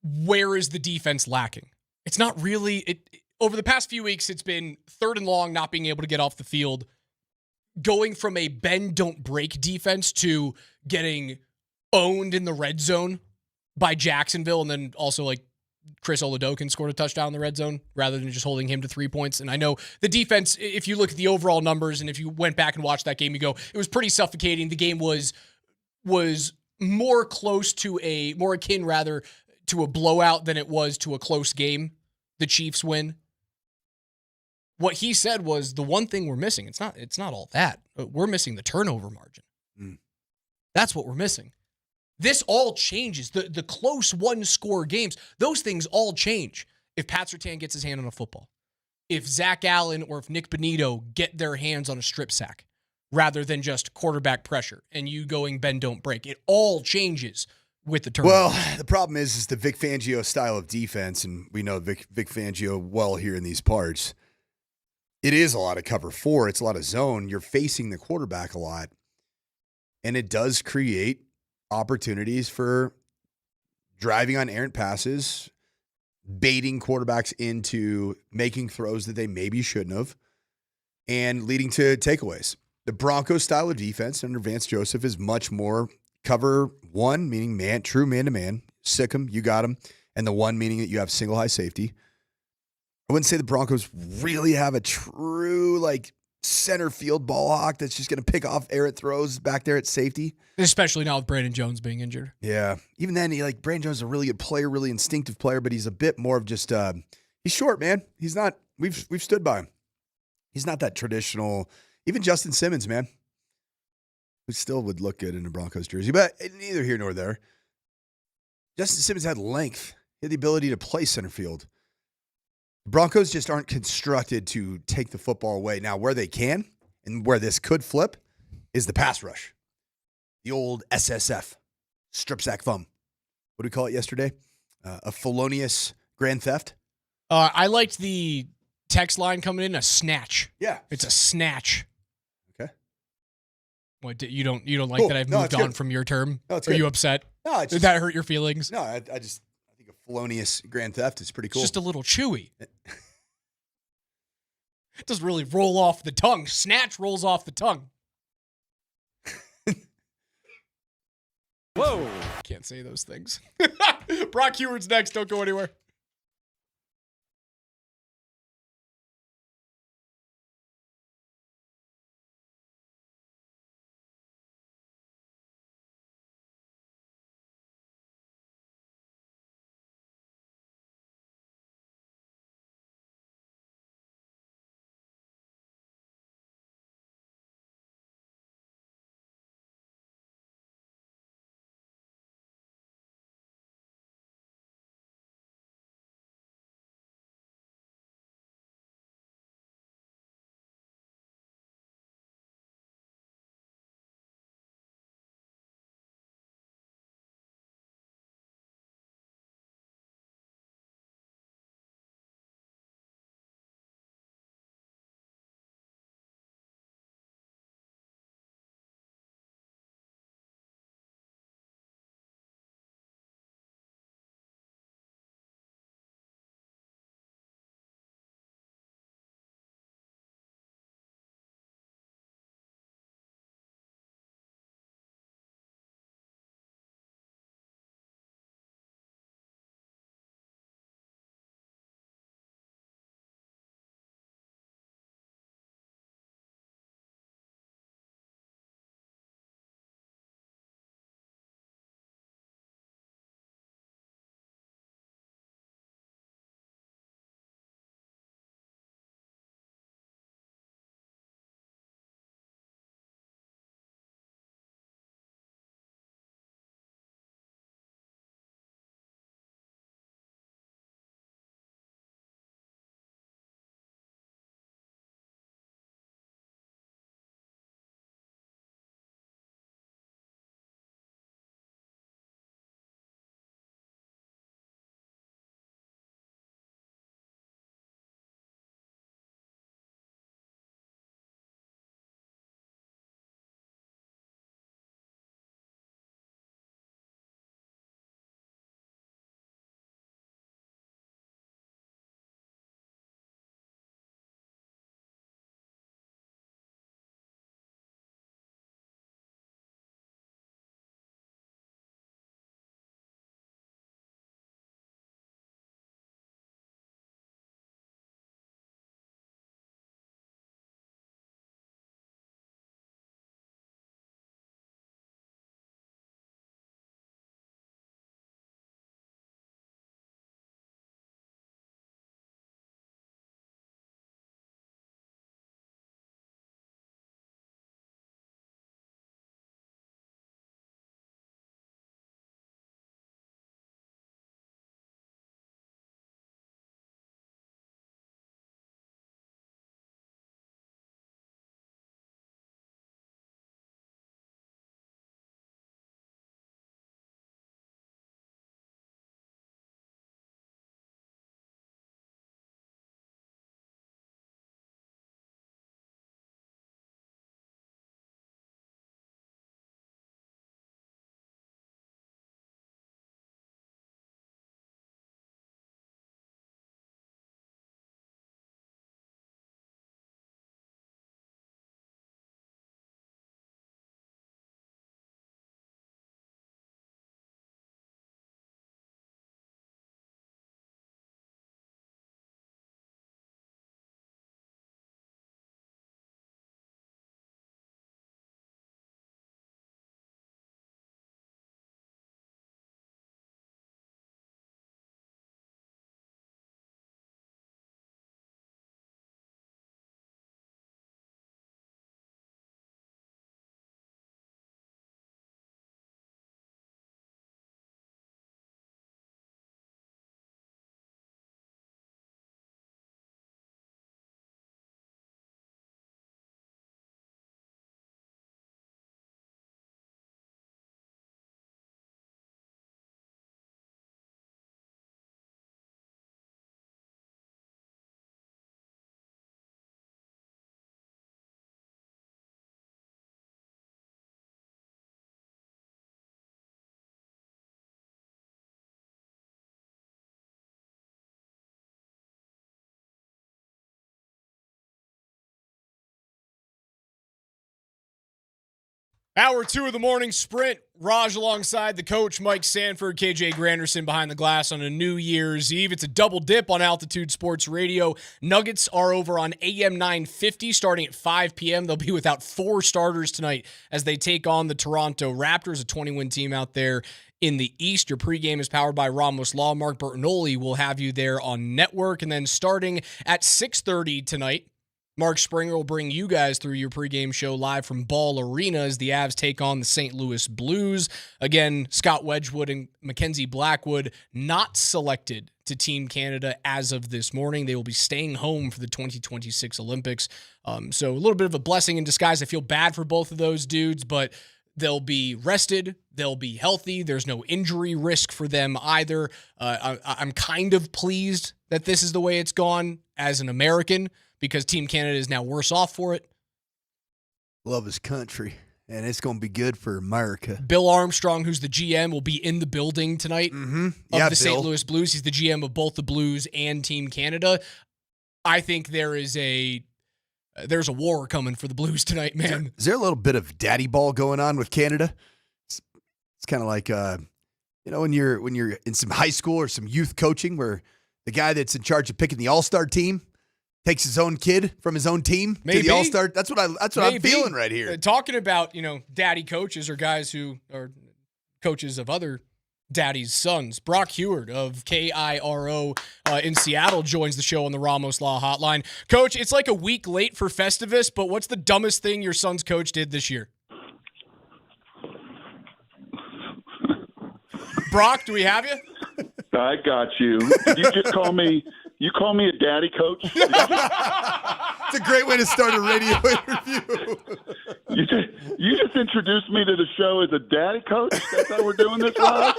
Where is the defense lacking? It's not really over the past few weeks, it's been 3rd and long, not being able to get off the field, going from a bend, don't break defense to getting owned in the red zone by Jacksonville, and then also like Chris Oladokun scored a touchdown in the red zone rather than just holding him to 3 points. And I know the defense, if you look at the overall numbers and if you went back and watched that game, you go, it was pretty suffocating. The game was more akin to a blowout than it was to a close game. The Chiefs win. What he said was the one thing we're missing. It's not all that. We're missing the turnover margin. That's what we're missing. This all changes. The close one-score games, those things all change if Pat Surtain gets his hand on a football, if Zach Allen or if Nick Bonito get their hands on a strip sack rather than just quarterback pressure and you going bend, don't break. It all changes with the turnover. Well, the problem is the Vic Fangio style of defense, and we know Vic Fangio well here in these parts. It is a lot of cover 4. It's a lot of zone. You're facing the quarterback a lot, and it does create opportunities for driving on errant passes, baiting quarterbacks into making throws that they maybe shouldn't have, and leading to takeaways. The Broncos style of defense under Vance Joseph is much more cover 1, meaning true man-to-man, sick 'em, you got 'em, and the 1 meaning that you have single high safety. I wouldn't say the Broncos really have a true center field ball hawk that's just going to pick off errant throws back there at safety. Especially now with Brandon Jones being injured. Yeah. Even then, Brandon Jones is a really good player, really instinctive player, but he's a bit more of just he's short, man. He's not we've stood by him. He's not that traditional. Even Justin Simmons, man, who still would look good in a Broncos jersey, but neither here nor there. Justin Simmons had length. He had the ability to play center field. Broncos just aren't constructed to take the football away. Now, where they can and where this could flip is the pass rush. The old SSF, strip sack fum. What do we call it yesterday? A felonious grand theft? I liked the text line coming in, a snatch. Yeah. It's a snatch. Okay. What, you don't like Cool. that I've No, moved it's on good. from your term? No, it's Are good. you upset? No, it's Did just, that hurt your feelings? no, I think a felonious grand theft is pretty cool. It's just a little chewy. It doesn't really roll off the tongue. Snatch rolls off the tongue. Whoa. Can't say those things. Brock Heward's next. Don't go anywhere. Hour 2 of the morning sprint. Raj alongside the coach, Mike Sanford, KJ Granderson behind the glass on a New Year's Eve. It's a double dip on Altitude Sports Radio. Nuggets are over on AM 950 starting at 5 p.m. They'll be without 4 starters tonight as they take on the Toronto Raptors, a 20-win team out there in the East. Your pregame is powered by Ramos Law. Mark Bertinoli will have you there on network. And then starting at 6:30 tonight, Mark Springer will bring you guys through your pregame show live from Ball Arena as the Avs take on the St. Louis Blues. Again, Scott Wedgwood and Mackenzie Blackwood not selected to Team Canada as of this morning. They will be staying home for the 2026 Olympics. So a little bit of a blessing in disguise. I feel bad for both of those dudes, but they'll be rested. They'll be healthy. There's no injury risk for them either. I'm kind of pleased that this is the way it's gone as an American, because Team Canada is now worse off for it. Love his country, and it's going to be good for America. Bill Armstrong, who's the GM, will be in the building tonight of the St. Louis Blues. He's the GM of both the Blues and Team Canada. I think there's a war coming for the Blues tonight, man. Is there a little bit of daddy ball going on with Canada? It's kind of like when you're in some high school or some youth coaching where the guy that's in charge of picking the all-star team takes his own kid from his own team to the All-Star. That's what I'm feeling right here. Talking about, daddy coaches or guys who are coaches of other daddy's sons. Brock Heward of KIRO in Seattle joins the show on the Ramos Law Hotline. Coach, it's like a week late for Festivus, but what's the dumbest thing your son's coach did this year? Brock, do we have you? I got you. Did you just call me? You call me a daddy coach? It's a great way to start a radio interview. You just introduced me to the show as a daddy coach? That's how we're doing this, Rob?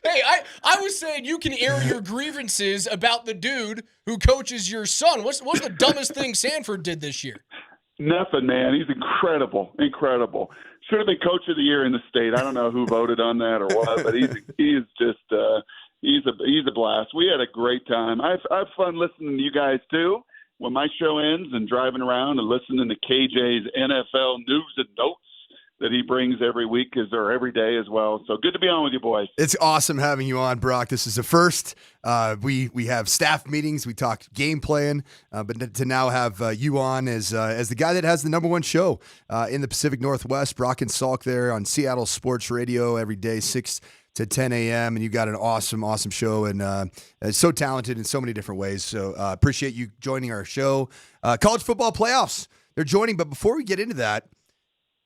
Hey, I was saying you can air your grievances about the dude who coaches your son. What's the dumbest thing Sanford did this year? Nothing, man. He's incredible. Should have been coach of the year in the state. I don't know who voted on that or what, but he's a blast. We had a great time. I've fun listening to you guys too when my show ends and driving around and listening to KJ's NFL news and notes that he brings every week or every day as well. So good to be on with you boys. It's awesome having you on, Brock. This is the first. We have staff meetings. We talk game plan, but to now have you on as the guy that has the number one show in the Pacific Northwest, Brock and Salk there on Seattle Sports Radio every day, 6 to 10 a.m. And you got an awesome show and so talented in so many different ways. So appreciate you joining our show. College football playoffs, they're joining. But before we get into that,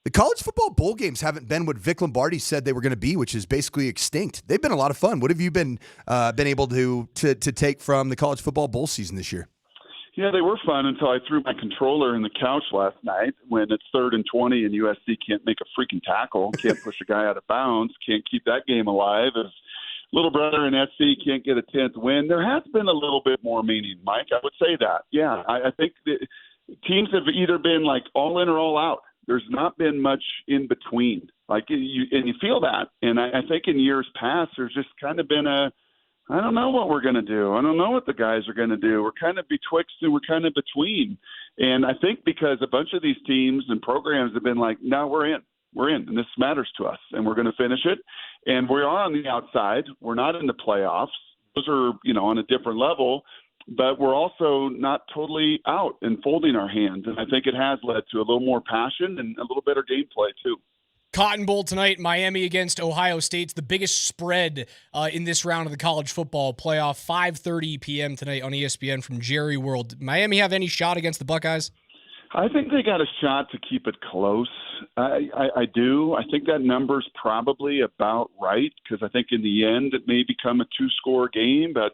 the college football bowl games haven't been what Vic Lombardi said they were going to be, which is basically extinct. They've been a lot of fun. What have you been able to take from the college football bowl season this year? Yeah, they were fun until I threw my controller in the couch last night when it's 3rd and 20 and USC can't make a freaking tackle, can't push a guy out of bounds, can't keep that game alive. As little brother in SC can't get a 10th win. There has been a little bit more meaning, Mike. I would say that. Yeah, I think teams have either been like all in or all out. There's not been much in between. And you feel that. And I think in years past, there's just kind of been I don't know what we're going to do. I don't know what the guys are going to do. We're kind of betwixt and we're kind of between. And I think because a bunch of these teams and programs have been like, no, we're in, and this matters to us, and we're going to finish it. And we are on the outside. We're not in the playoffs. Those are, on a different level. But we're also not totally out and folding our hands. And I think it has led to a little more passion and a little better gameplay, too. Cotton Bowl tonight, Miami against Ohio State's the biggest spread in this round of the college football playoff. 5:30 p.m. tonight on ESPN from Jerry World. Miami have any shot against the Buckeyes? I think they got a shot to keep it close. I do. I think that number's probably about right because I think in the end it may become a 2-score game. But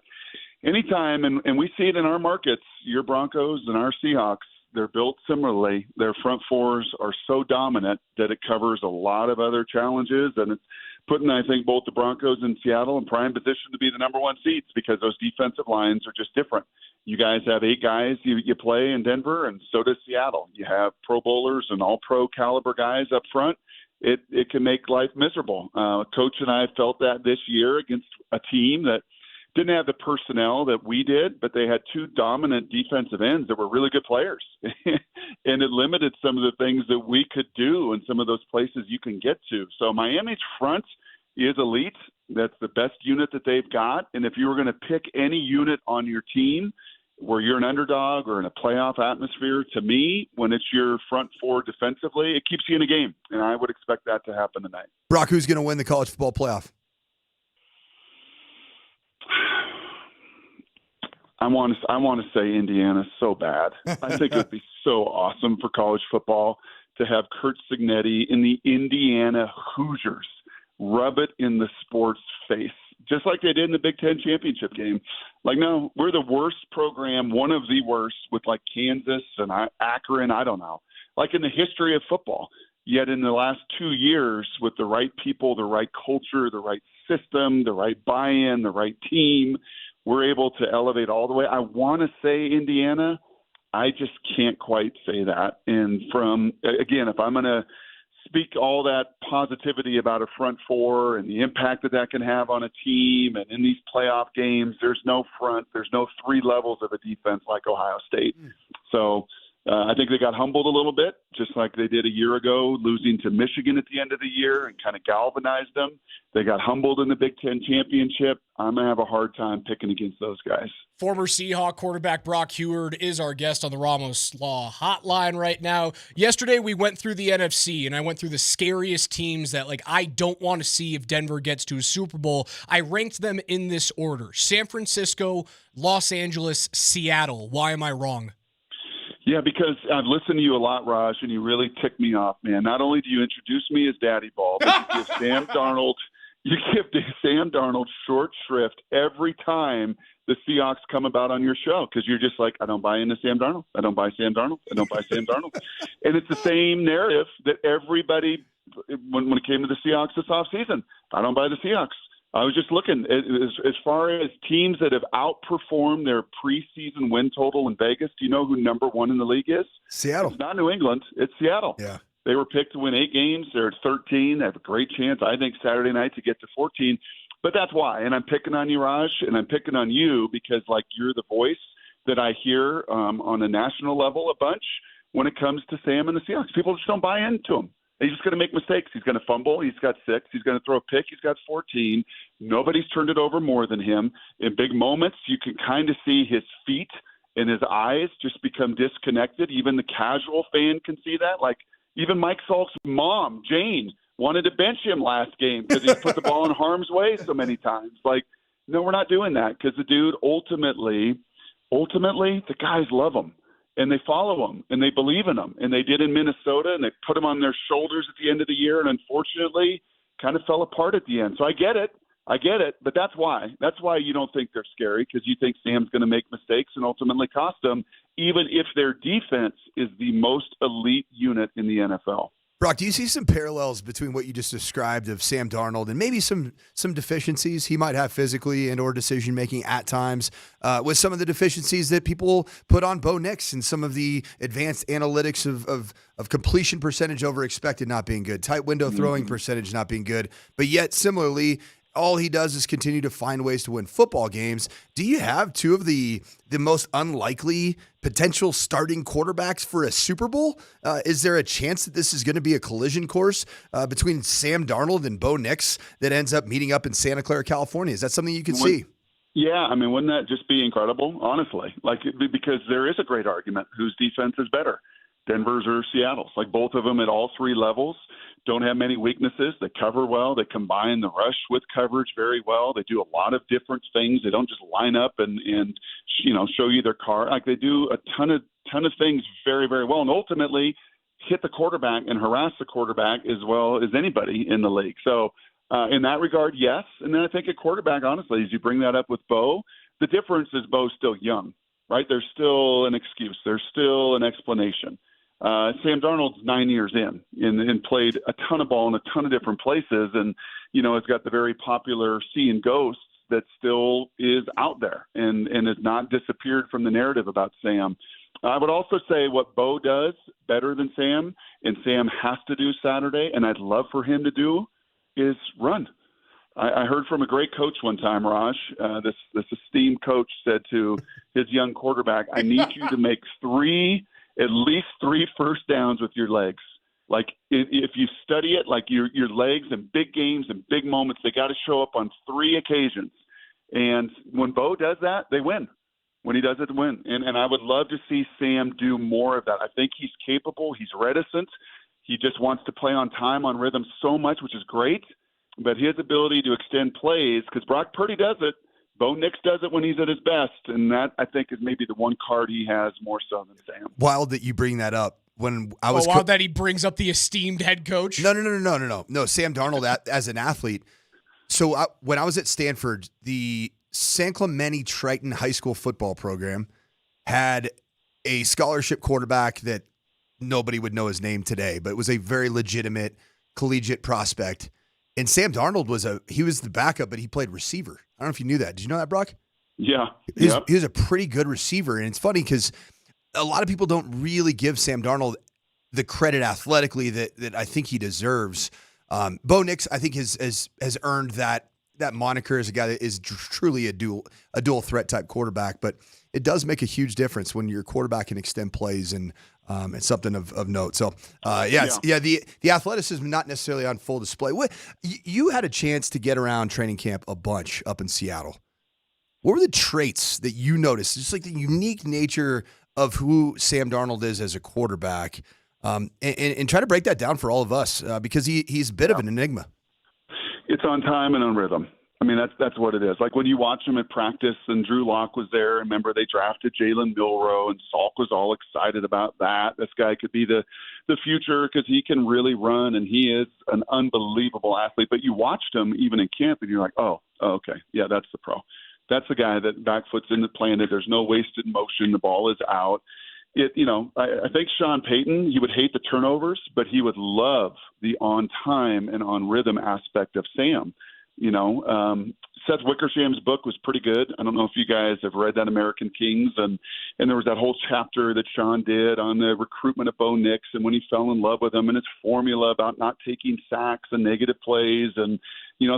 anytime, and we see it in our markets, your Broncos and our Seahawks, they're built similarly. Their front fours are so dominant that it covers a lot of other challenges, and it's putting, I think, both the Broncos and Seattle in prime position to be the number one seeds because those defensive lines are just different. You guys have 8 guys you play in Denver, and so does Seattle. You have Pro Bowlers and all-pro caliber guys up front. It can make life miserable. Coach and I felt that this year against a team that didn't have the personnel that we did, but they had two dominant defensive ends that were really good players. And it limited some of the things that we could do and some of those places you can get to. So Miami's front is elite. That's the best unit that they've got. And if you were going to pick any unit on your team where you're an underdog or in a playoff atmosphere, to me, when it's your front four defensively, it keeps you in a game. And I would expect that to happen tonight. Brock, who's going to win the college football playoff? I want to say Indiana so bad. I think it would be so awesome for college football to have Curt Cignetti in the Indiana Hoosiers rub it in the sports face, just like they did in the Big Ten championship game. Like, no, we're the worst program, one of the worst, with like Kansas and Akron, I don't know, like in the history of football. Yet in the last 2 years, with the right people, the right culture, the right system, the right buy-in, the right team, we're able to elevate all the way. I want to say Indiana. I just can't quite say that. And again, if I'm going to speak all that positivity about a front four and the impact that can have on a team and in these playoff games, there's no front, there's no three levels of a defense like Ohio State. So I think they got humbled a little bit, just like they did a year ago, losing to Michigan at the end of the year and kind of galvanized them. They got humbled in the Big Ten championship. I'm going to have a hard time picking against those guys. Former Seahawk quarterback Brock Huard is our guest on the Ramos Law Hotline right now. Yesterday, we went through the NFC, and I went through the scariest teams that I don't want to see if Denver gets to a Super Bowl. I ranked them in this order: San Francisco, Los Angeles, Seattle. Why am I wrong? Yeah, because I've listened to you a lot, Raj, and you really tick me off, man. Not only do you introduce me as Daddy Ball, but you give Sam Darnold short shrift every time the Seahawks come about on your show, because you're just like, I don't buy into Sam Darnold. I don't buy Sam Darnold. I don't buy Sam Darnold. And it's the same narrative that everybody, when it came to the Seahawks this offseason, I don't buy the Seahawks. I was just looking as far as teams that have outperformed their preseason win total in Vegas. Do you know who number one in the league is? Seattle. It's not New England. It's Seattle. Yeah. They were picked to win 8 games. They're at 13. They have a great chance, I think, Saturday night to get to 14. But that's why. And I'm picking on you, Raj, and I'm picking on you because, you're the voice that I hear on a national level a bunch when it comes to Sam and the Seahawks. People just don't buy into him. He's just going to make mistakes. He's going to fumble. He's got 6. He's going to throw a pick. He's got 14. Nobody's turned it over more than him. In big moments, you can kind of see his feet and his eyes just become disconnected. Even the casual fan can see that. Even Mike Salk's mom, Jane, wanted to bench him last game because he put the ball in harm's way so many times. No, we're not doing that because the dude ultimately, the guys love him. And they follow him, and they believe in him. And they did in Minnesota, and they put him on their shoulders at the end of the year, and unfortunately kind of fell apart at the end. So I get it, but that's why. That's why you don't think they're scary, because you think Sam's going to make mistakes and ultimately cost them, even if their defense is the most elite unit in the NFL. Brock, do you see some parallels between what you just described of Sam Darnold and maybe some deficiencies he might have physically and or decision-making at times with some of the deficiencies that people put on Bo Nix and some of the advanced analytics of completion percentage over expected not being good, tight window throwing percentage not being good, but yet similarly, all he does is continue to find ways to win football games. Do you have two of the most unlikely potential starting quarterbacks for a Super Bowl? Is there a chance that this is going to be a collision course between Sam Darnold and Bo Nix that ends up meeting up in Santa Clara, California? Is that something you can see? Yeah, wouldn't that just be incredible, honestly? Because there is a great argument whose defense is better, Denver's or Seattle's. Both of them at all 3 levels. Don't have many weaknesses. They cover well. They combine the rush with coverage very well. They do a lot of different things. They don't just line up and show you their car. They do a ton of things very, very well, and ultimately hit the quarterback and harass the quarterback as well as anybody in the league. So in that regard, yes. And then I think at quarterback, honestly, as you bring that up with Bo, the difference is Bo's still young, right? There's still an excuse. There's still an explanation. Sam Darnold's 9 years in and played a ton of ball in a ton of different places, and has got the very popular Seeing Ghosts that still is out there and has not disappeared from the narrative about Sam. I would also say what Bo does better than Sam, and Sam has to do Saturday, and I'd love for him to do, is run. I heard from a great coach one time, Raj. This esteemed coach said to his young quarterback, I need you to make at least three first downs with your legs. Like, if you study it, like your legs in big games and big moments, they got to show up on 3 occasions. And when Bo does that, they win. When he does it, win. And I would love to see Sam do more of that. I think he's capable. He's reticent. He just wants to play on time, on rhythm so much, which is great. But his ability to extend plays, because Brock Purdy does it, Bo Nix does it when he's at his best, and that, I think, is maybe the one card he has more so than Sam. Wild that you bring that up. When I was wild that he brings up the esteemed head coach. No. Sam Darnold as an athlete. So when I was at Stanford, the San Clemente Triton High School football program had a scholarship quarterback that nobody would know his name today, but it was a very legitimate collegiate prospect. And Sam Darnold was the backup, but he played receiver. I don't know if you knew that. Did you know that, Brock? Yeah. He was a pretty good receiver. And it's funny because a lot of people don't really give Sam Darnold the credit athletically that I think he deserves. Bo Nix, I think, has earned that moniker as a guy that is truly a dual threat type quarterback. But it does make a huge difference when your quarterback can extend plays, and it's something of note. So, the athleticism not necessarily on full display. You had a chance to get around training camp a bunch up in Seattle. What were the traits that you noticed? Just like the unique nature of who Sam Darnold is as a quarterback, and try to break that down for all of us because he's a bit of an enigma. It's on time and on rhythm. I mean, that's what it is. Like when you watch him at practice, and Drew Lock was there. Remember, they drafted Jalen Milroe, and Salk was all excited about that. This guy could be the future because he can really run, and he is an unbelievable athlete. But you watched him even in camp, and you're like, oh, okay, yeah, that's the pro. That's the guy that back foot's in the planted. There's no wasted motion. The ball is out. I think Sean Payton, he would hate the turnovers, but he would love the on time and on rhythm aspect of Sam. Seth Wickersham's book was pretty good. I don't know if you guys have read that, American Kings, and there was that whole chapter that Sean did on the recruitment of Bo Nix and when he fell in love with him and his formula about not taking sacks and negative plays. And,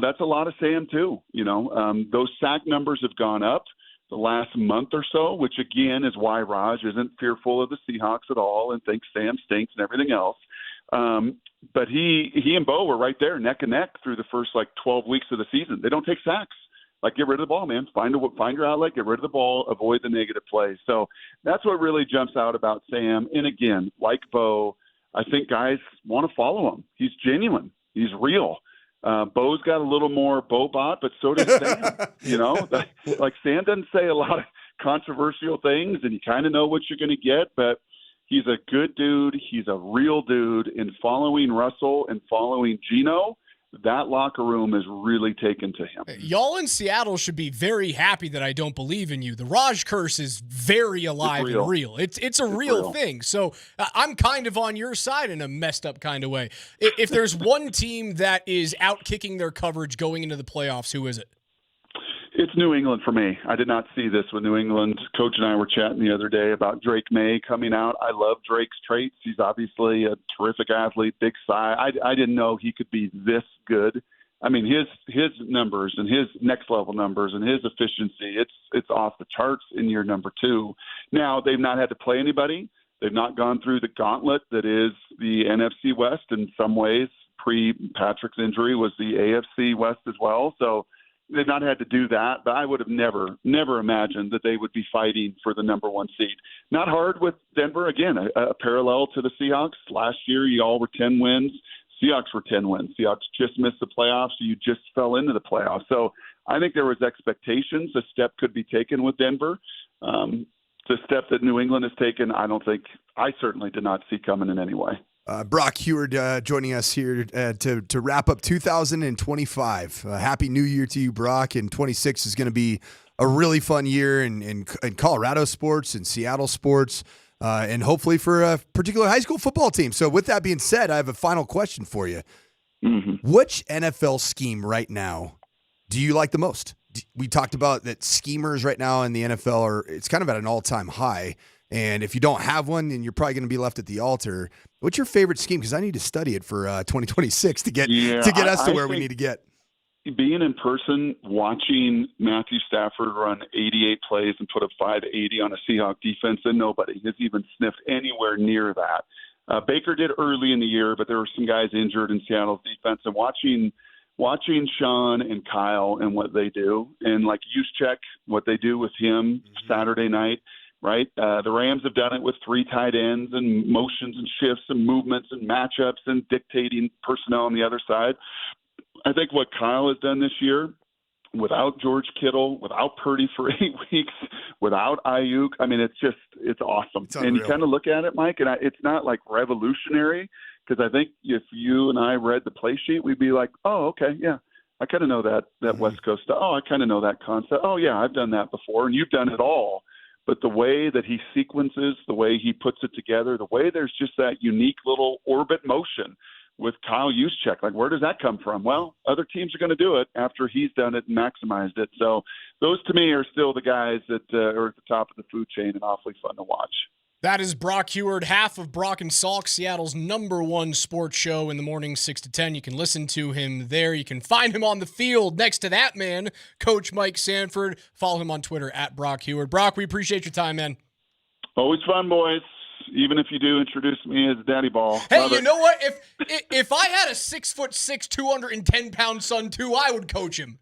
that's a lot of Sam too. Those sack numbers have gone up the last month or so, which again is why Raj isn't fearful of the Seahawks at all and thinks Sam stinks and everything else. But he and Bo were right there neck and neck through the first 12 weeks of the season. They don't take sacks. Get rid of the ball, man. Find your outlet, get rid of the ball, avoid the negative plays. So that's what really jumps out about Sam. And again, like Bo, I think guys want to follow him. He's genuine. He's real. Bo's got a little more Bo-bot, but so does Sam. Sam doesn't say a lot of controversial things, and you kind of know what you're going to get, but he's a good dude. He's a real dude. And following Russell and following Geno, that locker room is really taken to him. Y'all in Seattle should be very happy that I don't believe in you. The Raj curse is very alive and real. It's a real thing. So I'm kind of on your side in a messed up kind of way. If there's one team that is out kicking their coverage going into the playoffs, who is it? It's New England for me. I did not see this with New England. Coach and I were chatting the other day about Drake May coming out. I love Drake's traits. He's obviously a terrific athlete, big size. I didn't know he could be this good. I mean, his numbers and his next level numbers and his efficiency, it's off the charts in year number 2. Now, they've not had to play anybody. They've not gone through the gauntlet that is the NFC West in some ways. Pre-Patrick's injury was the AFC West as well. So they've not had to do that, but I would have never imagined that they would be fighting for the number 1 seed. Not hard with Denver. Again, a parallel to the Seahawks. Last year, you all were 10 wins. Seahawks were 10 wins. Seahawks just missed the playoffs. So you just fell into the playoffs. So I think there was expectations. A step could be taken with Denver. The step that New England has taken, I certainly did not see coming in any way. Brock Heward joining us here to wrap up 2025. Happy New Year to you, Brock. And 26 is going to be a really fun year in Colorado sports and Seattle sports, and hopefully for a particular high school football team. So with that being said, I have a final question for you. Mm-hmm. Which NFL scheme right now do you like the most? We talked about that schemers right now in the NFL it's kind of at an all-time high. And if you don't have one, then you're probably going to be left at the altar. What's your favorite scheme? Because I need to study it for 2026 to get us to where we need to get. being in person, watching Matthew Stafford run 88 plays and put up 580 on a Seahawk defense, and nobody has even sniffed anywhere near that. Baker did early in the year, but there were some guys injured in Seattle's defense. And watching Sean and Kyle and what they do, and like Juszczyk, what they do with him Saturday night, right? The Rams have done it with 3 tight ends and motions and shifts and movements and matchups and dictating personnel on the other side. I think what Kyle has done this year, without George Kittle, without Purdy for 8 weeks, without Ayuk, I mean, it's awesome. And you kind of look at it, Mike, and it's not like revolutionary, because I think if you and I read the play sheet, we'd be like, oh, okay, yeah, I kind of know that West Coast stuff. Oh, I kind of know that concept. Oh, yeah, I've done that before, and you've done it all. But the way that he sequences, the way he puts it together, the way there's just that unique little orbit motion with Kyle Juszczyk. Like, where does that come from? Well, other teams are going to do it after he's done it and maximized it. So those, to me, are still the guys that are at the top of the food chain and awfully fun to watch. That is Brock Huard, half of Brock and Salk, Seattle's #1 sports show in the morning, 6 to 10. You can listen to him there. You can find him on the field next to that man, Coach Mike Sanford. Follow him on Twitter at Brock Huard. Brock, we appreciate your time, man. Always fun, boys. Even if you do introduce me as Daddy Ball. Hey, you know what? If I had a 6'6", 210-pound son too, I would coach him.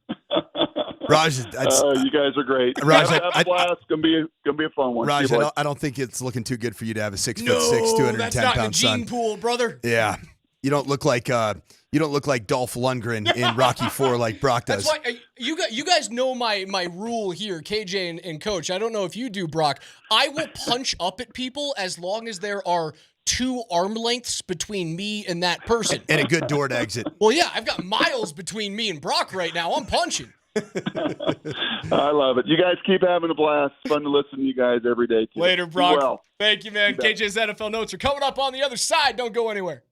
Raj, you guys are great. Raj, have a blast. Gonna be a fun one. Raj, I don't think it's looking too good for you to have a 6'6", 210-pound that's not in the son. gene pool, brother. Yeah, you don't look like Dolph Lundgren in Rocky IV like Brock does. That's why you guys know my rule here, KJ and Coach. I don't know if you do, Brock. I will punch up at people as long as there are 2 arm lengths between me and that person. And a good door to exit. Well, yeah, I've got miles between me and Brock right now. I'm punching. I love it. You guys keep having a blast. Fun to listen to you guys every day. Too. Later, Brock. Well. Thank you, man. KJ's NFL notes are coming up on the other side. Don't go anywhere.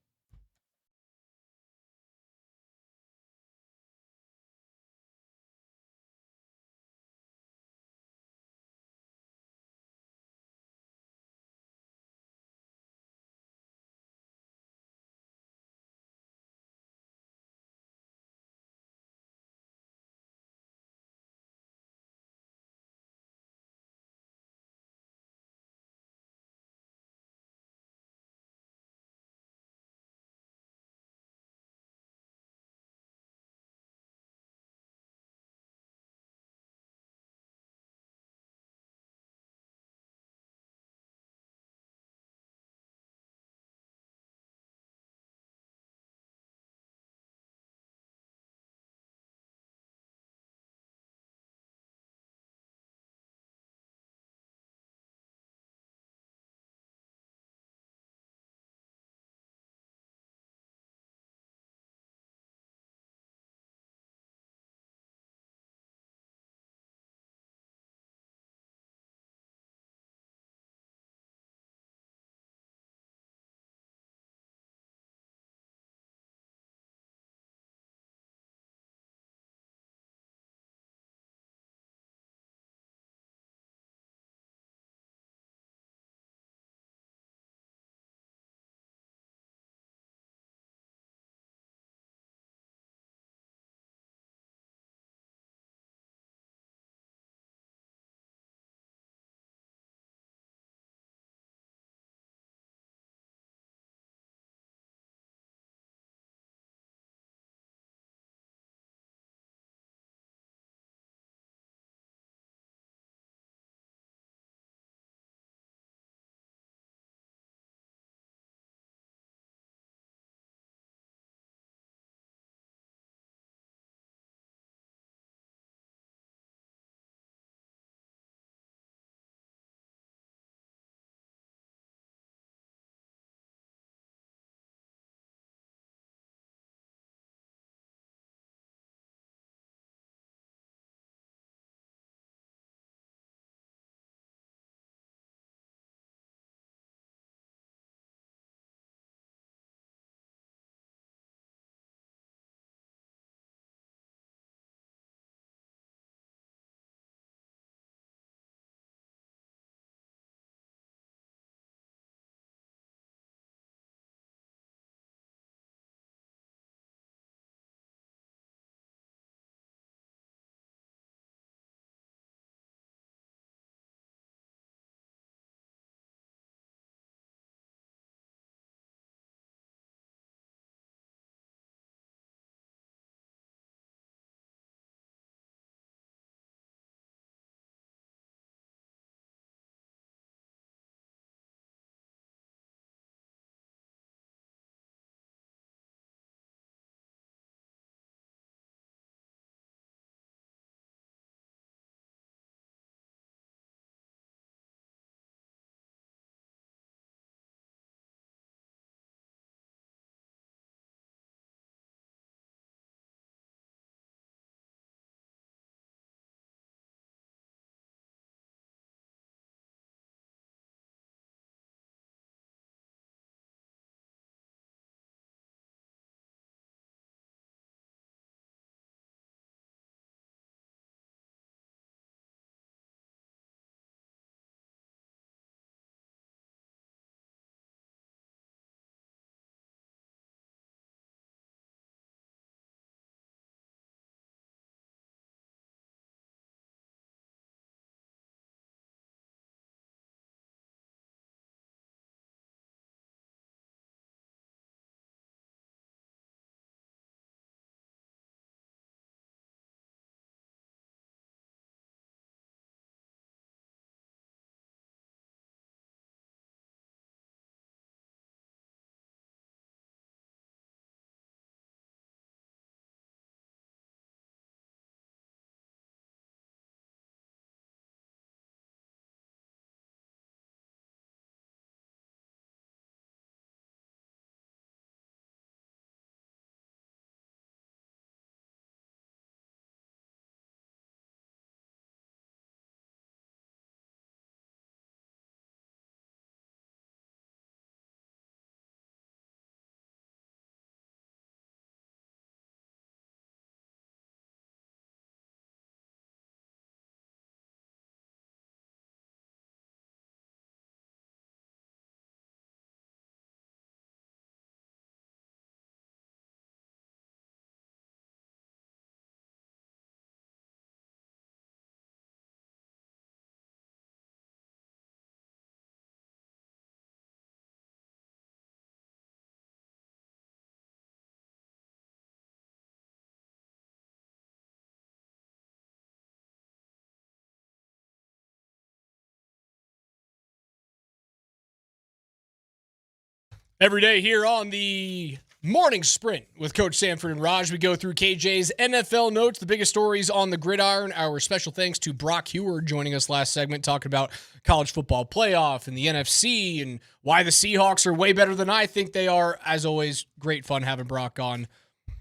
Every day here on the Morning Sprint with Coach Sanford and Raj, we go through KJ's NFL notes, the biggest stories on the gridiron. Our special thanks to Brock Heward joining us last segment, talking about college football playoff and the NFC and why the Seahawks are way better than I think they are. As always, great fun having Brock on.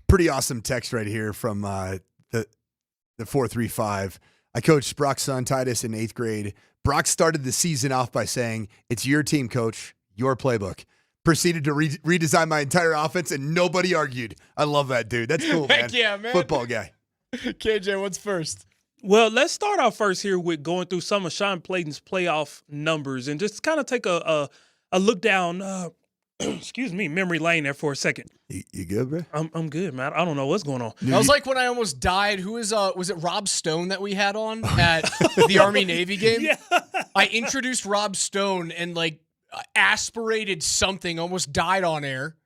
Pretty awesome text right here from the 435. I coached Brock's son, Titus, in 8th grade. Brock started the season off by saying, "It's your team, coach, your playbook." Proceeded to redesign my entire offense, and nobody argued. I love that, dude. That's cool, man. Heck yeah, man. Football guy. KJ, what's first? Well, let's start off first here with going through some of Sean Payton's playoff numbers and just kind of take a look down, excuse me, memory lane there for a second. You good, bro? I'm good, man. I don't know what's going on. That was like when I almost died. Who was it Rob Stone that we had on at the Army-Navy game? Yeah. I introduced Rob Stone and aspirated something, almost died on air.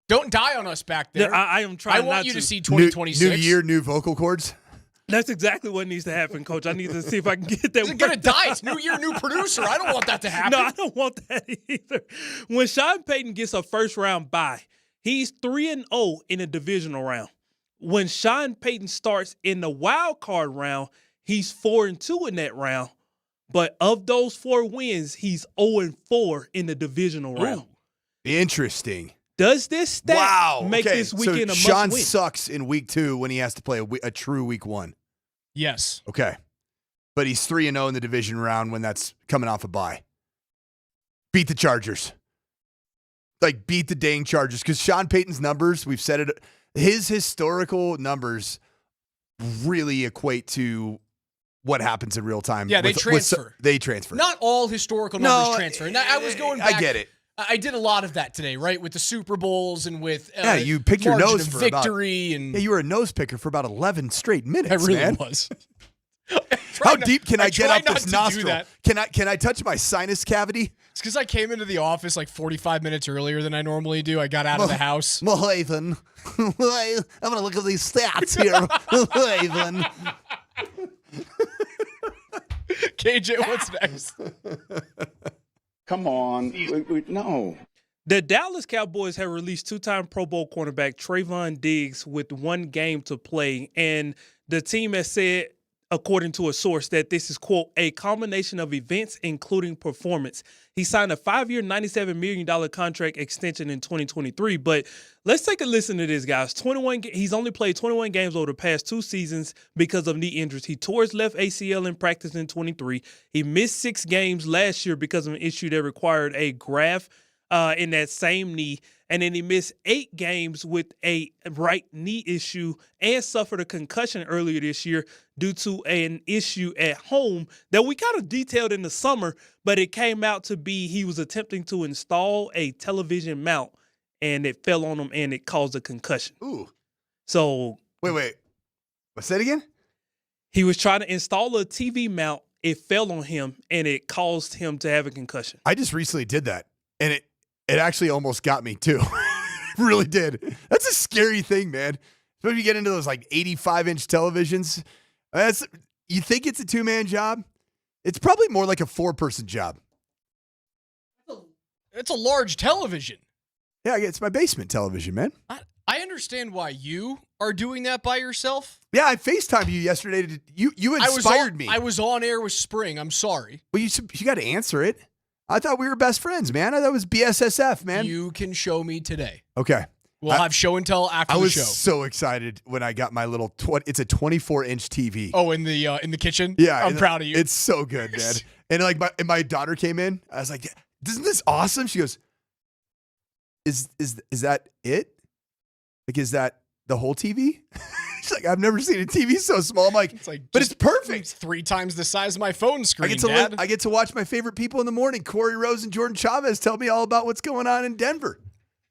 Don't die on us back there. I am trying. I want you to see 2026. New year, new vocal cords. That's exactly what needs to happen, Coach. I need to see if I can get that. He's going to die. It's new year, new producer. I don't want that to happen. No, I don't want that either. When Sean Payton gets a first-round bye, he's 3-0 in a divisional round. When Sean Payton starts in the wild card round, he's 4-2 in that round. But of those 4 wins, he's 0-4 in the divisional round. Interesting. Does this stat make this weekend a must Sean win? sucks in week 2 when he has to play a true week 1. Yes. Okay. But he's 3-0 in the division round when that's coming off a bye. Beat the Chargers. Beat the dang Chargers. Because Sean Payton's numbers, we've said it, his historical numbers really equate to what happens in real time. Yeah, they transfer. They transfer. Not all historical numbers transfer. And I was going back. I get it. I did a lot of that today, right? With the Super Bowls and with you picked your nose for victory about, you were a nose picker for about 11 straight minutes. I really man. was. How deep can I get up this nostril? Can I touch my sinus cavity? It's because I came into the office 45 minutes earlier than I normally do. I got out of the house. Mahaven. I'm going to look at these stats here. Mahaven. KJ, what's next? Come on. No. The Dallas Cowboys have released 2-time Pro Bowl cornerback Trayvon Diggs with 1 game to play. And the team has said, according to a source, that this is, quote, a combination of events, including performance. He signed a 5-year, $97 million contract extension in 2023. But let's take a listen to this, guys. He's only played 21 games over the past 2 seasons because of knee injuries. He tore his left ACL in practice in 23. He missed 6 games last year because of an issue that required a graft in that same knee. And then he missed 8 games with a right knee issue and suffered a concussion earlier this year due to an issue at home that we kind of detailed in the summer, but it came out to be he was attempting to install a television mount, and it fell on him, and it caused a concussion. Ooh. So wait. What's that again? He was trying to install a TV mount. It fell on him, and it caused him to have a concussion. I just recently did that, and it actually almost got me too. Really did. That's a scary thing, man. When you get into those 85-inch televisions, you think it's a 2-man job? It's probably more like a 4-person job. It's a large television. Yeah, it's my basement television, man. I understand why you are doing that by yourself. Yeah, I FaceTimed you yesterday. You inspired me. I was on air with Spring. I'm sorry. Well, you got to answer it. I thought we were best friends, man. I thought it was BSSF, man. You can show me today. Okay. We'll have show and tell after the show. I was so excited when I got my little it's a 24-inch TV. Oh, in the kitchen? Yeah. I'm proud of you. It's so good, man. And my daughter came in. I was like, "Isn't this awesome?" She goes, "Is that it? Is that the whole TV?" She's like, "I've never seen a TV so small." I'm like, but it's perfect. It's 3 times the size of my phone screen, I get to watch my favorite people in the morning. Corey Rose and Jordan Chavez tell me all about what's going on in Denver.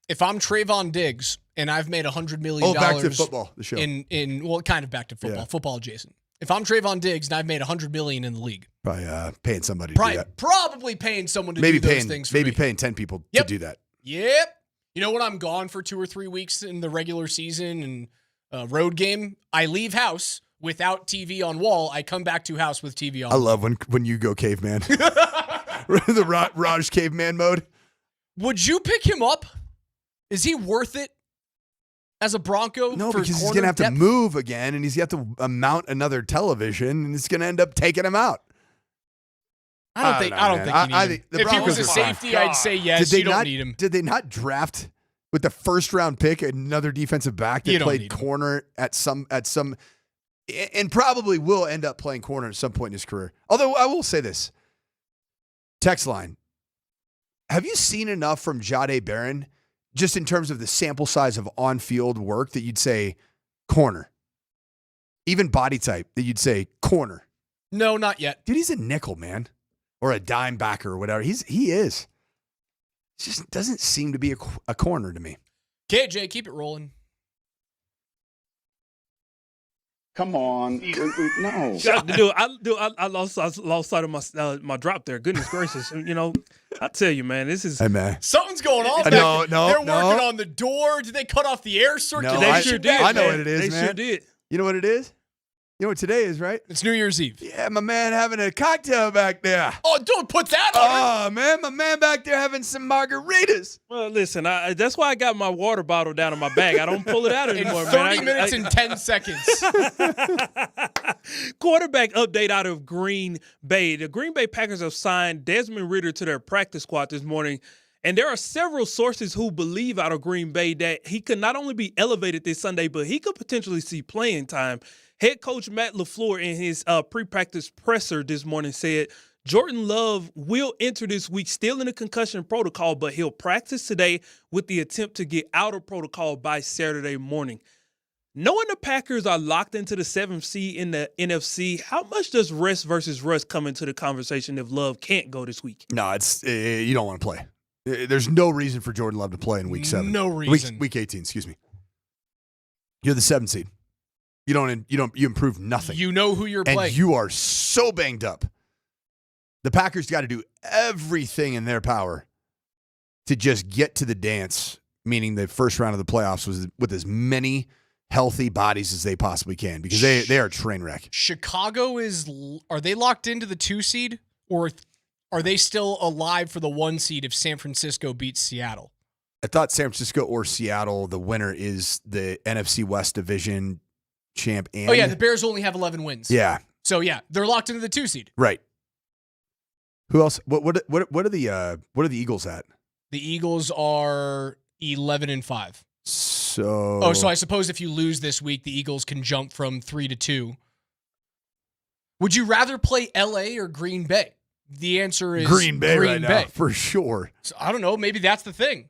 If I'm Trayvon Diggs and I've made $100 million back to football, the show. Kind of back to football, football adjacent. If I'm Trayvon Diggs and I've made $100 million in the league, probably paying somebody to do that. Probably paying someone to do those things for me. Paying 10 people to do that. Yep. You know when I'm gone for 2 or 3 weeks in the regular season and road game, I leave house without TV on wall. I come back to house with TV on. I love when you go caveman. The Raj caveman mode. Would you pick him up Is he worth it as a Bronco? No, for because he's corner going to have depth? to move again, and he's got to mount another television, and it's going to end up taking him out. I don't think you need him. The If he Broncos was a are fine. safety, I'd say yes. You don't need him. Did they not draft with the first-round pick another defensive back that played corner at some, and probably will end up playing corner at some point in his career? Although I will say this. Text line. Have you seen enough from Jade Barron, just in terms of the sample size of on-field work, that you'd say corner? Even body type that you'd say corner? No, not yet. Dude, he's a nickel, man. Or a dime backer or whatever. He is. It just doesn't seem to be a corner to me. KJ, keep it rolling. Come on. No. I lost sight of my drop there. Goodness gracious. I tell you, man, this is... Hey, man. Something's going on. No. They're working on the door. Did they cut off the air circulation? They sure did. I know what it is, man. They sure did. You know what it is? You know what today is, right? It's New Year's Eve. Yeah, my man having a cocktail back there. Oh, don't put that on. Oh, man, my man back there having some margaritas. Well, listen, that's why I got my water bottle down in my bag. I don't pull it out anymore, in 30 minutes and 10 seconds. Quarterback update out of Green Bay. The Green Bay Packers have signed Desmond Ridder to their practice squad this morning. And there are several sources who believe out of Green Bay that he could not only be elevated this Sunday, but he could potentially see playing time. Head coach Matt LaFleur in his pre-practice presser this morning said Jordan Love will enter this week still in the concussion protocol, but he'll practice today with the attempt to get out of protocol by Saturday morning. Knowing the Packers are locked into the 7th seed in the NFC, how much does rest versus rust come into the conversation if Love can't go this week? No, it's you don't want to play. There's no reason for Jordan Love to play in week 7. No reason. Week 18, excuse me. You're the 7th seed. You improve nothing. You know who you're playing. And you are so banged up. The Packers got to do everything in their power to just get to the dance, meaning the first round of the playoffs was with as many healthy bodies as they possibly can, because they are a train wreck. Chicago are they locked into the 2 seed, or are they still alive for the 1 seed if San Francisco beats Seattle? I thought San Francisco or Seattle, the winner is the NFC West division champ. And oh yeah, the Bears only have 11 wins. Yeah. So yeah, they're locked into the 2 seed. Right. Who else? What are the Eagles at? The Eagles are 11-5. So I suppose if you lose this week, the Eagles can jump from 3 to 2. Would you rather play LA or Green Bay? The answer is Green Bay right now, for sure. So, I don't know. Maybe that's the thing.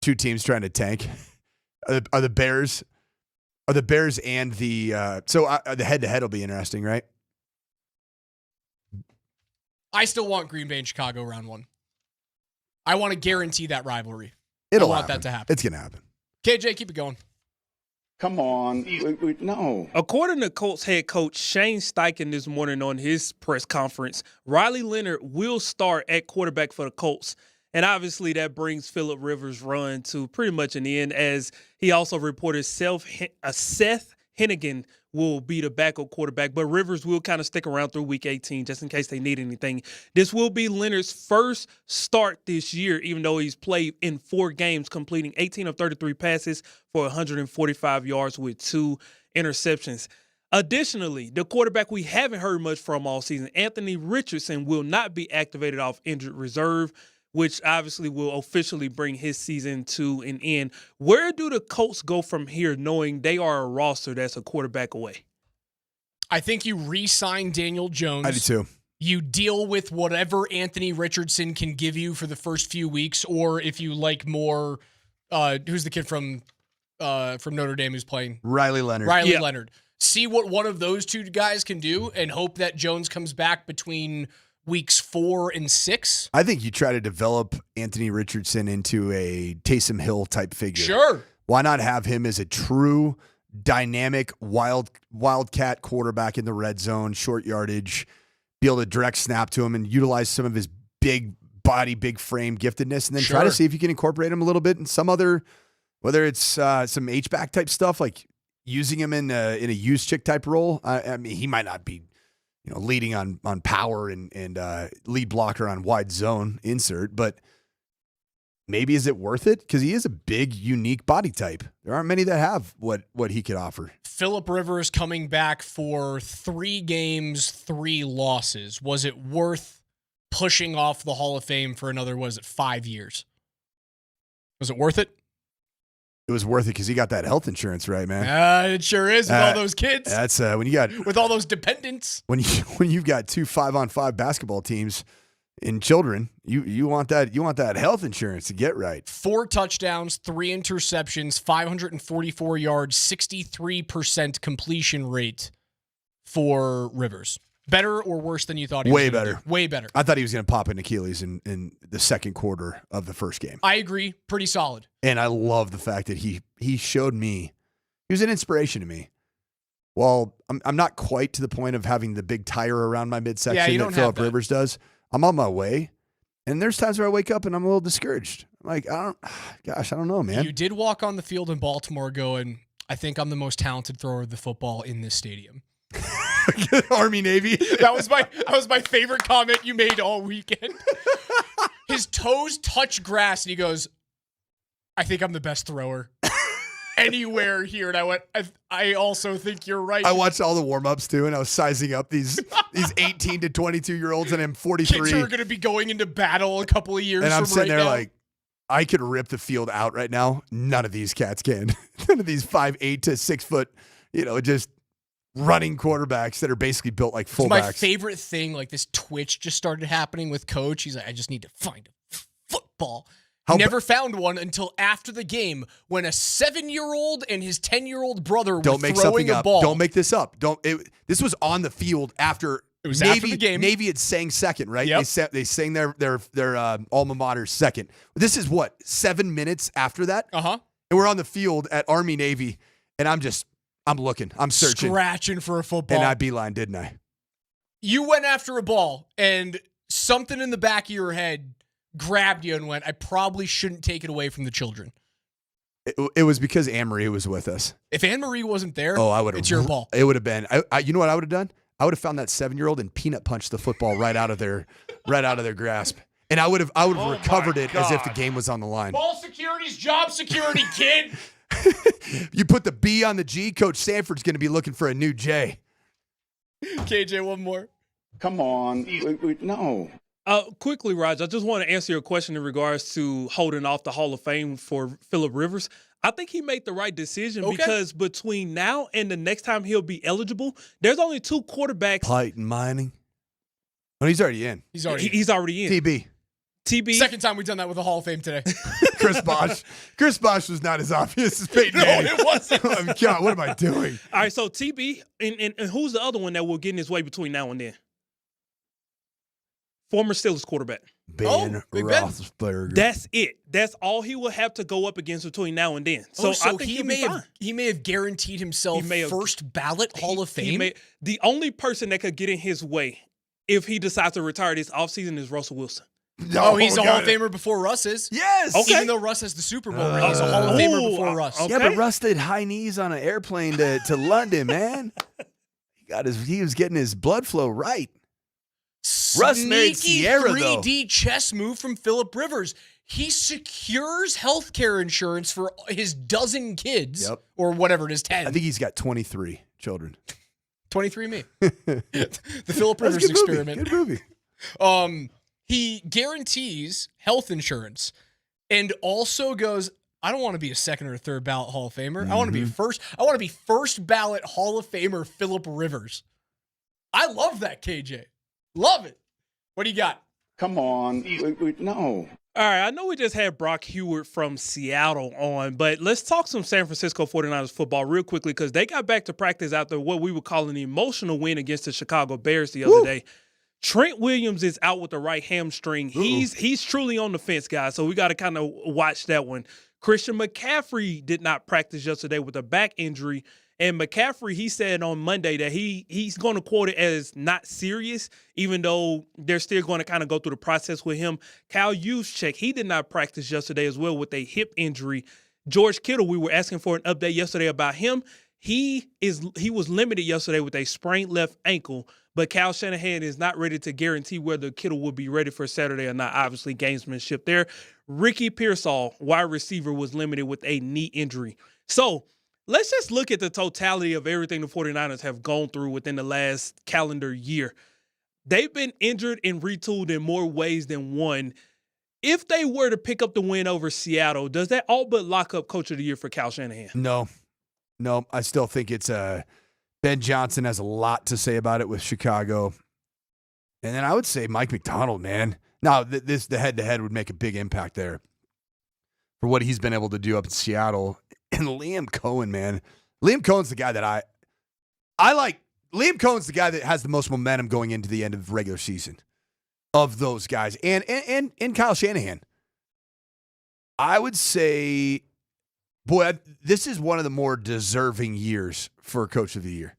2 teams trying to tank. Are the Bears and the the head-to-head will be interesting, right? I still want Green Bay and Chicago round 1. I want to guarantee that rivalry. I want happen. That to happen. It's going to happen. KJ, keep it going. Come on. No. According to Colts head coach Shane Steichen this morning on his press conference, Riley Leonard will start at quarterback for the Colts. And obviously that brings Phillip Rivers' run to pretty much an end, as he also reported Seth Hennigan will be the backup quarterback, but Rivers will kind of stick around through week 18 just in case they need anything. This will be Leonard's first start this year, even though he's played in 4 games, completing 18 of 33 passes for 145 yards with 2 interceptions. Additionally, the quarterback we haven't heard much from all season, Anthony Richardson, will not be activated off injured reserve, which obviously will officially bring his season to an end. Where do the Colts go from here, knowing they are a roster that's a quarterback away? I think you re-sign Daniel Jones. I do too. You deal with whatever Anthony Richardson can give you for the first few weeks, or if you like more, who's the kid from Notre Dame who's playing? Riley Leonard. Leonard. See what one of those 2 guys can do, and hope that Jones comes back between weeks 4 and 6. I think you try to develop Anthony Richardson into a Taysom Hill type figure. Sure. Why not have him as a true dynamic wildcat quarterback in the red zone, short yardage, be able to direct snap to him and utilize some of his big body, big frame giftedness, and then try to see if you can incorporate him a little bit in some other, whether it's some H-back type stuff, like using him in a use chick type role. I mean, he might not be leading on power and lead blocker on wide zone insert. But maybe is it worth it? Because he is a big, unique body type. There aren't many that have what he could offer. Phillip Rivers coming back for 3 games, 3 losses. Was it worth pushing off the Hall of Fame for another, 5 years? Was it worth it? It was worth it because he got that health insurance, right, man? It sure is with all those kids. That's when you got with all those dependents. When you've got 2 5-on-5 basketball teams and children, you want that health insurance to get right. 4 touchdowns, 3 interceptions, 544 yards, 63% completion rate for Rivers. Better or worse than you thought he was Way gonna better. do? Way better. I thought he was going to pop an Achilles in the second quarter of the first game. I agree. Pretty solid. And I love the fact that he showed me, he was an inspiration to me. Well, I'm not quite to the point of having the big tire around my midsection that Phillip Rivers does. I'm on my way. And there's times where I wake up and I'm a little discouraged. I'm like, I don't know, man. You did walk on the field in Baltimore going, I think I'm the most talented thrower of the football in this stadium. Army Navy. That was my favorite comment you made all weekend. His toes touch grass and he goes, I think I'm the best thrower anywhere here. And I went, I also think you're right. I watched all the warm-ups too, and I was sizing up these 18 to 22-year-olds, and I'm 43. Kids are going to be going into battle a couple of years and I'm from sitting right there now. like, I could rip the field out right now. None of these cats can. None of these 5'8" to 6 foot, just running quarterbacks that are basically built like fullbacks. My favorite thing, like this twitch just started happening with Coach. He's like, I just need to find a football. Never found one until after the game when a 7-year-old and his 10-year-old brother were throwing a ball. Don't make this up. This was on the field after. It was Navy, after the game. Navy had sang second, right? Yep. They sang their alma mater second. This is what, 7 minutes after that? Uh-huh. And we're on the field at Army Navy, and I'm looking. I'm searching. Scratching for a football. And I beeline, didn't I? You went after a ball, and something in the back of your head grabbed you and went, I probably shouldn't take it away from the children. It was because Anne-Marie was with us. If Anne-Marie wasn't there, I would have. it's your ball. It would have been. You know what I would have done? I would have found that 7-year-old and peanut punched the football right out of their grasp. And I would have recovered it as if the game was on the line. Ball security's job security, kid. You put the B on the G, Coach Sanford's going to be looking for a new J. KJ, one more. Come on. No. Quickly, Raj, I just want to answer your question in regards to holding off the Hall of Fame for Phillip Rivers. I think he made the right decision because between now and the next time he'll be eligible, there's only 2 quarterbacks. Peyton Manning. Oh, he's already in. He's already in. TB. Second time we've done that with the Hall of Fame today. Chris Bosh. Chris Bosh was not as obvious as Peyton Manning. No, it wasn't. God, what am I doing? All right, so TB, and who's the other one that will get in his way between now and then? Former Steelers quarterback. Ben Roethlisberger. That's it. That's all he will have to go up against between now and then. So I think he may have guaranteed himself first ballot Hall of Fame. The only person that could get in his way if he decides to retire this offseason is Russell Wilson. No, he's a Hall of Famer before Russ is. Yes. Okay. Even though Russ has the Super Bowl ring, he's a Hall of Famer before Russ. Yeah, but Russ did high knees on an airplane to London, man. He was getting his blood flow right. Russ married Sierra, 3D chess move from Phillip Rivers. He secures healthcare insurance for his dozen kids, or whatever it is, 10. I think he's got 23 children. 23 me. The Phillip Rivers experiment. Good movie. He guarantees health insurance and also goes, I don't want to be a second or third ballot Hall of Famer. Mm-hmm. I want to be first. I want to be first ballot Hall of Famer Phillip Rivers. I love that, KJ. Love it. What do you got? Come on. No. All right, I know we just had Brock Heward from Seattle on, but let's talk some San Francisco 49ers football real quickly because they got back to practice after what we would call an emotional win against the Chicago Bears the other day. Trent Williams is out with the right hamstring. He's truly on the fence, guys, so we got to kind of watch that one. Christian McCaffrey did not practice yesterday with a back injury, and McCaffrey, he said on Monday that he's going to quote it as not serious, even though they're still going to kind of go through the process with him. Kyle Juszczyk, he did not practice yesterday as well with a hip injury. George Kittle, we were asking for an update yesterday about him. He was limited yesterday with a sprained left ankle, but Kyle Shanahan is not ready to guarantee whether Kittle will be ready for Saturday or not. Obviously, gamesmanship there. Ricky Pearsall, wide receiver, was limited with a knee injury. So let's just look at the totality of everything the 49ers have gone through within the last calendar year. They've been injured and retooled in more ways than one. If they were to pick up the win over Seattle, does that all but lock up Coach of the Year for Kyle Shanahan? No, I still think it's Ben Johnson has a lot to say about it with Chicago. And then I would say Mike McDonald, man. Now, the head-to-head would make a big impact there for what he's been able to do up in Seattle. And Liam Cohen, man. Liam Cohen's the guy that I like. Liam Cohen's the guy that has the most momentum going into the end of the regular season of those guys. And Kyle Shanahan. I would say, boy, this is one of the more deserving years for Coach of the Year.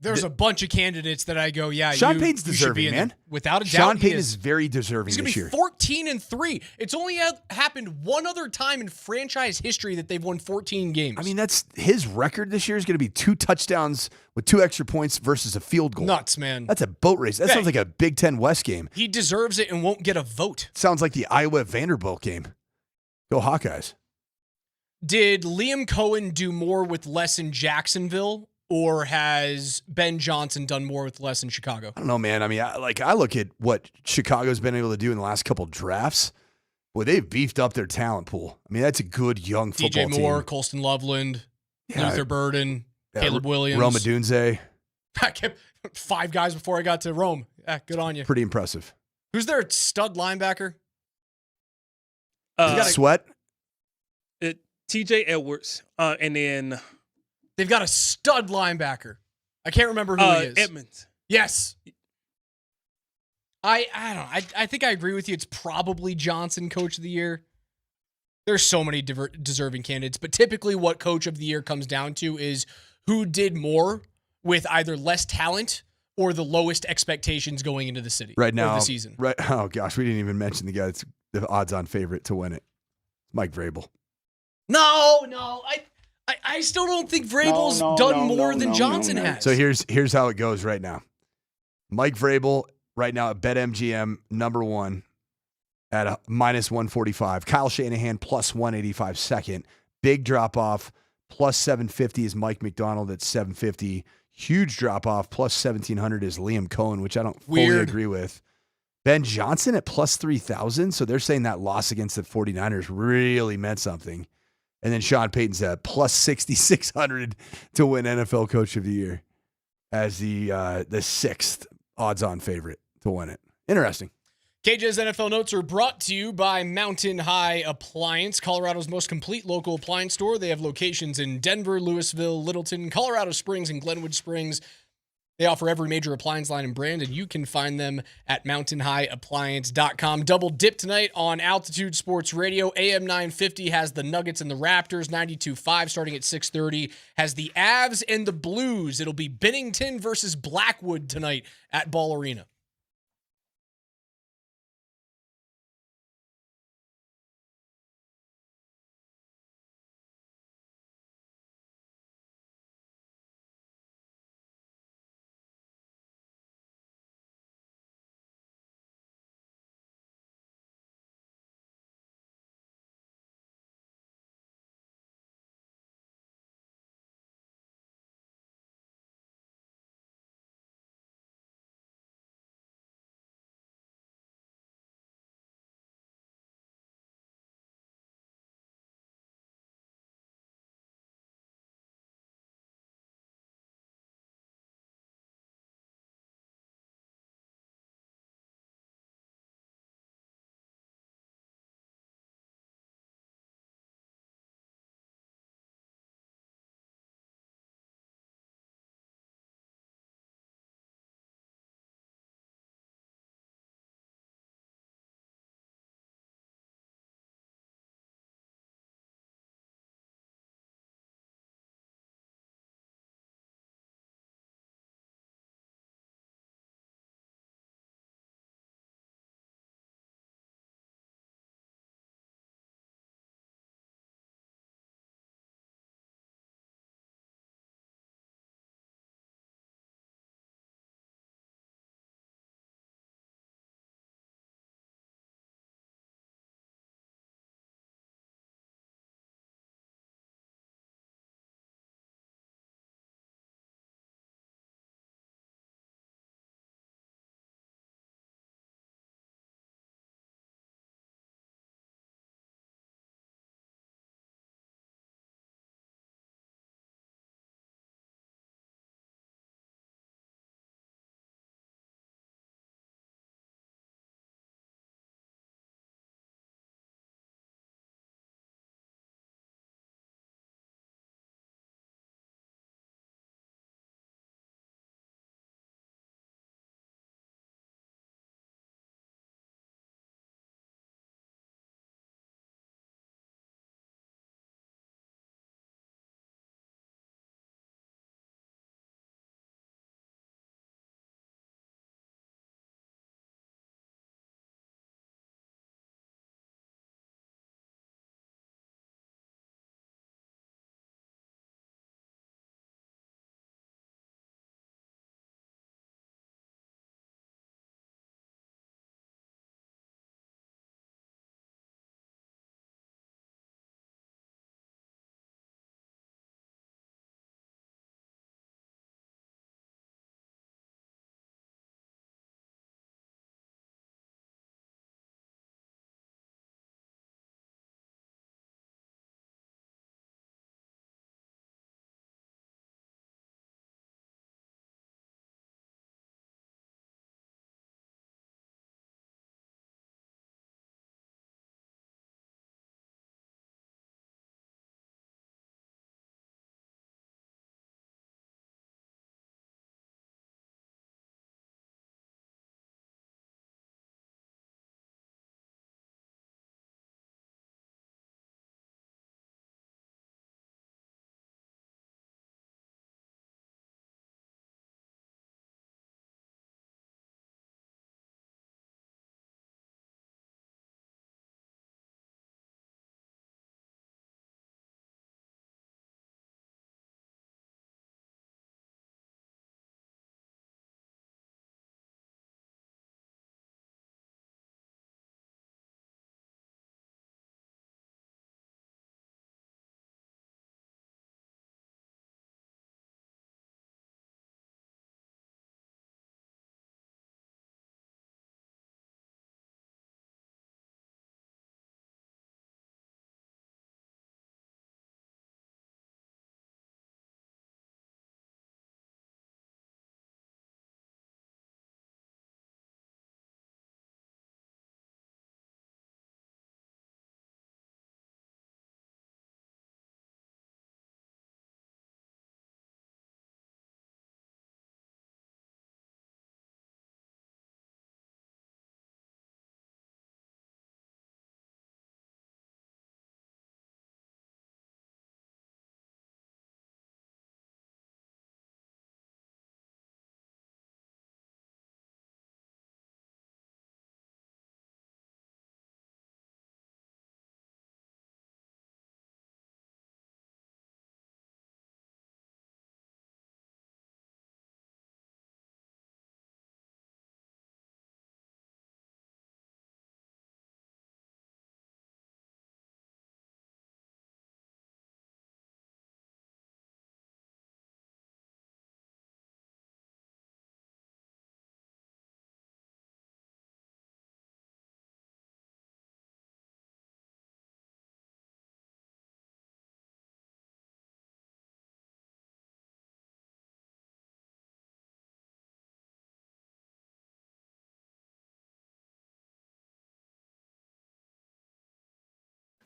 There's a bunch of candidates that I go, yeah, Sean Payton's deserving, man. Without a doubt, Sean Payton is very deserving this year. He's going to be 14-3. It's only happened one other time in franchise history that they've won 14 games. I mean, that's his record this year is going to be 2 touchdowns with 2 extra points versus a field goal. Nuts, man. That's a boat race. That sounds like a Big Ten West game. He deserves it and won't get a vote. Sounds like the Iowa Vanderbilt game. Go Hawkeyes. Did Liam Cohen do more with less in Jacksonville? Or has Ben Johnson done more with less in Chicago? I don't know, man. I mean, I look at what Chicago's been able to do in the last couple of drafts. Boy, they've beefed up their talent pool. I mean, that's a good young football DJ Moore, team. Colston Loveland, Luther Burden, Caleb Williams. Rome Odunze. I kept 5 guys before I got to Rome. Good on you. Pretty impressive. Who's their stud linebacker? Sweat? TJ Edwards. And then... They've got a stud linebacker. I can't remember who he is. Edmonds. Yes. I don't know. I think I agree with you. It's probably Johnson, Coach of the Year. There's so many deserving candidates, but typically what Coach of the Year comes down to is who did more with either less talent or the lowest expectations going into the city right now, or the season. Right. Oh gosh, we didn't even mention the guy that's the odds-on favorite to win it. Mike Vrabel. No. I still don't think Vrabel's done more than Johnson has. So here's how it goes right now. Mike Vrabel right now at BetMGM #1 at a -145. Kyle Shanahan +185 second. Big drop off +750 is Mike McDonald at 750. Huge drop off +1700 is Liam Cohen, which I don't fully agree with. Ben Johnson at +3000. So they're saying that loss against the 49ers really meant something. And then Sean Payton's at +6,600 to win NFL Coach of the Year as the 6th odds-on favorite to win it. Interesting. KJ's NFL Notes are brought to you by Mountain High Appliance, Colorado's most complete local appliance store. They have locations in Denver, Louisville, Littleton, Colorado Springs, and Glenwood Springs. They offer every major appliance line and brand, and you can find them at mountainhighappliance.com. Double dip tonight on Altitude Sports Radio. AM 950 has the Nuggets and the Raptors. 92.5 starting at 6:30 has the Avs and the Blues. It'll be Bennington versus Blackwood tonight at Ball Arena.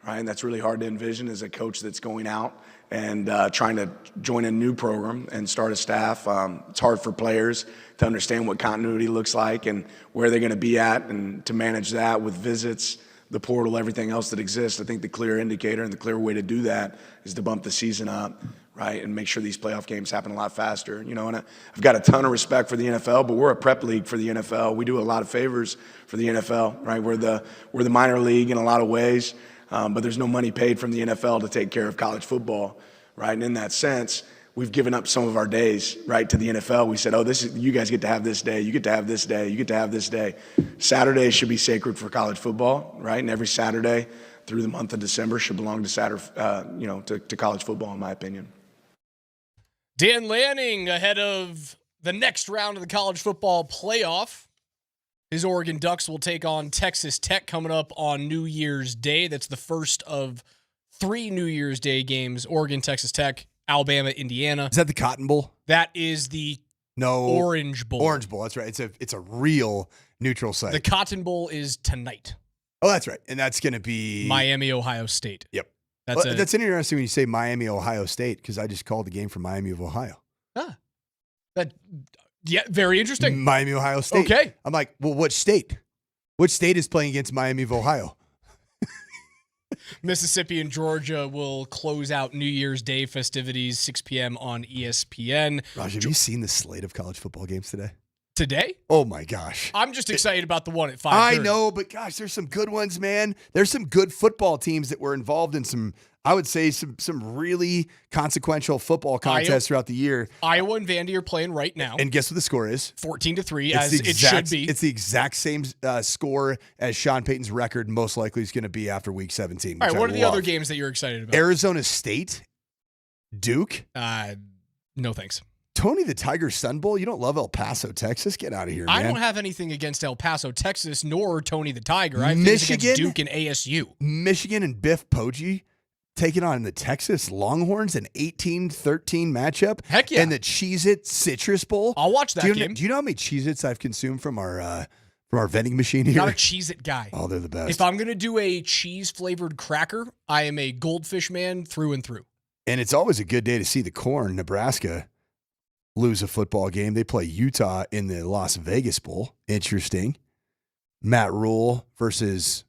right? And that's really hard to envision as a coach that's going out and trying to join a new program and start a staff. It's hard for players to understand what continuity looks like and where they're going to be at, and to manage that with visits, the portal, everything else that exists. I think the clear indicator and the clear way to do that is to bump the season up, right, and make sure these playoff games happen a lot faster. You know, and I've got a ton of respect for the NFL, but we're a prep league for the NFL. We do a lot of favors for the NFL, right? We're the minor league in a lot of ways, but there's no money paid from the NFL to take care of college football, right? And in that sense, we've given up some of our days, right, to the NFL. We said, oh, you guys get to have this day, you get to have this day, you get to have this day. Saturday should be sacred for college football, right? And every Saturday through the month of December should belong to to college football, in my opinion. Dan Lanning ahead of the next round of the college football playoff. His Oregon Ducks will take on Texas Tech coming up on New Year's Day. That's the first of 3 New Year's Day games. Oregon, Texas Tech, Alabama, Indiana. Is that the Cotton Bowl? That is the Orange Bowl. Orange Bowl, that's right. It's a real neutral site. The Cotton Bowl is tonight. Oh, that's right. And that's going to be Miami, Ohio State. Yep. That's interesting when you say Miami, Ohio State, because I just called the game for Miami of Ohio. Yeah, very interesting. Miami, Ohio State. Okay. I'm like, well, what state? Which state is playing against Miami of Ohio? Mississippi and Georgia will close out New Year's Day festivities, 6 p.m. on ESPN. Raj, have you seen the slate of college football games today? Today? Oh, my gosh. I'm just excited about the one at 5:30. I know, but gosh, there's some good ones, man. There's some good football teams that were involved in some, I would say, some really consequential football contests throughout the year. Iowa and Vandy are playing right now. And guess what the score is? 14-3, as it should be. It's the exact same score as Sean Payton's record most likely is going to be after Week 17. All right, what are the other games that you're excited about? Arizona State, Duke. No thanks. Tony the Tiger Sun Bowl? You don't love El Paso, Texas? Get out of here, man. I don't have anything against El Paso, Texas, nor Tony the Tiger. I have things against Duke and ASU. Michigan and Biff Poggi taking on the Texas Longhorns, an 18-13 matchup. Heck yeah. And the Cheez-It Citrus Bowl. I'll watch that game. Do you know how many Cheez-Its I've consumed from our vending machine here? Not a Cheez-It guy. Oh, they're the best. If I'm going to do a cheese-flavored cracker, I am a Goldfish man through and through. And it's always a good day to see the Corn, Nebraska, lose a football game. They play Utah in the Las Vegas Bowl. Interesting. Matt Rule versus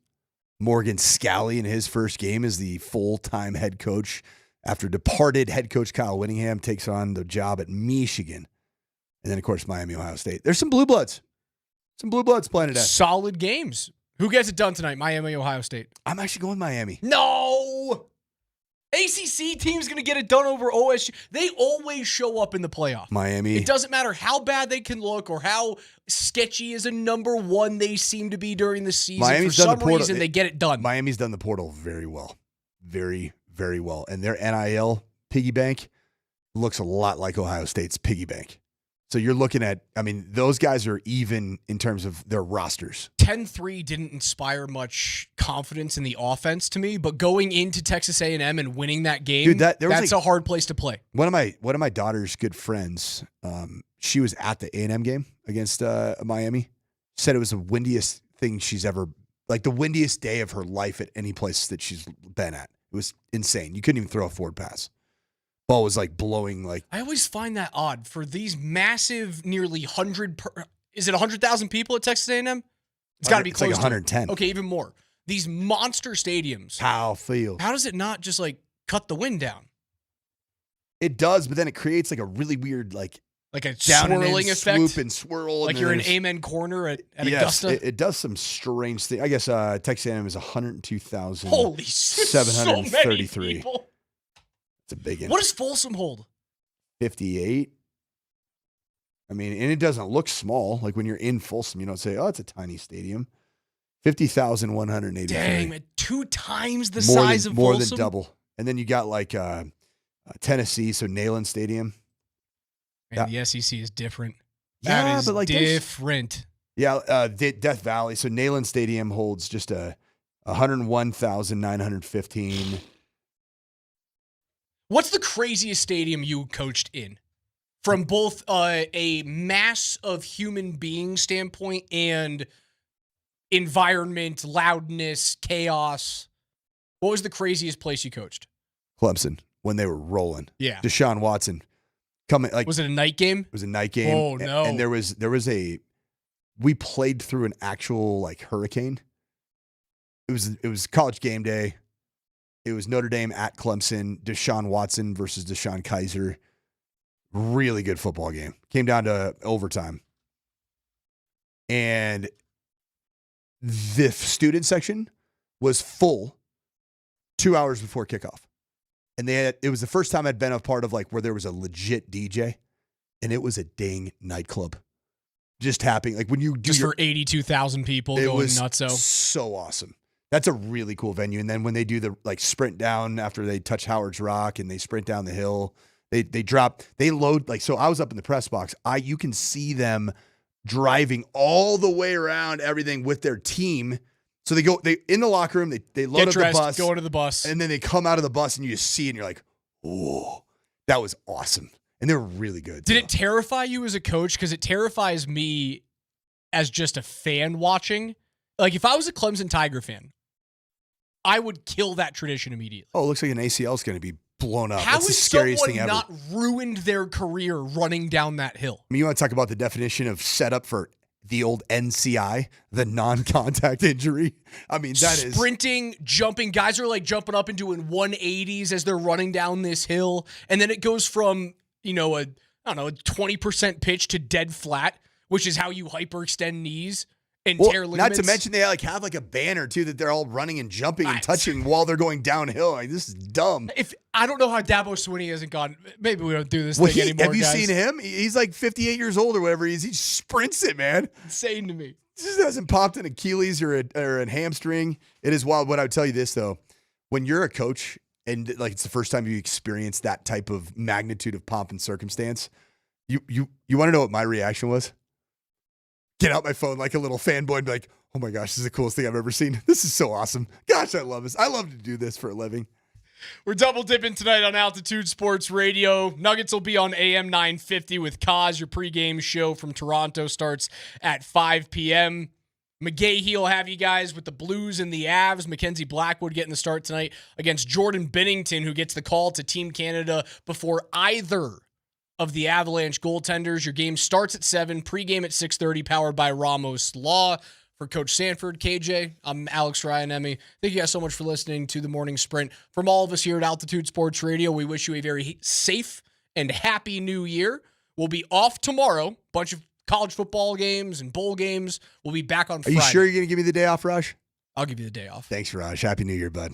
Morgan Scalley in his first game as the full-time head coach after departed head coach Kyle Whittingham takes on the job at Michigan. And then, of course, Miami, Ohio State. There's some Blue Bloods. Some Blue Bloods playing today. Solid games. Who gets it done tonight? Miami, Ohio State. I'm actually going Miami. No! ACC team's going to get it done over OSU. They always show up in the playoff. Miami. It doesn't matter how bad they can look or how sketchy as a number one they seem to be during the season. Miami's For done some the portal. reason, they get it done. Miami's done the portal very well. Very, very well. And their NIL piggy bank looks a lot like Ohio State's piggy bank. So you're looking at, those guys are even in terms of their rosters. 10-3 didn't inspire much confidence in the offense to me, but going into Texas A&M and winning that game, Dude, that's a hard place to play. One of my daughter's good friends, she was at the A&M game against Miami, said it was the windiest thing she's ever, like the windiest day of her life at any place that she's been at. It was insane. You couldn't even throw a forward pass. Ball was like blowing like. I always find that odd for these massive, nearly 100,000 people at Texas A&M? It's got to be close like 110. Okay, even more. These monster stadiums. How Field. How does it not just like cut the wind down? It does, but then it creates like a really weird like a down swirling and effect, swoop and swirl, like and you're in Amen Corner at Augusta. It does some strange thing. I guess Texas A&M is 102,000. Holy, 733. So many people. It's a big. What does Folsom hold? 58. And it doesn't look small. Like when you're in Folsom, you don't say, "Oh, it's a tiny stadium." 50,183. Dang, man, 2 times the size of Folsom. More than double. And then you got like Tennessee, so Neyland Stadium. And the SEC is different. Yeah, that is but like different. Yeah, Death Valley. So Neyland Stadium holds just 101,915. What's the craziest stadium you coached in? From both a mass of human being standpoint and environment, loudness, chaos. What was the craziest place you coached? Clemson, when they were rolling. Yeah. Deshaun Watson coming. Like, was it a night game? It was a night game. Oh, no. And there was we played through an actual like hurricane. It was college game day. It was Notre Dame at Clemson, Deshaun Watson versus Deshaun Kaiser. Really good football game. Came down to overtime. And the student section was full 2 hours before kickoff. And it was the first time I'd been a part of like where there was a legit DJ, and it was a dang nightclub. Just happening. Like when you do for 82,000 people going nuts. So awesome. That's a really cool venue. And then when they do the like sprint down after they touch Howard's Rock and they sprint down the hill, they load like, so I was up in the press box. You can see them driving all the way around everything with their team. So they in the locker room, they load Get up dressed, the bus, go into the bus, and then they come out of the bus and you just see it and you're like, oh, that was awesome. And they're really good. Did it terrify you as a coach? Because it terrifies me as just a fan watching. Like if I was a Clemson Tiger fan, I would kill that tradition immediately. Oh, it looks like an ACL is going to be blown up. How That's the has scariest someone thing ever. not ruined their career running down that hill? I mean, you want to talk about the definition of setup for the old NCI, the non-contact injury? I mean, that is sprinting, jumping. Guys are like jumping up and doing 180s as they're running down this hill. And then it goes from, a 20% pitch to dead flat, which is how you hyperextend knees and tear ligaments. Not to mention they have like a banner too that they're all running and jumping and touching while they're going downhill. Like, this is dumb. I don't know how Dabo Swinney hasn't gone. Maybe we don't do this thing anymore. Have you guys. seen him? He's like 58 years old or whatever he is. He sprints it, man. Insane to me. He just hasn't popped an Achilles or a hamstring. It is wild. What I would tell you this though, when you're a coach and like it's the first time you experience that type of magnitude of pomp and circumstance, you want to know what my reaction was? Get out my phone like a little fanboy and be like, oh my gosh, this is the coolest thing I've ever seen. This is so awesome. Gosh, I love this. I love to do this for a living. We're double dipping tonight on Altitude Sports Radio. Nuggets will be on AM 950 with Kaz. Your pregame show from Toronto starts at 5 p.m. McGahee will have you guys with the Blues and the Avs. Mackenzie Blackwood getting the start tonight against Jordan Binnington, who gets the call to Team Canada before either of the Avalanche goaltenders. Your game starts at 7, pregame at 6:30, powered by Ramos Law. For Coach Sanford, KJ, I'm Alex Ryan-Emmy. Thank you guys so much for listening to the Morning Sprint. From all of us here at Altitude Sports Radio, we wish you a very safe and happy new year. We'll be off tomorrow. Bunch of college football games and bowl games. We'll be back on Friday. Are you sure you're going to give me the day off, Raj? I'll give you the day off. Thanks, Raj. Happy New Year, bud.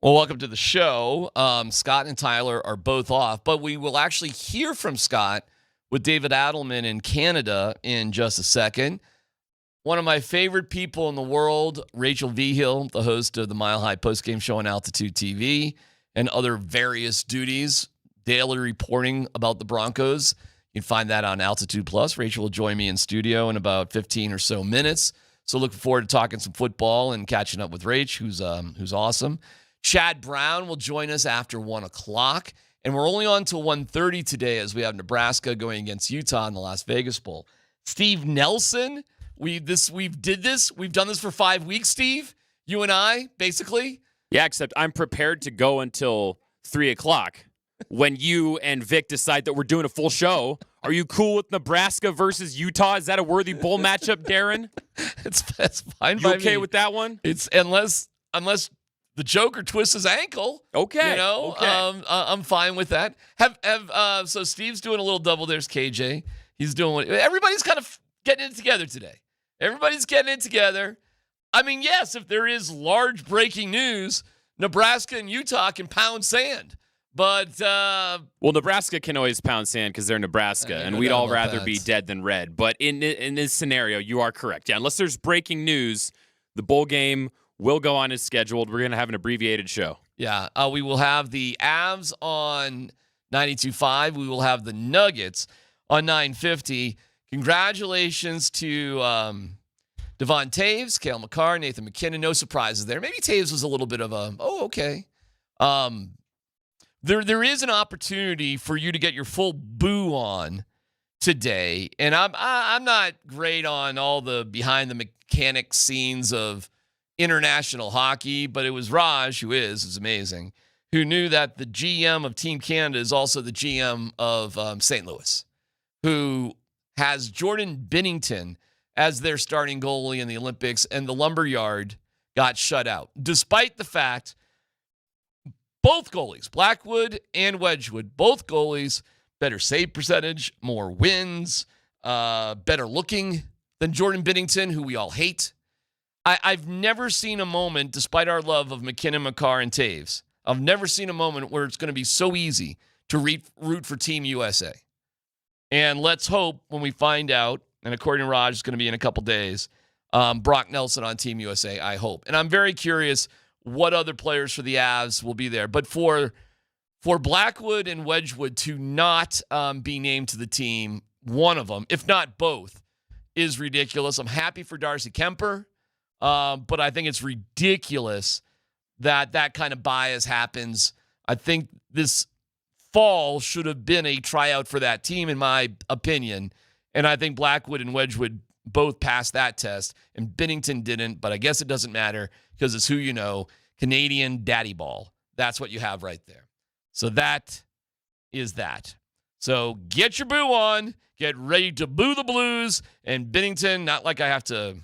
Well, welcome to the show. Scott and Tyler are both off, but we will actually hear from Scott with David Adelman in Canada in just a second. One of my favorite people in the world, Rachael Vigil, the host of the Mile High postgame show on Altitude TV and other various duties, daily reporting about the Broncos. You can find that on Altitude Plus. Rachael will join me in studio in about 15 or so minutes. So looking forward to talking some football and catching up with Rach, who's awesome. Chad Brown will join us after 1 o'clock. And we're only on till 1:30 today as we have Nebraska going against Utah in the Las Vegas Bowl. Steve Nelson, we've done this for 5 weeks, Steve. You and I, basically. Yeah, except I'm prepared to go until 3 o'clock when you and Vic decide that we're doing a full show. Are you cool with Nebraska versus Utah? Is that a worthy bowl matchup, Darren? It's fine. You okay with that one? It's unless the Joker twists his ankle. Okay. Okay. I'm fine with that. So Steve's doing a little double. There's KJ. He's doing everybody's kind of getting it together today. Everybody's getting it together. I mean, yes, if there is large breaking news, Nebraska and Utah can pound sand. But Nebraska can always pound sand because they're Nebraska, and we'd all rather be dead than red. But in this scenario, you are correct. Yeah, unless there's breaking news, the bowl game will go on as scheduled. We're going to have an abbreviated show. Yeah, we will have the Avs on 92.5. We will have the Nuggets on 950. Congratulations to Devon Taves, Cale Makar, Nathan McKinnon. No surprises there. Maybe Taves was a little bit of okay. There is an opportunity for you to get your full boo on today, and I'm not great on all the behind the mechanics scenes of international hockey, but it was Raj, who is amazing, who knew that the GM of Team Canada is also the GM of St. Louis, who has Jordan Binnington as their starting goalie in the Olympics, and the Lumberyard got shut out, despite the fact both goalies, Blackwood and Wedgwood, both goalies, better save percentage, more wins, better looking than Jordan Binnington, who we all hate. I've never seen a moment, despite our love of McKinnon, Makar, and Taves, I've never seen a moment where it's going to be so easy to root for Team USA. And let's hope when we find out, and according to Raj, it's going to be in a couple days, Brock Nelson on Team USA, I hope. And I'm very curious what other players for the Avs will be there. But for Blackwood and Wedgwood to not be named to the team, one of them, if not both, is ridiculous. I'm happy for Darcy Kemper, but I think it's ridiculous that kind of bias happens. I think this fall should have been a tryout for that team, in my opinion. And I think Blackwood and Wedgwood both passed that test, and Binnington didn't, but I guess it doesn't matter because it's who you know, Canadian daddy ball. That's what you have right there. So that is that. So get your boo on, get ready to boo the Blues, and Binnington, not like I have to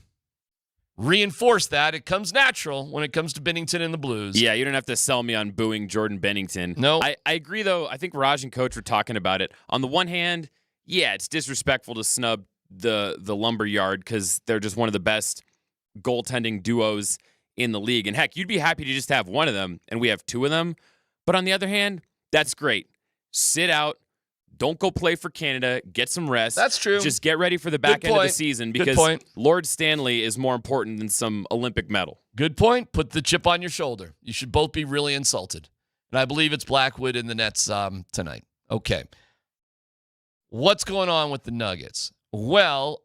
reinforce that. It comes natural when it comes to Binnington and the Blues. Yeah, you don't have to sell me on booing Jordan Binnington. No. I agree, though. I think Raj and Coach were talking about it. On the one hand, yeah, it's disrespectful to snub the Lumberyard because they're just one of the best goaltending duos in the league. And heck, you'd be happy to just have one of them, and we have two of them. But on the other hand, that's great. Sit out. Don't go play for Canada. Get some rest. That's true. Just get ready for the back end of the season because Lord Stanley is more important than some Olympic medal. Good point. Put the chip on your shoulder. You should both be really insulted. And I believe it's Blackwood in the Nets tonight. Okay. What's going on with the Nuggets? Well,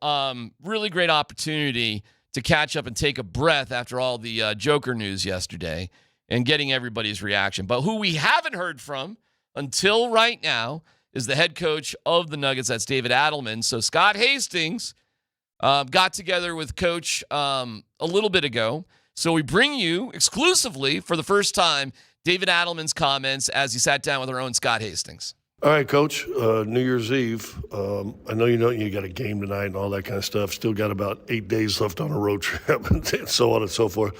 really great opportunity to catch up and take a breath after all the Joker news yesterday and getting everybody's reaction. But who we haven't heard from until right now is the head coach of the Nuggets. That's David Adelman. So Scott Hastings got together with Coach a little bit ago. So we bring you exclusively for the first time David Adelman's comments as he sat down with our own Scott Hastings. All right, Coach, New Year's Eve. I know you got a game tonight and all that kind of stuff. Still got about 8 days left on a road trip and so on and so forth.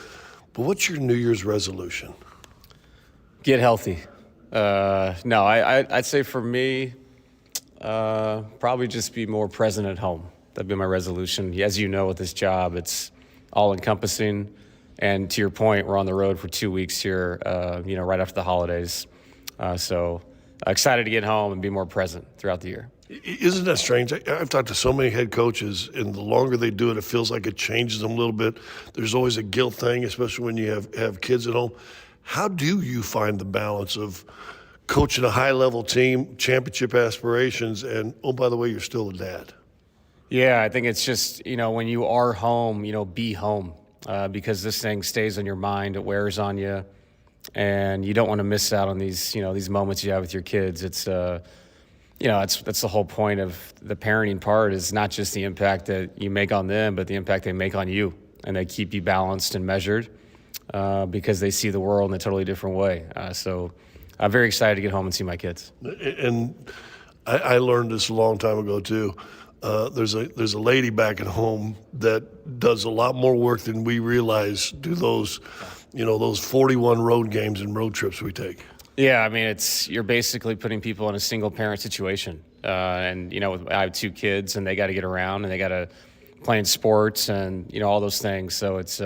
But what's your New Year's resolution? Get healthy. No, I'd say for me, probably just be more present at home. That'd be my resolution. As you know, with this job, it's all-encompassing. And to your point, we're on the road for 2 weeks here, right after the holidays. So excited to get home and be more present throughout the year. Isn't that strange? I've talked to so many head coaches, and the longer they do it, it feels like it changes them a little bit. There's always a guilt thing, especially when you have kids at home. How do you find the balance of coaching a high-level team, championship aspirations, and, oh, by the way, you're still a dad? Yeah, I think it's just, when you are home, be home because this thing stays on your mind. It wears on you, and you don't want to miss out on these moments you have with your kids. It's that's the whole point of the parenting part, is not just the impact that you make on them, but the impact they make on you. And they keep you balanced and measured because they see the world in a totally different way. So I'm very excited to get home and see my kids. And I learned this a long time ago, too. There's a lady back at home that does a lot more work than we realize, do those 41 road games and road trips we take. Yeah, I mean, you're basically putting people in a single parent situation. I have 2 kids, and they got to get around, and they got to play in sports and, all those things. So it's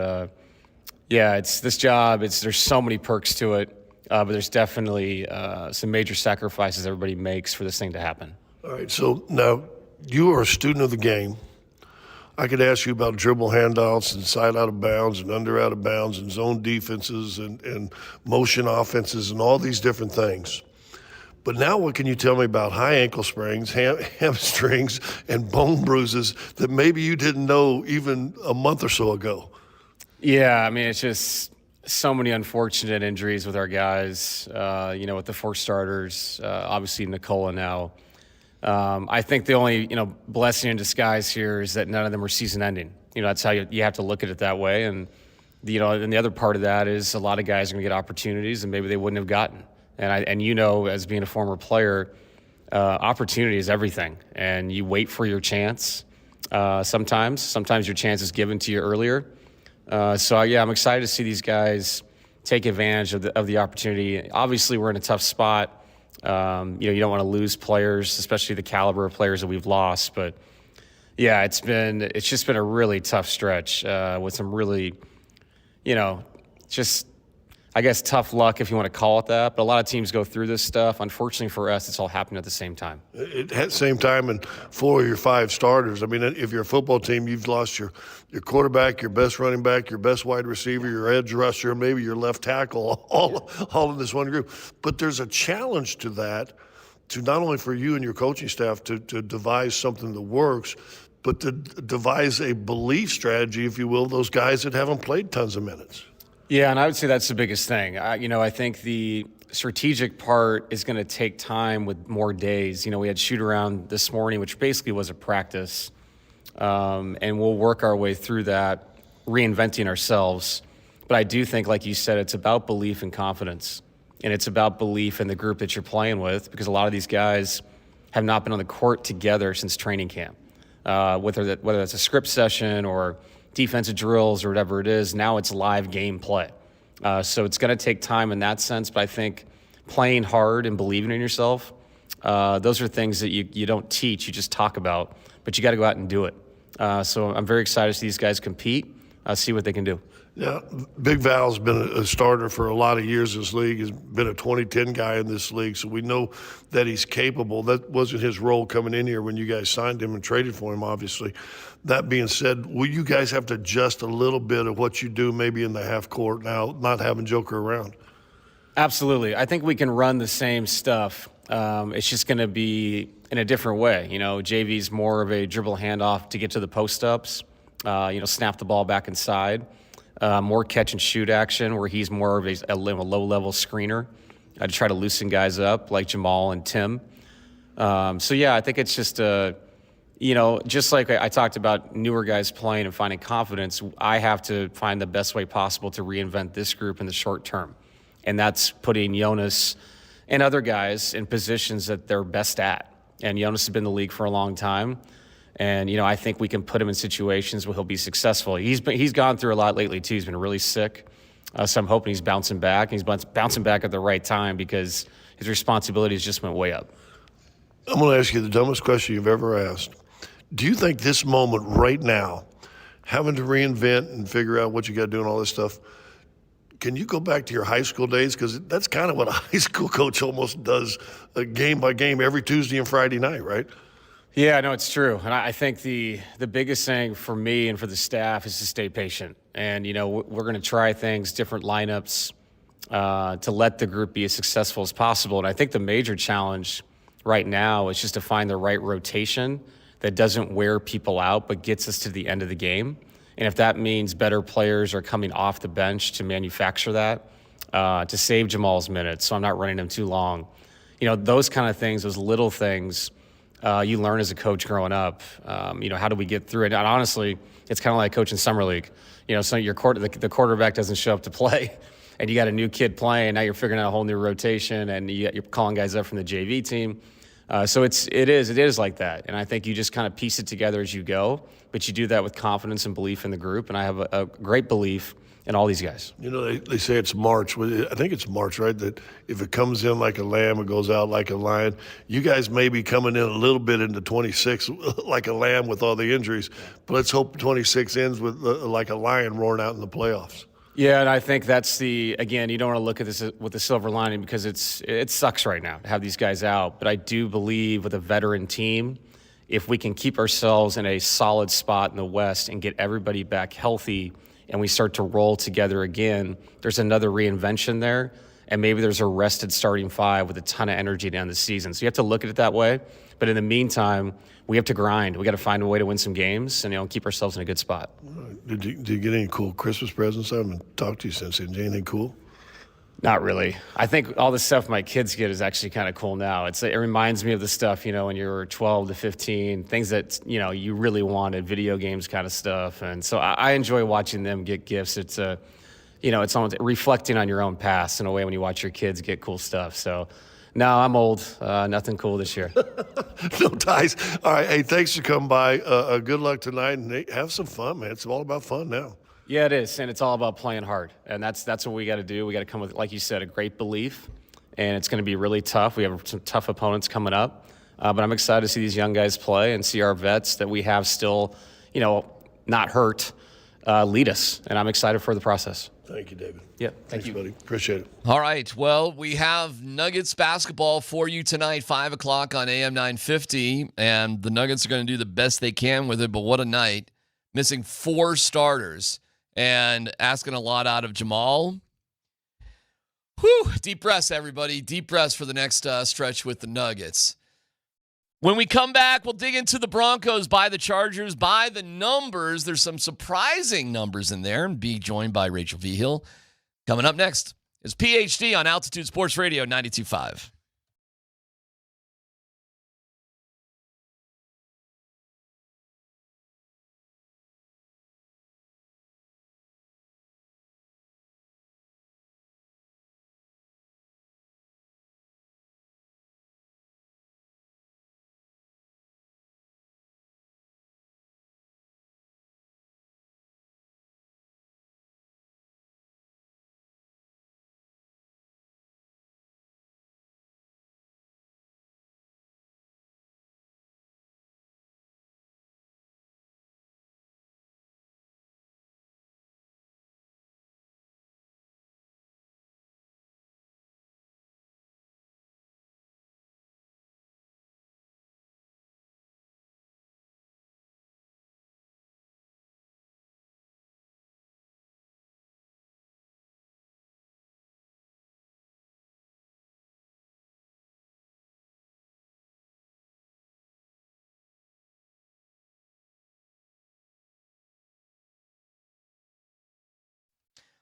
this job. There's so many perks to it, but there's definitely some major sacrifices everybody makes for this thing to happen. All right, so now you are a student of the game. I could ask you about dribble handoffs and side out of bounds and under out of bounds and zone defenses and motion offenses and all these different things. But now what can you tell me about high ankle sprains, hamstrings, and bone bruises that maybe you didn't know even a month or so ago? Yeah, I mean, it's just so many unfortunate injuries with our guys, with the 4 starters, obviously Nicola now. I think the only, blessing in disguise here is that none of them are season ending. That's how you have to look at it that way. And, and the other part of that is a lot of guys are going to get opportunities and maybe they wouldn't have gotten. And as being a former player, opportunity is everything. And you wait for your chance. Sometimes your chance is given to you earlier. I'm excited to see these guys take advantage of the opportunity. Obviously, we're in a tough spot. You don't want to lose players, especially the caliber of players that we've lost. But yeah, it's just been a really tough stretch with some really, I guess tough luck if you want to call it that. But a lot of teams go through this stuff. Unfortunately for us, it's all happening at the same time. At the same time, and 4 of your 5 starters. I mean, if you're a football team, you've lost your quarterback, your best running back, your best wide receiver, your edge rusher, maybe your left tackle, all in this one group. But there's a challenge to that, to not only for you and your coaching staff to devise something that works, but to devise a belief strategy, if you will, those guys that haven't played tons of minutes. Yeah, and I would say that's the biggest thing. I think the strategic part is going to take time with more days. We had shoot around this morning, which basically was a practice, and we'll work our way through that, reinventing ourselves. But I do think, like you said, it's about belief and confidence, and it's about belief in the group that you're playing with, because a lot of these guys have not been on the court together since training camp, whether that's a script session or defensive drills or whatever it is. Now it's live game play. So it's going to take time in that sense, but I think playing hard and believing in yourself, those are things that you don't teach, you just talk about, but you got to go out and do it. So I'm very excited to see these guys compete, see what they can do. Yeah, Big Val's been a starter for a lot of years in this league. He's been a 2010 guy in this league, so we know that he's capable. That wasn't his role coming in here when you guys signed him and traded for him, obviously. That being said, will you guys have to adjust a little bit of what you do maybe in the half court now, not having Joker around? Absolutely. I think we can run the same stuff. It's just going to be in a different way. JV's more of a dribble handoff to get to the post-ups, snap the ball back inside. More catch and shoot action where he's more of a low-level screener to try to loosen guys up like Jamal and Tim. I think it's just just like I talked about newer guys playing and finding confidence, I have to find the best way possible to reinvent this group in the short term. And that's putting Jonas and other guys in positions that they're best at. And Jonas has been in the league for a long time. And, I think we can put him in situations where he'll be successful. He's gone through a lot lately, too. He's been really sick. So I'm hoping he's bouncing back. And he's bouncing back at the right time because his responsibilities just went way up. I'm going to ask you the dumbest question you've ever asked. Do you think this moment right now having to reinvent and figure out what you got to do and all this stuff. Can you go back to your high school days? Because that's kind of what a high school coach almost does, game by game, every Tuesday and Friday night, right? Yeah, no, it's true. And I think the biggest thing for me and for the staff is to stay patient. And, we're going to try things, different lineups, to let the group be as successful as possible. And I think the major challenge right now is just to find the right rotation that doesn't wear people out but gets us to the end of the game. And if that means better players are coming off the bench to manufacture that, to save Jamal's minutes so I'm not running him too long. Those kind of things, those little things you learn as a coach growing up. How do we get through it? And honestly, it's kind of like coaching summer league. So the quarterback doesn't show up to play, and you got a new kid playing. Now you're figuring out a whole new rotation, and you're calling guys up from the JV team. So it is like that. And I think you just kind of piece it together as you go, but you do that with confidence and belief in the group. And I have a great belief in all these guys. They say it's March. I think it's March, right? That if it comes in like a lamb, it goes out like a lion. You guys may be coming in a little bit into 26 like a lamb with all the injuries, but let's hope 26 ends with like a lion roaring out in the playoffs. Yeah, and I think that's again, you don't want to look at this with the silver lining because it sucks right now to have these guys out. But I do believe with a veteran team, if we can keep ourselves in a solid spot in the West and get everybody back healthy and we start to roll together again, there's another reinvention there. And maybe there's a rested starting five with a ton of energy down the season. So you have to look at it that way. But in the meantime, we have to grind. We got to find a way to win some games and keep ourselves in a good spot. Did you get any cool Christmas presents? I haven't talked to you since. Did you get anything cool? Not really. I think all the stuff my kids get is actually kind of cool now. It reminds me of the stuff, when you were 12 to 15, things that, you really wanted, video games kind of stuff. And so I enjoy watching them get gifts. It's it's almost reflecting on your own past in a way when you watch your kids get cool stuff. So no, I'm old. Nothing cool this year. No ties. All right. Hey, thanks for coming by. Good luck tonight, and have some fun, man. It's all about fun now. Yeah, it is, and it's all about playing hard, and that's what we got to do. We got to come with, like you said, a great belief, and it's going to be really tough. We have some tough opponents coming up, but I'm excited to see these young guys play and see our vets that we have still, not hurt, lead us, and I'm excited for the process. Thank you, David. Yeah, thanks, buddy. Appreciate it. All right. Well, we have Nuggets basketball for you tonight, 5 o'clock on AM 950, and the Nuggets are going to do the best they can with it, but what a night. Missing 4 starters and asking a lot out of Jamal. Whew, deep breaths, everybody. Deep breaths for the next stretch with the Nuggets. When we come back, we'll dig into the Broncos by the Chargers, by the numbers. There's some surprising numbers in there, and be joined by Rachael Vigil. Coming up next is PhD on Altitude Sports Radio 92.5.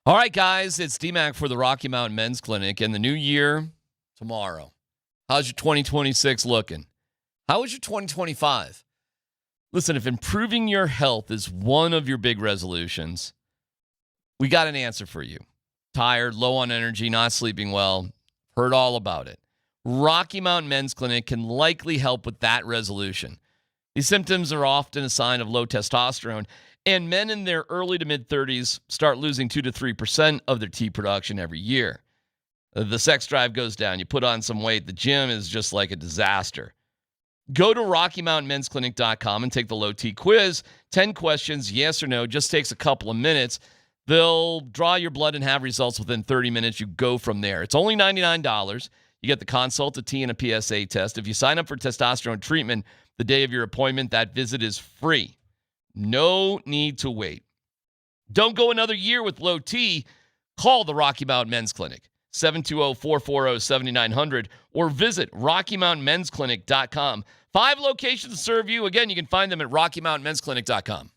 All right, guys, it's DMac for the Rocky Mountain Men's Clinic, and the new year tomorrow. How's your 2026 looking? How is your 2025? Listen, if improving your health is one of your big resolutions, we got an answer for you. Tired, low on energy, not sleeping well, heard all about it. Rocky Mountain Men's Clinic can likely help with that resolution. These symptoms are often a sign of low testosterone, and men in their early to mid-30s start losing 2 to 3% of their T production every year. The sex drive goes down. You put on some weight. The gym is just like a disaster. Go to RockyMountainMen'sClinic.com and take the low T quiz. 10 questions, yes or no, just takes a couple of minutes. They'll draw your blood and have results within 30 minutes. You go from there. It's only $99. You get the consult, a T, and a PSA test. If you sign up for testosterone treatment the day of your appointment, that visit is free. No need to wait. Don't go another year with low T. Call the Rocky Mountain Men's Clinic, 720-440-7900, or visit RockyMountainMen'sClinic.com. 5 locations to serve you. Again, you can find them at RockyMountainMen'sClinic.com.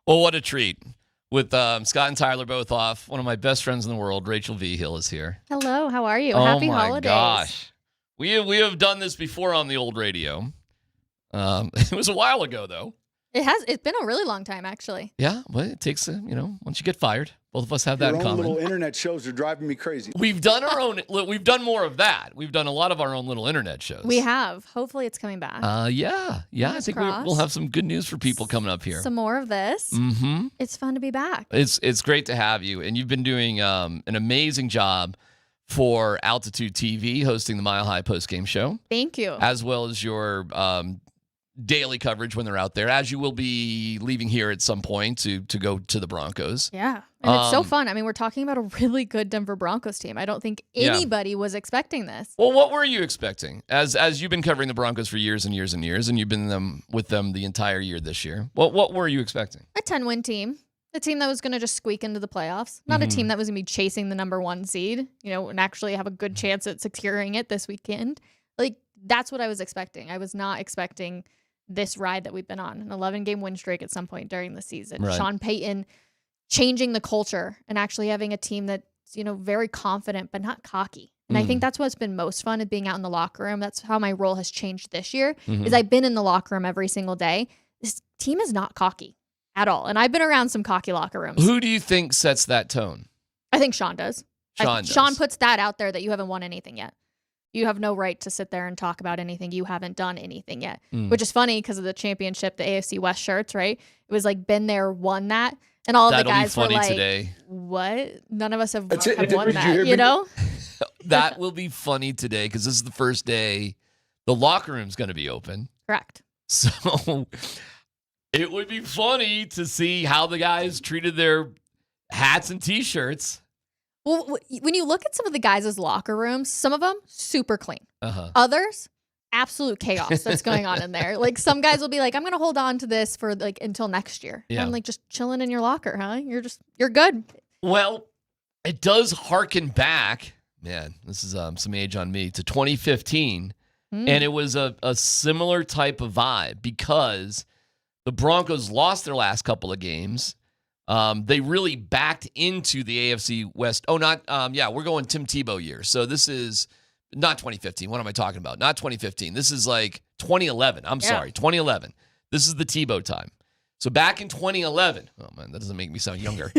Well, what a treat. With Scott and Tyler both off, one of my best friends in the world, Rachael Vigil, is here. Hello, how are you? Oh Happy my holidays. Gosh. We have done this before on the old radio. It was a while ago, though. It's been a really long time, actually. Yeah, well, it takes, once you get fired, both of us have that in common. Your own little internet shows are driving me crazy. We've done our own, we've done more of that. We've done a lot of our own little internet shows. We have. Hopefully it's coming back. Yeah. I think we'll have some good news for people coming up here. Some more of this. Mm-hmm. It's fun to be back. It's great to have you. And you've been doing an amazing job for Altitude TV, hosting the Mile High postgame show. Thank you. As well as your daily coverage when they're out there, as you will be leaving here at some point to go to the Broncos. Yeah. And it's so fun. I mean, we're talking about a really good Denver Broncos team. I don't think anybody was expecting this. Well, what were you expecting? As you've been covering the Broncos for years and years and years, and you've been with them the entire year this year. What were you expecting? A 10-win team. A team that was going to just squeak into the playoffs. Not a team that was going to be chasing the number 1 seed, and actually have a good chance at securing it this weekend. That's what I was expecting. I was not expecting this ride that we've been on, an 11-game win streak at some point during the season. Right. Sean Payton changing the culture and actually having a team that's, very confident but not cocky. And I think that's what's been most fun of being out in the locker room. That's how my role has changed this year. Is I've been in the locker room every single day. This team is not cocky at all. And I've been around some cocky locker rooms. Who do you think sets that tone? I think Sean does. Sean does. Sean puts that out there that you haven't won anything yet. You have no right to sit there and talk about anything. You haven't done anything yet, which is funny because of the championship, the AFC West shirts, right? It was like been there, won that. And all the guys were like, today. What? None of us have won Did that, you know? That will be funny today because this is the first day the locker room's going to be open. Correct. So it would be funny to see how the guys treated their hats and T-shirts. Well, when you look at some of the guys' locker rooms, some of them super clean. Others, absolute chaos that's going on in there. Like some guys will be like, I'm going to hold on to this for like until next year. Yeah. And I'm like, just chilling in your locker, huh? You're good. Well, it does harken back, man, this is some age on me, to 2015. And it was a similar type of vibe because the Broncos lost their last couple of games. They really backed into the AFC West. We're going Tim Tebow year. So this is not 2015. What am I talking about? Not 2015. This is like 2011. Sorry, 2011. This is the Tebow time. So back in 2011, oh man, that doesn't make me sound younger.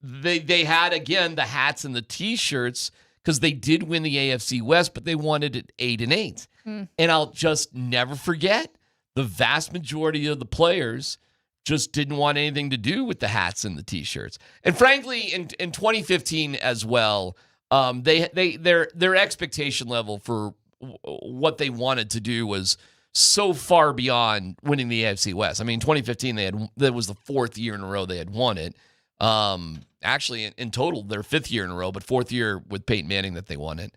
They had, again, the hats and the T-shirts because they did win the AFC West, but they wanted it 8-8. And I'll just never forget, the vast majority of the players just didn't want anything to do with the hats and the T-shirts. And frankly, in 2015 as well, their expectation level for what they wanted to do was so far beyond winning the AFC West. I mean, 2015 that was the fourth year in a row they had won it. Actually, in total, their fifth year in a row, but fourth year with Peyton Manning that they won it.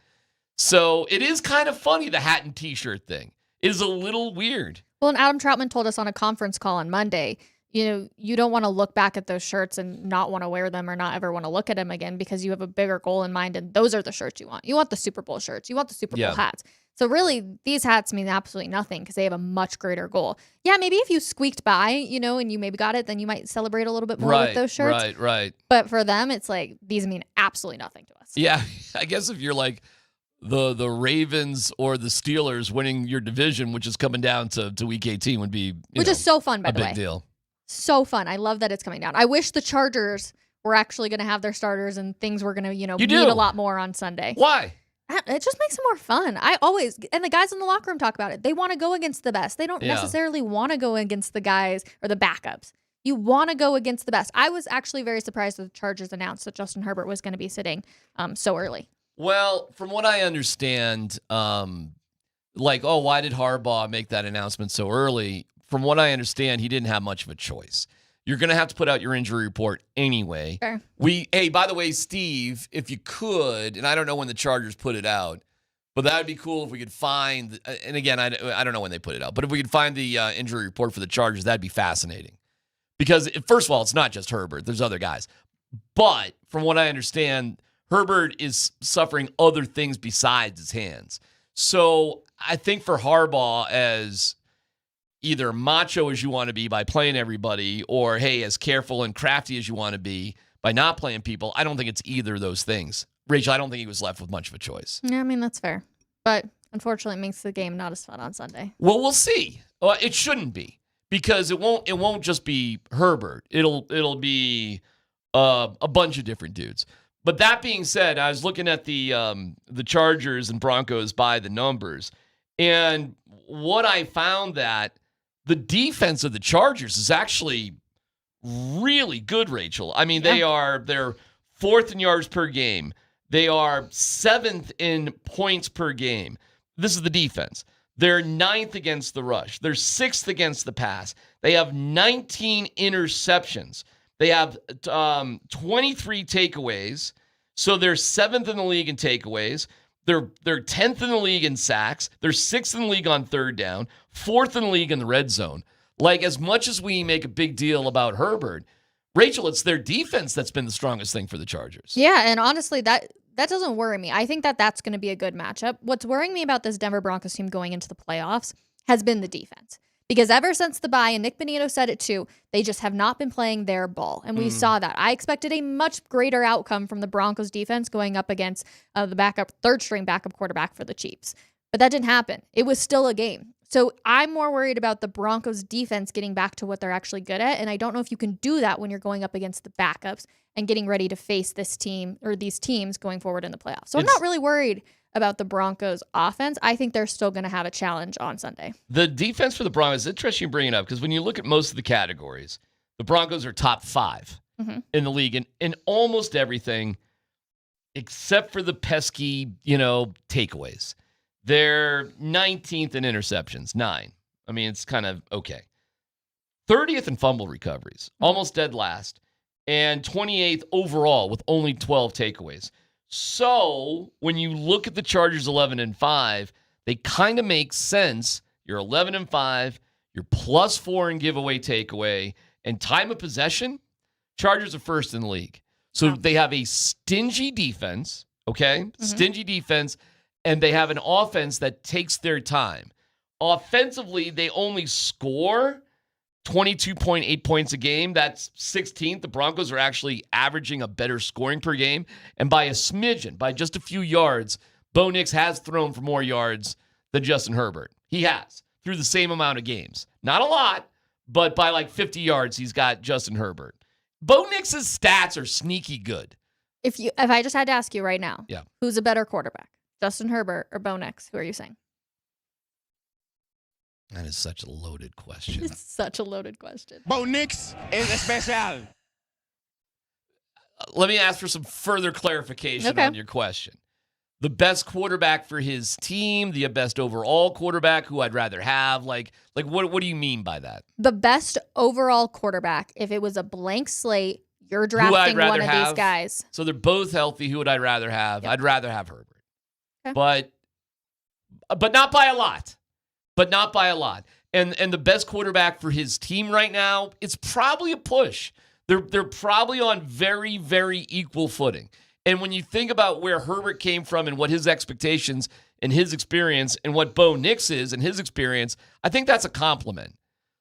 So it is kind of funny, the hat and T-shirt thing. It is a little weird. Well, and Adam Troutman told us on a conference call on Monday, you don't want to look back at those shirts and not want to wear them or not ever want to look at them again because you have a bigger goal in mind, and those are the shirts you want. You want the Super Bowl shirts. You want the Super Bowl hats. So really, these hats mean absolutely nothing because they have a much greater goal. Yeah, maybe if you squeaked by, and you maybe got it, then you might celebrate a little bit more with those shirts. Right. But for them, it's like, these mean absolutely nothing to us. Yeah, I guess if you're like the Ravens or the Steelers winning your division, which is coming down to week 18, would be which is so fun, by the way. A big deal. So fun. I love that it's coming down. I wish the Chargers were actually going to have their starters and things were going to, meet a lot more on Sunday. Why? It just makes it more fun. And the guys in the locker room talk about it. They want to go against the best. They don't necessarily want to go against the guys or the backups. You want to go against the best. I was actually very surprised that the Chargers announced that Justin Herbert was going to be sitting so early. Well, from what I understand, why did Harbaugh make that announcement so early? From what I understand, he didn't have much of a choice. You're going to have to put out your injury report anyway. Sure. Hey, by the way, Steve, if you could, and I don't know when the Chargers put it out, but that would be cool if we could find, and again, I don't know when they put it out, but if we could find the injury report for the Chargers, that'd be fascinating. Because, first of all, it's not just Herbert. There's other guys. But from what I understand, Herbert is suffering other things besides his hands. So I think for Harbaugh, as either macho as you want to be by playing everybody, or, hey, as careful and crafty as you want to be by not playing people, I don't think it's either of those things. Rachel, I don't think he was left with much of a choice. Yeah, I mean, that's fair. But unfortunately, it makes the game not as fun on Sunday. Well, we'll see. It shouldn't be, because it won't just be Herbert. It'll be a bunch of different dudes. But that being said, I was looking at the Chargers and Broncos by the numbers, and what I found that the defense of the Chargers is actually really good, Rachel. I mean, they're fourth in yards per game. They are seventh in points per game. This is the defense. They're ninth against the rush. They're sixth against the pass. They have 19 interceptions. They have 23 takeaways. So they're seventh in the league in takeaways. They're 10th in the league in sacks. They're 6th in the league on third down, 4th in the league in the red zone. Like, as much as we make a big deal about Herbert, Rachel, it's their defense that's been the strongest thing for the Chargers. Yeah, and honestly, that doesn't worry me. I think that's going to be a good matchup. What's worrying me about this Denver Broncos team going into the playoffs has been the defense. Because ever since the bye, and Nick Bonito said it too, they just have not been playing their ball. And we saw that. I expected a much greater outcome from the Broncos defense going up against the third string backup quarterback for the Chiefs. But that didn't happen. It was still a game. So I'm more worried about the Broncos defense getting back to what they're actually good at. And I don't know if you can do that when you're going up against the backups and getting ready to face this team or these teams going forward in the playoffs. So I'm not really worried about the Broncos offense. I think they're still going to have a challenge on Sunday. The defense for the Broncos is interesting you bring it up because when you look at most of the categories, the Broncos are top 5 in the league in almost everything except for the pesky, takeaways. They're 19th in interceptions, 9. I mean, it's kind of okay. 30th in fumble recoveries, almost dead last, and 28th overall with only 12 takeaways. So when you look at the Chargers 11-5, they kind of make sense. You're 11-5, you're +4 in giveaway takeaway, and time of possession, Chargers are first in the league. So they have a stingy defense, okay? Stingy defense, and they have an offense that takes their time. Offensively, they only score 22.8 points a game. That's 16th. The Broncos are actually averaging a better scoring per game. And by a smidgen, by just a few yards, Bo Nix has thrown for more yards than Justin Herbert. He has, through the same amount of games. Not a lot, but by like 50 yards, he's got Justin Herbert. Bo Nix's stats are sneaky good. If I just had to ask you right now, yeah, who's a better quarterback, Justin Herbert or Bo Nix? Who are you saying? That is such a loaded question. It's such a loaded question. Bo Nix is especial. Let me ask for some further clarification on your question. The best quarterback for his team, the best overall quarterback who I'd rather have. Like what do you mean by that? The best overall quarterback, if it was a blank slate, you're drafting one of these guys. So they're both healthy. Who would I rather have? Yep. I'd rather have Herbert. Okay. But not by a lot. But not by a lot. And the best quarterback for his team right now, it's probably a push. They're probably on very, very equal footing. And when you think about where Herbert came from and what his expectations and his experience and what Bo Nix is and his experience, I think that's a compliment.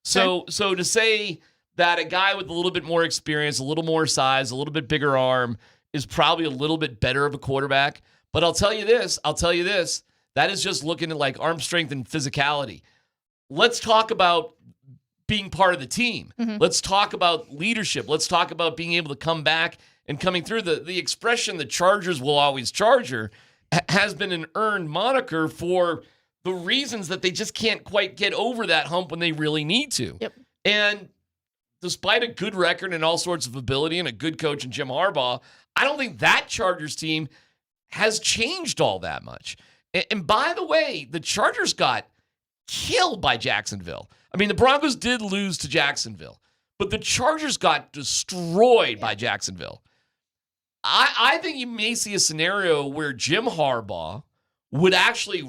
So to say that a guy with a little bit more experience, a little more size, a little bit bigger arm is probably a little bit better of a quarterback. But I'll tell you this, that is just looking at like arm strength and physicality. Let's talk about being part of the team. Let's talk about leadership. Let's talk about being able to come back and coming through. The expression the Chargers will always Charger has been an earned moniker for the reasons that they just can't quite get over that hump when they really need to. Yep. And despite a good record and all sorts of ability and a good coach in Jim Harbaugh, I don't think that Chargers team has changed all that much. And by the way, the Chargers got killed by Jacksonville. I mean, the Broncos did lose to Jacksonville, but the Chargers got destroyed by Jacksonville. I think you may see a scenario where Jim Harbaugh would actually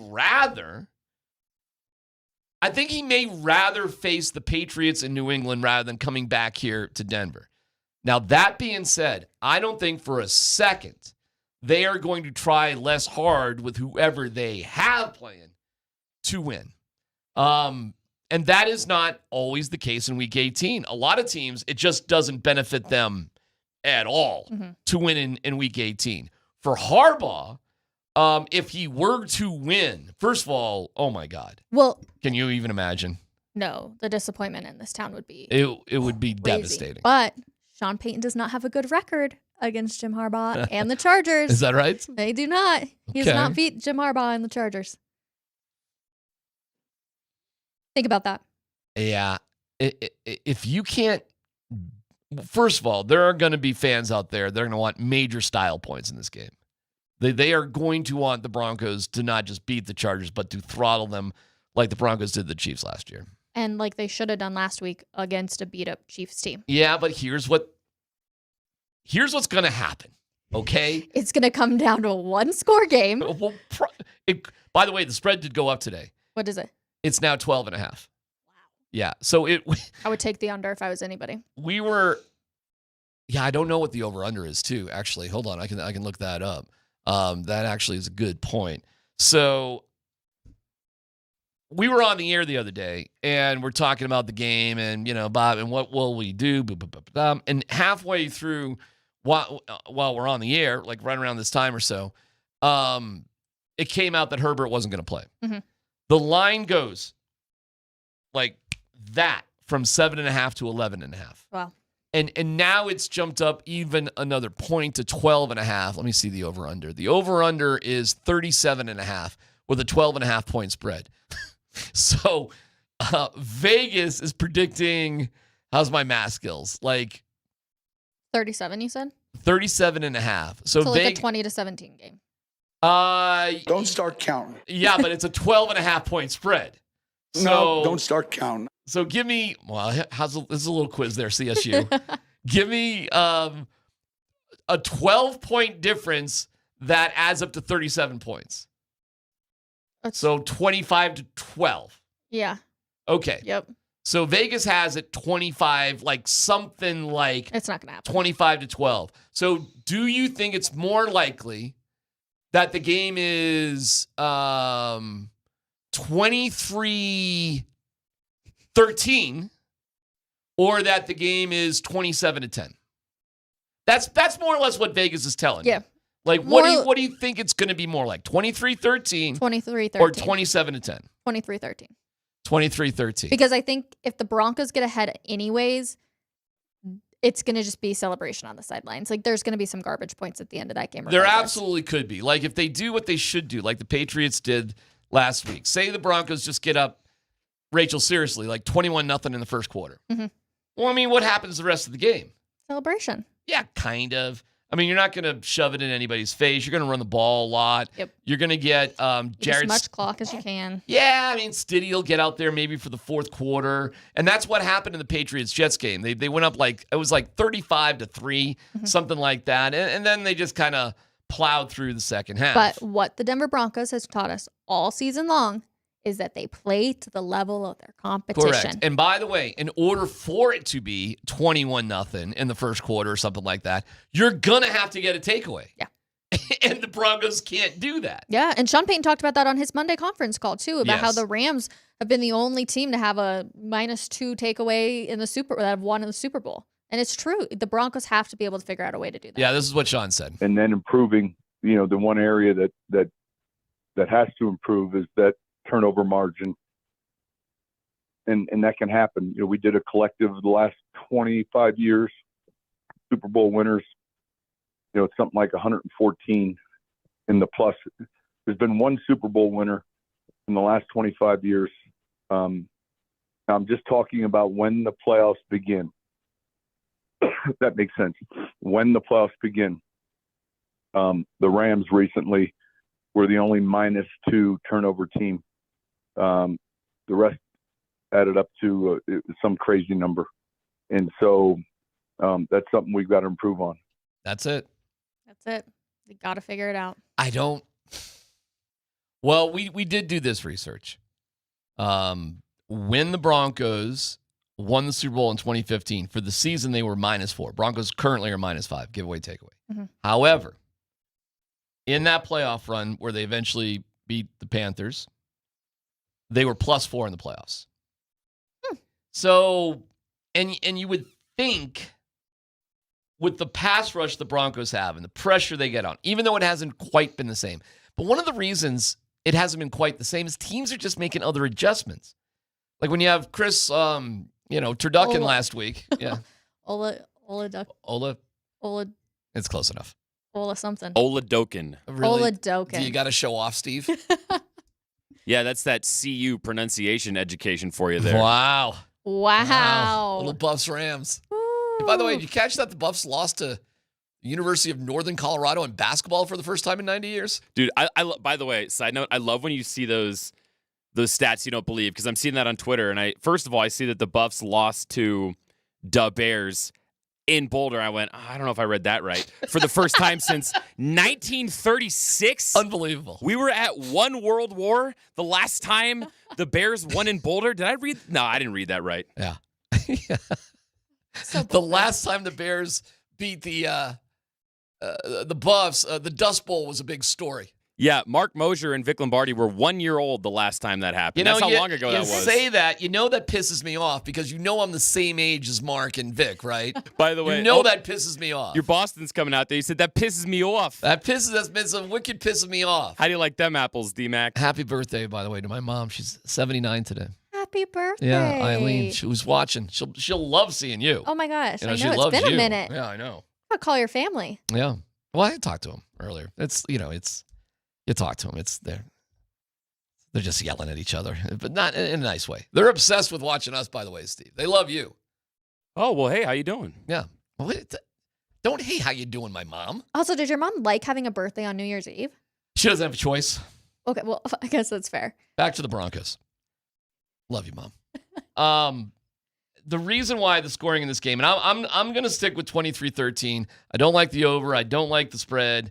I think he may rather face the Patriots in New England rather than coming back here to Denver. Now, that being said, I don't think for a second they are going to try less hard with whoever they have playing to win. And that is not always the case in Week 18. A lot of teams, it just doesn't benefit them at all to win in Week 18. For Harbaugh, if he were to win, first of all, oh my God. Well, can you even imagine? No, the disappointment in this town would be it would be crazy. Devastating. But Sean Payton does not have a good record against Jim Harbaugh and the Chargers. Is that right? They do not. He has not beat Jim Harbaugh and the Chargers. Think about that. Yeah. If you can't, first of all, there are going to be fans out there. They're going to want major style points in this game. They are going to want the Broncos to not just beat the Chargers, but to throttle them like the Broncos did the Chiefs last year. And like they should have done last week against a beat-up Chiefs team. Yeah, but here's what's going to happen, okay? It's going to come down to a one-score game. Well, by the way, the spread did go up today. What is it? It's now 12.5. Wow. Yeah, so I would take the under if I was anybody. I don't know what the over-under is too, actually. Hold on, I can look that up. That actually is a good point. So we were on the air the other day, and we're talking about the game, and Bob, and what will we do? And halfway through, while we're on the air, like right around this time or so, it came out that Herbert wasn't going to play. Mm-hmm. The line goes like that from 7.5 to 11.5. Wow. And now it's jumped up even another point to 12.5. Let me see the over-under. The over-under is 37.5 with a 12.5 point spread. So Vegas is predicting, how's my math skills? Like 37, you said? 37.5. So like a 20-17 game. Don't start counting. Yeah, but it's a 12.5 point spread. So, No, don't start counting. So give me, this is a little quiz there, CSU. Give me a 12-point difference that adds up to 37 points. So 25 to 12. Yeah. Okay. Yep. So Vegas has it 25, like something like it's not going to happen. 25 to 12. So do you think it's more likely that the game is 23-13 or that the game is 27-10? That's more or less what Vegas is telling you. Like, what do you think it's going to be more like? 23-13 23-13 or 27-10? 23-13. 23-13. Because I think if the Broncos get ahead anyways, it's going to just be celebration on the sidelines. Like, there's going to be some garbage points at the end of that game. There absolutely could be. Like, if they do what they should do, like the Patriots did last week. Say the Broncos just get up, Rachael, seriously, like 21-0 in the first quarter. Mm-hmm. Well, I mean, what happens the rest of the game? Celebration. Yeah, kind of. I mean, you're not going to shove it in anybody's face. You're going to run the ball a lot. Yep. You're going to get Jared. As much clock as you can. Yeah, I mean, Stiddy will get out there maybe for the fourth quarter. And that's what happened in the Patriots-Jets game. They went up it was like 35-3, something like that. And then they just kind of plowed through the second half. But what the Denver Broncos has taught us all season long is that they play to the level of their competition. Correct. And by the way, in order for it to be 21-0 in the first quarter or something like that, you're going to have to get a takeaway. Yeah. And the Broncos can't do that. Yeah, and Sean Payton talked about that on his Monday conference call, too, about how Yes. the Rams have been the only team to have a -2 takeaway in the that have won in the Super Bowl. And it's true. The Broncos have to be able to figure out a way to do that. Yeah, this is what Sean said. And then improving, the one area that has to improve is that turnover margin. And that can happen. We did a collective the last 25 years, Super Bowl winners, it's something like 114 in the plus. There's been one Super Bowl winner in the last 25 years. I'm just talking about when the playoffs begin. That makes sense. When the playoffs begin, the Rams recently were the only -2 turnover team. The rest added up to some crazy number. And so that's something we've got to improve on. That's it. That's it. You got to figure it out. Well, we did do this research. When the Broncos won the Super Bowl in 2015, for the season they were -4. Broncos currently are -5, giveaway, takeaway. Mm-hmm. However, in that playoff run where they eventually beat the Panthers, they were +4 in the playoffs. So, and you would think with the pass rush the Broncos have and the pressure they get on, even though it hasn't quite been the same. But one of the reasons it hasn't been quite the same is teams are just making other adjustments. Like when you have Chris, Turducken last week. Yeah. Ola. It's close enough. Ola something. Oladokin. Really? Oladokin. Do you got to show off, Steve? Yeah, that's that CU pronunciation education for you there. Wow. Wow. Little Buffs Rams. Hey, by the way, did you catch that the Buffs lost to the University of Northern Colorado in basketball for the first time in 90 years? Dude, by the way, side note, I love when you see those stats you don't believe, because I'm seeing that on Twitter, and first of all, I see that the Buffs lost to the Bears in Boulder. I went, I don't know if I read that right. For the first time since 1936. Unbelievable. We were at one World War the last time the Bears won in Boulder. Did I read? No, I didn't read that right. Yeah. The last time the Bears beat the Buffs, the Dust Bowl was a big story. Yeah, Mark Moser and Vic Lombardi were 1 year old the last time that happened. That's how long ago that was. You say that, that pisses me off because I'm the same age as Mark and Vic, right? By the way, that pisses me off. Your Boston's coming out there. You said that pisses me off. That's been some wicked pissing me off. How do you like them apples, DMac? Happy birthday, by the way, to my mom. She's 79 today. Happy birthday. Yeah, Eileen. She was watching. She'll love seeing you. Oh my gosh. I know she it's loves been you. a minute. Yeah, I know. I'll call your family. Yeah. Well, I talked to him earlier. You talk to them. They're just yelling at each other, but not in a nice way. They're obsessed with watching us, by the way, Steve. They love you. Oh, well, hey, how you doing? Yeah. Well, don't, hey, how you doing, my mom? Also, did your mom like having a birthday on New Year's Eve? She doesn't have a choice. Okay, well, I guess that's fair. Back to the Broncos. Love you, Mom. The reason why the scoring in this game, and I'm going to stick with 23-13. I don't like the over. I don't like the spread.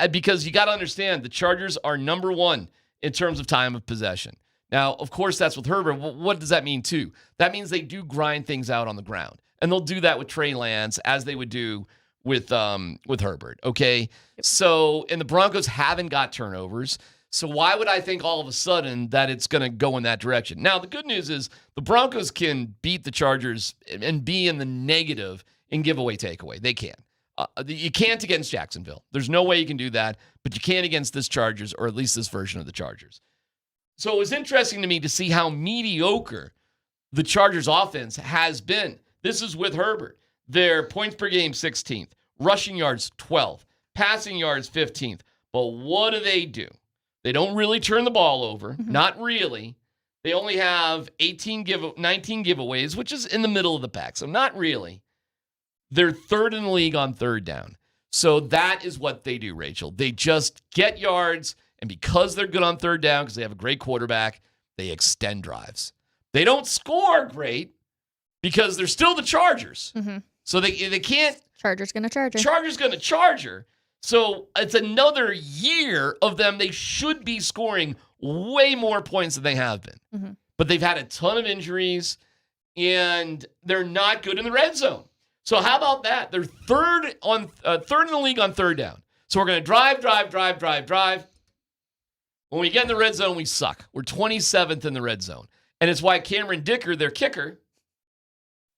Because you got to understand, the Chargers are number one in terms of time of possession. Now, of course, that's with Herbert. What does that mean, too? That means they do grind things out on the ground. And they'll do that with Trey Lance as they would do with Herbert, okay? So, and the Broncos haven't got turnovers. So why would I think all of a sudden that it's going to go in that direction? Now, the good news is the Broncos can beat the Chargers and be in the negative in giveaway takeaway. They can. You can't against Jacksonville. There's no way you can do that, but you can against this Chargers, or at least this version of the Chargers. So it was interesting to me to see how mediocre the Chargers offense has been. This is with Herbert. Their points per game, 16th. Rushing yards, 12th. Passing yards, 15th. But what do? They don't really turn the ball over. Mm-hmm. Not really. They only have 19 giveaways, which is in the middle of the pack. So not really. They're third in the league on third down. So that is what they do, Rachel. They just get yards, and because they're good on third down, because they have a great quarterback, they extend drives. They don't score great because they're still the Chargers. Mm-hmm. So they can't. Chargers going to Charger. Chargers going to Charger. So it's another year of them. They should be scoring way more points than they have been. Mm-hmm. But they've had a ton of injuries, and they're not good in the red zone. So how about that? They're third in the league on third down. So we're going to drive. When we get in the red zone, we suck. We're 27th in the red zone. And it's why Cameron Dicker, their kicker.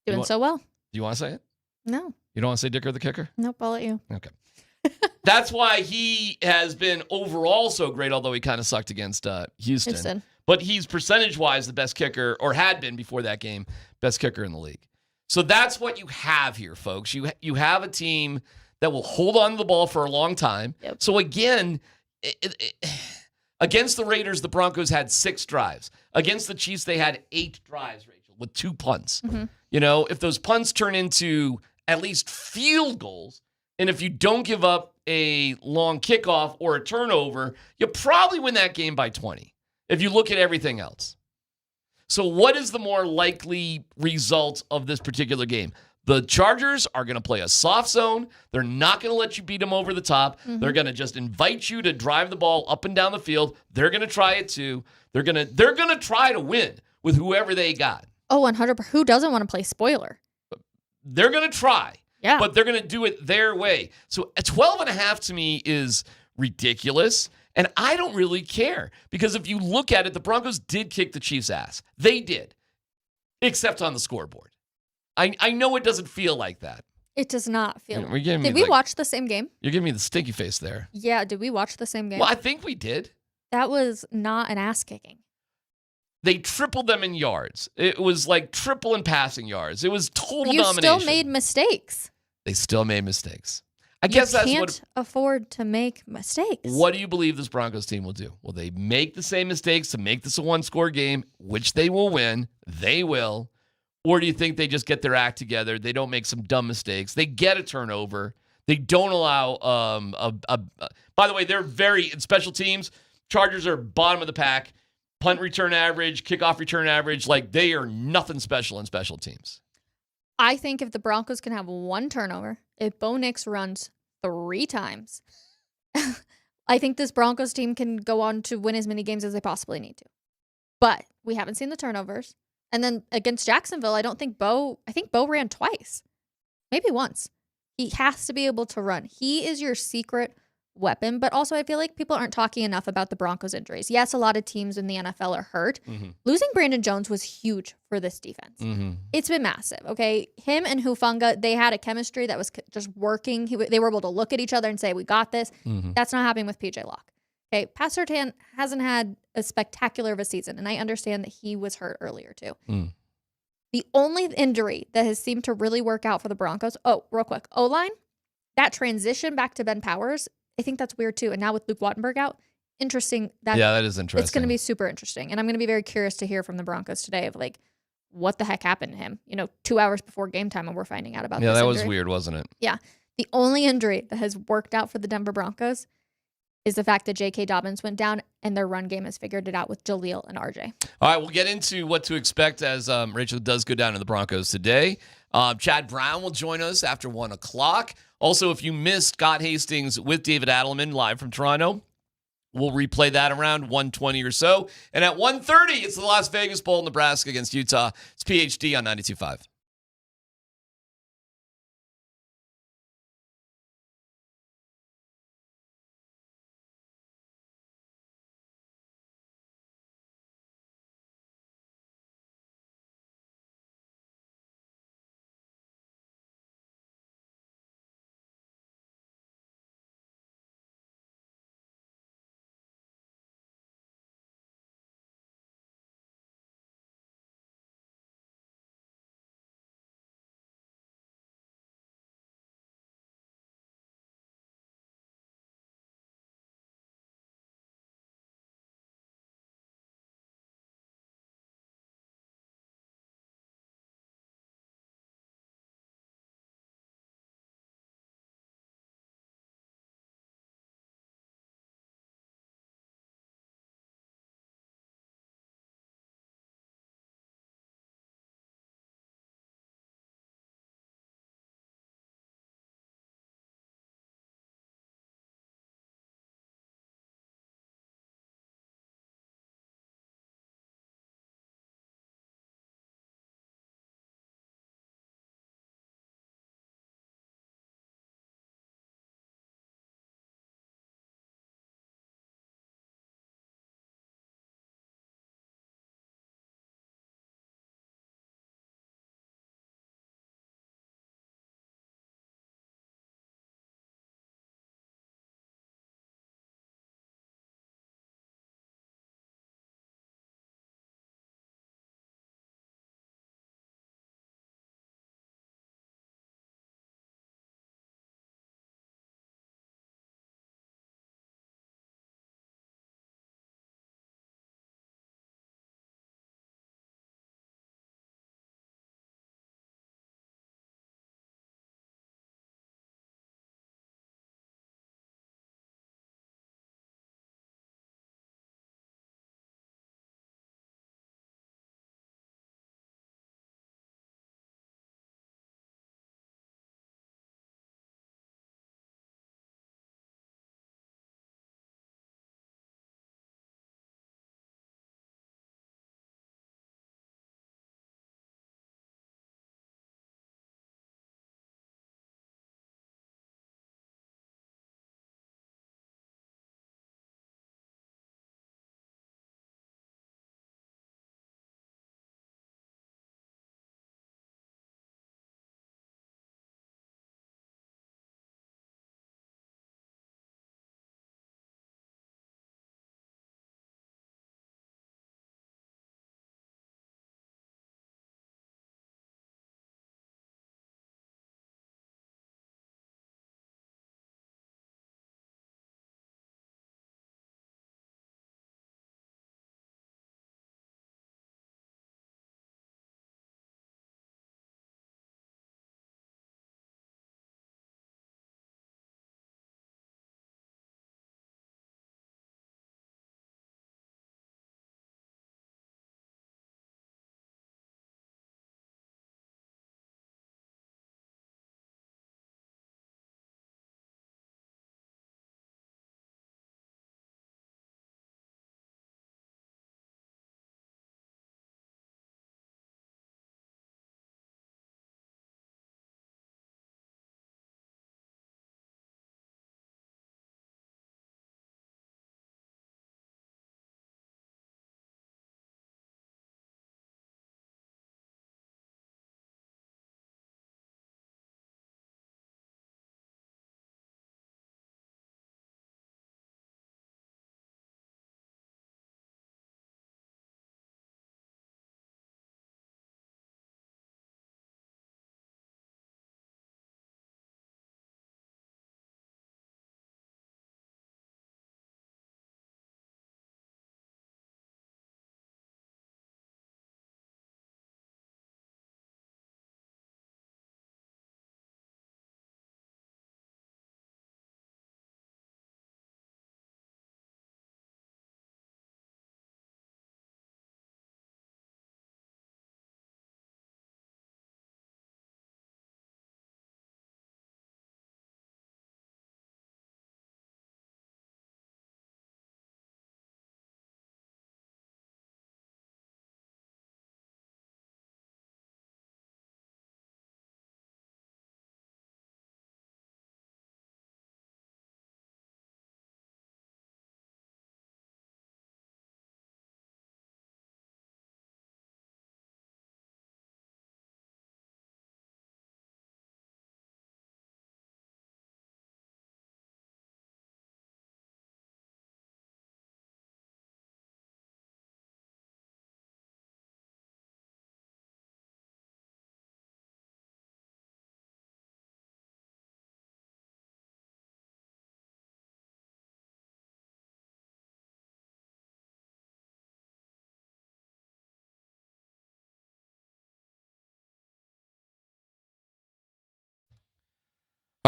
Doing so well. Do you want to say it? No. You don't want to say Dicker, the kicker? Nope, I'll let you. Okay. That's why he has been overall so great, although he kind of sucked against Houston. But he's percentage-wise the best kicker, or had been before that game, best kicker in the league. So that's what you have here, folks. You have a team that will hold on to the ball for a long time. Yep. So again, against the Raiders, the Broncos had 6 drives. Against the Chiefs, they had 8 drives, Rachel, with 2 punts. Mm-hmm. You know, if those punts turn into at least field goals, and if you don't give up a long kickoff or a turnover, you probably win that game by 20, if you look at everything else. So what is the more likely result of this particular game? The Chargers are going to play a soft zone. They're not going to let you beat them over the top. Mm-hmm. They're going to just invite you to drive the ball up and down the field. They're going to try it too. They're going to try to win with whoever they got. Oh, 100%. Who doesn't want to play spoiler? They're going to try. Yeah. But they're going to do it their way. So a 12.5 to me is ridiculous. And I don't really care, because if you look at it, the Broncos did kick the Chiefs' ass. They did, except on the scoreboard. I know it doesn't feel like that. It does not feel. Did we watch the same game? You're giving me the stinky face there. Yeah, did we watch the same game? Well, I think we did. That was not an ass kicking. They tripled them in yards. It was like triple in passing yards. It was total domination. You still made mistakes. They still made mistakes. I guess that's what. You can't afford to make mistakes. What do you believe this Broncos team will do? Will they make the same mistakes to make this a one-score game, which they will win? They will. Or do you think they just get their act together? They don't make some dumb mistakes. They get a turnover. They don't allow by the way, they're very in special teams. Chargers are bottom of the pack. Punt return average, kickoff return average, like they are nothing special in special teams. I think if the Broncos can have one turnover, if Bo Nix runs 3 times, I think this Broncos team can go on to win as many games as they possibly need to. But we haven't seen the turnovers. And then against Jacksonville, I think Bo ran twice. Maybe once. He has to be able to run. He is your secret weapon, but also I feel like people aren't talking enough about the Broncos injuries. Yes, a lot of teams in the NFL are hurt. Losing Brandon Jones was huge for this defense. It's been massive, okay? Him and Hufanga, they had a chemistry that was just working. They were able to look at each other and say, we got this. That's not happening with PJ Locke. Okay, Pat Surtain hasn't had a spectacular of a season, and I understand that he was hurt earlier too. The only injury that has seemed to really work out for the Broncos, real quick, O-line, that transition back to Ben Powers, I think that's weird too. And now with Luke Wattenberg out, interesting. That is interesting. It's going to be super interesting. And I'm going to be very curious to hear from the Broncos today of like, what the heck happened to him? 2 hours before game time and we're finding out about this that injury. was weird, wasn't it? Yeah. The only injury that has worked out for the Denver Broncos is the fact that J.K. Dobbins went down and their run game has figured it out with Jaleel and RJ. All right, we'll get into what to expect as Rachael does go down to the Broncos today. Chad Brown will join us after 1 o'clock. Also, if you missed Scott Hastings with David Adelman live from Toronto, we'll replay that around 1:20 or so. And at 1:30, it's the Las Vegas Bowl, Nebraska against Utah. It's PhD on 92.5.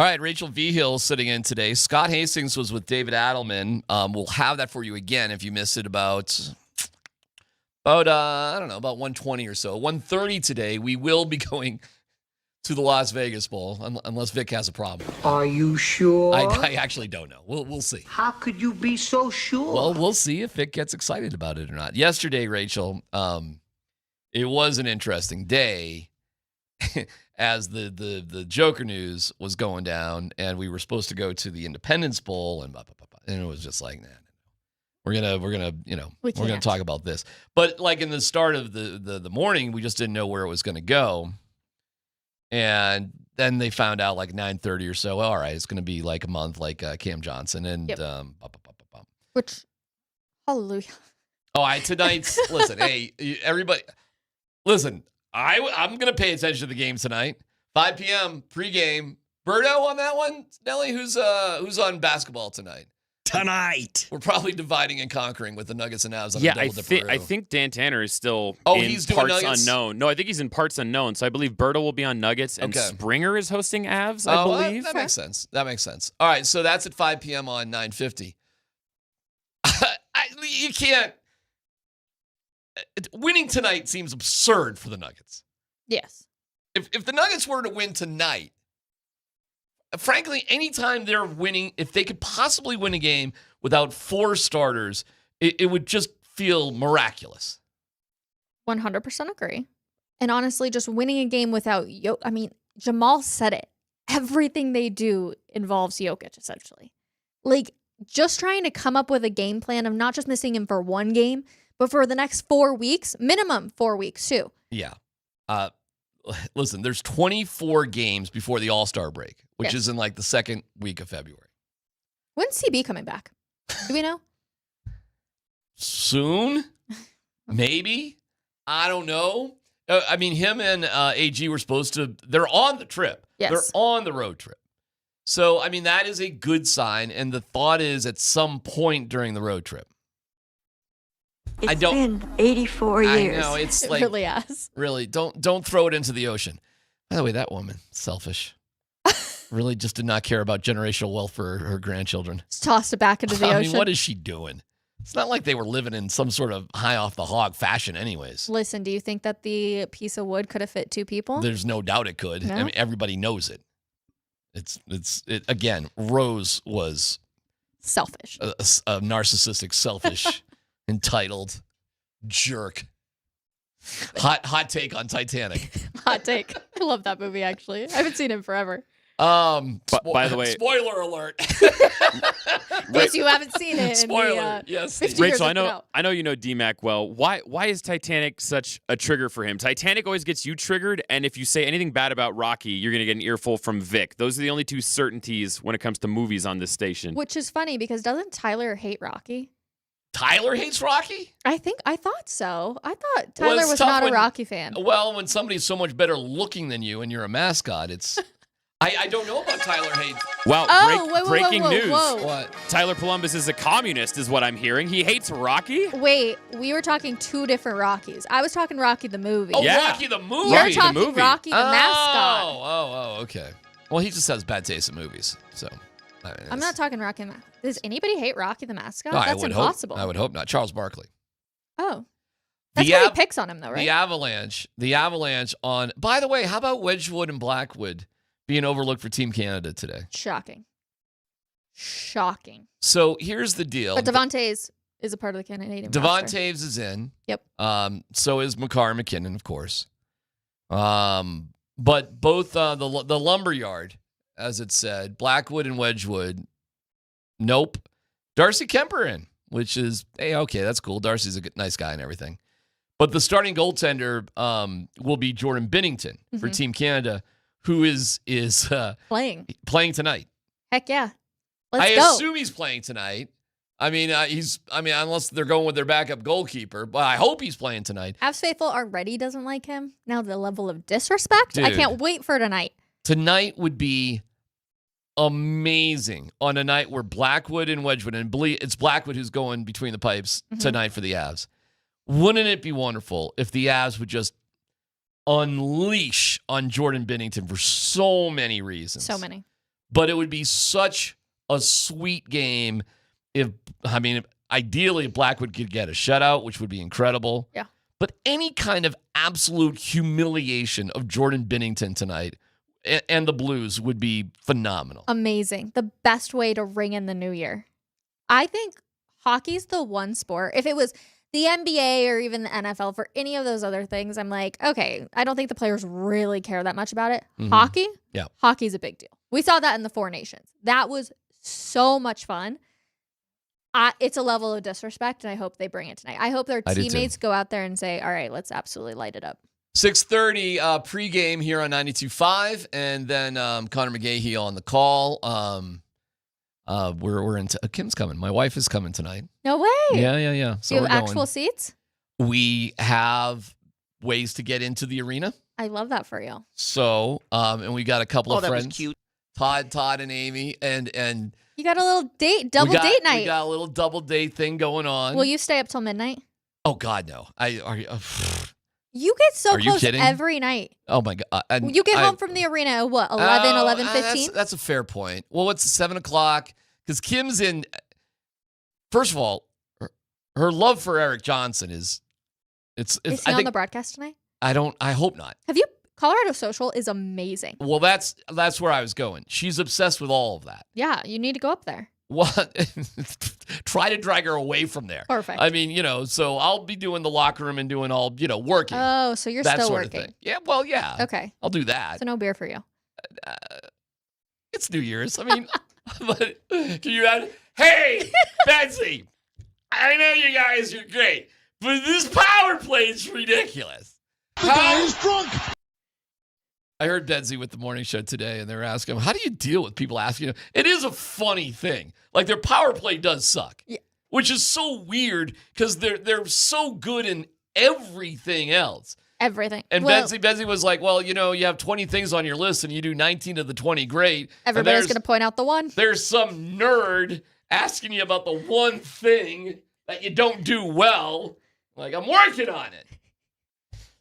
All right, Rachael Vigil sitting in today. Scott Hastings was with David Adelman. We'll have that for you again if you missed it about I don't know, about 1:20 or so. 1:30 today, we will be going to the Las Vegas Bowl, unless Vic has a problem. Are you sure? I actually don't know. We'll see. How could you be so sure? Well, we'll see if Vic gets excited about it or not. Yesterday, Rachael, it was an interesting day as the Joker news was going down, and we were supposed to go to the Independence Bowl, and it was just like, nah. We're gonna talk about this. But like in the start of the morning, we just didn't know where it was gonna go. And then they found out like 9:30 or so. All right, it's gonna be like a month, like Cam Johnson and Which, hallelujah. Oh, tonight's listen, hey, everybody, listen. I'm gonna pay attention to the game tonight. 5 p.m. pregame. Birdo on that one. Nelly, who's on basketball tonight? Tonight. We're probably dividing and conquering with the Nuggets and Avs on the double dipper. I think Dan Tanner is still he's doing parts Nuggets? unknown. No, I think he's in parts unknown. So I believe Berto will be on Nuggets and Springer is hosting Avs, I believe. That makes sense. All right, so that's at 5 p.m. on 950. You can't. Winning tonight seems absurd for the Nuggets. Yes. If the Nuggets were to win tonight, frankly, anytime they're winning, if they could possibly win a game without 4 starters, it would just feel miraculous. 100% agree. And honestly, just winning a game without Jamal said it. Everything they do involves Jokic, essentially. Like, just trying to come up with a game plan of not just missing him for one game, but for the next 4 weeks, minimum 4 weeks, too. Yeah. Listen, there's 24 games before the All-Star break, which is in like the second week of February. When's CB coming back? Do we know? Soon? Maybe? I don't know. I mean, him and AG were supposed to, they're on the trip. Yes. They're on the road trip. So, I mean, that is a good sign. And the thought is at some point during the road trip. It's been 84 years. I know, it's It like, really has. really, don't throw it into the ocean. By the way, that woman, selfish. Really just did not care about generational wealth for her grandchildren. Just tossed it back into the I ocean. mean, what is she doing? It's not like they were living in some sort of high off the hog fashion anyways. Listen, do you think that the piece of wood could have fit 2 people? There's no doubt it could. No? I mean, everybody knows it. It's again, Rose was selfish. A narcissistic, selfish, entitled jerk. Hot take on Titanic. Hot take. I love that movie, actually. I haven't seen it forever. By the way, spoiler alert. In case you haven't seen it. Spoiler. Yes. 50 years Rachel, I know you know DMac well. Why is Titanic such a trigger for him? Titanic always gets you triggered, and if you say anything bad about Rocky, you're gonna get an earful from Vic. Those are the only 2 certainties when it comes to movies on this station. Which is funny because doesn't Tyler hate Rocky? Tyler hates Rocky? I thought so. I thought Tyler was not a Rocky fan. Well, when somebody's so much better looking than you and you're a mascot, it's I don't know about Tyler hate. Well, breaking news. Whoa. What? Tyler Polumbus is a communist, is what I'm hearing. He hates Rocky? Wait, we were talking 2 different Rockies. I was talking Rocky the movie. Oh, yeah. Rocky the movie. You're talking Rocky the mascot. Oh, okay. Well, he just has bad taste in movies, so. I'm not talking Rocky. Does anybody hate Rocky the mascot? No, That's impossible. I would hope not. Charles Barkley. Oh. That's why he picks on him, though, right? The Avalanche on. By the way, how about Wedgwood and Blackwood being overlooked for Team Canada today? Shocking. So here's the deal. But Devontae is a part of the Canadian roster. Devontae is in. Yep. So is Makar McKinnon, of course. But both the Lumberyard, as it said, Blackwood and Wedgwood, nope. Darcy Kemper in, which is, hey, okay, that's cool. Darcy's a nice guy and everything. But the starting goaltender will be Jordan Binnington for Team Canada, who is playing tonight. Heck yeah. Let's go. I assume he's playing tonight. I mean, unless they're going with their backup goalkeeper, but I hope he's playing tonight. Avs faithful already doesn't like him. Now the level of disrespect, Dude, I can't wait for tonight. Tonight would be amazing on a night where Blackwood and Wedgwood, and it's Blackwood who's going between the pipes tonight for the Avs. Wouldn't it be wonderful if the Avs would just unleash on Jordan Binnington for so many reasons? So many. But it would be such a sweet game ideally Blackwood could get a shutout, which would be incredible. Yeah. But any kind of absolute humiliation of Jordan Binnington tonight and the Blues would be phenomenal. Amazing. The best way to ring in the new year. I think hockey's the one sport. If it was the NBA or even the NFL for any of those other things, I'm like, okay, I don't think the players really care that much about it. Mm-hmm. Hockey? Yeah. Hockey's a big deal. We saw that in the Four Nations. That was so much fun. It's a level of disrespect, and I hope they bring it tonight. I hope their teammates go out there and say, all right, let's absolutely light it up. 6:30 pregame here on 92.5, and then Connor McGahee on the call. We're into Kim's coming. My wife is coming tonight. No way. Yeah. So Do you have actual seats? We have ways to get into the arena. I love that for you. So, and we got a couple of friends. That was cute. Todd and Amy, and you got a little double date night. We got a little double date thing going on. Will you stay up till midnight? Oh God, no. You get so Are you close kidding? every night. Oh my God. You get home from the arena at what, 11:15? That's a fair point. Well, it's 7 o'clock because Kim's in. First of all, her love for Eric Johnson is Is he on the broadcast tonight? I hope not. Have you? Colorado Social is amazing. Well, that's where I was going. She's obsessed with all of that. Yeah, you need to go up there. What? Try to drag her away from there. Perfect. I mean, so I'll be doing the locker room and doing all, working. Oh, so you're that still sort working. Of thing. Yeah, well, yeah. Okay. I'll do that. So no beer for you. It's New Year's. I mean, but can you add? Hey, Betsy, I know you guys are great, but this power play is ridiculous. The guy is drunk. I heard Betsy with the morning show today, and they were asking him, how do you deal with people asking you? It is a funny thing. Like, their power play does suck, which is so weird because they're so good in everything else. Everything. And Betsy was like, well, you have 20 things on your list, and you do 19 of the 20 great. Everybody's going to point out the one. There's some nerd asking you about the one thing that you don't do well. Like, I'm working on it.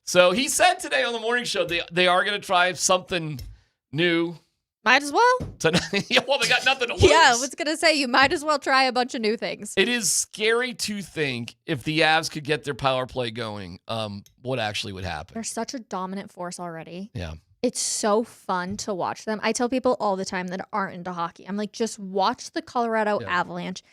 So he said today on the morning show they are going to try something new. Might as well. Tonight. Well, they got nothing to lose. Yeah, I was going to say, you might as well try a bunch of new things. It is scary to think if the Avs could get their power play going, what actually would happen. They're such a dominant force already. Yeah. It's so fun to watch them. I tell people all the time that aren't into hockey, I'm like, just watch the Colorado Avalanche,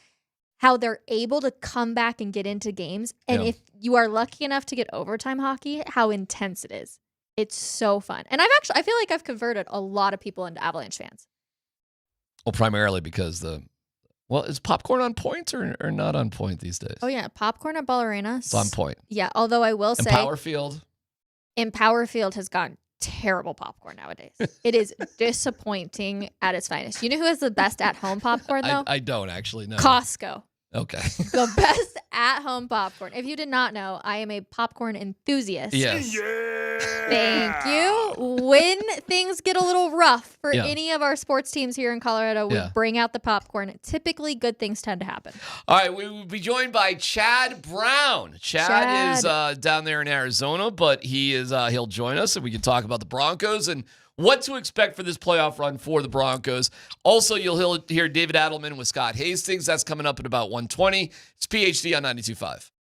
how they're able to come back and get into games. And if you are lucky enough to get overtime hockey, how intense it is. It's so fun. And I feel like I've converted a lot of people into Avalanche fans. Well, primarily because is popcorn on point or not on point these days? Oh, yeah. Popcorn at Ball Arena. It's on point. Yeah. Although I will say. Powerfield has gotten terrible popcorn nowadays. It is disappointing at its finest. You know who has the best at-home popcorn, though? I don't actually know. Costco. Okay. The best at-home popcorn. If you did not know, I am a popcorn enthusiast. Yes. Thank you. When things get a little rough for any of our sports teams here in Colorado, we bring out the popcorn. Typically, good things tend to happen. All right, we will be joined by Chad Brown. Chad is down there in Arizona, but he'll join us and we can talk about the Broncos and what to expect for this playoff run for the Broncos. Also, you'll hear David Adelman with Scott Hastings. That's coming up at about 1:20. It's PhD on 92.5.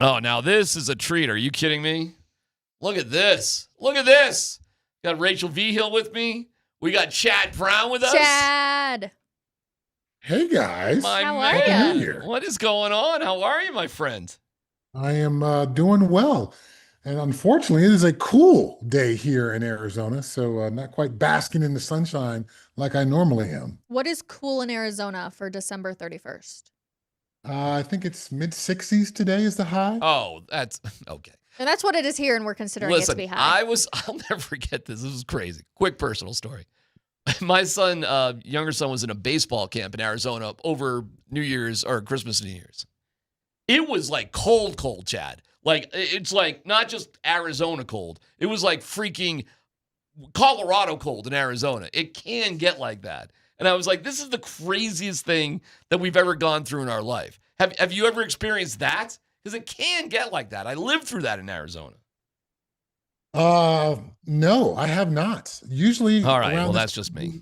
Oh, now this is a treat. Are you kidding me? Look at this. Look at this. Got Rachael Vigil with me. We got Chad Brown with us. Chad. Hey, guys. How are Happy ya? New Year. What is going on? How are you, my friend? I am doing well. And unfortunately, it is a cool day here in Arizona, so not quite basking in the sunshine like I normally am. What is cool in Arizona for December 31st? I think it's mid-60s today is the high. Oh, that's okay. And that's what it is here, and we're considering it to Listen, be high. I'll never forget this. This was crazy. Quick personal story. My son, younger son, was in a baseball camp in Arizona over New Year's or Christmas and New Year's. It was like cold, Chad. Like, it's like not just Arizona cold. It was like freaking Colorado cold in Arizona. It can get like that. And I was like, this is the craziest thing that we've ever gone through in our life. Have you ever experienced that? Because it can get like that. I lived through that in Arizona. No, I have not. Usually, all right. around Well, this that's just me.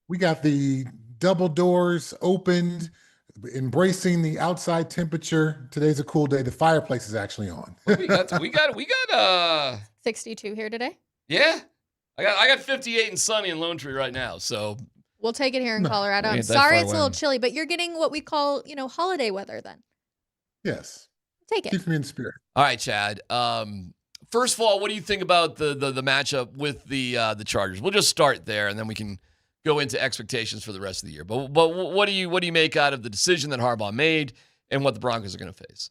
We got the double doors opened, embracing the outside temperature. Today's a cool day. The fireplace is actually on. we got 62 here today. Yeah. I got 58 and sunny in Lone Tree right now. So We'll take it here in Colorado. I'm ain't that sorry far it's a away. little chilly, but you're getting what we call, holiday weather then. Yes. Take it. Keeps me in spirit. all right, Chad. First of all, what do you think about the matchup with the Chargers? We'll just start there, and then we can go into expectations for the rest of the year. But what do you make out of the decision that Harbaugh made and what the Broncos are going to face?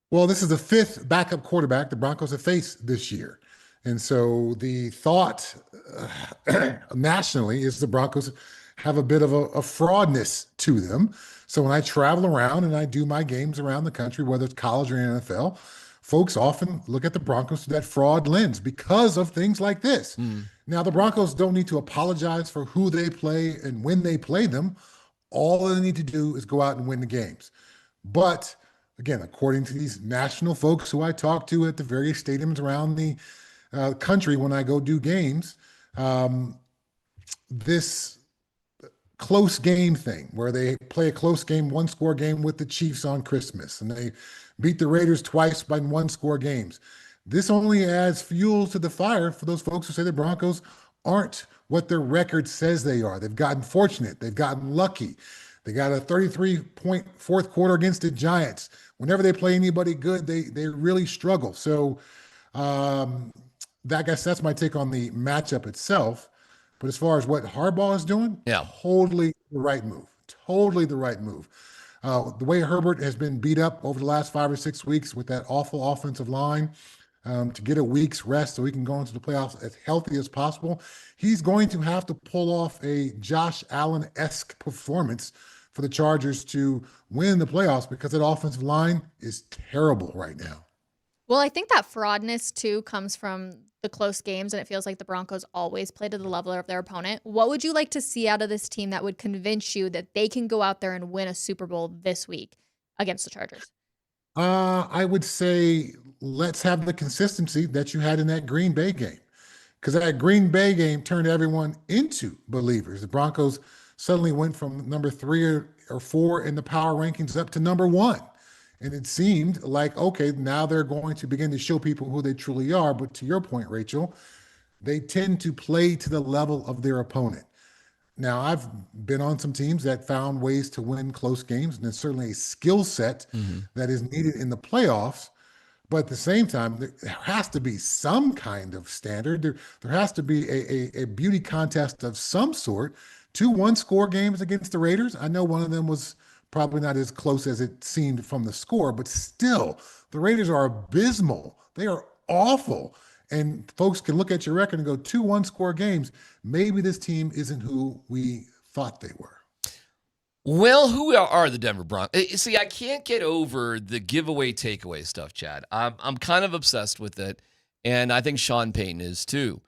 Well, this is the fifth backup quarterback the Broncos have faced this year. And so the thought nationally is the Broncos have a bit of a fraudness to them. So when I travel around and I do my games around the country, whether it's college or NFL, folks often look at the Broncos through that fraud lens because of things like this. Now, the Broncos don't need to apologize for who they play and when they play them. All they need to do is go out and win the games. But again, according to these national folks who I talk to at the various stadiums around the country when I go do games, this close game thing where they play a close game, one-score game with the Chiefs on Christmas, and they beat the Raiders twice by one-score games. This only adds fuel to the fire for those folks who say the Broncos aren't what their record says they are. They've gotten fortunate. They've gotten lucky. They got a 33-point fourth quarter against the Giants. Whenever they play anybody good, they really struggle. So I guess that's my take on the matchup itself. But as far as what Harbaugh is doing, totally the right move. Totally the right move. The way Herbert has been beat up over the last 5 or 6 weeks with that awful offensive line, to get a week's rest so he can go into the playoffs as healthy as possible, he's going to have to pull off a Josh Allen-esque performance for the Chargers to win the playoffs because that offensive line is terrible right now. Well, I think that fraudness, too, comes from the close games, and it feels like the Broncos always play to the level of their opponent. What would you like to see out of this team that would convince you that they can go out there and win a Super Bowl this week against the Chargers? I would say let's have the consistency that you had in that Green Bay game, because that Green Bay game turned everyone into believers. The Broncos suddenly went from number 3 or 4 in the power rankings up to number 1. And it seemed like, okay, now they're going to begin to show people who they truly are. But to your point, Rachael, they tend to play to the level of their opponent. Now, I've been on some teams that found ways to win close games, and there's certainly a skill set that is needed in the playoffs. But at the same time, there has to be some kind of standard. There has to be a beauty contest of some sort. 2 one-score games against the Raiders. I know one of them was probably not as close as it seemed from the score, but still, the Raiders are abysmal. They are awful. And folks can look at your record and go, 2 one-score games. Maybe this team isn't who we thought they were. Well, who are the Denver Broncos? See, I can't get over the giveaway takeaway stuff, Chad. I'm kind of obsessed with it, and I think Sean Payton is too.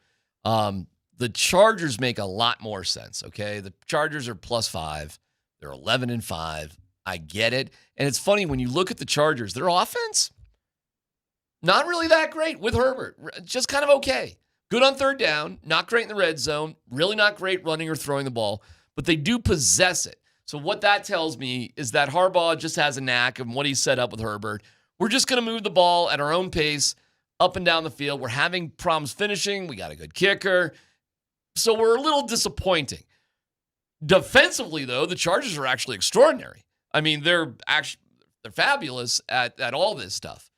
The Chargers make a lot more sense, okay? The Chargers are +5. They're 11-5. I get it. And it's funny, when you look at the Chargers, their offense, not really that great with Herbert. Just kind of okay. Good on third down, not great in the red zone, really not great running or throwing the ball, but they do possess it. So what that tells me is that Harbaugh just has a knack of what he set up with Herbert, We're just going to move the ball at our own pace up and down the field. We're having problems finishing. We got a good kicker. So we're a little disappointing. Defensively, though, the Chargers are actually extraordinary. I mean, they're fabulous at all this stuff.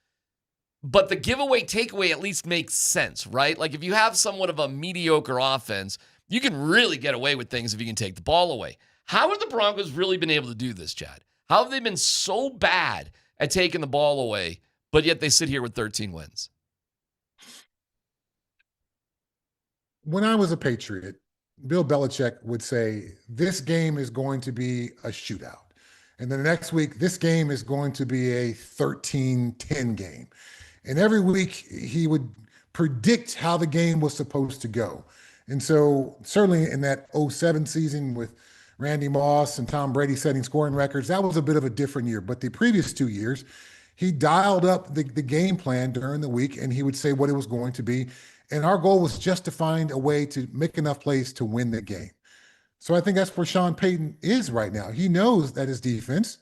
But the giveaway takeaway at least makes sense, right? Like if you have somewhat of a mediocre offense, you can really get away with things if you can take the ball away. How have the Broncos really been able to do this, Chad? How have they been so bad at taking the ball away, but yet they sit here with 13 wins? When I was a Patriot, Bill Belichick would say, this game is going to be a shootout. And then the next week, this game is going to be a 13-10 game. And every week, he would predict how the game was supposed to go. And so certainly in that 2007 season with Randy Moss and Tom Brady setting scoring records, that was a bit of a different year. But the previous 2 years, he dialed up the game plan during the week, and he would say what it was going to be. And our goal was just to find a way to make enough plays to win the game. So I think that's where Sean Payton is right now. He knows that his defense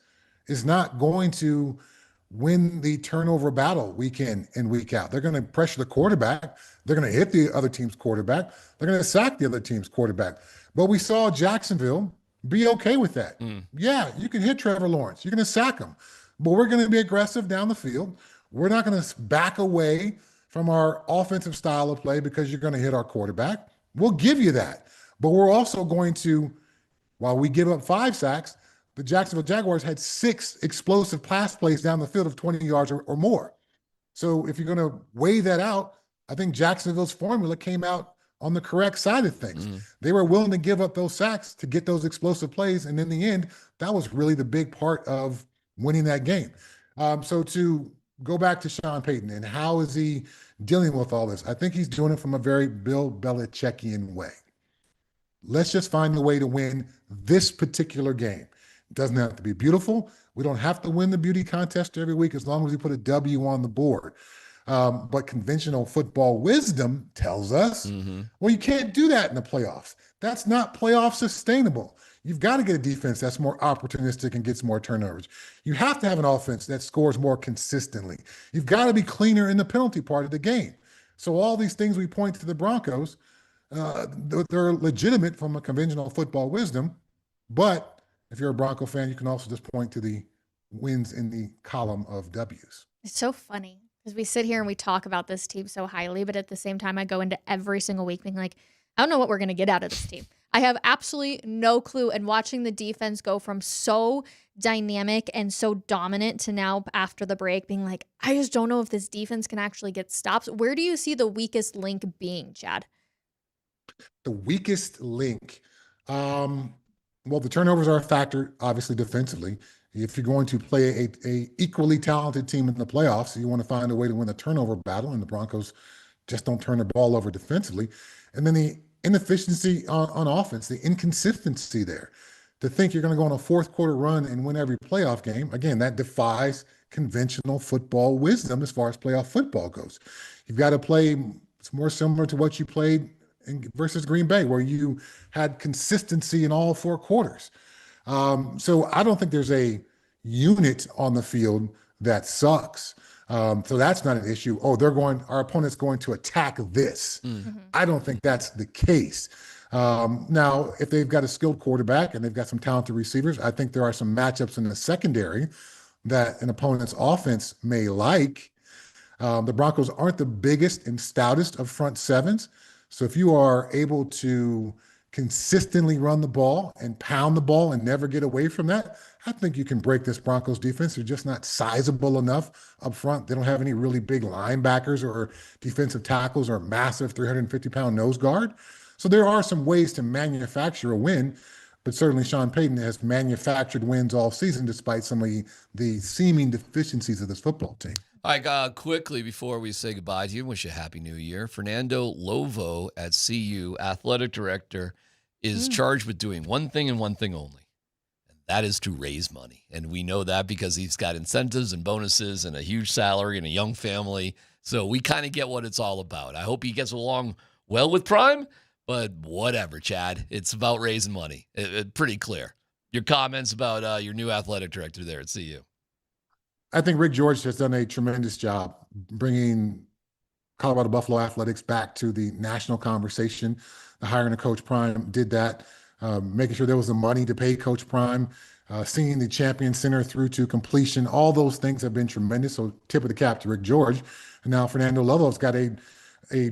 is not going to win the turnover battle week in and week out. They're going to pressure the quarterback. They're going to hit the other team's quarterback. They're going to sack the other team's quarterback. But we saw Jacksonville be okay with that. Yeah, you can hit Trevor Lawrence. You're going to sack him. But we're going to be aggressive down the field. We're not going to back away from our offensive style of play because you're going to hit our quarterback. We'll give you that. But we're also going to, while we give up 5 sacks, the Jacksonville Jaguars had 6 explosive pass plays down the field of 20 yards or more. So if you're going to weigh that out, I think Jacksonville's formula came out on the correct side of things. They were willing to give up those sacks to get those explosive plays. And in the end, that was really the big part of winning that game. So to go back to Sean Payton and how is he dealing with all this? I think he's doing it from a very Bill Belichickian way. Let's just find a way to win this particular game. It doesn't have to be beautiful. We don't have to win the beauty contest every week as long as we put a W on the board. But conventional football wisdom tells us, well, you can't do that in the playoffs. That's not playoff sustainable. You've got to get a defense that's more opportunistic and gets more turnovers. You have to have an offense that scores more consistently. You've got to be cleaner in the penalty part of the game. So all these things we point to the Broncos, they're legitimate from a conventional football wisdom. But if you're a Bronco fan, you can also just point to the wins in the column of W's. It's so funny because we sit here and we talk about this team so highly, but at the same time, I go into every single week being like, I don't know what we're going to get out of this team. I have absolutely no clue. And watching the defense go from so dynamic and so dominant to now after the break being like, I just don't know if this defense can actually get stops. Where do you see the weakest link being, Chad? The weakest link. Well, the turnovers are a factor, obviously, defensively. If you're going to play a equally talented team in the playoffs, you want to find a way to win a turnover battle, and the Broncos just don't turn the ball over defensively. And then the inefficiency on offense, the inconsistency there. To think you're going to go on a fourth quarter run and win every playoff game, again, that defies conventional football wisdom as far as playoff football goes. You've got to play, it's more similar to what you played versus Green Bay, where you had consistency in all 4 quarters. So I don't think there's a unit on the field that sucks. So that's not an issue. Oh, our opponent's going to attack this. I don't think that's the case. Now, if they've got a skilled quarterback and they've got some talented receivers, I think there are some matchups in the secondary that an opponent's offense may like. The Broncos aren't the biggest and stoutest of front sevens. So if you are able to consistently run the ball and pound the ball and never get away from that, I think you can break this Broncos defense. They're just not sizable enough up front. They don't have any really big linebackers or defensive tackles or massive 350-pound nose guard. So there are some ways to manufacture a win, but certainly Sean Payton has manufactured wins all season despite some of the seeming deficiencies of this football team. All right, quickly before we say goodbye to you, wish you a happy new year. Fernando Lovo at CU, athletic director, is charged with doing one thing and one thing only, and that is to raise money. And we know that because he's got incentives and bonuses and a huge salary and a young family. So we kind of get what it's all about. I hope he gets along well with Prime, but whatever, Chad. It's about raising money. Pretty clear. Your comments about your new athletic director there at CU. I think Rick George has done a tremendous job bringing Colorado Buffalo athletics back to the national conversation. The hiring of Coach Prime did that, making sure there was the money to pay Coach Prime, seeing the Champion Center through to completion. All those things have been tremendous. So tip of the cap to Rick George. And now Fernando Lovo's got a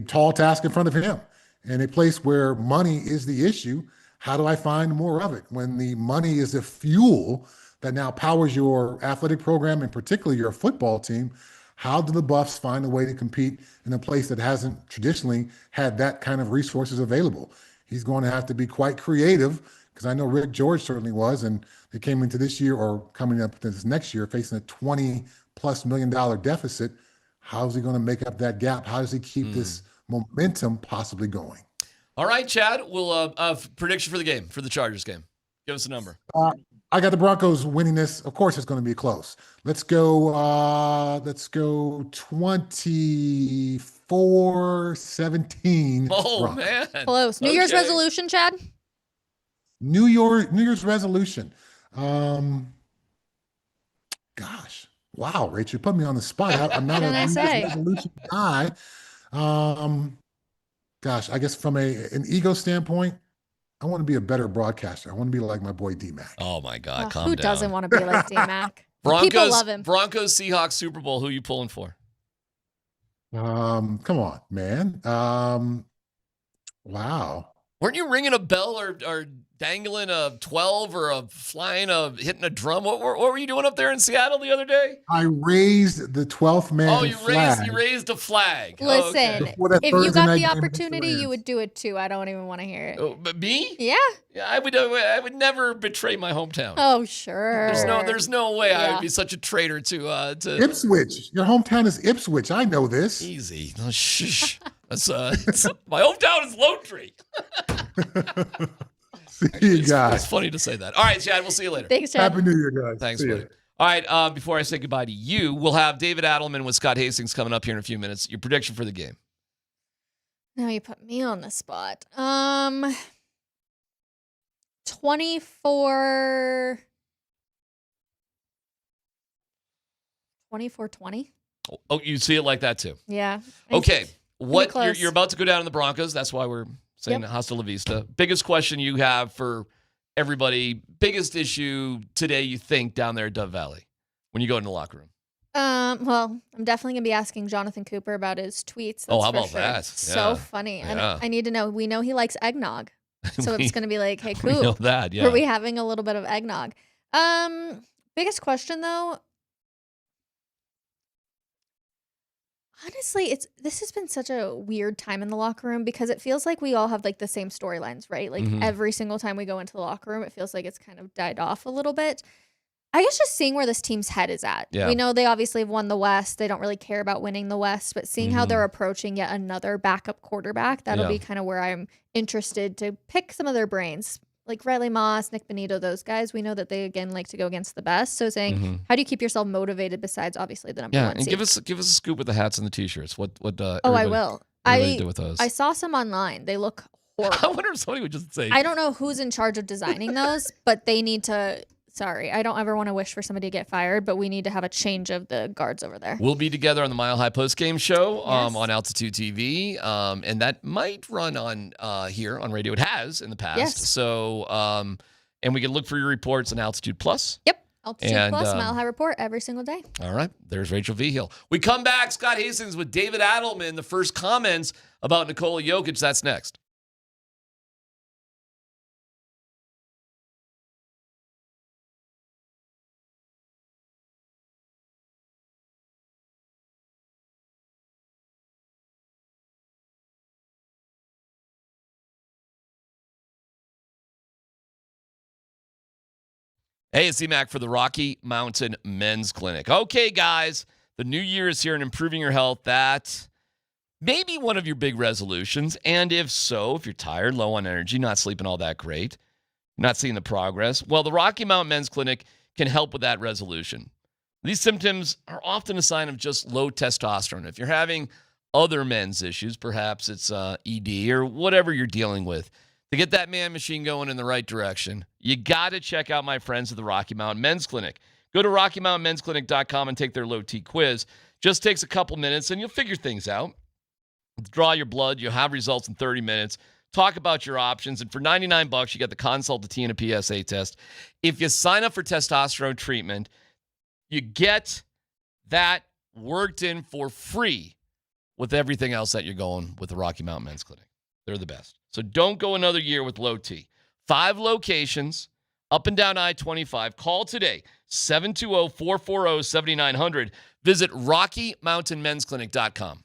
tall task in front of him, and a place where money is the issue. How do I find more of it when the money is the fuel that now powers your athletic program and particularly your football team? How do the Buffs find a way to compete in a place that hasn't traditionally had that kind of resources available? He's going to have to be quite creative, because I know Rick George certainly was, and they came into this year or coming up this next year facing a $20+ million deficit. How's he going to make up that gap? How does he keep this momentum possibly going? All right, Chad, we'll prediction for the game, for the Chargers game. Give us a number. I got the Broncos winning this. Of course, it's going to be close. Let's go 24-17. Oh, Broncos. man. Close. New Year's resolution, Chad? New Year's resolution. Gosh. Wow, Rachel, you put me on the spot. I'm not a New Year's resolution guy. Gosh, I guess from an ego standpoint, I want to be a better broadcaster. I want to be like my boy DMac. Oh, my God. Calm Who down. doesn't want to be like DMac? Broncos, People love him. Broncos, Seahawks, Super Bowl. Who are you pulling for? Come on, man. Wow. Weren't you ringing a bell or dangling a 12 or hitting a drum? What were you doing up there in Seattle the other day? I raised the 12th man flag. You raised a flag. Listen, Okay. if you got the opportunity, you would do it too. I don't even want to hear it. Oh, but me? Yeah. Yeah, I would never betray my hometown. Oh, sure. There's no way I Yeah. would be such a traitor to Ipswich. Your hometown is Ipswich. I know this. Easy. Oh, shh. That's my hometown is Lone Tree. See you guys. It's funny to say that. All right, Chad, we'll see you later. Thanks, Chad. Happy New Year, guys. Thanks, See ya. buddy. All right, before I say goodbye to you, we'll have David Adelman with Scott Hastings coming up here in a few minutes. Your prediction for the game. Now you put me on the spot. 24-20. Oh, you see it like that too. Yeah. Okay. What close. you're about to go down in the Broncos. That's why we're saying hasta la vista. Biggest question you have for everybody, biggest issue today you think down there at Dove Valley when you go into the locker room? Well, I'm definitely gonna be asking Jonathan Cooper about his tweets. Oh, how for about sure. that? So Yeah. funny. Yeah. I need to know. We know he likes eggnog, so it's gonna be like, hey, We Coop, know that, yeah. are we having a little bit of eggnog? Biggest question though. Honestly, this has been such a weird time in the locker room because it feels like we all have like the same storylines, right? Like every single time we go into the locker room, it feels like it's kind of died off a little bit. I guess just seeing where this team's head is at. Yeah. We know they obviously have won the West. They don't really care about winning the West, but seeing how they're approaching yet another backup quarterback, that'll be kind of where I'm interested to pick some of their brains. Like Riley Moss, Nick Bonito, those guys, we know that they, again, like to go against the best. So saying, how do you keep yourself motivated besides, obviously, the number one and seed? give us a scoop with the hats and the T-shirts. What I will. everybody do with those? I saw some online. They look horrible. I wonder if somebody would just say. I don't know who's in charge of designing those, but they need to. Sorry, I don't ever want to wish for somebody to get fired, but we need to have a change of the guards over there. We'll be together on the Mile High Post Game Show Yes. on Altitude TV, and that might run on here on radio. It has in the past. Yes. So, and we can look for your reports on Altitude Plus. Yep. Altitude And, Plus, Mile High Report every single day. All right. There's Rachel Vigil. We come back. Scott Hastings with David Adelman. The first comments about Nikola Jokic. That's next. Hey, it's DMac for the Rocky Mountain Men's Clinic. Okay, guys, the new year is here and improving your health. That may be one of your big resolutions. And if so, if you're tired, low on energy, not sleeping all that great, not seeing the progress, well, the Rocky Mountain Men's Clinic can help with that resolution. These symptoms are often a sign of just low testosterone. If you're having other men's issues, perhaps it's ED or whatever you're dealing with, to get that man machine going in the right direction, you got to check out my friends at the Rocky Mountain Men's Clinic. Go to RockyMountainMen'sClinic.com and take their low T quiz. Just takes a couple minutes, and you'll figure things out. Draw your blood. You'll have results in 30 minutes. Talk about your options. And for $99, you get the consult, the T, and a PSA test. If you sign up for testosterone treatment, you get that worked in for free with everything else that you're going with the Rocky Mountain Men's Clinic. They're the best. So don't go another year with low T. 5 locations up and down I-25. Call today, 720-440-7900. Visit RockyMountainMen'sClinic.com.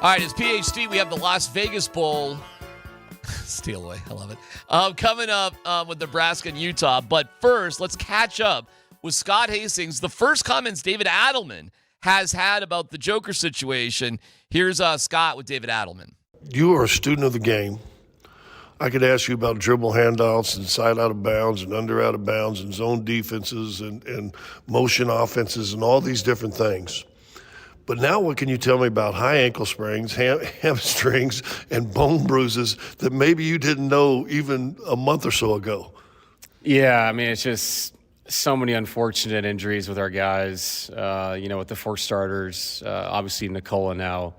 All right, it's PhD. We have the Las Vegas Bowl. Steal away. I love it. Coming up with Nebraska and Utah. But first, let's catch up with Scott Hastings. The first comments David Adelman has had about the Joker situation. Here's Scott with David Adelman. You are a student of the game. I could ask you about dribble handoffs and side out of bounds and under out of bounds and zone defenses and motion offenses and all these different things. But now what can you tell me about high ankle sprains, hamstrings, and bone bruises that maybe you didn't know even a month or so ago? Yeah, I mean, it's just so many unfortunate injuries with our guys, with the 4 starters, obviously Nicola now.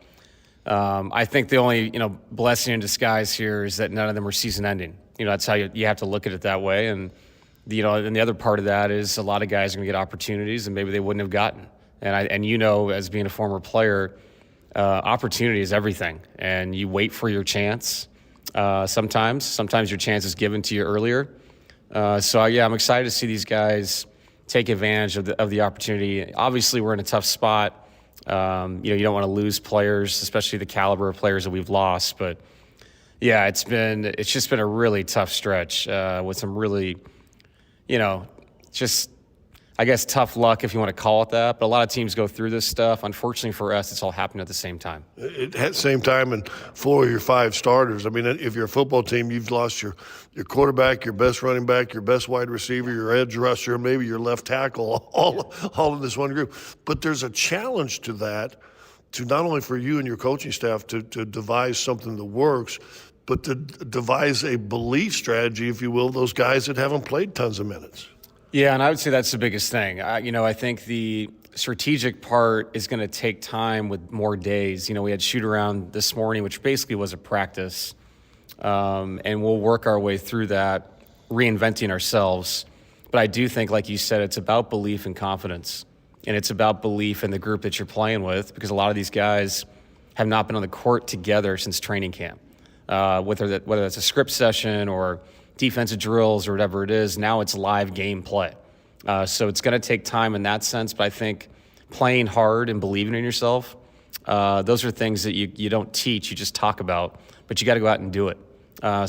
I think the only, blessing in disguise here is that none of them were season ending. That's how you have to look at it that way. And, and the other part of that is a lot of guys are going to get opportunities and maybe they wouldn't have gotten. And as being a former player, opportunity is everything, and you wait for your chance. Sometimes your chance is given to you earlier. I'm excited to see these guys take advantage of the opportunity. Obviously, we're in a tough spot. You don't want to lose players, especially the caliber of players that we've lost. But yeah, it's just been a really tough stretch with some really, I guess, tough luck, if you want to call it that. But a lot of teams go through this stuff. Unfortunately for us, it's all happened at the same time. At the same time, and 4 of your 5 starters. I mean, if you're a football team, you've lost your quarterback, your best running back, your best wide receiver, your edge rusher, maybe your left tackle, all in this one group. But there's a challenge to that, to not only for you and your coaching staff to devise something that works, but to devise a belief strategy, if you will, those guys that haven't played tons of minutes. Yeah, and I would say that's the biggest thing. I think the strategic part is going to take time with more days. We had shoot around this morning, which basically was a practice, and we'll work our way through that, reinventing ourselves. But I do think, like you said, it's about belief and confidence, and it's about belief in the group that you're playing with, because a lot of these guys have not been on the court together since training camp, whether that's a script session or defensive drills or whatever it is. Now it's live game play. So it's going to take time in that sense, but I think playing hard and believing in yourself, those are things that you don't teach, you just talk about, but you got to go out and do it.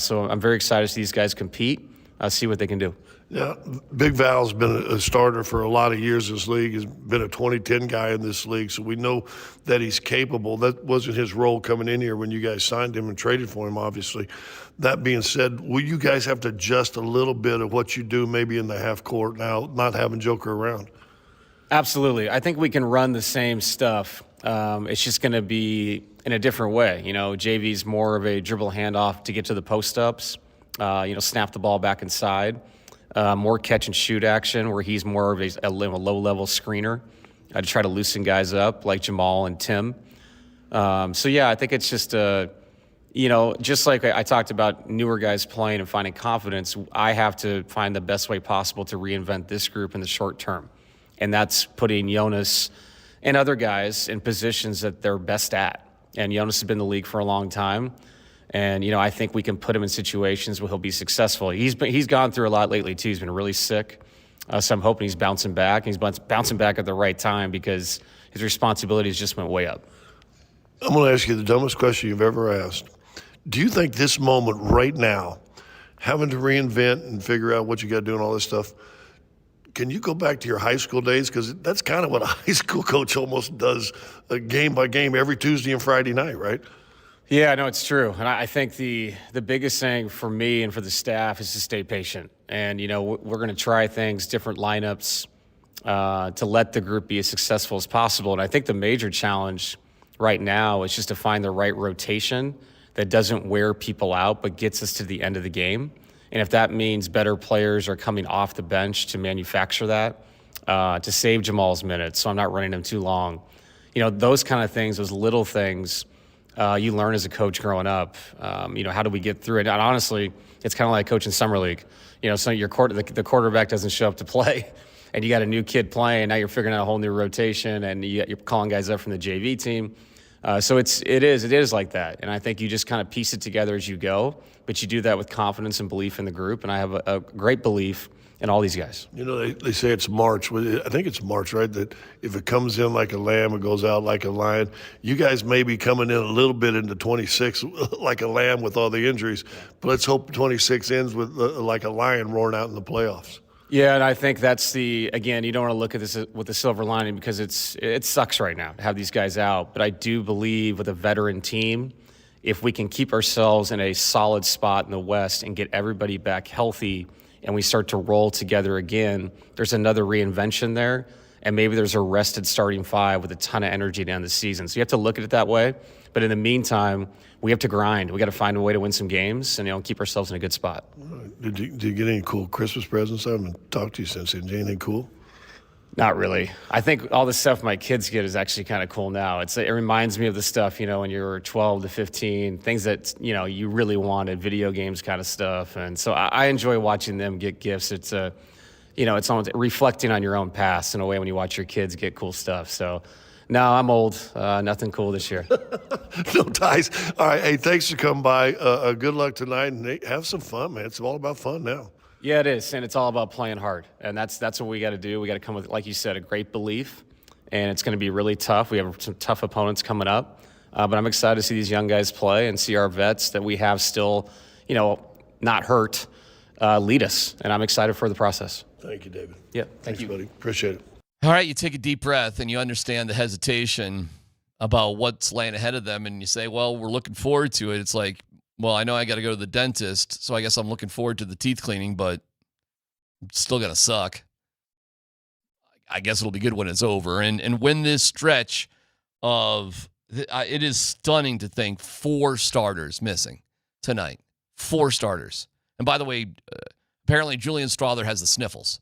So I'm very excited to see these guys compete, see what they can do. Yeah, Big Val's been a starter for a lot of years in this league. He's been a 2010 guy in this league, so we know that he's capable. That wasn't his role coming in here when you guys signed him and traded for him, obviously. That being said, will you guys have to adjust a little bit of what you do maybe in the half court now, not having Joker around? Absolutely. I think we can run the same stuff. It's just going to be in a different way. JV's more of a dribble handoff to get to the post-ups, snap the ball back inside. More catch and shoot action, where he's more of a low-level screener to try to loosen guys up like Jamal and Tim. I think it's just just like I talked about newer guys playing and finding confidence, I have to find the best way possible to reinvent this group in the short term. And that's putting Jonas and other guys in positions that they're best at. And Jonas has been in the league for a long time. And, I think we can put him in situations where he'll be successful. He's gone through a lot lately, too. He's been really sick. So I'm hoping he's bouncing back. He's bouncing back at the right time because his responsibilities just went way up. I'm going to ask you the dumbest question you've ever asked. Do you think this moment right now, having to reinvent and figure out what you got to do and all this stuff, can you go back to your high school days? Because that's kind of what a high school coach almost does, game by game, every Tuesday and Friday night, right? Yeah, no, it's true. And I think the biggest thing for me and for the staff is to stay patient. And, we're going to try things, different lineups, to let the group be as successful as possible. And I think the major challenge right now is just to find the right rotation that doesn't wear people out but gets us to the end of the game. And if that means better players are coming off the bench to manufacture that, to save Jamal's minutes so I'm not running him too long. Those kind of things, those little things, you learn as a coach growing up. How do we get through it? And honestly, it's kind of like coaching summer league. So the quarterback doesn't show up to play, and you got a new kid playing. Now you're figuring out a whole new rotation, and you're calling guys up from the JV team. So it is like that. And I think you just kind of piece it together as you go, but you do that with confidence and belief in the group. And I have a great belief in all these guys. They say it's March. I think it's March, right? That if it comes in like a lamb, it goes out like a lion. You guys may be coming in a little bit into 26 like a lamb with all the injuries, but let's hope 26 ends with like a lion roaring out in the playoffs. Yeah, and I think that's again, you don't want to look at this with the silver lining because it sucks right now to have these guys out. But I do believe with a veteran team, if we can keep ourselves in a solid spot in the West and get everybody back healthy and we start to roll together again, there's another reinvention there. And maybe there's a rested starting five with a ton of energy down the season. So you have to look at it that way. But in the meantime, we have to grind. We got to find a way to win some games and keep ourselves in a good spot. Did you get any cool Christmas presents? I haven't talked to you since. Did you get anything cool? Not really. I think all the stuff my kids get is actually kind of cool now. It reminds me of the stuff, when you were 12 to 15, things that, you really wanted, video games kind of stuff. And so I enjoy watching them get gifts. It's it's almost reflecting on your own past in a way when you watch your kids get cool stuff. So No, I'm old. Nothing cool this year. No ties. All right. Hey, thanks for coming by. Good luck tonight. And hey, have some fun, man. It's all about fun now. Yeah, it is, and it's all about playing hard, and that's what we got to do. We got to come with, like you said, a great belief, and it's going to be really tough. We have some tough opponents coming up, but I'm excited to see these young guys play and see our vets that we have still, not hurt, lead us, and I'm excited for the process. Thank you, David. Yeah, thanks, buddy. Appreciate it. All right, you take a deep breath and you understand the hesitation about what's laying ahead of them, and you say, well, we're looking forward to it. It's like, well, I know I got to go to the dentist, so I guess I'm looking forward to the teeth cleaning, but it's still going to suck. I guess it'll be good when it's over. And when this stretch of it is stunning to think 4 starters missing tonight. 4 starters. And by the way, apparently Julian Strawther has the sniffles.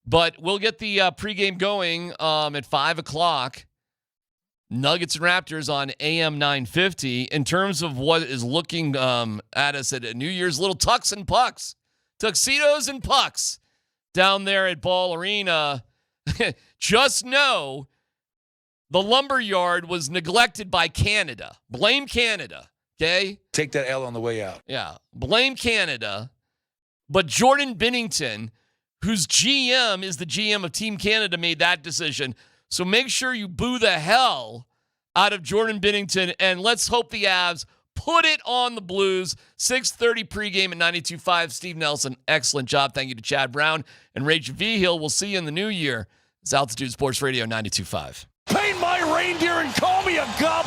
But we'll get the pregame going at 5 o'clock. Nuggets and Raptors on AM 950. In terms of what is looking at us at New Year's, little tucks and pucks. Tuxedos and pucks down there at Ball Arena. Just know the lumberyard was neglected by Canada. Blame Canada, okay? Take that L on the way out. Yeah, blame Canada. But Jordan Binnington, whose GM is the GM of Team Canada, made that decision. So make sure you boo the hell out of Jordan Binnington, and let's hope the Avs put it on the Blues. 6:30 pregame at 92.5. Steve Nelson, excellent job. Thank you to Chad Brown and Rachael Vigil. We'll see you in the new year. It's Altitude Sports Radio 92.5. Paint my reindeer and call me a goblin.